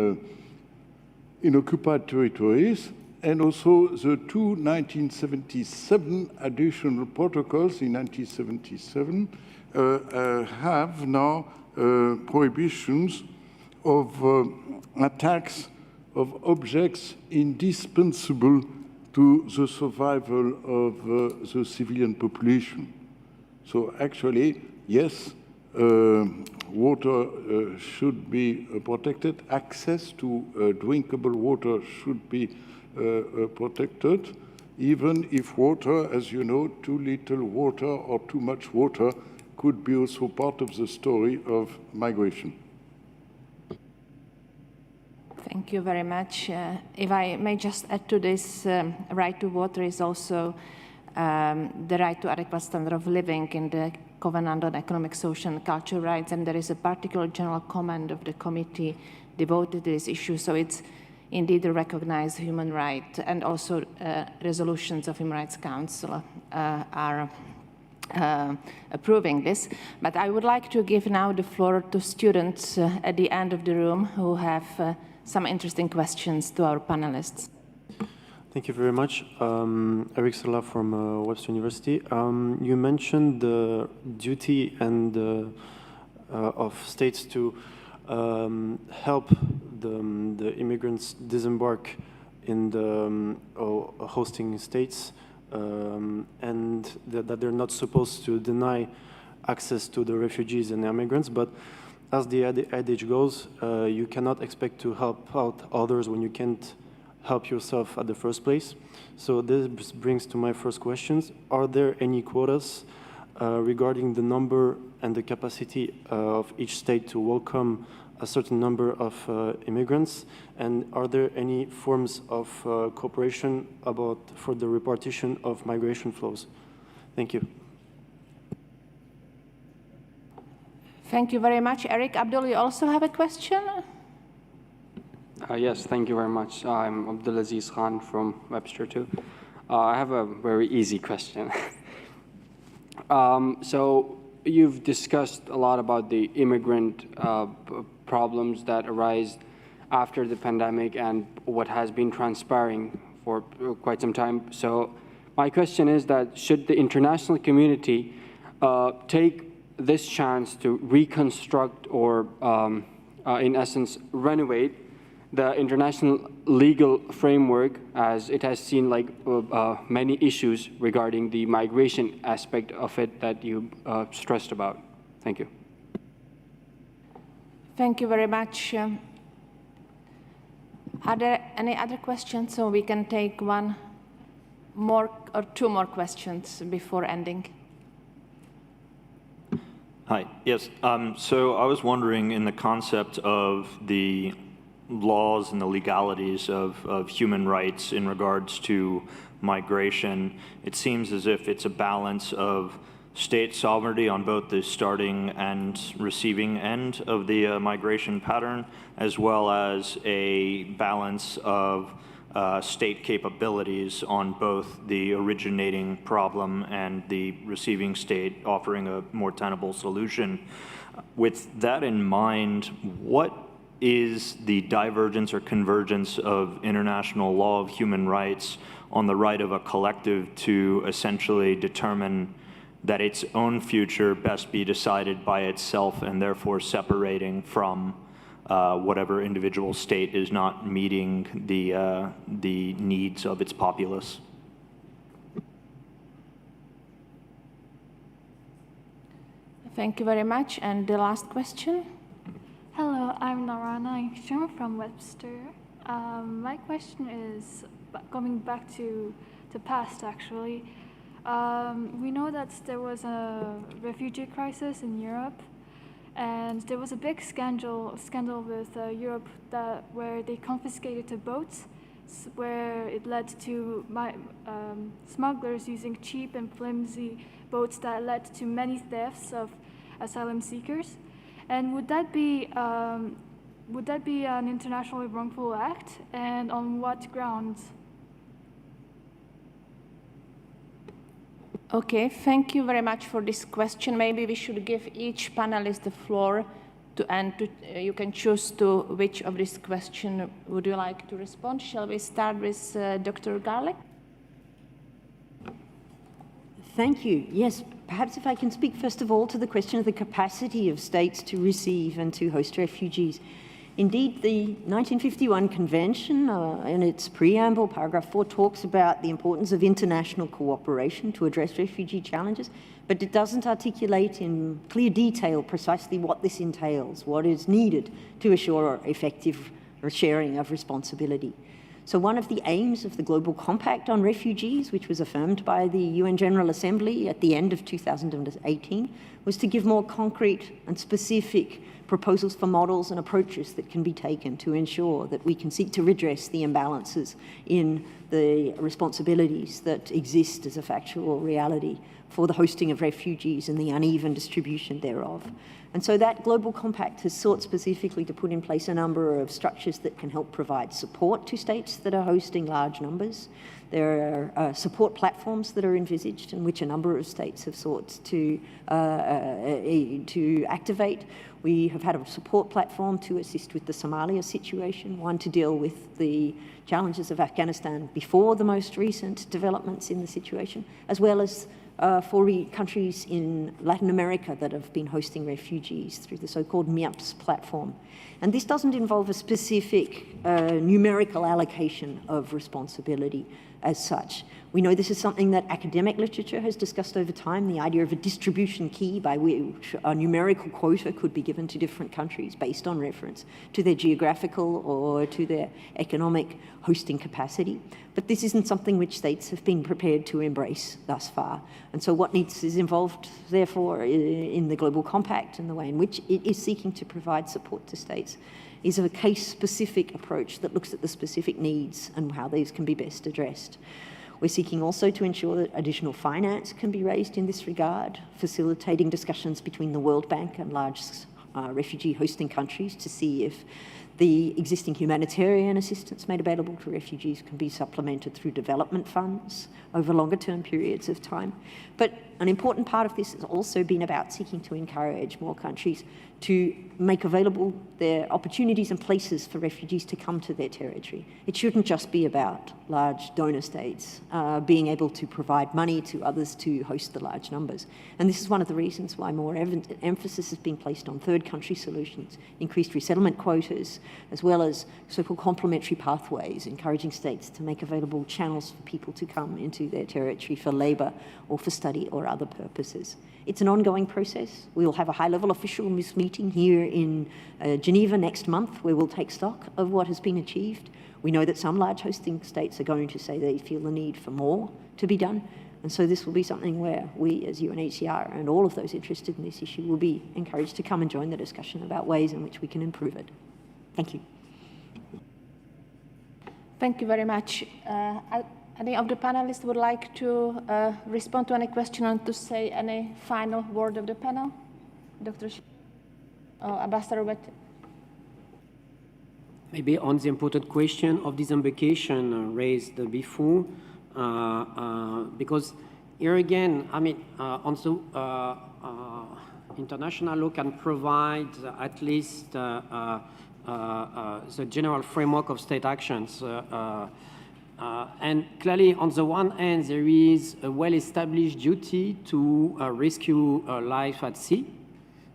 occupied territories, and also the two 1977 additional protocols in 1977 have now prohibitions of attacks of objects indispensable to the survival of the civilian population. So actually, yes, water should be protected. Access to drinkable water should be protected, even if water, as you know, too little water or too much water could be also part of the story of migration. Thank you very much. If I may just add to this, right to water is also the right to adequate standard of living in the Covenant on Economic, Social and Cultural Rights, and there is a particular general comment of the committee devoted to this issue, so it's indeed a recognized human right, and also resolutions of Human Rights Council are approving this. But I would like to give now the floor to students at the end of the room who have some interesting questions to our panelists. Thank you very much. Eric Sola from Webster University. You mentioned the duty and of states to help the immigrants disembark in the hosting states, and that they're not supposed to deny access to the refugees and the immigrants. But as the adage goes, you cannot expect to help out others when you can't help yourself at the first place. So this brings to my first questions. Are there any quotas regarding the number and the capacity of each state to welcome a certain number of immigrants? And are there any forms of cooperation for the repartition of migration flows? Thank you. Thank you very much. Eric, Abdul, you also have a question? Yes, thank you very much. I'm Abdulaziz Khan from Webster too. I have a very easy question. So you've discussed a lot about the immigrant problems that arise after the pandemic and what has been transpiring for quite some time. So my question is that should the international community take this chance to reconstruct or in essence renovate the international legal framework, as it has seen like many issues regarding the migration aspect of it that you stressed about? Thank you. Thank you very much. Are there any other questions? So we can take one more or two more questions before ending. Hi, yes. So I was wondering, in the concept of the laws and the legalities of human rights in regards to migration, it seems as if it's a balance of state sovereignty on both the starting and receiving end of the migration pattern, as well as a balance of state capabilities on both the originating problem and the receiving state offering a more tenable solution. With that in mind, what is the divergence or convergence of international law of human rights on the right of a collective to essentially determine that its own future best be decided by itself, and therefore separating from whatever individual state is not meeting the needs of its populace? Thank you very much. And the last question? Hello, I'm Narana Iksham from Webster. My question is going back to the past, actually. We know that there was a refugee crisis in Europe, and there was a big scandal with Europe where they confiscated the boats, where it led to smugglers using cheap and flimsy boats that led to many thefts of asylum seekers. And would that be an internationally wrongful act, and on what grounds? Okay, thank you very much for this question. Maybe we should give each panelist the floor you can choose to which of this question would you like to respond. Shall we start with Dr. Garlick? Thank you. Yes, perhaps if I can speak first of all to the question of the capacity of states to receive and to host refugees. Indeed, the 1951 Convention, in its preamble, paragraph 4, talks about the importance of international cooperation to address refugee challenges, but it doesn't articulate in clear detail precisely what this entails, what is needed to assure effective sharing of responsibility. So one of the aims of the Global Compact on Refugees, which was affirmed by the UN General Assembly at the end of 2018, was to give more concrete and specific proposals for models and approaches that can be taken to ensure that we can seek to redress the imbalances in the responsibilities that exist as a factual reality for the hosting of refugees and the uneven distribution thereof. And so that Global Compact has sought specifically to put in place a number of structures that can help provide support to states that are hosting large numbers. There are support platforms that are envisaged in which a number of states have sought to activate. We have had a support platform to assist with the Somalia situation, one to deal with the challenges of Afghanistan before the most recent developments in the situation, as well as for countries in Latin America that have been hosting refugees through the so-called MIAPS platform. And this doesn't involve a specific numerical allocation of responsibility as such. We know this is something that academic literature has discussed over time, the idea of a distribution key by which a numerical quota could be given to different countries based on reference to their geographical or to their economic hosting capacity. But this isn't something which states have been prepared to embrace thus far. And so what is involved, therefore, in the Global Compact and the way in which it is seeking to provide support to states is a case-specific approach that looks at the specific needs and how these can be best addressed. We're seeking also to ensure that additional finance can be raised in this regard, facilitating discussions between the World Bank and large refugee hosting countries to see if the existing humanitarian assistance made available to refugees can be supplemented through development funds over longer-term periods of time. But an important part of this has also been about seeking to encourage more countries to make available their opportunities and places for refugees to come to their territory. It shouldn't just be about large donor states being able to provide money to others to host the large numbers. And this is one of the reasons why more emphasis is being placed on third country solutions, increased resettlement quotas, as well as so-called complementary pathways, encouraging states to make available channels for people to come into their territory for labor or for study or other purposes. It's an ongoing process. We will have a high-level official meeting here in Geneva next month where we'll take stock of what has been achieved. We know that some large hosting states are going to say they feel the need for more to be done. And so this will be something where we as UNHCR and all of those interested in this issue will be encouraged to come and join the discussion about ways in which we can improve it. Thank you. Thank you very much. Any of the panelists would like to respond to any question and to say any final word of the panel? Dr. Ambassador Wett. Maybe on the important question of disembarkation raised before, because here again, I mean, also international law can provide at least the general framework of state actions. And clearly, on the one hand, there is a well-established duty to rescue life at sea.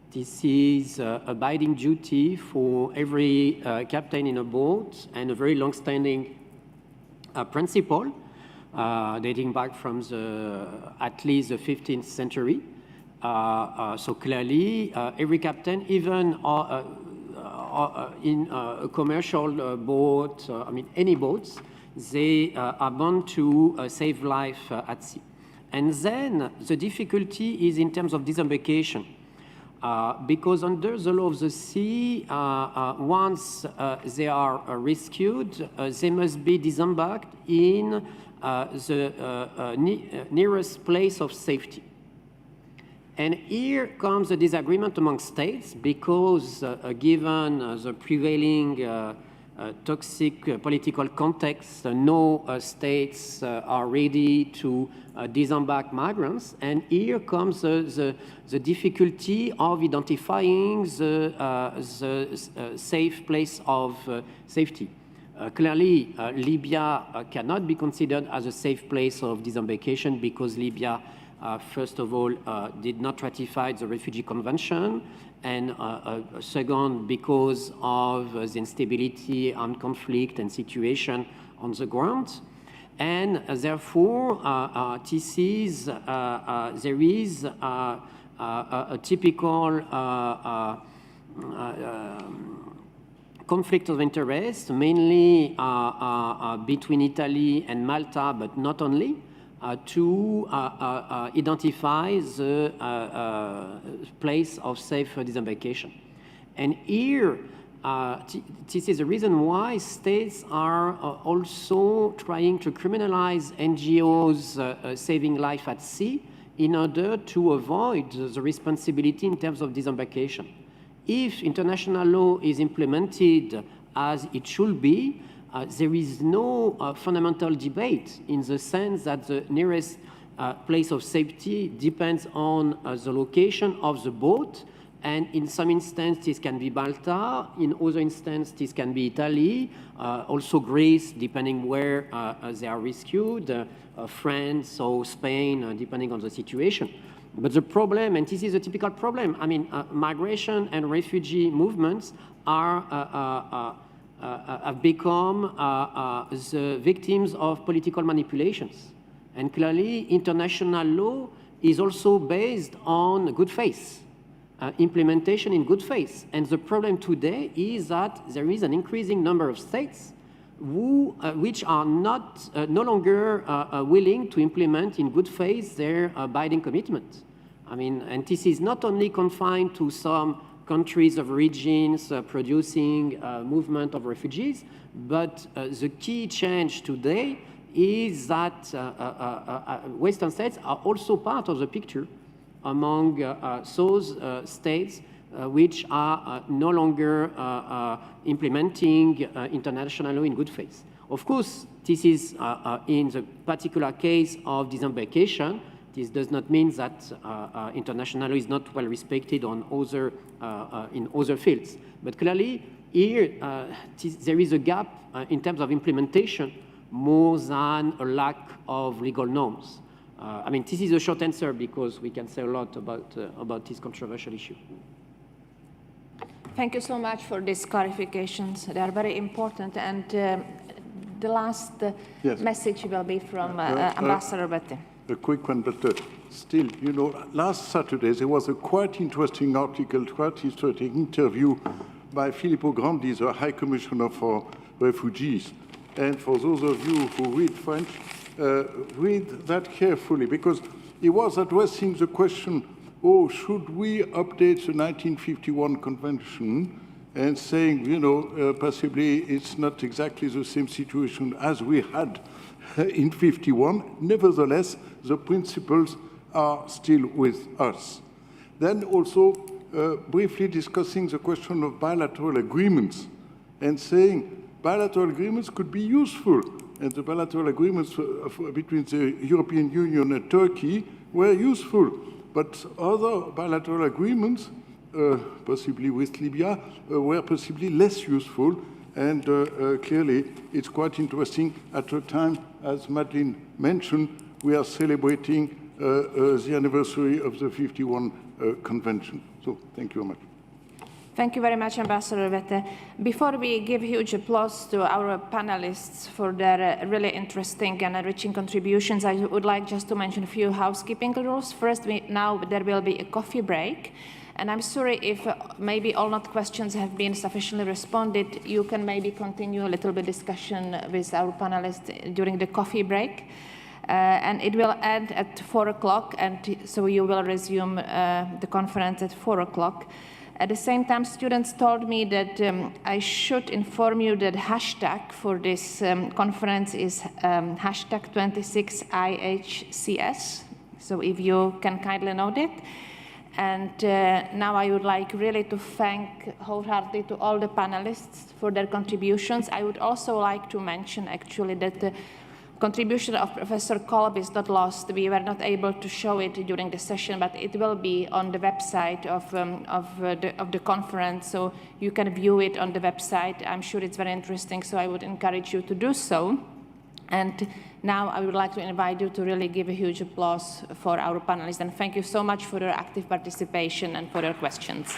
This is a binding duty for every captain in a boat and a very long-standing principle dating back from at least the 15th century. So clearly, every captain, even in a commercial boat, I mean, any boats, they are bound to save life at sea. And then the difficulty is in terms of disembarkation. Because under the law of the sea, once they are rescued, they must be disembarked in the nearest place of safety. And here comes the disagreement among states because given the prevailing toxic political context, no states are ready to disembark migrants. And here comes the difficulty of identifying the safe place of safety. Clearly, Libya cannot be considered as a safe place of disembarkation because Libya, first of all, did not ratify the Refugee Convention, and second, because of the instability and conflict and situation on the ground. And therefore, there is a typical conflict of interest, mainly between Italy and Malta, but not only, to identify the place of safe disembarkation. And here, this is the reason why states are also trying to criminalize NGOs saving life at sea in order to avoid the responsibility in terms of disembarkation. If international law is implemented as it should be, there is no fundamental debate in the sense that the nearest place of safety depends on the location of the boat. And in some instances, this can be Malta. In other instances, this can be Italy, also Greece, depending where they are rescued, France or Spain, depending on the situation. But the problem, and this is a typical problem, I mean, migration and refugee movements are have become the victims of political manipulations. And clearly, international law is also based on good faith, implementation in good faith. And the problem today is that there is an increasing number of states which are not, no longer willing to implement in good faith their binding commitment. I mean, and this is not only confined to some countries of origins producing movement of refugees, but the key change today is that Western states are also part of the picture among those states which are no longer implementing international law in good faith. Of course, this is in the particular case of disembarkation. This does not mean that international law is not well respected on other, in other fields. But clearly, here there is a gap in terms of implementation more than a lack of legal norms. I mean, this is a short answer because we can say a lot about this controversial issue. Thank you so much for these clarifications. They are very important. And the last message will be from Ambassador Bette. A quick one, but still, you know, last Saturday there was a quite interesting article, quite interesting interview by Filippo Grandi, the High Commissioner for Refugees. And for those of you who read French, read that carefully, because he was addressing the question, oh, should we update the 1951 Convention, and saying, you know, possibly it's not exactly the same situation as we had in 51. Nevertheless, the principles are still with us. Then also briefly discussing the question of bilateral agreements and saying bilateral agreements could be useful. And the bilateral agreements between the European Union and Turkey were useful. But other bilateral agreements, possibly with Libya, were possibly less useful. And clearly, it's quite interesting. At the time, as Madeleine mentioned, we are celebrating the anniversary of the 51 Convention. So thank you very much. Thank you very much, Ambassador Vette. Before we give huge applause to our panelists for their really interesting and enriching contributions, I would like just to mention a few housekeeping rules. First, now there will be a coffee break. And I'm sorry if maybe all not questions have been sufficiently responded. You can maybe continue a little bit discussion with our panelists during the coffee break. And it will end at 4 o'clock, and so you will resume the conference at 4 o'clock. At the same time, students told me that I should inform you that hashtag for this conference is hashtag 26IHCS. So if you can kindly note it. And now I would like really to thank wholeheartedly to all the panelists for their contributions. I would also like to mention actually that the contribution of Professor Kolb is not lost. We were not able to show it during the session, but it will be on the website of the conference, so you can view it on the website. I'm sure it's very interesting, so I would encourage you to do so. And now I would like to invite you to really give a huge applause for our panelists, and thank you so much for your active participation and for your questions.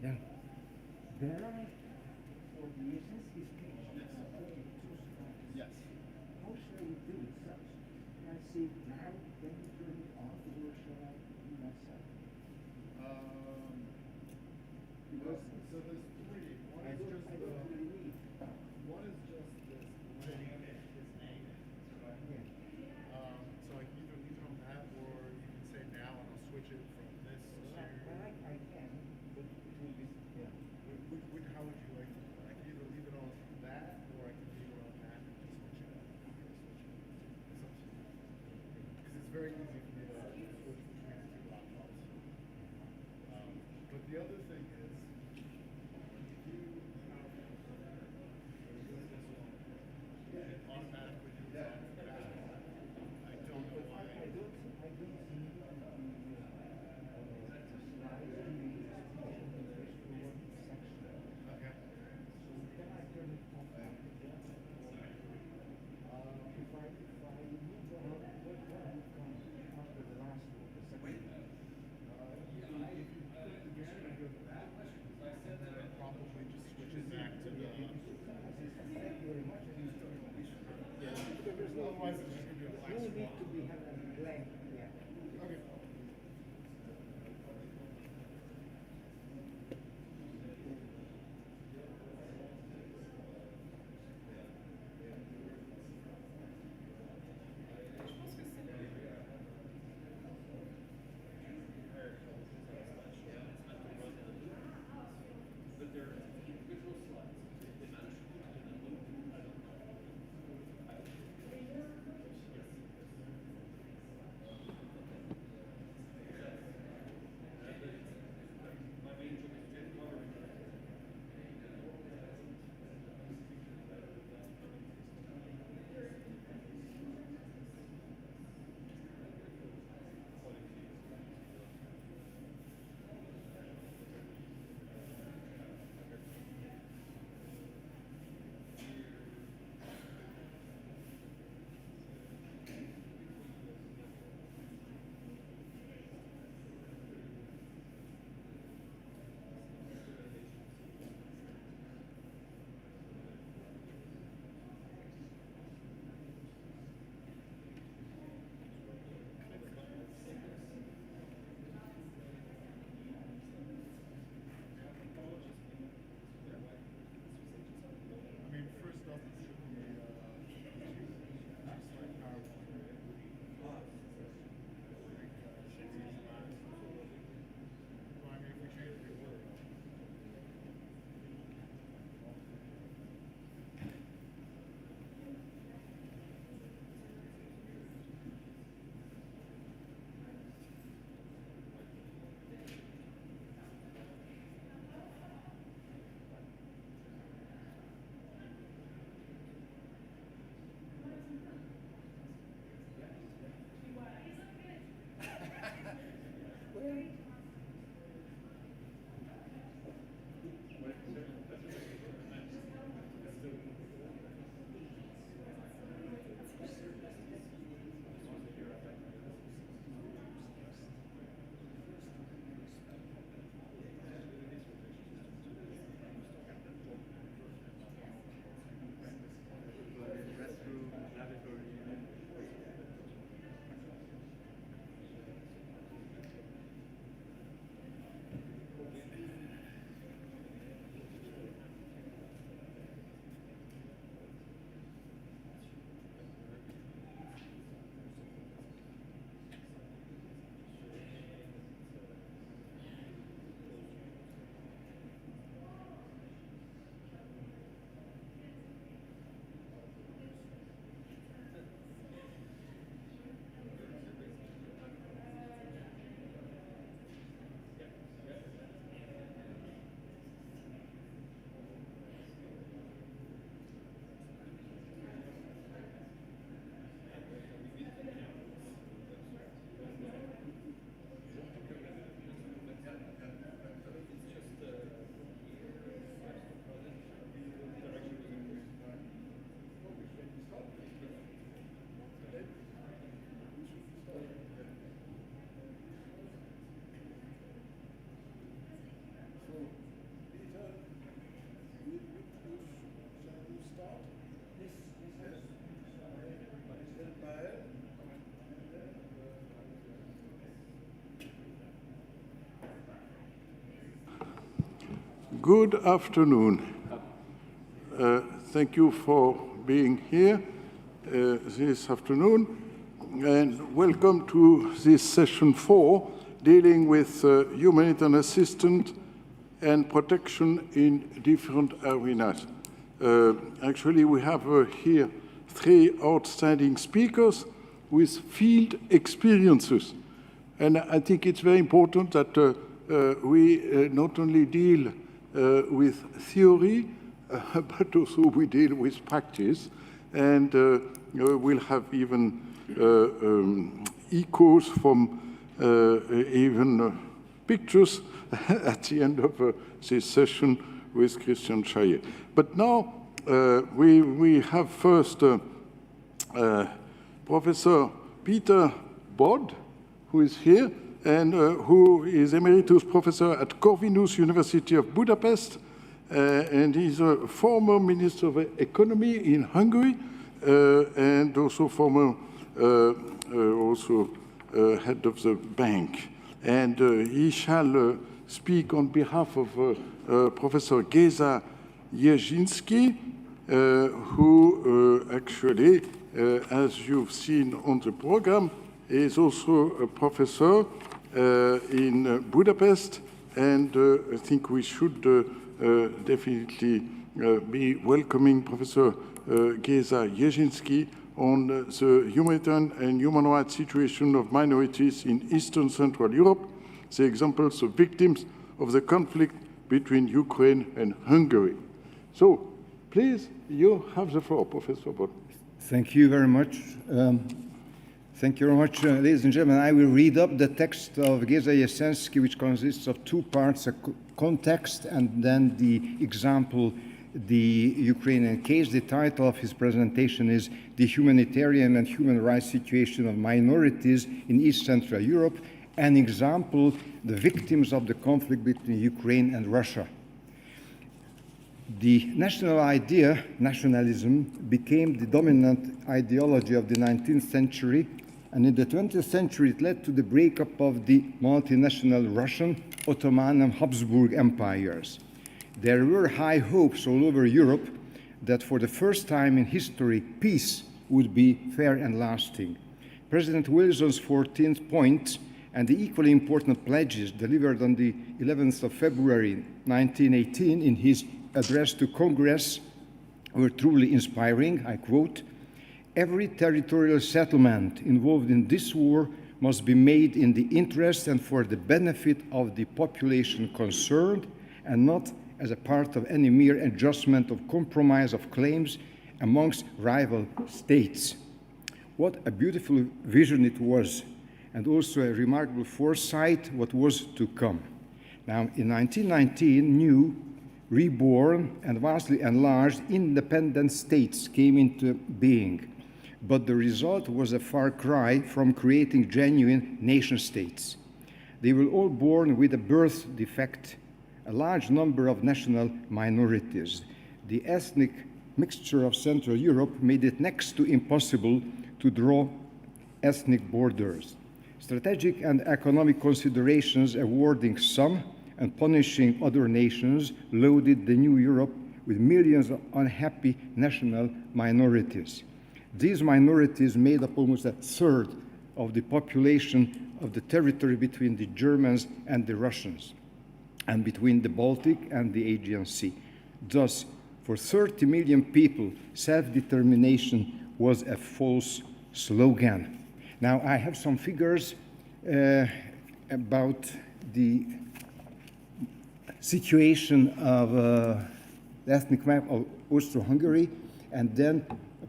Yeah. There are, for the essence page, yes. How shall we do it such? Can I say now, then you turn it off, or shall I do myself? Because so there's three. One is just this. His name. Yeah. So I can either leave it on that, or you can say now, and I'll switch it from this to. I can, but it will be. Yeah. How would you like to do it? I can either leave it on that, or I can leave it on that and just switch it up. It's up to you. Because it's very easy for me to switch between the two laptops. But the other thing is, it automatically moves on to that. I don't know why. I don't see okay. So can I turn it off again? If I move on, what will come after the last one, the second one? If you put it together, you go back, and then it probably just switches back to the. Thank you very much. Yeah. Otherwise, it's just going to be a black spot. Need to be having blank. Yeah. Okay. Good afternoon. Thank you for being here this afternoon, and welcome to this session 4, dealing with humanitarian assistance and protection in different arenas. Actually, we have here 3 outstanding speakers with field experiences. And I think it's very important that we not only deal with theory, but also we deal with practice. And we'll have even echoes from even pictures at the end of this session with Christian Chaillet. But now we have first Professor Peter Bod, who is here, and who is Emeritus Professor at Corvinus University of Budapest, and he's a former Minister of Economy in Hungary, and also former head of the bank. And he shall speak on behalf of Professor Geza Jerzyński, who actually, as you've seen on the program, is also a professor in Budapest, and I think we should definitely be welcoming Professor Geza Jerzyński on the humanitarian and human rights situation of minorities in Eastern Central Europe, the examples of victims of the conflict between Ukraine and Hungary. So, please, you have the floor, Professor Bod. Thank you very much. Thank you very much, ladies and gentlemen. I will read up the text of Geza Jerzyński, which consists of 2 parts, a context and then the example, the Ukrainian case. The title of his presentation is The Humanitarian and Human Rights Situation of Minorities in East Central Europe, an example, the victims of the conflict between Ukraine and Russia. The national idea, nationalism, became the dominant ideology of the 19th century, and in the 20th century it led to the breakup of the multinational Russian, Ottoman, and Habsburg empires. There were high hopes all over Europe that for the first time in history, peace would be fair and lasting. President Wilson's 14th point and the equally important pledges delivered on the 11th of February 1918 in his address to Congress were truly inspiring. I quote, "Every territorial settlement involved in this war must be made in the interest and for the benefit of the population concerned, and not as a part of any mere adjustment of compromise of claims amongst rival states." What a beautiful vision it was, and also a remarkable foresight what was to come. Now, in 1919, new, reborn, and vastly enlarged independent states came into being. But the result was a far cry from creating genuine nation-states. They were all born with a birth defect, a large number of national minorities. The ethnic mixture of Central Europe made it next to impossible to draw ethnic borders. Strategic and economic considerations awarding some and punishing other nations loaded the new Europe with millions of unhappy national minorities. These minorities made up almost a third of the population of the territory between the Germans and the Russians, and between the Baltic and the Aegean Sea. Thus, for 30 million people, self-determination was a false slogan. Now, I have some figures about the situation of the ethnic map of Austro-Hungary, and then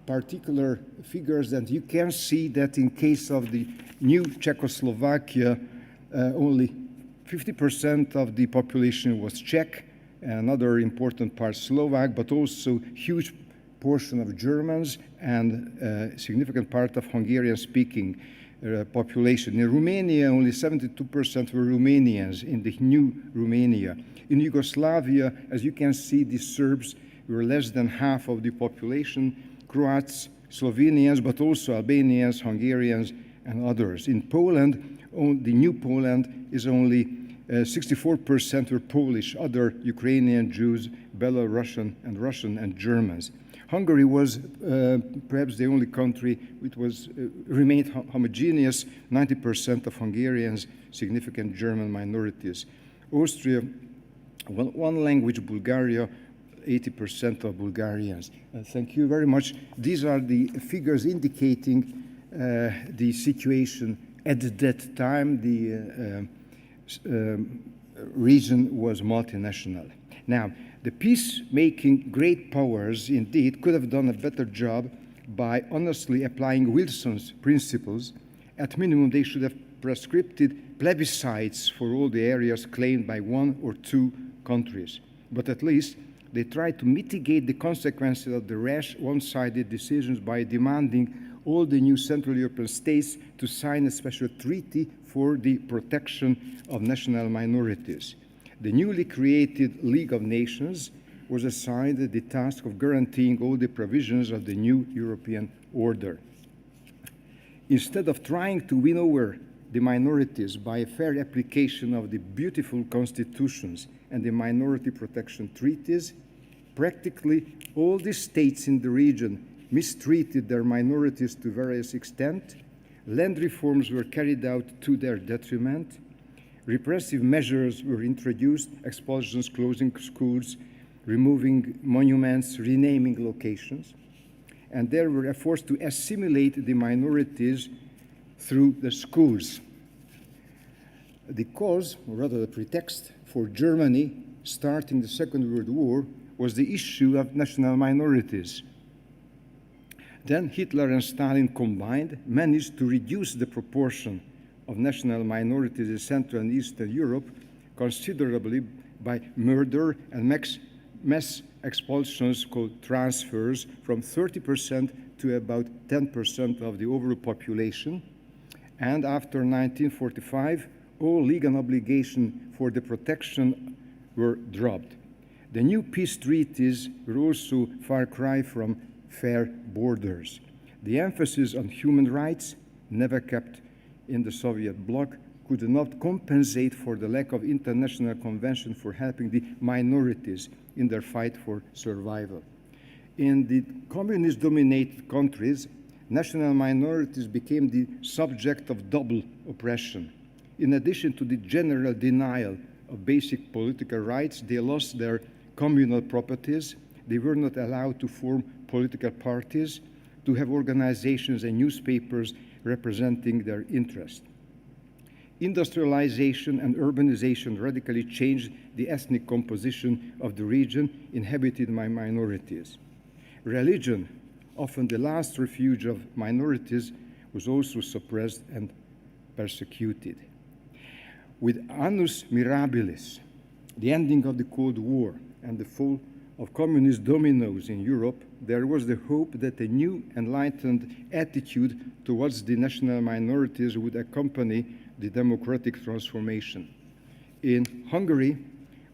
particular figures that you can see that in case of the new Czechoslovakia, only 50% of the population was Czech, another important part Slovak, but also huge portion of Germans and a significant part of Hungarian-speaking population. In Romania, only 72% were Romanians in the new Romania. In Yugoslavia, as you can see, the Serbs were less than half of the population, Croats, Slovenians, but also Albanians, Hungarians, and others. In Poland, the new Poland is only 64% were Polish, other Ukrainian Jews, Belarusian and Russian and Germans. Hungary was perhaps the only country which remained homogeneous, 90% of Hungarians, significant German minorities. Austria, one language, Bulgaria, 80% of Bulgarians. Thank you very much. These are the figures indicating the situation at that time. The region was multinational. Now, the peacemaking great powers indeed could have done a better job by honestly applying Wilson's principles. At minimum, they should have prescribed plebiscites for all the areas claimed by one or two countries. But at least they tried to mitigate the consequences of the rash, one-sided decisions by demanding all the new Central European states to sign a special treaty for the protection of national minorities. The newly created League of Nations was assigned the task of guaranteeing all the provisions of the new European order. Instead of trying to win over the minorities by a fair application of the beautiful constitutions and the minority protection treaties, practically all the states in the region mistreated their minorities to various extent. Land reforms were carried out to their detriment. Repressive measures were introduced, expulsions, closing schools, removing monuments, renaming locations. And there were efforts to assimilate the minorities through the schools. The cause, or rather the pretext, for Germany starting the Second World War was the issue of national minorities. Then Hitler and Stalin combined managed to reduce the proportion of national minorities in Central and Eastern Europe considerably by murder and mass expulsions called transfers from 30% to about 10% of the overall population. And after 1945, all legal obligations for the protection were dropped. The new peace treaties were also far cry from fair borders. The emphasis on human rights, never kept in the Soviet bloc, could not compensate for the lack of international convention for helping the minorities in their fight for survival. In the communist-dominated countries, national minorities became the subject of double oppression. In addition to the general denial of basic political rights, they lost their communal properties. They were not allowed to form political parties, to have organizations and newspapers representing their interests. Industrialization and urbanization radically changed the ethnic composition of the region inhabited by minorities. Religion, often the last refuge of minorities, was also suppressed and persecuted. With annus mirabilis, the ending of the Cold War and the fall of communist dominoes in Europe, there was the hope that a new enlightened attitude towards the national minorities would accompany the democratic transformation. In Hungary,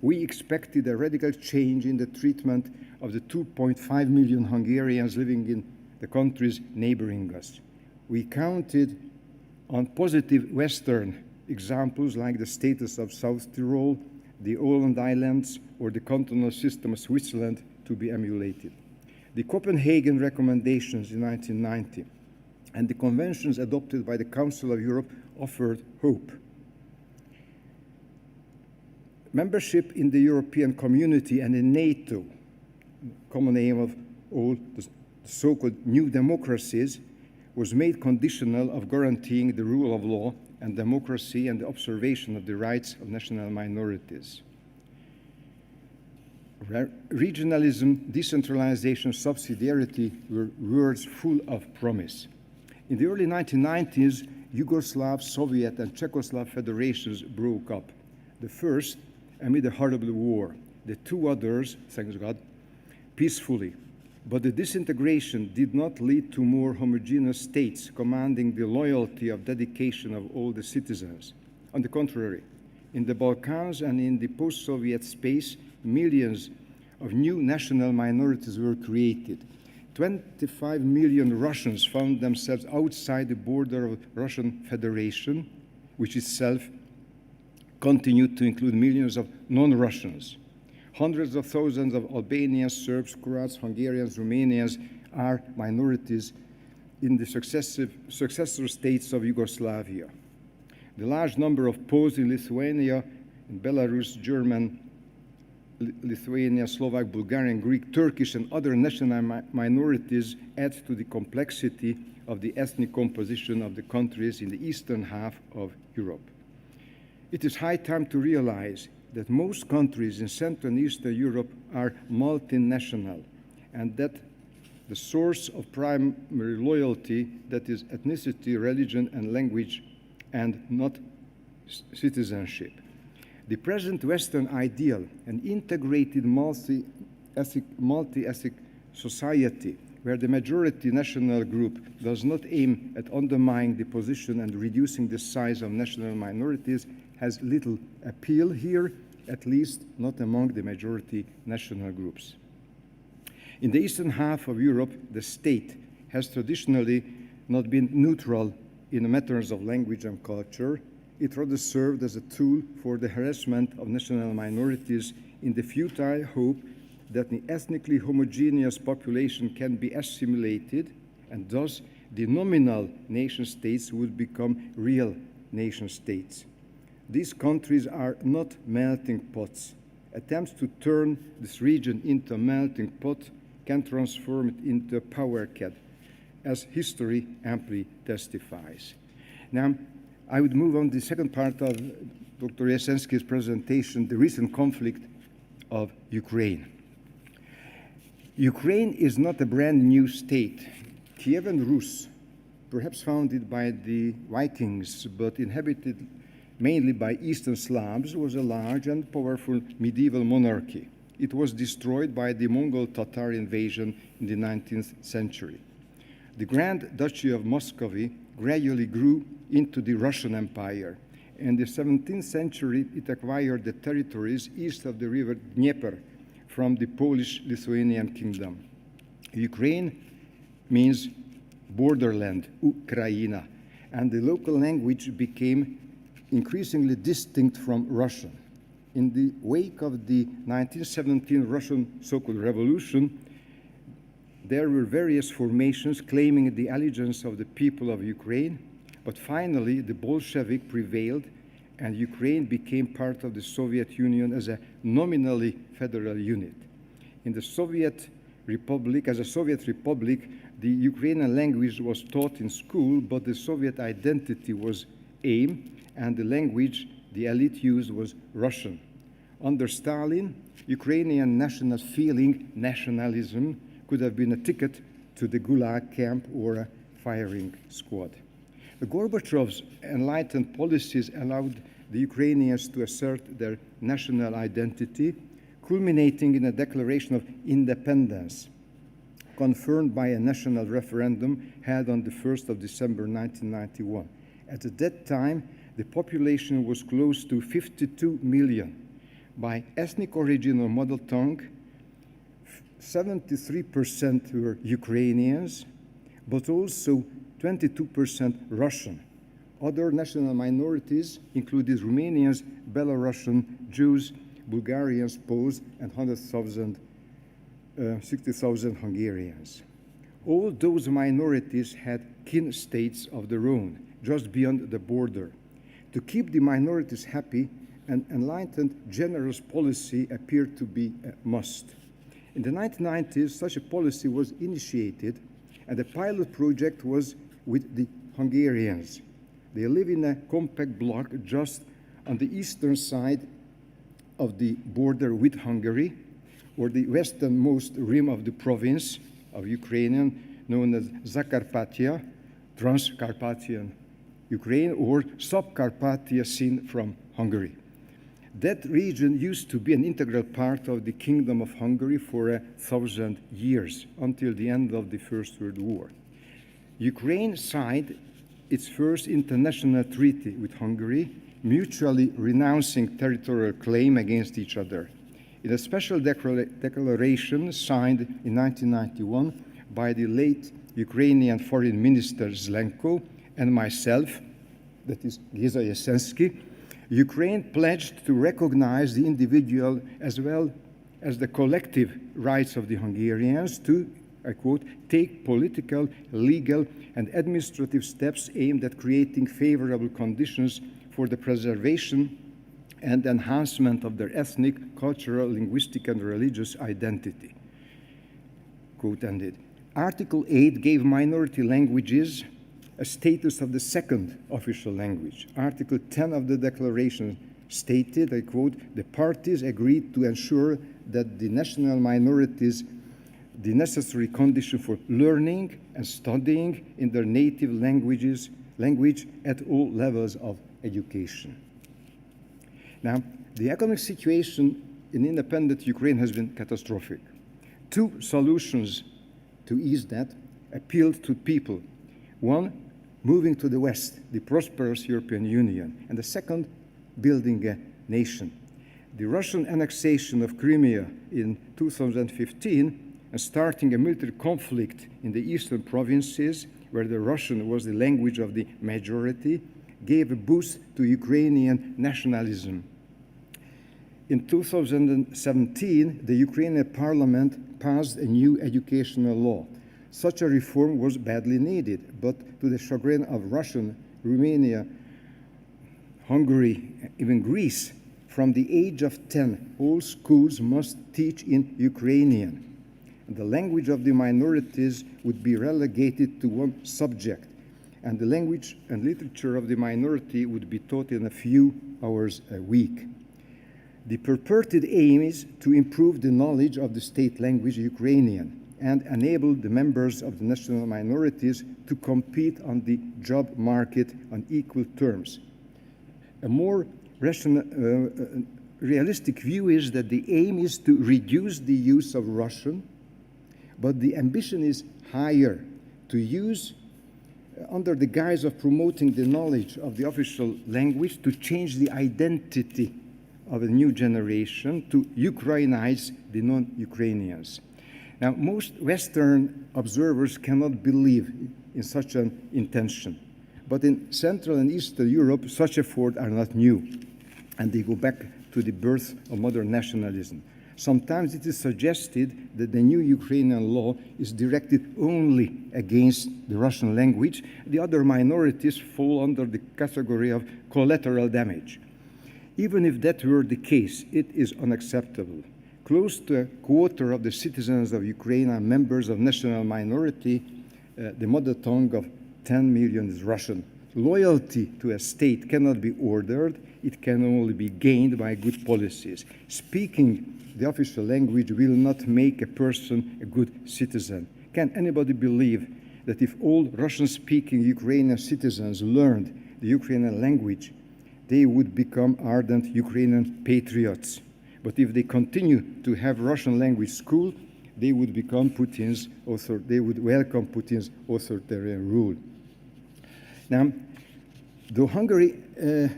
we expected a radical change in the treatment of the 2.5 million Hungarians living in the countries neighboring us. We counted on positive Western examples like the status of South Tyrol, the Åland Islands, or the cantonal system of Switzerland to be emulated. The Copenhagen recommendations in 1990 and the conventions adopted by the Council of Europe offered hope. Membership in the European Community and in NATO, common aim of all the so-called new democracies, was made conditional of guaranteeing the rule of law and democracy and the observation of the rights of national minorities. Regionalism, decentralization, subsidiarity were words full of promise. In the early 1990s, Yugoslav, Soviet, and Czechoslovak federations broke up. The first amid a horrible war, the two others, thanks God, peacefully. But the disintegration did not lead to more homogeneous states commanding the loyalty of dedication of all the citizens. On the contrary, in the Balkans and in the post-Soviet space, millions of new national minorities were created. 25 million Russians found themselves outside the border of the Russian Federation, which itself continued to include millions of non-Russians. Hundreds of thousands of Albanians, Serbs, Croats, Hungarians, Romanians are minorities in the successor states of Yugoslavia. The large number of Poles in Lithuania, in Belarus, German, Lithuania, Slovak, Bulgarian, Greek, Turkish, and other national minorities adds to the complexity of the ethnic composition of the countries in the eastern half of Europe. It is high time to realize that most countries in Central and Eastern Europe are multinational, and that the source of primary loyalty, that is ethnicity, religion, and language, and not citizenship. The present Western ideal, an integrated multi-ethnic society where the majority national group does not aim at undermining the position and reducing the size of national minorities, has little appeal here, at least not among the majority national groups. In the eastern half of Europe, the state has traditionally not been neutral in matters of language and culture. It rather served as a tool for the harassment of national minorities in the futile hope that the ethnically homogeneous population can be assimilated, and thus the nominal nation-states would become real nation-states. These countries are not melting pots. Attempts to turn this region into a melting pot can transform it into a power cat, as history amply testifies. Now, I would move on to the second part of Dr. Jasensky's presentation, the recent conflict of Ukraine. Ukraine is not a brand new state. Kievan Rus, perhaps founded by the Vikings, but inhabited mainly by Eastern Slavs, was a large and powerful medieval monarchy. It was destroyed by the Mongol Tatar invasion in the 19th century. The Grand Duchy of Muscovy gradually grew into the Russian Empire. In the 17th century, it acquired the territories east of the river Dnieper from the Polish-Lithuanian kingdom. Ukraine means borderland, Ukraina, and the local language became increasingly distinct from Russian. In the wake of the 1917 Russian so-called revolution, there were various formations claiming the allegiance of the people of Ukraine, but finally the Bolshevik prevailed and Ukraine became part of the Soviet Union as a nominally federal unit. In the Soviet Republic, as a Soviet republic, the Ukrainian language was taught in school, but the Soviet identity was AIM, and the language the elite used was Russian. Under Stalin, Ukrainian national feeling, nationalism, could have been a ticket to the Gulag camp or a firing squad. The Gorbachev's enlightened policies allowed the Ukrainians to assert their national identity, culminating in a declaration of independence, confirmed by a national referendum held on the 1st of December 1991. At that time, the population was close to 52 million. By ethnic origin or mother tongue, 73% were Ukrainians, but also 22% Russian. Other national minorities included Romanians, Belarusian, Jews, Bulgarians, Poles, and 60,000 Hungarians. All those minorities had kin states of their own, just beyond the border. To keep the minorities happy, an enlightened, generous policy appeared to be a must. In the 1990s, such a policy was initiated, and the pilot project was with the Hungarians. They live in a compact block just on the eastern side of the border with Hungary, or the westernmost rim of the province of Ukrainian, known as Zakarpattia, Transcarpathian Ukraine, or Subcarpathia seen from Hungary. That region used to be an integral part of the Kingdom of Hungary for 1,000 years, until the end of the First World War. Ukraine signed its first international treaty with Hungary, mutually renouncing territorial claim against each other. In a special declaration signed in 1991 by the late Ukrainian Foreign Minister Zlenko and myself, that is Geza Jasensky, Ukraine pledged to recognize the individual as well as the collective rights of the Hungarians to, I quote, take political, legal, and administrative steps aimed at creating favorable conditions for the preservation and enhancement of their ethnic, cultural, linguistic, and religious identity. Quote ended. Article 8 gave minority languages a status of the second official language. Article 10 of the declaration stated, I quote, the parties agreed to ensure that the national minorities the necessary condition for learning and studying in their native language at all levels of education. Now, the economic situation in independent Ukraine has been catastrophic. Two solutions to ease that appealed to people. One, moving to the West, the prosperous European Union, and the second, building a nation. The Russian annexation of Crimea in 2015 and starting a military conflict in the eastern provinces, where the Russian was the language of the majority, gave a boost to Ukrainian nationalism. In 2017, the Ukrainian parliament passed a new educational law. Such a reform was badly needed, but to the chagrin of Russia, Romania, Hungary, even Greece, from the age of 10, all schools must teach in Ukrainian. The language of the minorities would be relegated to one subject, and the language and literature of the minority would be taught in a few hours a week. The purported aim is to improve the knowledge of the state language Ukrainian and enable the members of the national minorities to compete on the job market on equal terms. A more realistic view is that the aim is to reduce the use of Russian, but the ambition is higher, to use, under the guise of promoting the knowledge of the official language, to change the identity of a new generation, to Ukrainize the non-Ukrainians. Now, most Western observers cannot believe in such an intention. But in Central and Eastern Europe, such efforts are not new, and they go back to the birth of modern nationalism. Sometimes it is suggested that the new Ukrainian law is directed only against the Russian language. The other minorities fall under the category of collateral damage. Even if that were the case, it is unacceptable. Close to a quarter of the citizens of Ukraine are members of national minority. The mother tongue of 10 million is Russian. Loyalty to a state cannot be ordered. It can only be gained by good policies. Speaking the official language will not make a person a good citizen. Can anybody believe that if all Russian-speaking Ukrainian citizens learned the Ukrainian language, they would become ardent Ukrainian patriots? But if they continue to have Russian language school, they would become they would welcome Putin's authoritarian rule. Now, though Hungary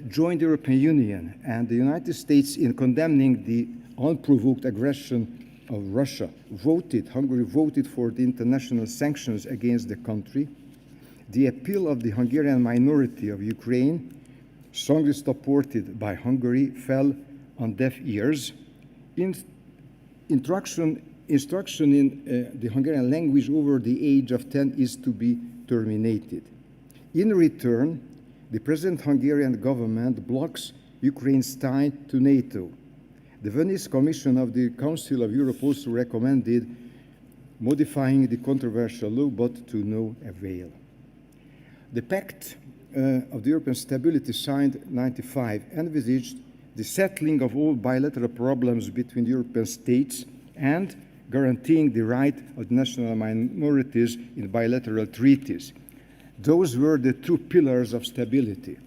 joined the European Union and the United States in condemning the unprovoked aggression of Russia Hungary voted for the international sanctions against the country, the appeal of the Hungarian minority of Ukraine, strongly supported by Hungary, fell on deaf ears. Instruction in the Hungarian language over the age of 10 is to be terminated. In return, the present Hungarian government blocks Ukraine's tie to NATO. The Venice Commission of the Council of Europe also recommended modifying the controversial law, but to no avail. The Pact of the European Stability signed in 1995 envisaged the settling of all bilateral problems between European states and guaranteeing the right of national minorities in bilateral treaties. Those were the two pillars of stability.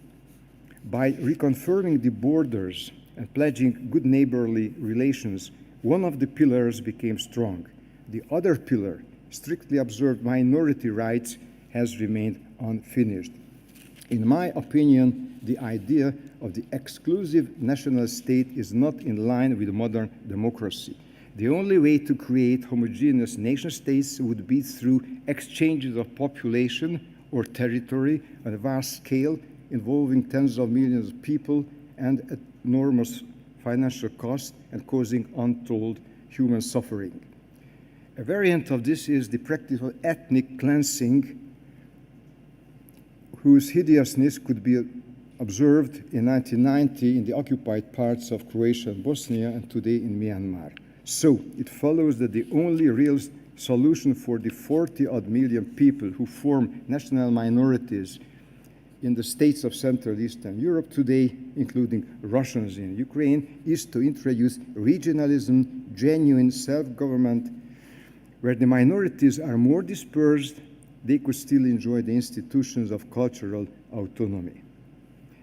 By reconfirming the borders and pledging good neighborly relations, one of the pillars became strong. The other pillar, strictly observed minority rights, has remained unfinished. In my opinion, the idea of the exclusive national state is not in line with modern democracy. The only way to create homogeneous nation-states would be through exchanges of population or territory on a vast scale involving tens of millions of people and enormous financial cost and causing untold human suffering. A variant of this is the practice of ethnic cleansing, whose hideousness could be observed in 1990 in the occupied parts of Croatia and Bosnia, and today in Myanmar. So it follows that the only real solution for the 40-odd million people who form national minorities in the states of Central Eastern Europe today, including Russians in Ukraine, is to introduce regionalism, genuine self-government, where the minorities are more dispersed, they could still enjoy the institutions of cultural autonomy.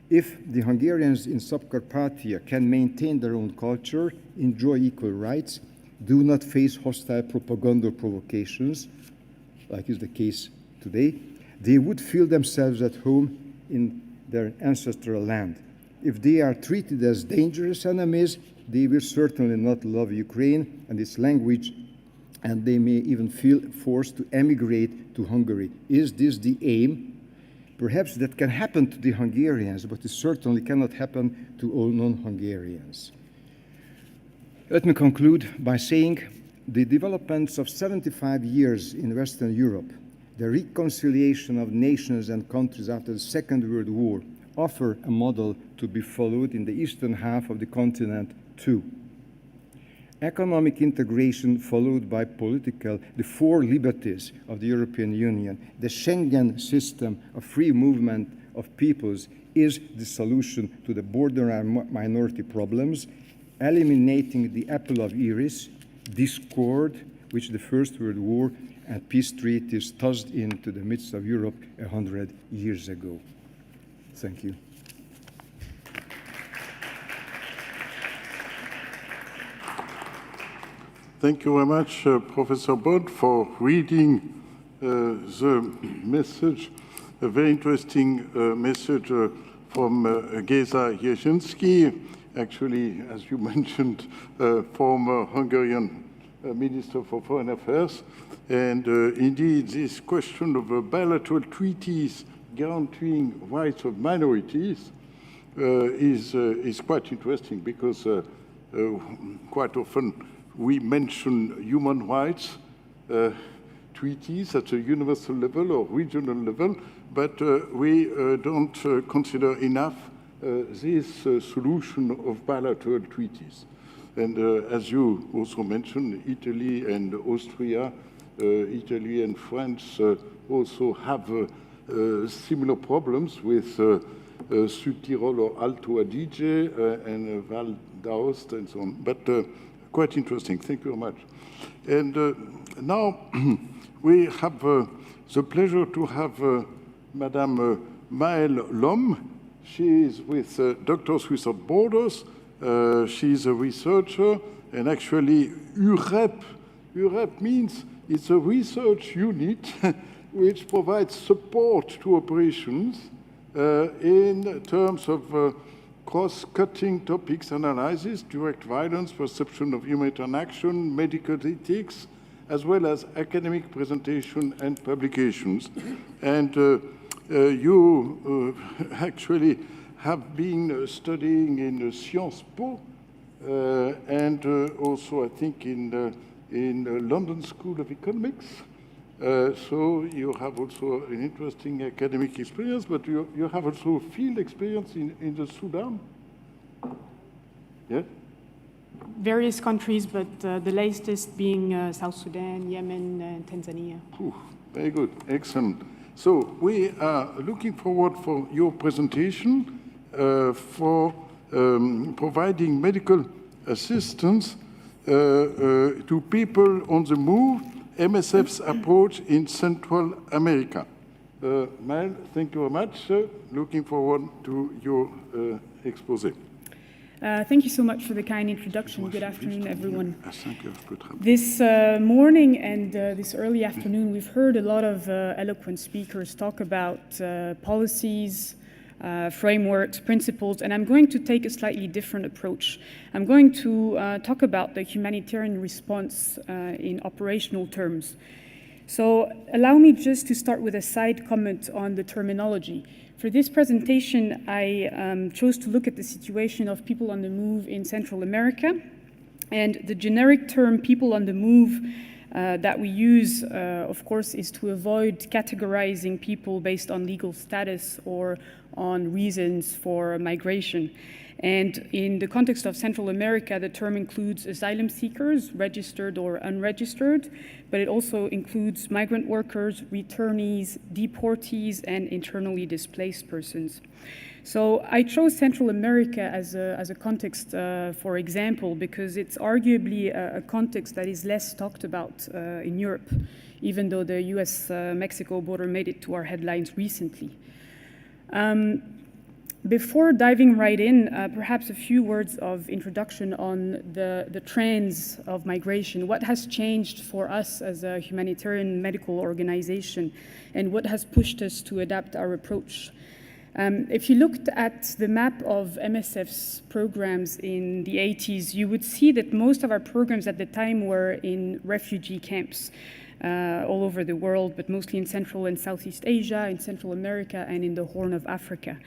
If the Hungarians in Subcarpathia can maintain their own culture, enjoy equal rights, do not face hostile propaganda provocations, like is the case today, they would feel themselves at home in their ancestral land. If they are treated as dangerous enemies, they will certainly not love Ukraine and its language, and they may even feel forced to emigrate to Hungary. Is this the aim? Perhaps that can happen to the Hungarians, but it certainly cannot happen to all non-Hungarians. Let me conclude by saying the developments of 75 years in Western Europe, the reconciliation of nations and countries after the Second World War, offer a model to be followed in the eastern half of the continent too. Economic integration followed by political, the four liberties of the European Union, the Schengen system of free movement of peoples is the solution to the border and minority problems, eliminating the apple of Iris, discord, which the First World War and peace treaties tossed into the midst of Europe 100 years ago. Thank you. Thank you very much, Professor Bod, for reading the message, a very interesting message from Geza Jezynski, actually, as you mentioned, former Hungarian Minister for Foreign Affairs. And indeed, this question of bilateral treaties guaranteeing rights of minorities is quite interesting because quite often we mention human rights treaties at a universal level or regional level, but we don't consider enough this solution of bilateral treaties. And as you also mentioned, Italy and Austria, Italy and France also have similar problems with Südtirol or Alto Adige and Val d'Aoste and so on. But quite interesting. Thank you very much. And now we have the pleasure to have Madame Maëlle Lhomme. She is with Doctors Without Borders. She's a researcher, and actually UREP means it's a research unit which provides support to operations in terms of cross-cutting topics analysis, direct violence, perception of humanitarian action, medical ethics, as well as academic presentation and publications. And you actually have been studying in Sciences Po and also, I think, in London School of Economics. So you have also an interesting academic experience, but you have also field experience in the Sudan. Yeah? Various countries, but the latest being South Sudan, Yemen, and Tanzania. Very good, excellent. So we are looking forward for your presentation for providing medical assistance to people on the move, MSF's approach in Central America. Maëlle, thank you very much. Looking forward to your exposé. Thank you so much for the kind introduction. Good afternoon, everyone. This morning and this early afternoon, we've heard a lot of eloquent speakers talk about policies, frameworks, principles, and I'm going to take a slightly different approach. I'm going to talk about the humanitarian response in operational terms. So allow me just to start with a side comment on the terminology. For this presentation, I chose to look at the situation of people on the move in Central America. And the generic term people on the move that we use, of course, is to avoid categorizing people based on legal status or on reasons for migration. And in the context of Central America, the term includes asylum seekers, registered or unregistered, but it also includes migrant workers, returnees, deportees, and internally displaced persons. So I chose Central America as a context, for example, because it's arguably a context that is less talked about in Europe, even though the US-Mexico border made it to our headlines recently. Before diving right in, perhaps a few words of introduction on the trends of migration. What has changed for us as a humanitarian medical organization, and what has pushed us to adapt our approach? If you looked at the map of MSF's programs in the 80s, you would see that most of our programs at the time were in refugee camps all over the world, but mostly in Central and Southeast Asia, in Central America, and in the Horn of Africa.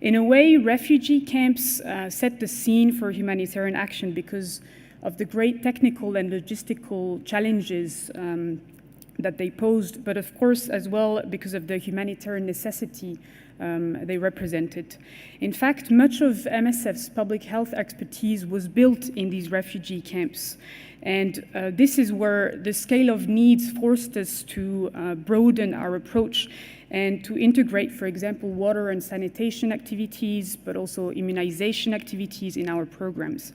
In a way, refugee camps set the scene for humanitarian action because of the great technical and logistical challenges that they posed, but of course as well because of the humanitarian necessity they represented. In fact, much of MSF's public health expertise was built in these refugee camps. And this is where the scale of needs forced us to broaden our approach and to integrate, for example, water and sanitation activities, but also immunization activities in our programs.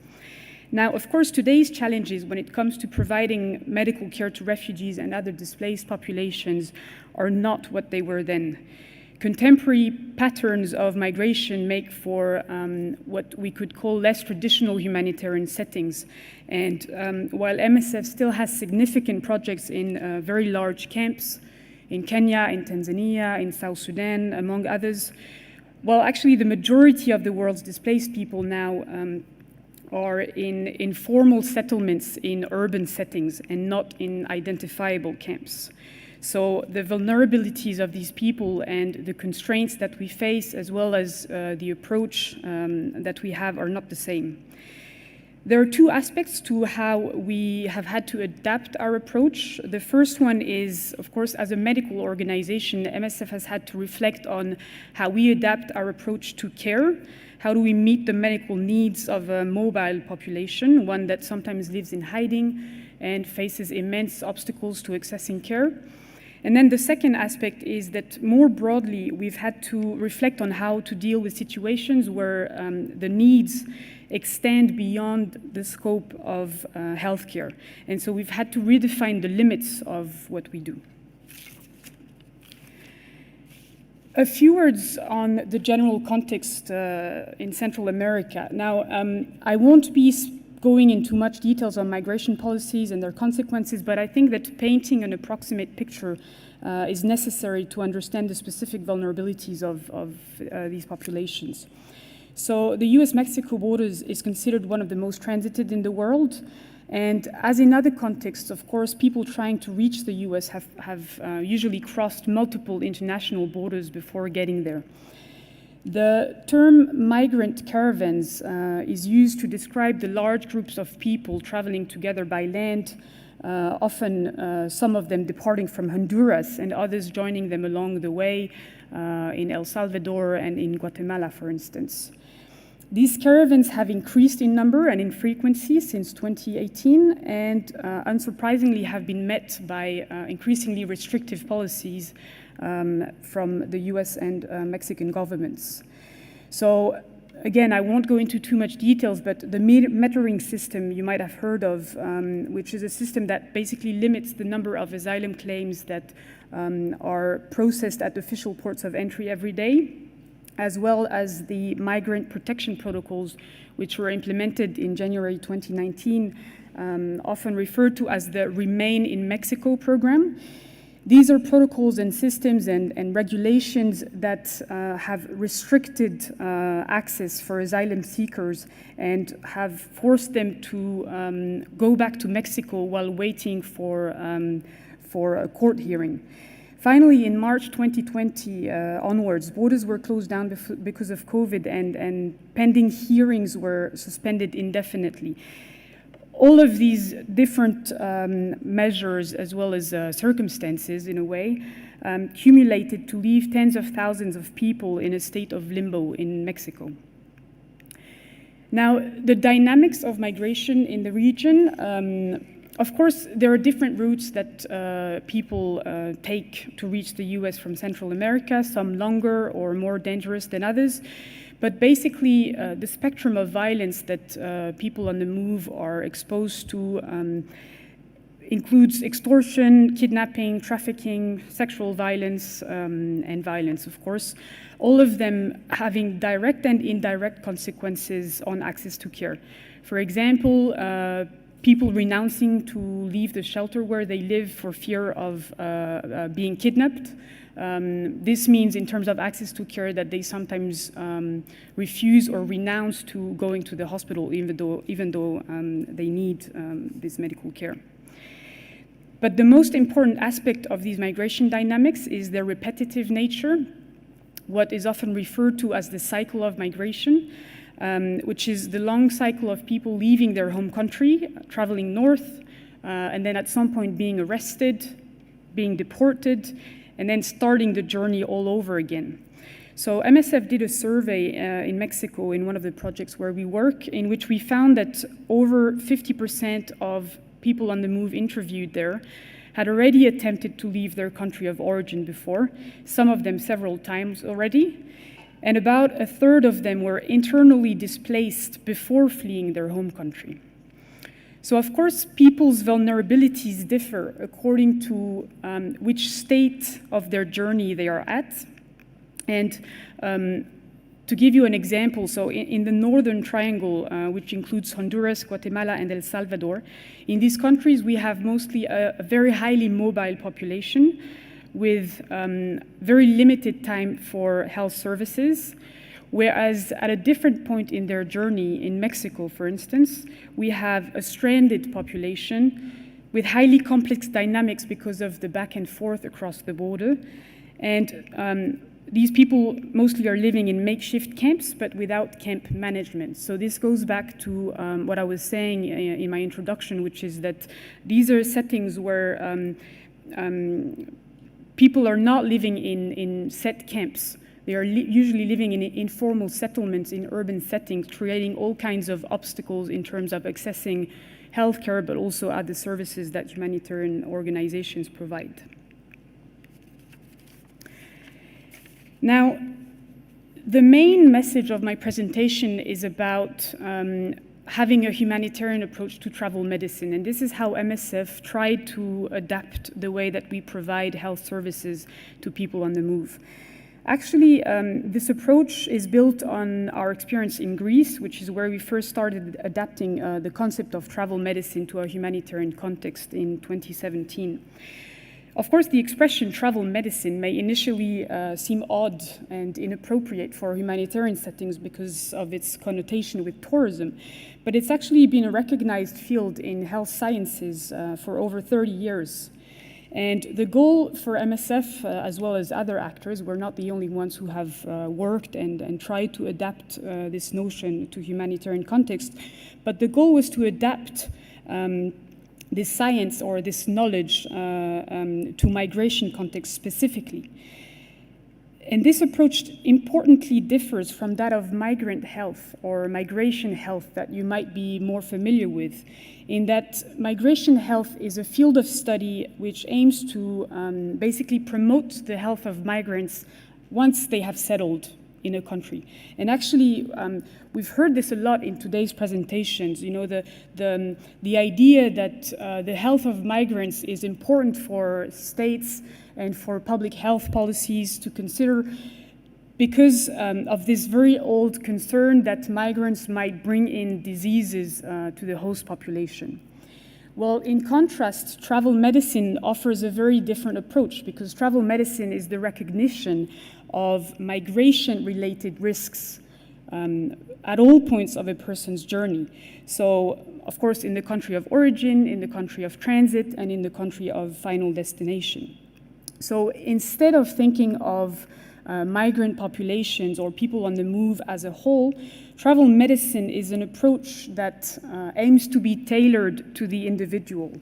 Now, of course, today's challenges when it comes to providing medical care to refugees and other displaced populations are not what they were then. Contemporary patterns of migration make for what we could call less traditional humanitarian settings. And while MSF still has significant projects in very large camps, in Kenya, in Tanzania, in South Sudan, among others, well, actually the majority of the world's displaced people now are in informal settlements in urban settings and not in identifiable camps. So the vulnerabilities of these people and the constraints that we face, as well as the approach that we have, are not the same. There are two aspects to how we have had to adapt our approach. The first one is, of course, as a medical organization, MSF has had to reflect on how we adapt our approach to care. How do we meet the medical needs of a mobile population, one that sometimes lives in hiding and faces immense obstacles to accessing care? And then the second aspect is that more broadly, we've had to reflect on how to deal with situations where the needs extend beyond the scope of healthcare. And so we've had to redefine the limits of what we do. A few words on the general context in Central America. Now, I won't be going into much details on migration policies and their consequences, but I think that painting an approximate picture is necessary to understand the specific vulnerabilities of these populations. So the US-Mexico border is considered one of the most transited in the world. And as in other contexts, of course, people trying to reach the US have usually crossed multiple international borders before getting there. The term migrant caravans is used to describe the large groups of people traveling together by land, often some of them departing from Honduras and others joining them along the way in El Salvador and in Guatemala, for instance. These caravans have increased in number and in frequency since 2018 and unsurprisingly have been met by increasingly restrictive policies from the US and Mexican governments. So again, I won't go into too much details, but the metering system you might have heard of, which is a system that basically limits the number of asylum claims that are processed at official ports of entry every day, as well as the migrant protection protocols, which were implemented in January 2019, often referred to as the Remain in Mexico program. These are protocols and systems and regulations that have restricted access for asylum seekers and have forced them to go back to Mexico while waiting for a court hearing. Finally, in March 2020 onwards, borders were closed down because of COVID, and pending hearings were suspended indefinitely. All of these different measures, as well as circumstances, in a way, cumulated to leave tens of thousands of people in a state of limbo in Mexico. Now, the dynamics of migration in the region, of course, there are different routes that people take to reach the US from Central America, some longer or more dangerous than others. But basically, the spectrum of violence that people on the move are exposed to includes extortion, kidnapping, trafficking, sexual violence, and violence, of course, all of them having direct and indirect consequences on access to care. For example, people renouncing to leave the shelter where they live for fear of being kidnapped. This means, in terms of access to care, that they sometimes refuse or renounce to going to the hospital, even though they need this medical care. But the most important aspect of these migration dynamics is their repetitive nature, what is often referred to as the cycle of migration, which is the long cycle of people leaving their home country, traveling north, and then at some point being arrested, being deported, and then starting the journey all over again. So MSF did a survey in Mexico in one of the projects where we work, in which we found that over 50% of people on the move interviewed there had already attempted to leave their country of origin before, some of them several times already, and about a third of them were internally displaced before fleeing their home country. So of course, people's vulnerabilities differ according to which state of their journey they are at. And to give you an example, so in the Northern Triangle, which includes Honduras, Guatemala, and El Salvador, in these countries we have mostly a very highly mobile population with very limited time for health services, whereas at a different point in their journey, in Mexico, for instance, we have a stranded population with highly complex dynamics because of the back and forth across the border. And these people mostly are living in makeshift camps, but without camp management. So this goes back to what I was saying in my introduction, which is that these are settings where people are not living in set camps. They are usually living in informal settlements in urban settings, creating all kinds of obstacles in terms of accessing healthcare, but also other services that humanitarian organizations provide. Now, the main message of my presentation is about having a humanitarian approach to travel medicine, and this is how MSF tried to adapt the way that we provide health services to people on the move. Actually, this approach is built on our experience in Greece, which is where we first started adapting the concept of travel medicine to a humanitarian context in 2017. Of course, the expression travel medicine may initially seem odd and inappropriate for humanitarian settings because of its connotation with tourism, but it's actually been a recognized field in health sciences for over 30 years. And the goal for MSF, as well as other actors, we're not the only ones who have worked and tried to adapt this notion to humanitarian context, but the goal was to adapt this science or this knowledge to migration context specifically. And this approach importantly differs from that of migrant health or migration health that you might be more familiar with, in that migration health is a field of study which aims to basically promote the health of migrants once they have settled in a country. And actually, we've heard this a lot in today's presentations, you know, the idea that the health of migrants is important for states and for public health policies to consider because of this very old concern that migrants might bring in diseases to the host population. Well, in contrast, travel medicine offers a very different approach because travel medicine is the recognition of migration-related risks at all points of a person's journey. So, of course, in the country of origin, in the country of transit, and in the country of final destination. So instead of thinking of migrant populations or people on the move as a whole, travel medicine is an approach that aims to be tailored to the individual.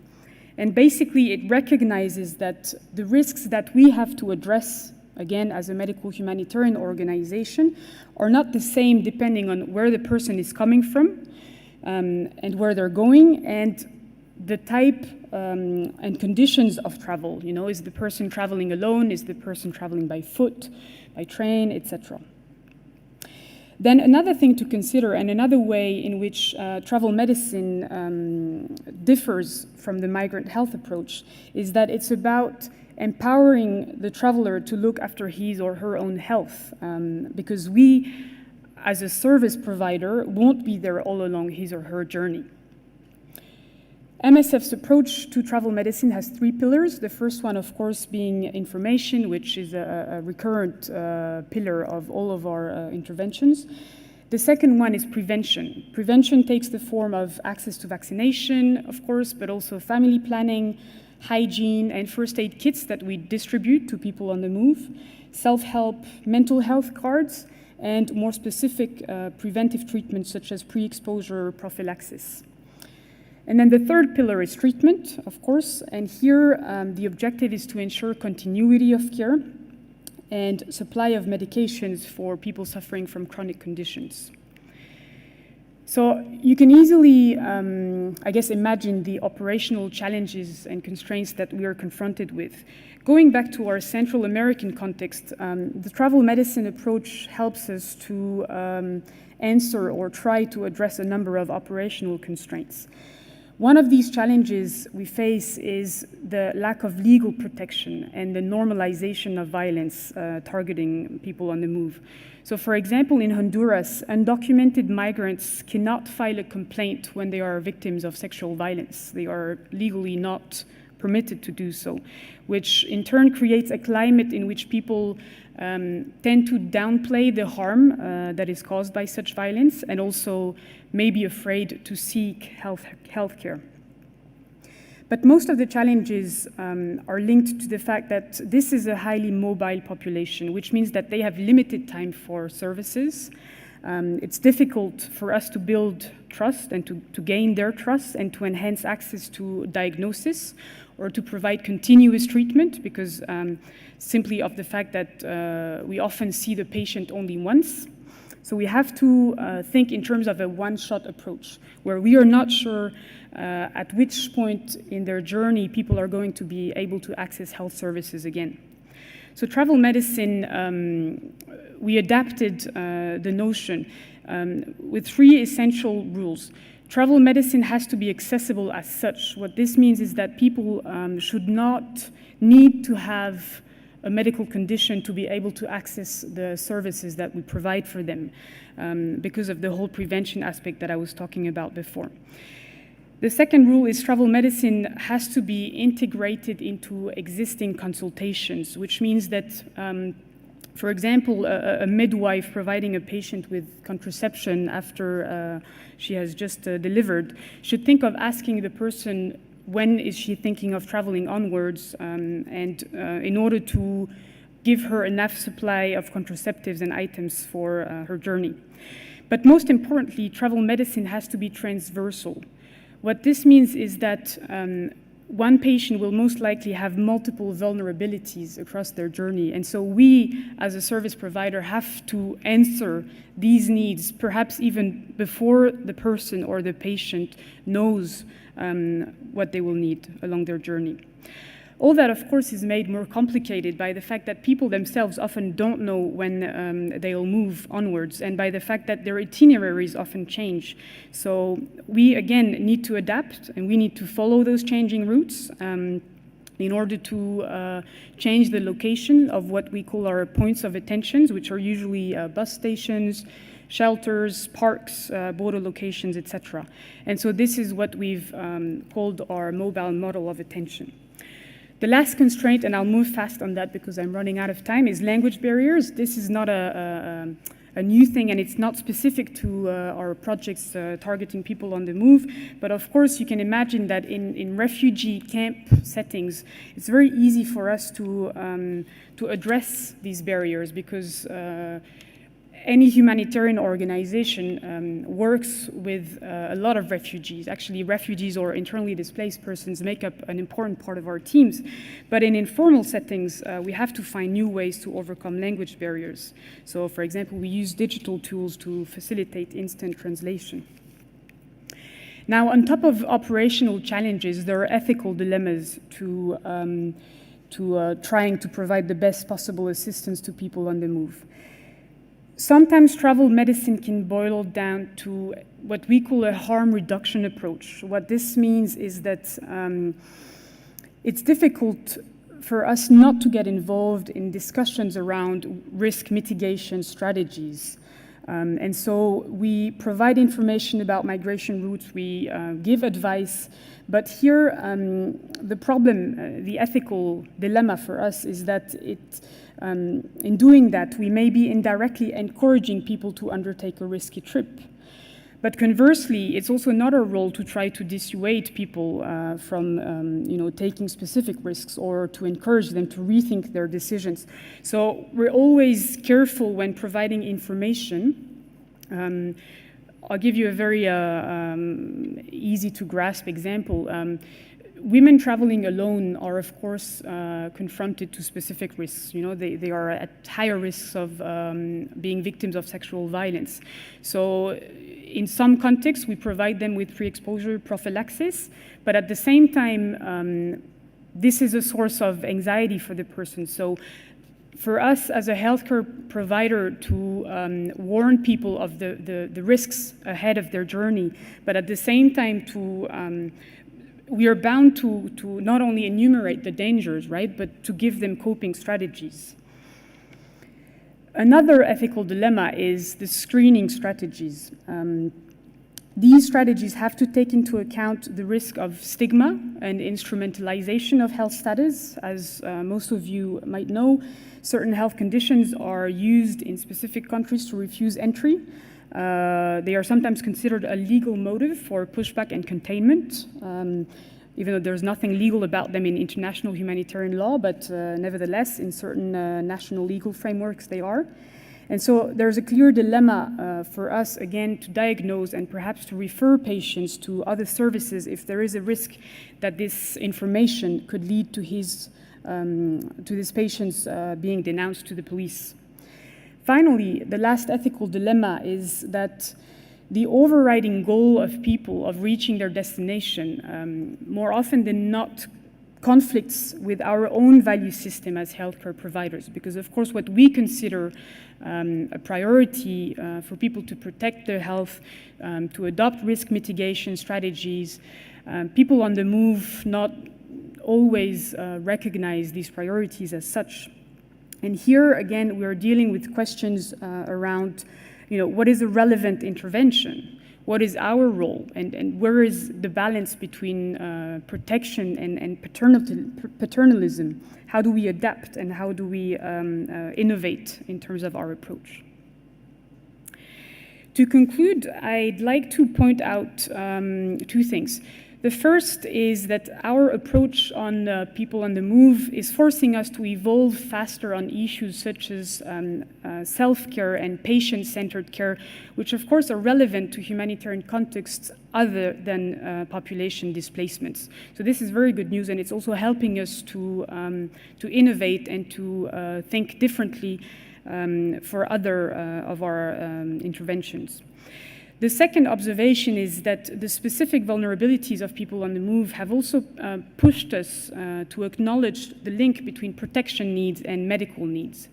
And basically it recognizes that the risks that we have to address, again, as a medical humanitarian organization, are not the same depending on where the person is coming from and where they're going, and the type and conditions of travel. You know, is the person traveling alone? Is the person traveling by foot, by train, etc.? Then another thing to consider, and another way in which travel medicine differs from the migrant health approach, is that it's about empowering the traveler to look after his or her own health, because we, as a service provider, won't be there all along his or her journey. MSF's approach to travel medicine has three pillars. The first one, of course, being information, which is a recurrent pillar of all of our interventions. The second one is prevention. Prevention takes the form of access to vaccination, of course, but also family planning, hygiene, and first aid kits that we distribute to people on the move, self-help, mental health cards, and more specific preventive treatments such as pre-exposure prophylaxis. And then the third pillar is treatment, of course, and here the objective is to ensure continuity of care and supply of medications for people suffering from chronic conditions. So you can easily, I guess, imagine the operational challenges and constraints that we are confronted with. Going back to our Central American context, the travel medicine approach helps us to answer or try to address a number of operational constraints. One of these challenges we face is the lack of legal protection and the normalization of violence targeting people on the move. So for example, in Honduras, undocumented migrants cannot file a complaint when they are victims of sexual violence. They are legally not permitted to do so, which in turn creates a climate in which people tend to downplay the harm that is caused by such violence and also may be afraid to seek health care. But most of the challenges are linked to the fact that this is a highly mobile population, which means that they have limited time for services. It's difficult for us to build trust and to gain their trust and to enhance access to diagnosis or to provide continuous treatment because simply of the fact that we often see the patient only once. So we have to think in terms of a one-shot approach where we are not sure at which point in their journey people are going to be able to access health services again. So travel medicine, we adapted the notion with three essential rules. Travel medicine has to be accessible as such. What this means is that people should not need to have a medical condition to be able to access the services that we provide for them because of the whole prevention aspect that I was talking about before. The second rule is travel medicine has to be integrated into existing consultations, which means that, for example, a midwife providing a patient with contraception after she has just delivered should think of asking the person when is she thinking of traveling onwards and in order to give her enough supply of contraceptives and items for her journey. But most importantly, travel medicine has to be transversal. What this means is that one patient will most likely have multiple vulnerabilities across their journey. And so we, as a service provider, have to answer these needs, perhaps even before the person or the patient knows what they will need along their journey. All that, of course, is made more complicated by the fact that people themselves often don't know when they'll move onwards and by the fact that their itineraries often change. So we, again, need to adapt and we need to follow those changing routes in order to change the location of what we call our points of attentions, which are usually bus stations, shelters, parks, border locations, etc. And so this is what we've called our mobile model of attention. The last constraint, and I'll move fast on that because I'm running out of time, is language barriers. This is not a new thing, and it's not specific to our projects targeting people on the move. But of course, you can imagine that in refugee camp settings, it's very easy for us to address these barriers, because any humanitarian organization works with a lot of refugees. Actually, refugees or internally displaced persons make up an important part of our teams. But in informal settings, we have to find new ways to overcome language barriers. So, for example, we use digital tools to facilitate instant translation. Now, on top of operational challenges, there are ethical dilemmas to trying to provide the best possible assistance to people on the move. Sometimes travel medicine can boil down to what we call a harm reduction approach. What this means is that it's difficult for us not to get involved in discussions around risk mitigation strategies. And so we provide information about migration routes, we give advice, but here the problem, the ethical dilemma for us is that in doing that, we may be indirectly encouraging people to undertake a risky trip. But conversely, it's also not our role to try to dissuade people from taking specific risks or to encourage them to rethink their decisions. So we're always careful when providing information. I'll give you a very easy to grasp example. Women traveling alone are, of course, confronted to specific risks. They are at higher risks of being victims of sexual violence. So in some contexts, we provide them with pre-exposure prophylaxis, but at the same time, this is a source of anxiety for the person. So for us as a healthcare provider to warn people of the risks ahead of their journey, but at the same time we are bound to not only enumerate the dangers, right, but to give them coping strategies. Another ethical dilemma is the screening strategies. These strategies have to take into account the risk of stigma and instrumentalization of health status. As most of you might know, certain health conditions are used in specific countries to refuse entry. They are sometimes considered a legal motive for pushback and containment, even though there's nothing legal about them in international humanitarian law, but nevertheless, in certain national legal frameworks, they are. And so there's a clear dilemma for us, again, to diagnose and perhaps to refer patients to other services if there is a risk that this information could lead to this patient's being denounced to the police. Finally, the last ethical dilemma is that the overriding goal of people of reaching their destination, more often than not, conflicts with our own value system as healthcare providers. Because of course, what we consider a priority for people to protect their health, to adopt risk mitigation strategies, people on the move not always recognize these priorities as such. And here, again, we are dealing with questions around, what is a relevant intervention? What is our role? And where is the balance between protection and paternalism? How do we adapt and how do we innovate in terms of our approach? To conclude, I'd like to point out two things. The first is that our approach on people on the move is forcing us to evolve faster on issues such as self-care and patient-centered care, which of course are relevant to humanitarian contexts other than population displacements. So this is very good news, and it's also helping us to innovate and to think differently for other of our interventions. The second observation is that the specific vulnerabilities of people on the move have also pushed us to acknowledge the link between protection needs and medical needs.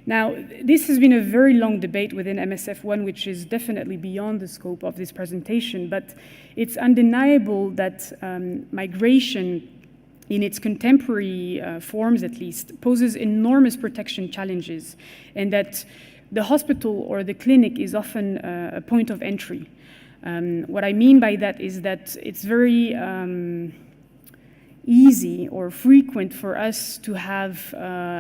Now, this has been a very long debate within MSF1, which is definitely beyond the scope of this presentation, but it's undeniable that migration, in its contemporary forms at least, poses enormous protection challenges, and that the hospital or the clinic is often a point of entry. What I mean by that is that it's very easy or frequent for us to have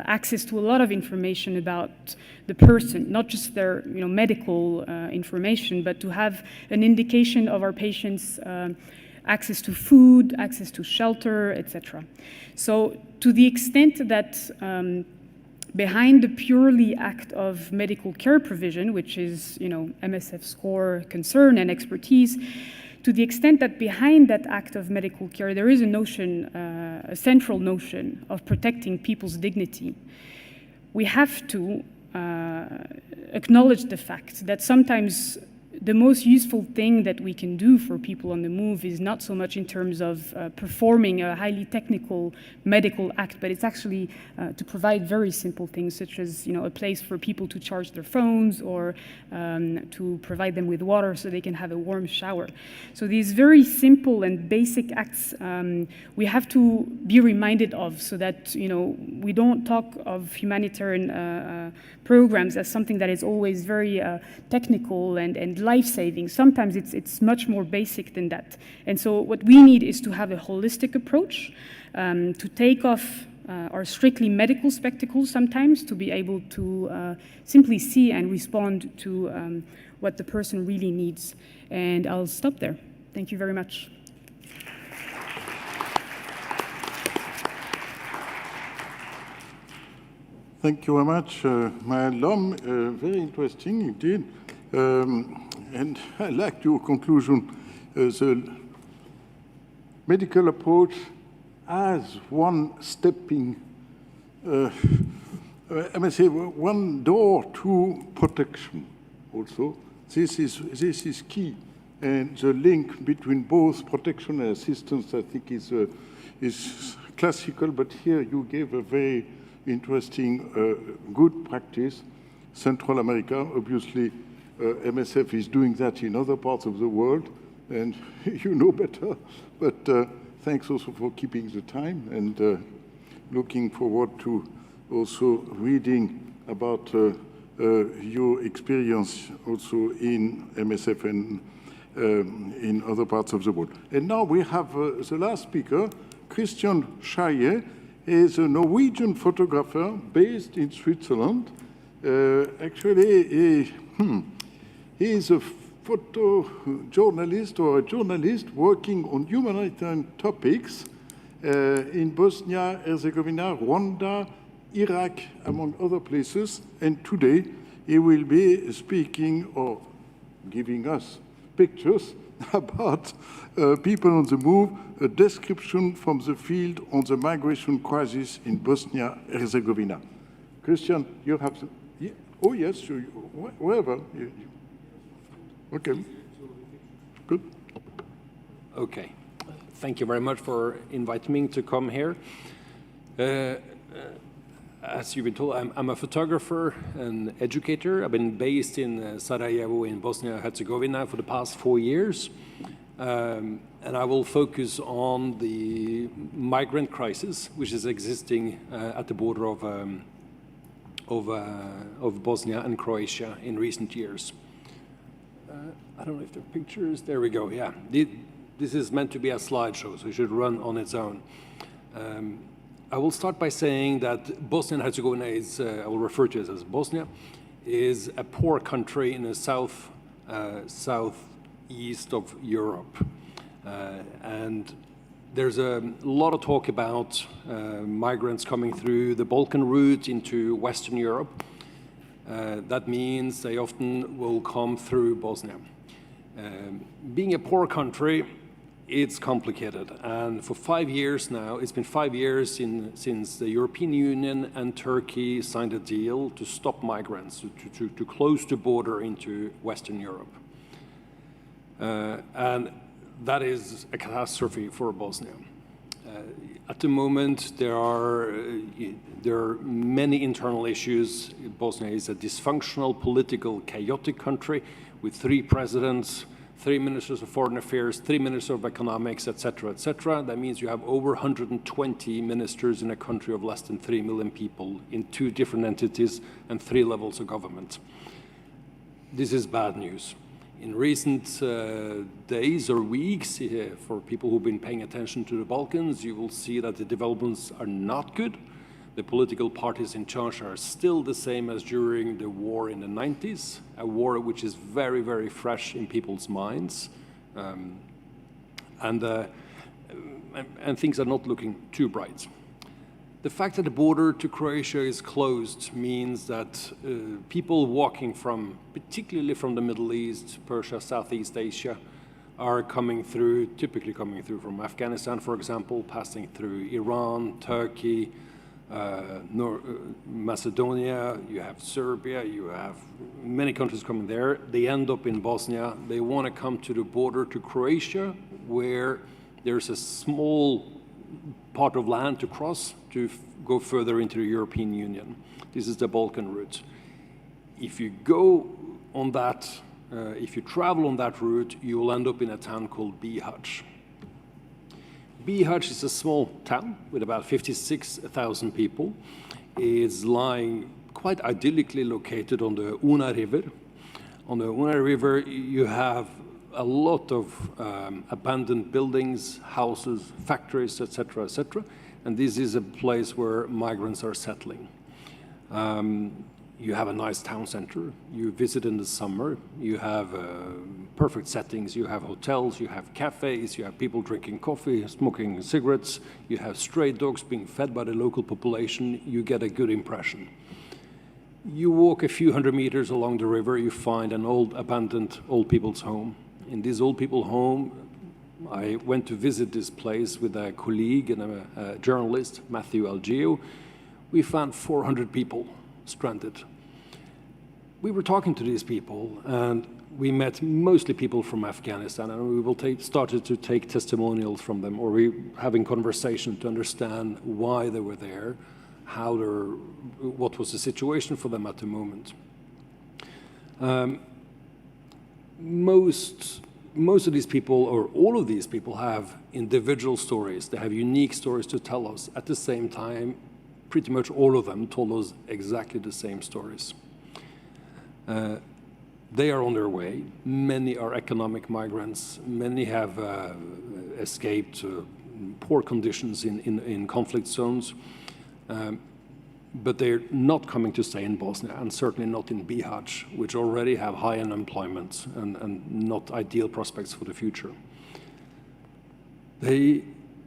access to a lot of information about the person, not just their medical information, but to have an indication of our patients' access to food, access to shelter, etc. So to the extent that behind the purely act of medical care provision, which is MSF's core concern and expertise, to the extent that behind that act of medical care, there is a notion, a central notion of protecting people's dignity, we have to acknowledge the fact that sometimes the most useful thing that we can do for people on the move is not so much in terms of performing a highly technical medical act, but it's actually to provide very simple things such as a place for people to charge their phones or to provide them with water so they can have a warm shower. So these very simple and basic acts we have to be reminded of so that we don't talk of humanitarian programs as something that is always very technical and life-saving. Sometimes it's much more basic than that. And so what we need is to have a holistic approach, to take off our strictly medical spectacles sometimes, to be able to simply see and respond to what the person really needs. And I'll stop there. Thank you very much. Thank you very much, Madame. Very interesting indeed. And I like your conclusion. The medical approach as one stepping, I must say, one door to protection also. This is key. And the link between both protection and assistance, I think, is classical, but here you gave a very interesting, good practice. Central America, obviously, MSF is doing that in other parts of the world, and you know better. But thanks also for keeping the time, and looking forward to also reading about your experience also in MSF and in other parts of the world. And now we have the last speaker, Christian Schaje, is a Norwegian photographer based in Switzerland. Actually, he is a photojournalist or a journalist working on humanitarian topics in Bosnia, Herzegovina, Rwanda, Iraq, among other places. And today he will be speaking or giving us pictures about people on the move, a description from the field on the migration crisis in Bosnia-Herzegovina. Christian, you have to, yeah. Oh yes, wherever. Okay, good. Okay, thank you very much for inviting me to come here. As you've been told, I'm a photographer and educator. I've been based in Sarajevo in Bosnia-Herzegovina for the past 4 years. And I will focus on the migrant crisis, which is existing at the border of Bosnia and Croatia in recent years. I don't know if there are pictures. There we go, yeah. This is meant to be a slideshow, so it should run on its own. I will start by saying that Bosnia and Herzegovina is, I will refer to it as Bosnia, is a poor country in the southeast of Europe. And there's a lot of talk about migrants coming through the Balkan route into Western Europe. That means they often will come through Bosnia. Being a poor country, it's complicated. And for 5 years now, it's been 5 years since the European Union and Turkey signed a deal to stop migrants, to close the border into Western Europe. And that is a catastrophe for Bosnia. At the moment, there are many internal issues. Bosnia is a dysfunctional, political, chaotic country with 3 presidents, 3 ministers of foreign affairs, 3 ministers of economics, etc., etc. That means you have over 120 ministers in a country of less than 3 million people in 2 different entities and 3 levels of government. This is bad news. In recent days or weeks, for people who've been paying attention to the Balkans, you will see that the developments are not good. The political parties in charge are still the same as during the war in the 90s, a war which is very, very fresh in people's minds. And things are not looking too bright. The fact that the border to Croatia is closed means that people walking from, particularly from the Middle East, Persia, Southeast Asia, are typically coming through from Afghanistan, for example, passing through Iran, Turkey, Macedonia, you have Serbia, you have many countries coming there. They end up in Bosnia. They want to come to the border to Croatia, where there's a small part of land to cross to go further into the European Union. This is the Balkan route. If you go on that, if you travel on that route, you will end up in a town called Bihać. Bihać is a small town with about 56,000 people. It's lying quite idyllically located on the Una River. On the Una River, you have a lot of abandoned buildings, houses, factories, etc., etc. And this is a place where migrants are settling. You have a nice town center. You visit in the summer. You have perfect settings. You have hotels. You have cafes. You have people drinking coffee, smoking cigarettes. You have stray dogs being fed by the local population. You get a good impression. You walk a few hundred meters along the river. You find an old, abandoned old people's home. In this old people home, I went to visit this place with a colleague and a journalist, Matthew Algeo. We found 400 people stranded. We were talking to these people, and we met mostly people from Afghanistan, and we started to take testimonials from them, or we having conversation to understand why they were there, what was the situation for them at the moment. Most of these people, or all of these people, have individual stories. They have unique stories to tell us. At the same time, pretty much all of them told us exactly the same stories. They are on their way. Many are economic migrants. Many have escaped poor conditions in conflict zones. But they're not coming to stay in Bosnia, and certainly not in Bihać, which already have high unemployment and not ideal prospects for the future. They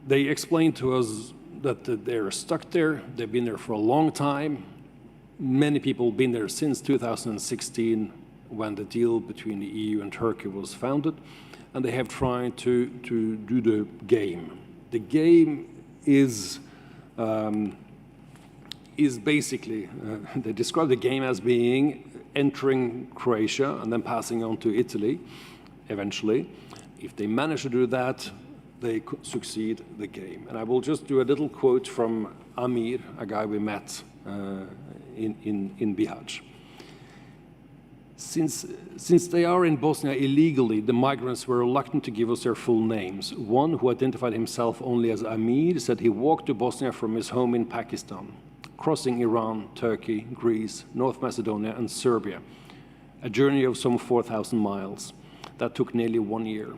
explained to us that they're stuck there. They've been there for a long time. Many people have been there since 2016, when the deal between the EU and Turkey was founded, and they have tried to do the game. The game is basically, they describe the game as being entering Croatia and then passing on to Italy eventually. If they manage to do that, they succeed the game. And I will just do a little quote from Amir, a guy we met in Bihać. Since they are in Bosnia illegally, the migrants were reluctant to give us their full names. One, who identified himself only as Amir, said he walked to Bosnia from his home in Pakistan, crossing Iran, Turkey, Greece, North Macedonia, and Serbia, a journey of some 4,000 miles. That took nearly 1 year.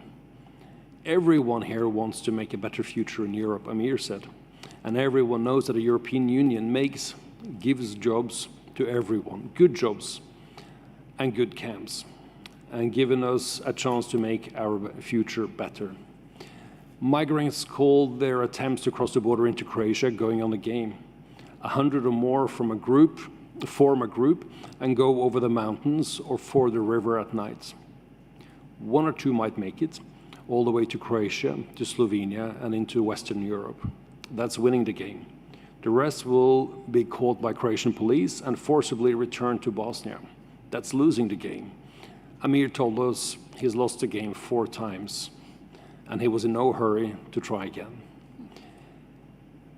Everyone here wants to make a better future in Europe, Amir said. And everyone knows that the European Union gives jobs to everyone, good jobs and good camps, and given us a chance to make our future better. Migrants called their attempts to cross the border into Croatia going on the game. 100 or more form a group and go over the mountains or ford the river at night. 1 or 2 might make it all the way to Croatia, to Slovenia, and into Western Europe. That's winning the game. The rest will be caught by Croatian police and forcibly returned to Bosnia. That's losing the game. Amir told us he's lost the game 4 times, and he was in no hurry to try again.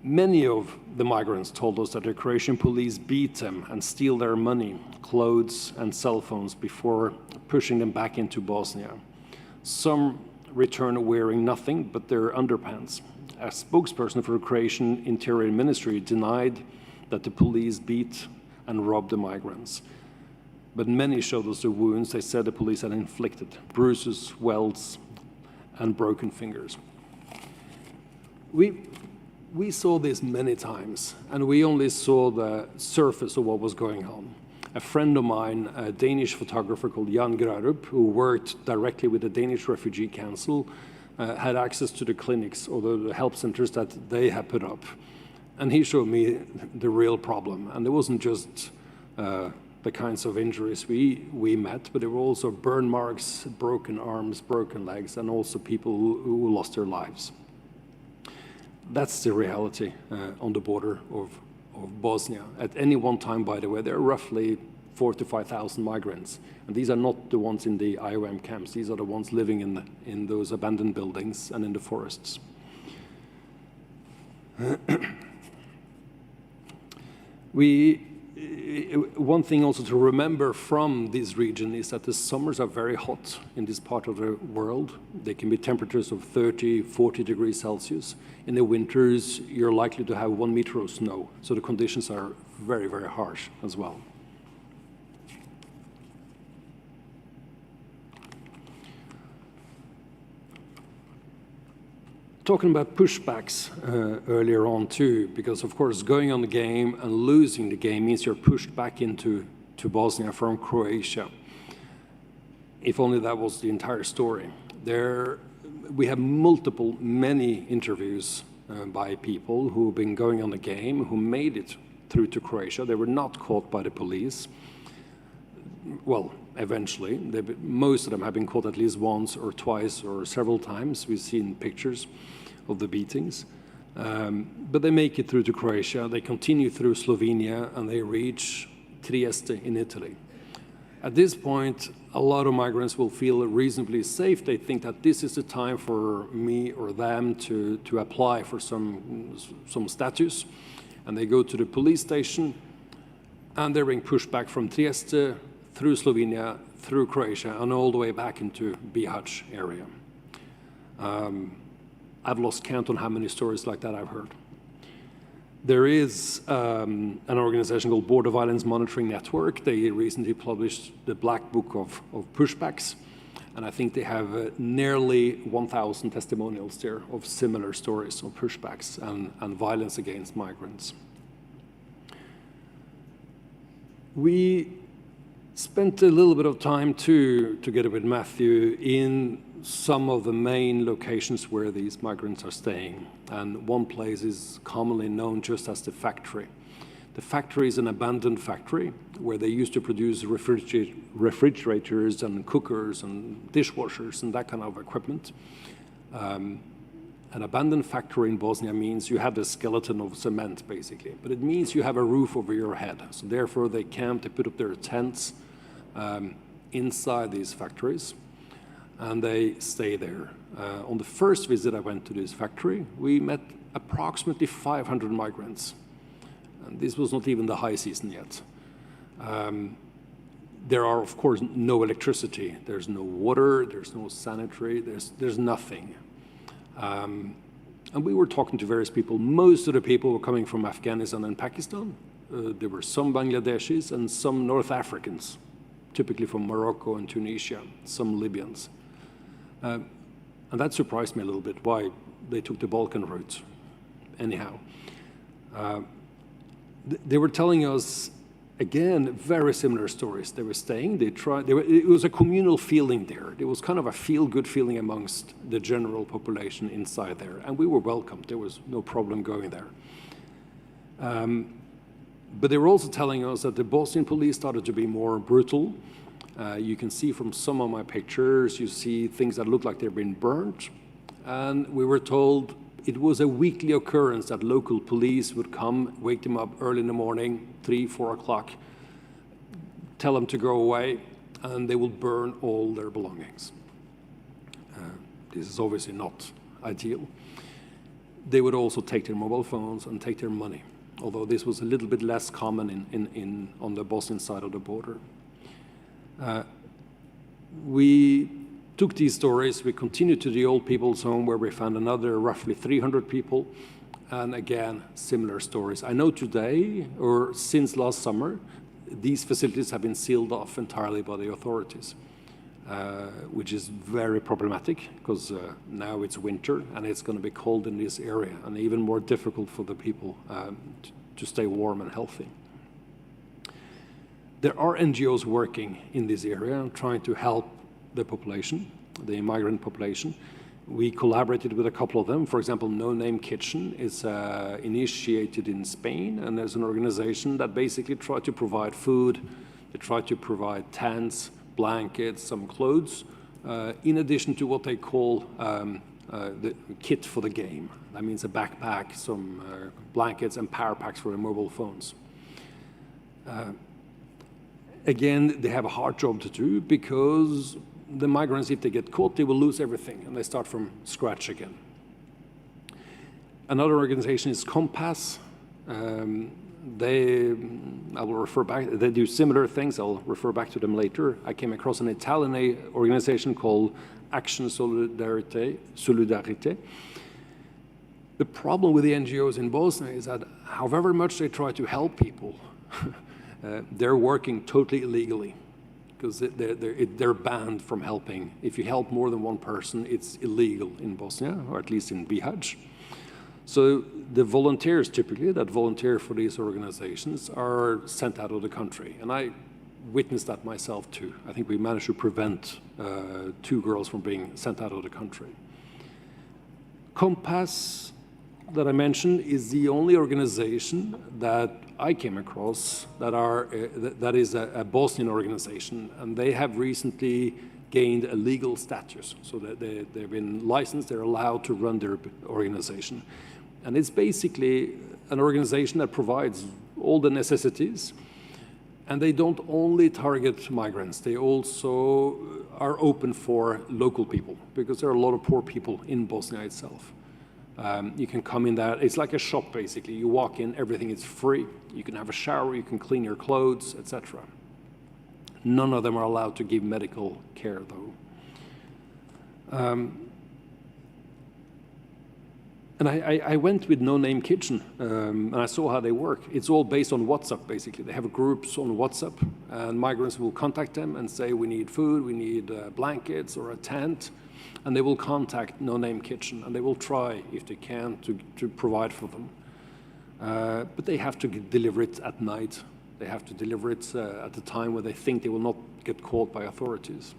Many of the migrants told us that the Croatian police beat them and steal their money, clothes, and cell phones before pushing them back into Bosnia. Some return wearing nothing but their underpants. A spokesperson for the Croatian Interior Ministry denied that the police beat and robbed the migrants. but many showed us the wounds they said the police had inflicted, bruises, welts, and broken fingers. We saw this many times, and we only saw the surface of what was going on. A friend of mine, a Danish photographer called Jan Grarup, who worked directly with the Danish Refugee Council, had access to the clinics or the help centers that they had put up. And he showed me the real problem. And it wasn't just the kinds of injuries we met, but there were also burn marks, broken arms, broken legs, and also people who lost their lives. That's the reality on the border of Bosnia. At any one time, by the way, there are roughly 4,000 to 5,000 migrants. And these are not the ones in the IOM camps. These are the ones living in those abandoned buildings and in the forests. One thing also to remember from this region is that the summers are very hot in this part of the world. They can be temperatures of 30, 40 degrees Celsius. In the winters, you're likely to have 1 meter of snow. So the conditions are very, very harsh as well. Talking about pushbacks earlier on too, because of course going on the game and losing the game means you're pushed back into Bosnia from Croatia. If only that was the entire story. We have many interviews by people who've been going on the game, who made it through to Croatia. They were not caught by the police. Well, eventually. Most of them have been caught at least once or twice or several times. We've seen pictures of the beatings. But they make it through to Croatia. They continue through Slovenia, and they reach Trieste in Italy. At this point, a lot of migrants will feel reasonably safe. They think that this is the time for me or them to apply for some status. And they go to the police station, and they're being pushed back from Trieste through Slovenia, through Croatia, and all the way back into Bihać area. I've lost count on how many stories like that I've heard. There is an organization called Border Violence Monitoring Network. They recently published the Black Book of Pushbacks, and I think they have nearly 1,000 testimonials there of similar stories of pushbacks and violence against migrants. We spent a little bit of time too, together with Matthew, in some of the main locations where these migrants are staying. And one place is commonly known just as the factory. The factory is an abandoned factory where they used to produce refrigerators and cookers and dishwashers and that kind of equipment. An abandoned factory in Bosnia means you have the skeleton of cement, basically. But it means you have a roof over your head. So therefore, they camp, they put up their tents inside these factories, and they stay there. On the first visit I went to this factory, we met approximately 500 migrants. And this was not even the high season yet. There are, of course, no electricity. There's no water, there's no sanitary, there's nothing. And we were talking to various people. Most of the people were coming from Afghanistan and Pakistan. There were some Bangladeshis and some North Africans, typically from Morocco and Tunisia, some Libyans. And that surprised me a little bit, why they took the Balkan route. Anyhow, they were telling us, again, very similar stories. They were staying, it was a communal feeling there. There was kind of a feel-good feeling amongst the general population inside there. And we were welcomed. There was no problem going there. But they were also telling us that the Bosnian police started to be more brutal. You can see from some of my pictures, you see things that look like they've been burnt. And we were told it was a weekly occurrence that local police would come, wake them up early in the morning, 3, 4 o'clock, tell them to go away, and they will burn all their belongings. This is obviously not ideal. They would also take their mobile phones and take their money, although this was a little bit less common on the Bosnian side of the border. We took these stories, we continued to the old people's home where we found another roughly 300 people, and again, similar stories. I know today, or since last summer, these facilities have been sealed off entirely by the authorities, which is very problematic because now it's winter and it's going to be cold in this area and even more difficult for the people to stay warm and healthy. There are NGOs working in this area and trying to help the population, the immigrant population. We collaborated with a couple of them. For example, No Name Kitchen is initiated in Spain, and there's an organization that basically tries to provide food, they try to provide tents, blankets, some clothes, in addition to what they call the kit for the game. That means a backpack, some blankets, and power packs for their mobile phones. Again, they have a hard job to do because the migrants, if they get caught, they will lose everything and they start from scratch again. Another organization is Compass. I will refer back, they do similar things, I'll refer back to them later. I came across an Italian organization called Action Solidarité. The problem with the NGOs in Bosnia is that however much they try to help people, they're working totally illegally because they're banned from helping. If you help more than one person, it's illegal in Bosnia, or at least in Bihać. So the volunteers typically that volunteer for these organizations are sent out of the country. And I witnessed that myself too. I think we managed to prevent 2 girls from being sent out of the country. Compass, that I mentioned, is the only organization that I came across that is a Bosnian organization, and they have recently gained a legal status, so that they've been licensed, they're allowed to run their organization. And it's basically an organization that provides all the necessities, and they don't only target migrants, they also are open for local people, because there are a lot of poor people in Bosnia itself. You can come in there, it's like a shop basically. You walk in, everything is free. You can have a shower, you can clean your clothes, etc. None of them are allowed to give medical care though. And I went with No Name Kitchen and I saw how they work. It's all based on WhatsApp basically. They have groups on WhatsApp and migrants will contact them and say we need food, we need blankets or a tent. And they will contact No Name Kitchen, and they will try, if they can, to provide for them. But they have to deliver it at night. They have to deliver it at the time where they think they will not get caught by authorities.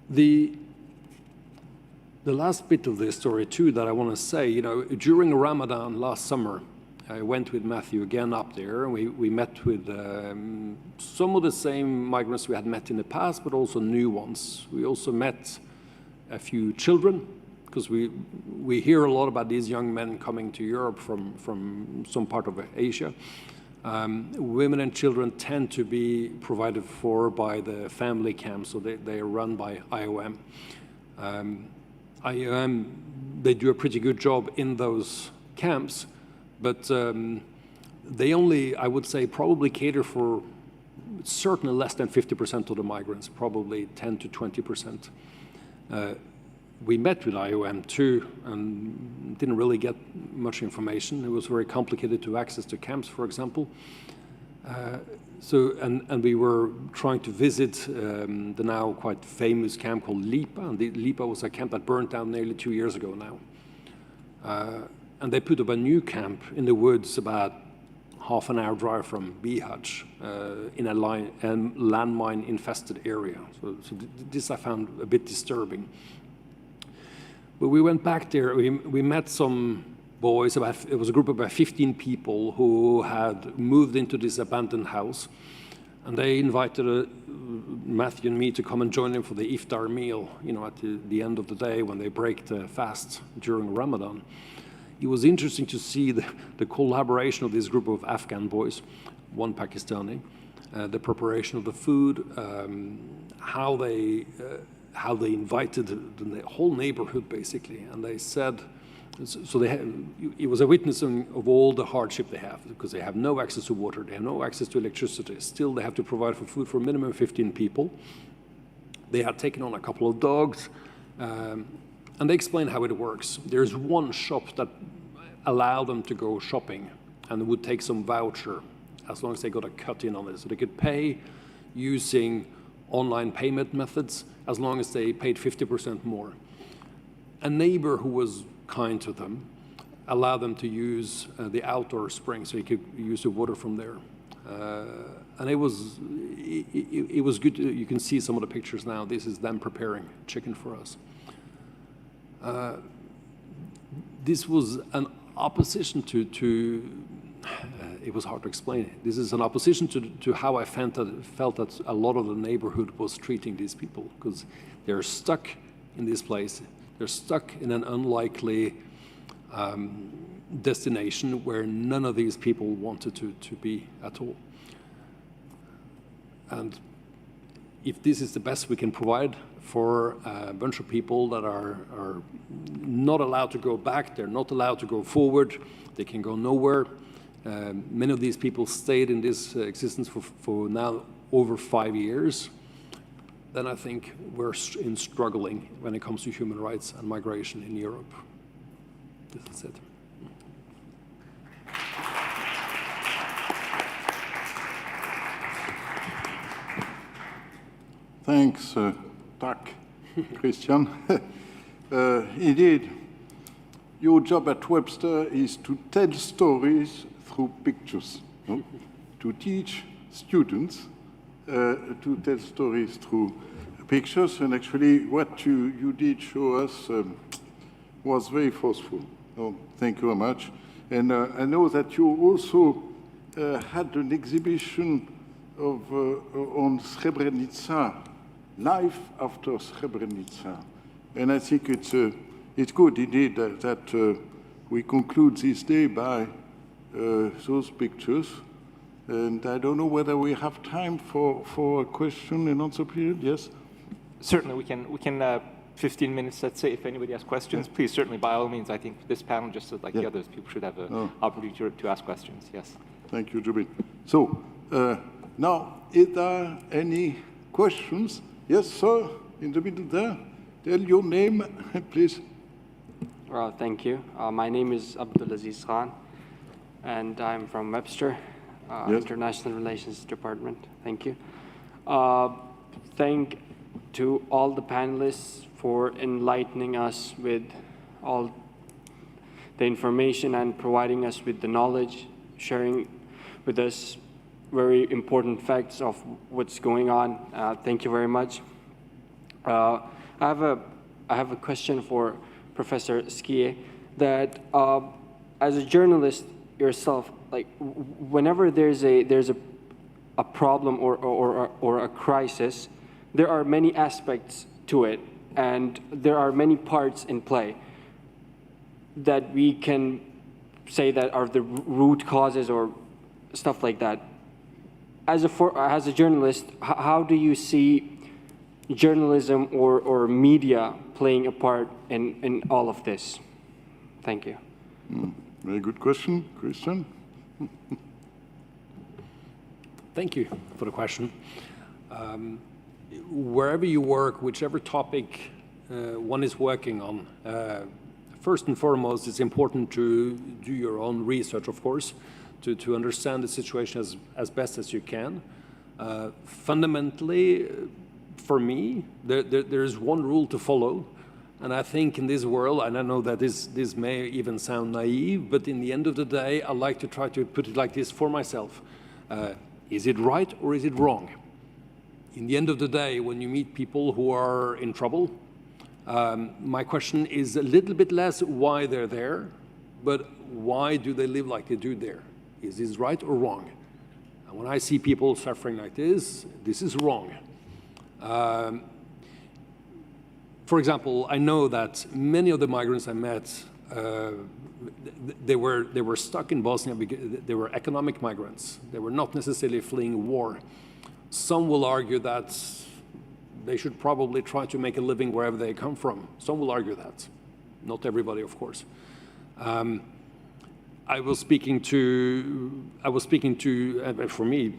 The last bit of this story, too, that I want to say, during Ramadan last summer, I went with Matthew again up there, and we met with some of the same migrants we had met in the past, but also new ones. We also met a few children, because we hear a lot about these young men coming to Europe from some part of Asia. Women and children tend to be provided for by the family camps, so they are run by IOM. IOM, they do a pretty good job in those camps, but they only, I would say, probably cater for certainly less than 50% of the migrants, probably 10 to 20%. We met with IOM too and didn't really get much information. It was very complicated to access the camps, for example. And we were trying to visit the now quite famous camp called Lipa. And Lipa was a camp that burned down nearly 2 years ago now. And they put up a new camp in the woods about half an hour drive from Bihać in a landmine-infested area. So this I found a bit disturbing. But we went back there, we met some boys, it was a group of about 15 people who had moved into this abandoned house. And they invited Matthew and me to come and join them for the iftar meal, at the end of the day when they break the fast during Ramadan. It was interesting to see the collaboration of this group of Afghan boys, one Pakistani, the preparation of the food, how they invited the whole neighborhood basically, and they said, it was a witnessing of all the hardship they have, because they have no access to water, they have no access to electricity. Still, they have to provide for food for minimum 15 people. They had taken on a couple of dogs. And they explain how it works. There's one shop that allowed them to go shopping and would take some voucher as long as they got a cut in on it. So they could pay using online payment methods as long as they paid 50% more. A neighbor who was kind to them allowed them to use the outdoor spring, so you could use the water from there. And it was good. You can see some of the pictures now. This is them preparing chicken for us. This was an opposition to it was hard to explain. This is an opposition to how I felt that a lot of the neighborhood was treating these people, because they're stuck in this place. They're stuck in an unlikely destination where none of these people wanted to be at all. And if this is the best we can provide for a bunch of people that are not allowed to go back, they're not allowed to go forward, they can go nowhere. Many of these people stayed in this existence for now over 5 years. Then I think we're struggling when it comes to human rights and migration in Europe. This is it. Thanks, Tack, Christian. Indeed, your job at Webster is to tell stories through pictures, no? To teach students to tell stories through pictures, and actually what you did show us was very forceful. Oh, thank you very much. And I know that you also had an exhibition of on Srebrenica, life after Srebrenica, and I think it's good indeed that we conclude this day by those pictures. And I don't know whether we have time for a question and answer period. Yes. Certainly, we can 15 minutes, let's say, if anybody has questions, yeah. Please, certainly, by all means. I think this panel, just like the others, people should have an opportunity to ask questions. Yes. Thank you, Jubin. So now, is there any questions? Yes, sir, in the middle there. Tell your name, please. Thank you. My name is Abdulaziz Khan, and I'm from Webster, International Relations Department. Thank you. Thank to all the panelists for enlightening us with all the information and providing us with the knowledge, sharing with us very important facts of what's going on. Thank you very much. I have a question for Professor Skie, that as a journalist yourself, like whenever there's a problem or a crisis, there are many aspects to it, and there are many parts in play that we can say that are the root causes or stuff like that. As a journalist, how do you see journalism or media playing a part in all of this? Thank you. Very good question, Christian. Thank you for the question. Wherever you work, whichever topic one is working on, first and foremost, it's important to do your own research, of course, to understand the situation as best as you can. Fundamentally, for me, there is one rule to follow, and I think in this world, and I know that this may even sound naive, but in the end of the day, I like to try to put it like this for myself. Is it right or is it wrong? In the end of the day, when you meet people who are in trouble, my question is a little bit less why they're there, but why do they live like they do there? Is this right or wrong? And when I see people suffering like this is wrong. For example, I know that many of the migrants I met, they were stuck in Bosnia because they were economic migrants. They were not necessarily fleeing war. Some will argue that they should probably try to make a living wherever they come from. Some will argue that. Not everybody, of course. I was speaking to, for me,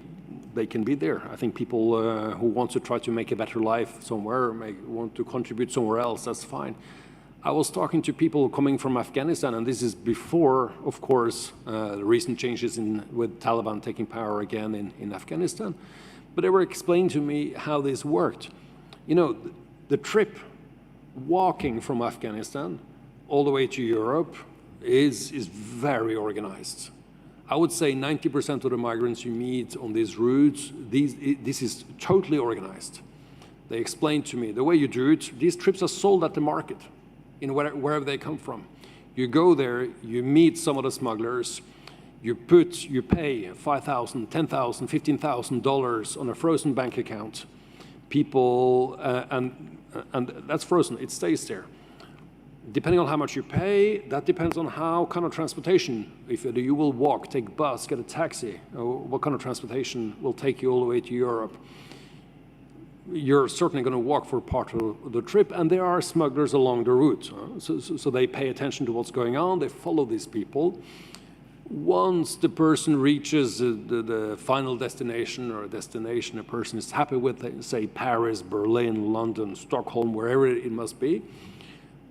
they can be there. I think people who want to try to make a better life somewhere, may want to contribute somewhere else, that's fine. I was talking to people coming from Afghanistan, and this is before, of course, the recent changes with Taliban taking power again in Afghanistan. But they were explaining to me how this worked. You know, the trip walking from Afghanistan all the way to Europe is very organized. I would say 90% of the migrants you meet on these routes, this is totally organized. They explained to me, the way you do it, these trips are sold at the market, in wherever they come from. You go there, you meet some of the smugglers, you pay $5,000, $10,000, $15,000 on a frozen bank account. People, and that's frozen, it stays there. Depending on how much you pay, that depends on how kind of transportation, if you will walk, take a bus, get a taxi, or what kind of transportation will take you all the way to Europe. You're certainly going to walk for part of the trip, and there are smugglers along the route. So they pay attention to what's going on, they follow these people. Once the person reaches the final destination or a destination a person is happy with, say Paris, Berlin, London, Stockholm, wherever it must be,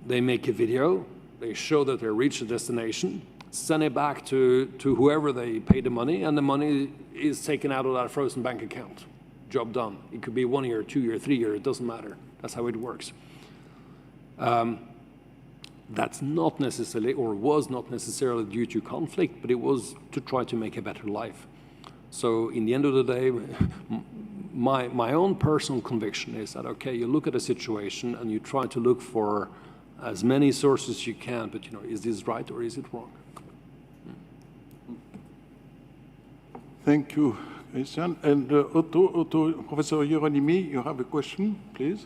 they make a video, they show that they reached the destination, send it back to whoever they pay the money, and the money is taken out of that frozen bank account. Job done. It could be 1 year, 2 year, 3 year, it doesn't matter. That's how it works. That's not necessarily, or was not necessarily due to conflict, but it was to try to make a better life. So in the end of the day, my own personal conviction is that, okay, you look at a situation and you try to look for as many sources as you can, but is this right or is it wrong? Thank you, Christian. And Professor Hieronymi, you have a question, please?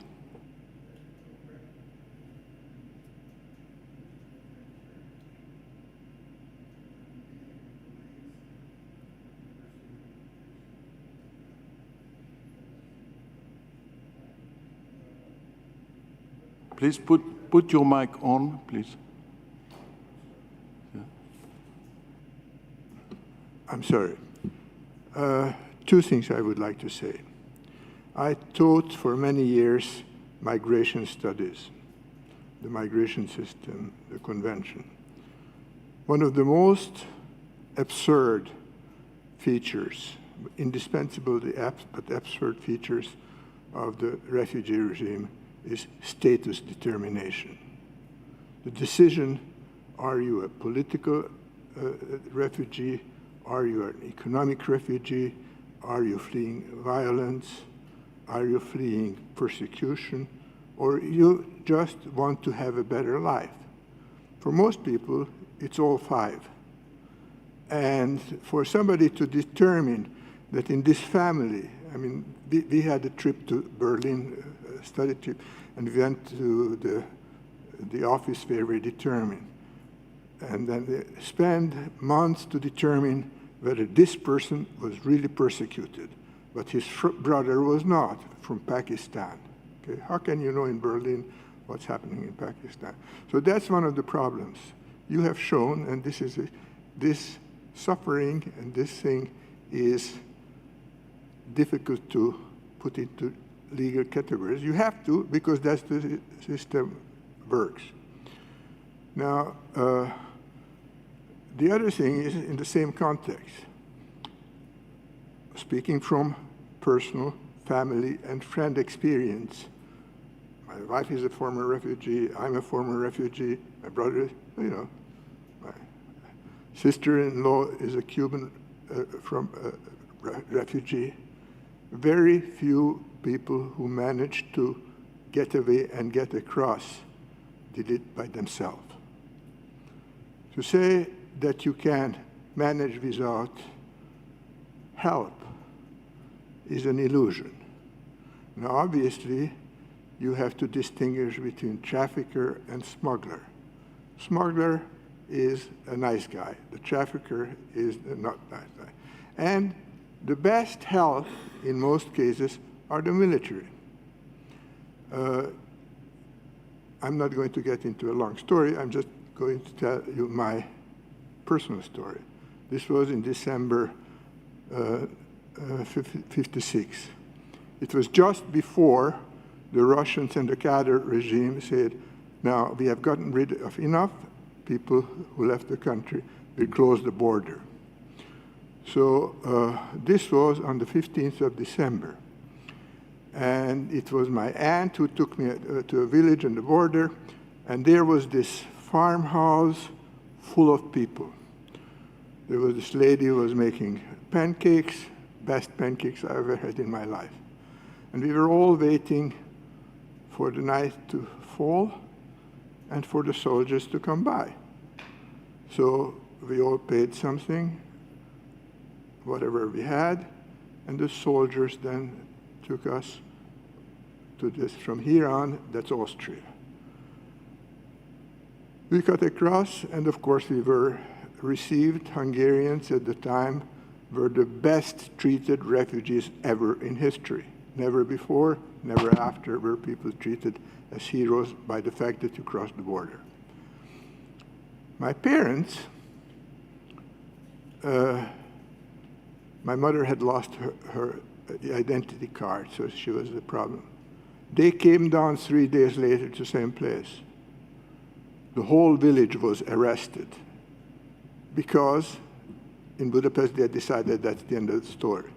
Please put your mic on, please. I'm sorry. Two things I would like to say. I taught for many years migration studies, the migration system, the convention. One of the most absurd features, indispensable but absurd features of the refugee regime is status determination. The decision, are you a political refugee? Are you an economic refugee? Are you fleeing violence? Are you fleeing persecution? Or you just want to have a better life? For most people, it's all five. And for somebody to determine that in this family, I mean, we had a trip to Berlin, a study trip, and we went to the office where we determined. And then they spend months to determine whether this person was really persecuted, but his brother was not, from Pakistan. Okay? How can you know in Berlin what's happening in Pakistan? So that's one of the problems. You have shown, and this suffering and this thing is difficult to put into legal categories. You have to, because that's the system works. Now, the other thing is in the same context. Speaking from personal, family, and friend experience. My wife is a former refugee, I'm a former refugee, my brother, my sister-in-law is a Cuban refugee. Very few people who managed to get away and get across did it by themselves. To say that you can manage without help is an illusion. Now, obviously, you have to distinguish between trafficker and smuggler. Smuggler is a nice guy. The trafficker is a not nice guy. And the best help, in most cases, are the military. I'm not going to get into a long story. I'm just going to tell you my personal story. This was in December 56. It was just before the Russians and the Kader regime said, Now, we have gotten rid of enough people who left the country. We closed the border. So this was on the 15th of December. And it was my aunt who took me to a village on the border, and there was this farmhouse full of people. There was this lady who was making pancakes, best pancakes I ever had in my life. And we were all waiting for the night to fall and for the soldiers to come by. So we all paid something, whatever we had, and the soldiers then took us to this. From here on, that's Austria. We got across, and of course we were received. Hungarians at the time were the best treated refugees ever in history. Never before, never after were people treated as heroes by the fact that you crossed the border. My parents, my mother had lost her identity card, so she was the problem. They came down 3 days later to the same place. The whole village was arrested because in Budapest they had decided that's the end of the story.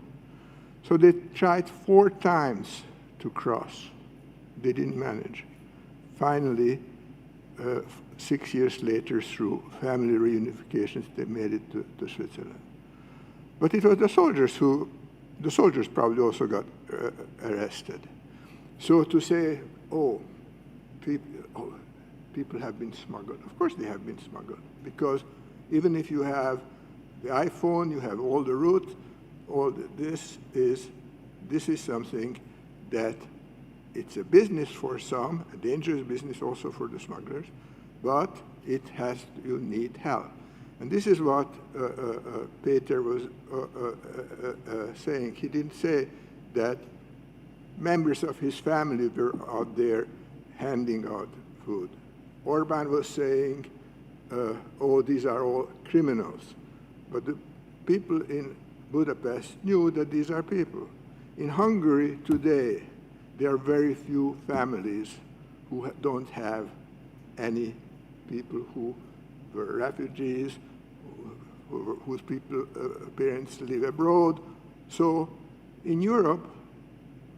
So they tried 4 times to cross. They didn't manage. Finally, 6 years later, through family reunifications, they made it to Switzerland. But it was the soldiers probably also got arrested. So to say, people have been smuggled. Of course they have been smuggled, because even if you have the iPhone, you have all the route, this is something that it's a business for some, a dangerous business also for the smugglers, but you need help. And this is what Peter was saying. He didn't say that members of his family were out there handing out food. Orban was saying, these are all criminals. But the people in Budapest knew that these are people. In Hungary today, there are very few families who don't have any people who were refugees, whose parents live abroad. So in Europe,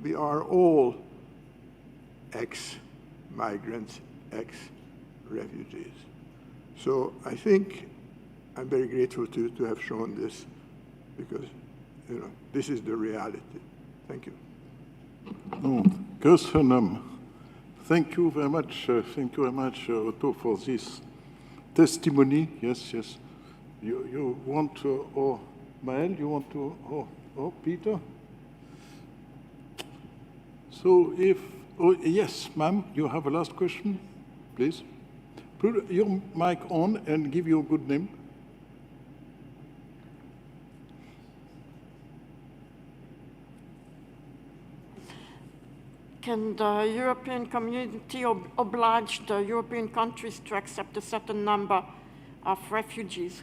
we are all ex-migrants, ex-refugees. So I think I'm very grateful to have shown this, because this is the reality. Thank you. Köszönöm. Thank you very much. Thank you very much, Otto, for this testimony. Yes, yes. You want to, or Maël, you want to, or Peter? So yes, ma'am, you have a last question, please. Put your mic on and give your good name. Can the European community oblige the European countries to accept a certain number of refugees?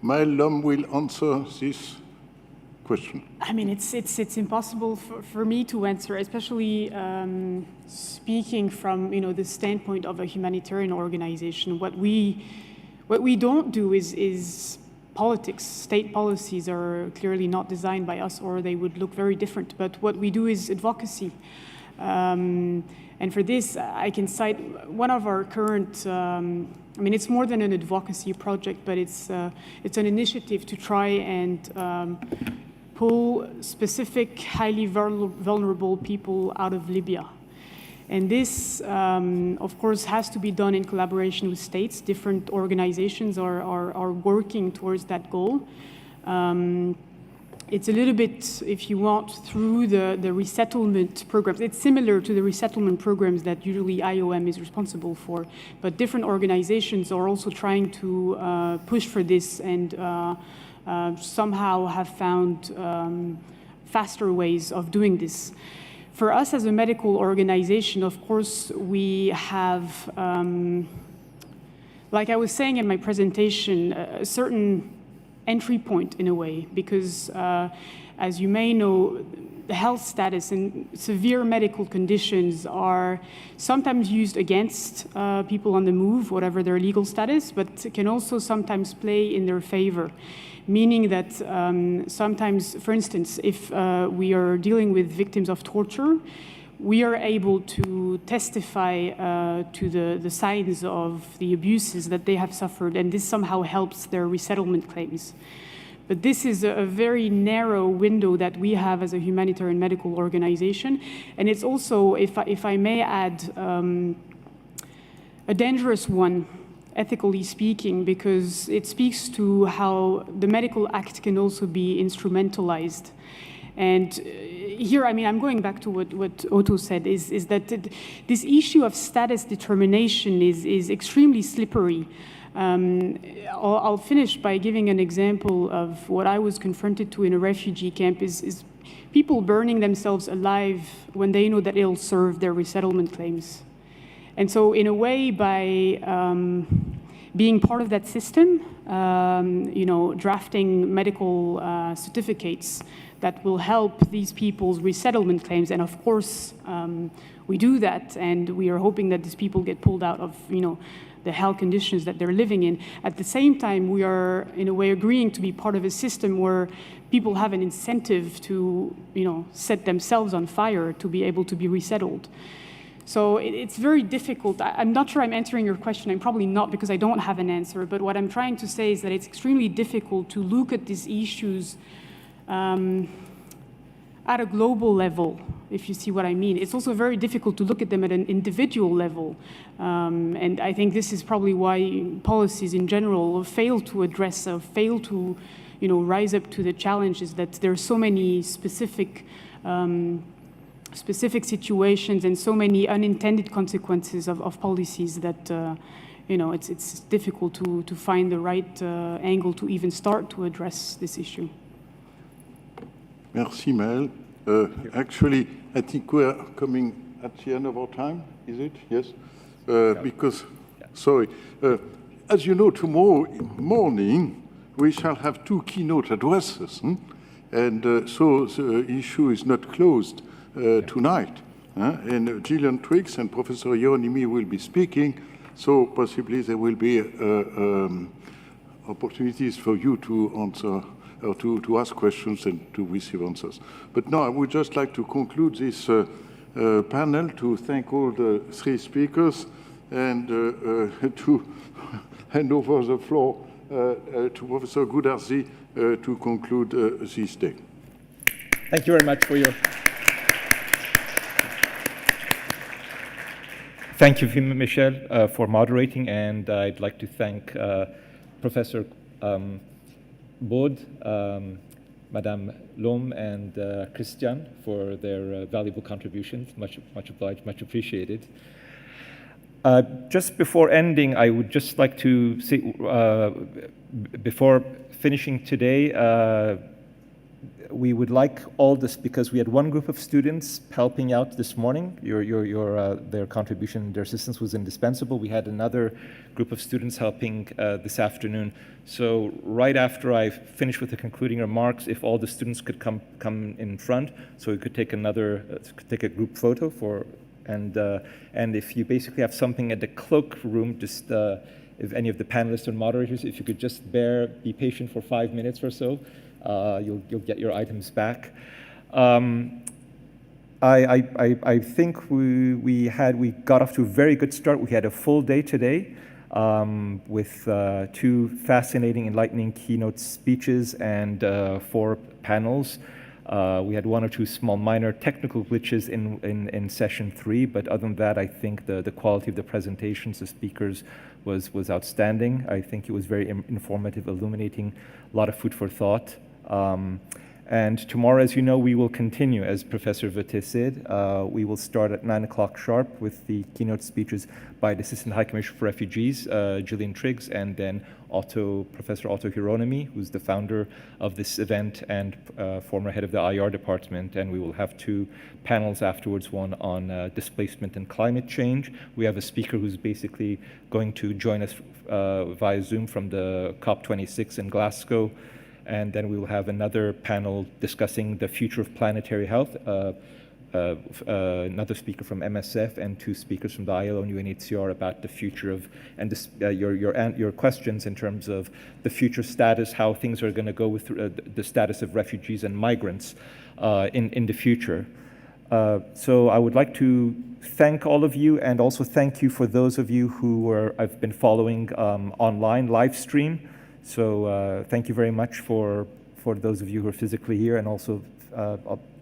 Maël will answer this question. I mean, it's impossible for me to answer, especially speaking from the standpoint of a humanitarian organization. What we don't do is politics. State policies are clearly not designed by us, or they would look very different. But what we do is advocacy. And for this, I can cite one of our current, I mean, it's more than an advocacy project, but it's an initiative to try and pull specific, highly vulnerable people out of Libya. And this, of course, has to be done in collaboration with states. Different organizations are working towards that goal. It's a little bit, if you want, through the resettlement programs. It's similar to the resettlement programs that usually IOM is responsible for, but different organizations are also trying to push for this and somehow have found faster ways of doing this. For us as a medical organization, of course, we have, like I was saying in my presentation, a certain entry point in a way, because as you may know, the health status and severe medical conditions are sometimes used against people on the move, whatever their legal status, but can also sometimes play in their favor. Meaning that sometimes, for instance, if we are dealing with victims of torture, we are able to testify to the signs of the abuses that they have suffered, and this somehow helps their resettlement claims. But this is a very narrow window that we have as a humanitarian medical organization. And it's also, if I may add, a dangerous one, ethically speaking, because it speaks to how the medical act can also be instrumentalized. And here, I mean, I'm going back to what Otto said, is that this issue of status determination is extremely slippery. I'll finish by giving an example of what I was confronted to in a refugee camp is people burning themselves alive when they know that it'll serve their resettlement claims. And so in a way, by being part of that system, you know, drafting medical certificates that will help these people's resettlement claims, and of course, we do that, and we are hoping that these people get pulled out of, you know, the hell conditions that they're living in. At the same time, we are, in a way, agreeing to be part of a system where people have an incentive to, you know, set themselves on fire to be able to be resettled. So it's very difficult. I'm not sure I'm answering your question. I'm probably not, because I don't have an answer. But what I'm trying to say is that it's extremely difficult to look at these issues at a global level, if you see what I mean. It's also very difficult to look at them at an individual level. And I think this is probably why policies in general fail to address, or fail to, you know, rise up to the challenges, that there are so many specific situations and so many unintended consequences of policies that, you know, it's difficult to find the right angle to even start to address this issue. Merci, Maëlle. Actually, I think we are coming at the end of our time, is it? Yes? Because, sorry, as you know, tomorrow morning, we shall have 2 keynote addresses. And so the issue is not closed tonight. And Gillian Triggs and Professor Hieronymi will be speaking, so possibly there will be opportunities for you to answer, or to ask questions and to receive answers. But now I would just like to conclude this panel, to thank all the 3 speakers, and to hand over the floor to Professor Goudarzi to conclude this day. Thank you very much for your... Thank you, Michel, for moderating, and I'd like to thank Professor Baud, Madame Lom, and Christian for their valuable contributions. Much obliged, much appreciated. Just before ending, I would just like to say, before finishing today, we would like all this, because we had one group of students helping out this morning. Their contribution, their assistance was indispensable. We had another group of students helping this afternoon. So right after I finish with the concluding remarks, if all the students could come in front, so we could take a group photo for, and if you basically have something at the cloakroom, just if any of the panelists or moderators, if you could just be patient for 5 minutes or so. You'll get your items back. I think we got off to a very good start. We had a full day today with 2 fascinating, enlightening keynote speeches and 4 panels. We had 1 or 2 small minor technical glitches in session 3, but other than that, I think the quality of the presentations, the speakers was outstanding. I think it was very informative, illuminating, a lot of food for thought. And tomorrow, as you know, we will continue, as Professor Vete said. We will start at 9 o'clock sharp with the keynote speeches by the Assistant High Commissioner for Refugees, Gillian Triggs, and then Professor Otto Hieronymi, who's the founder of this event and former head of the IR department. And we will have 2 panels afterwards, one on displacement and climate change. We have a speaker who's basically going to join us via Zoom from the COP26 in Glasgow. And then we will have another panel discussing the future of planetary health. Another speaker from MSF and 2 speakers from the ILO and UNHCR about the future of, and this, your questions in terms of the future status, how things are going to go with the status of refugees and migrants in the future. So I would like to thank all of you, and also thank you for those of you who I've been following online live stream. So thank you very much for those of you who are physically here and also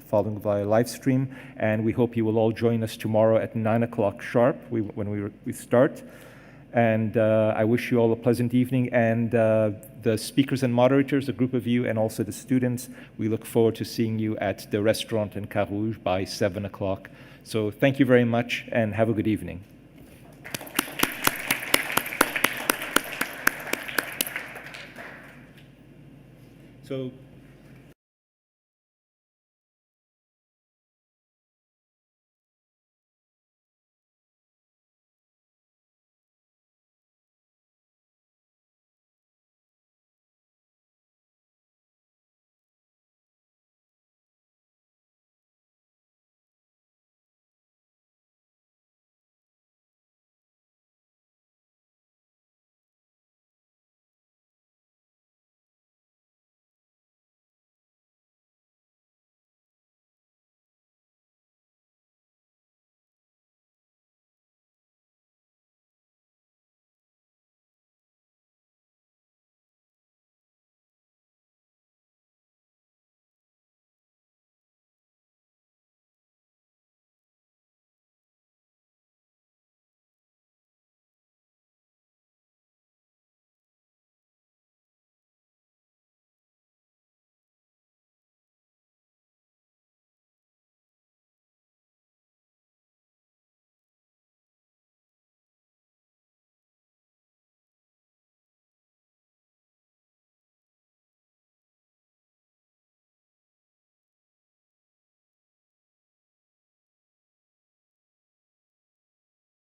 following via live stream. And we hope you will all join us tomorrow at 9 o'clock sharp when we start. And I wish you all a pleasant evening. And the speakers and moderators, a group of you, and also the students, we look forward to seeing you at the restaurant in Carouge by 7 o'clock. So thank you very much and have a good evening. So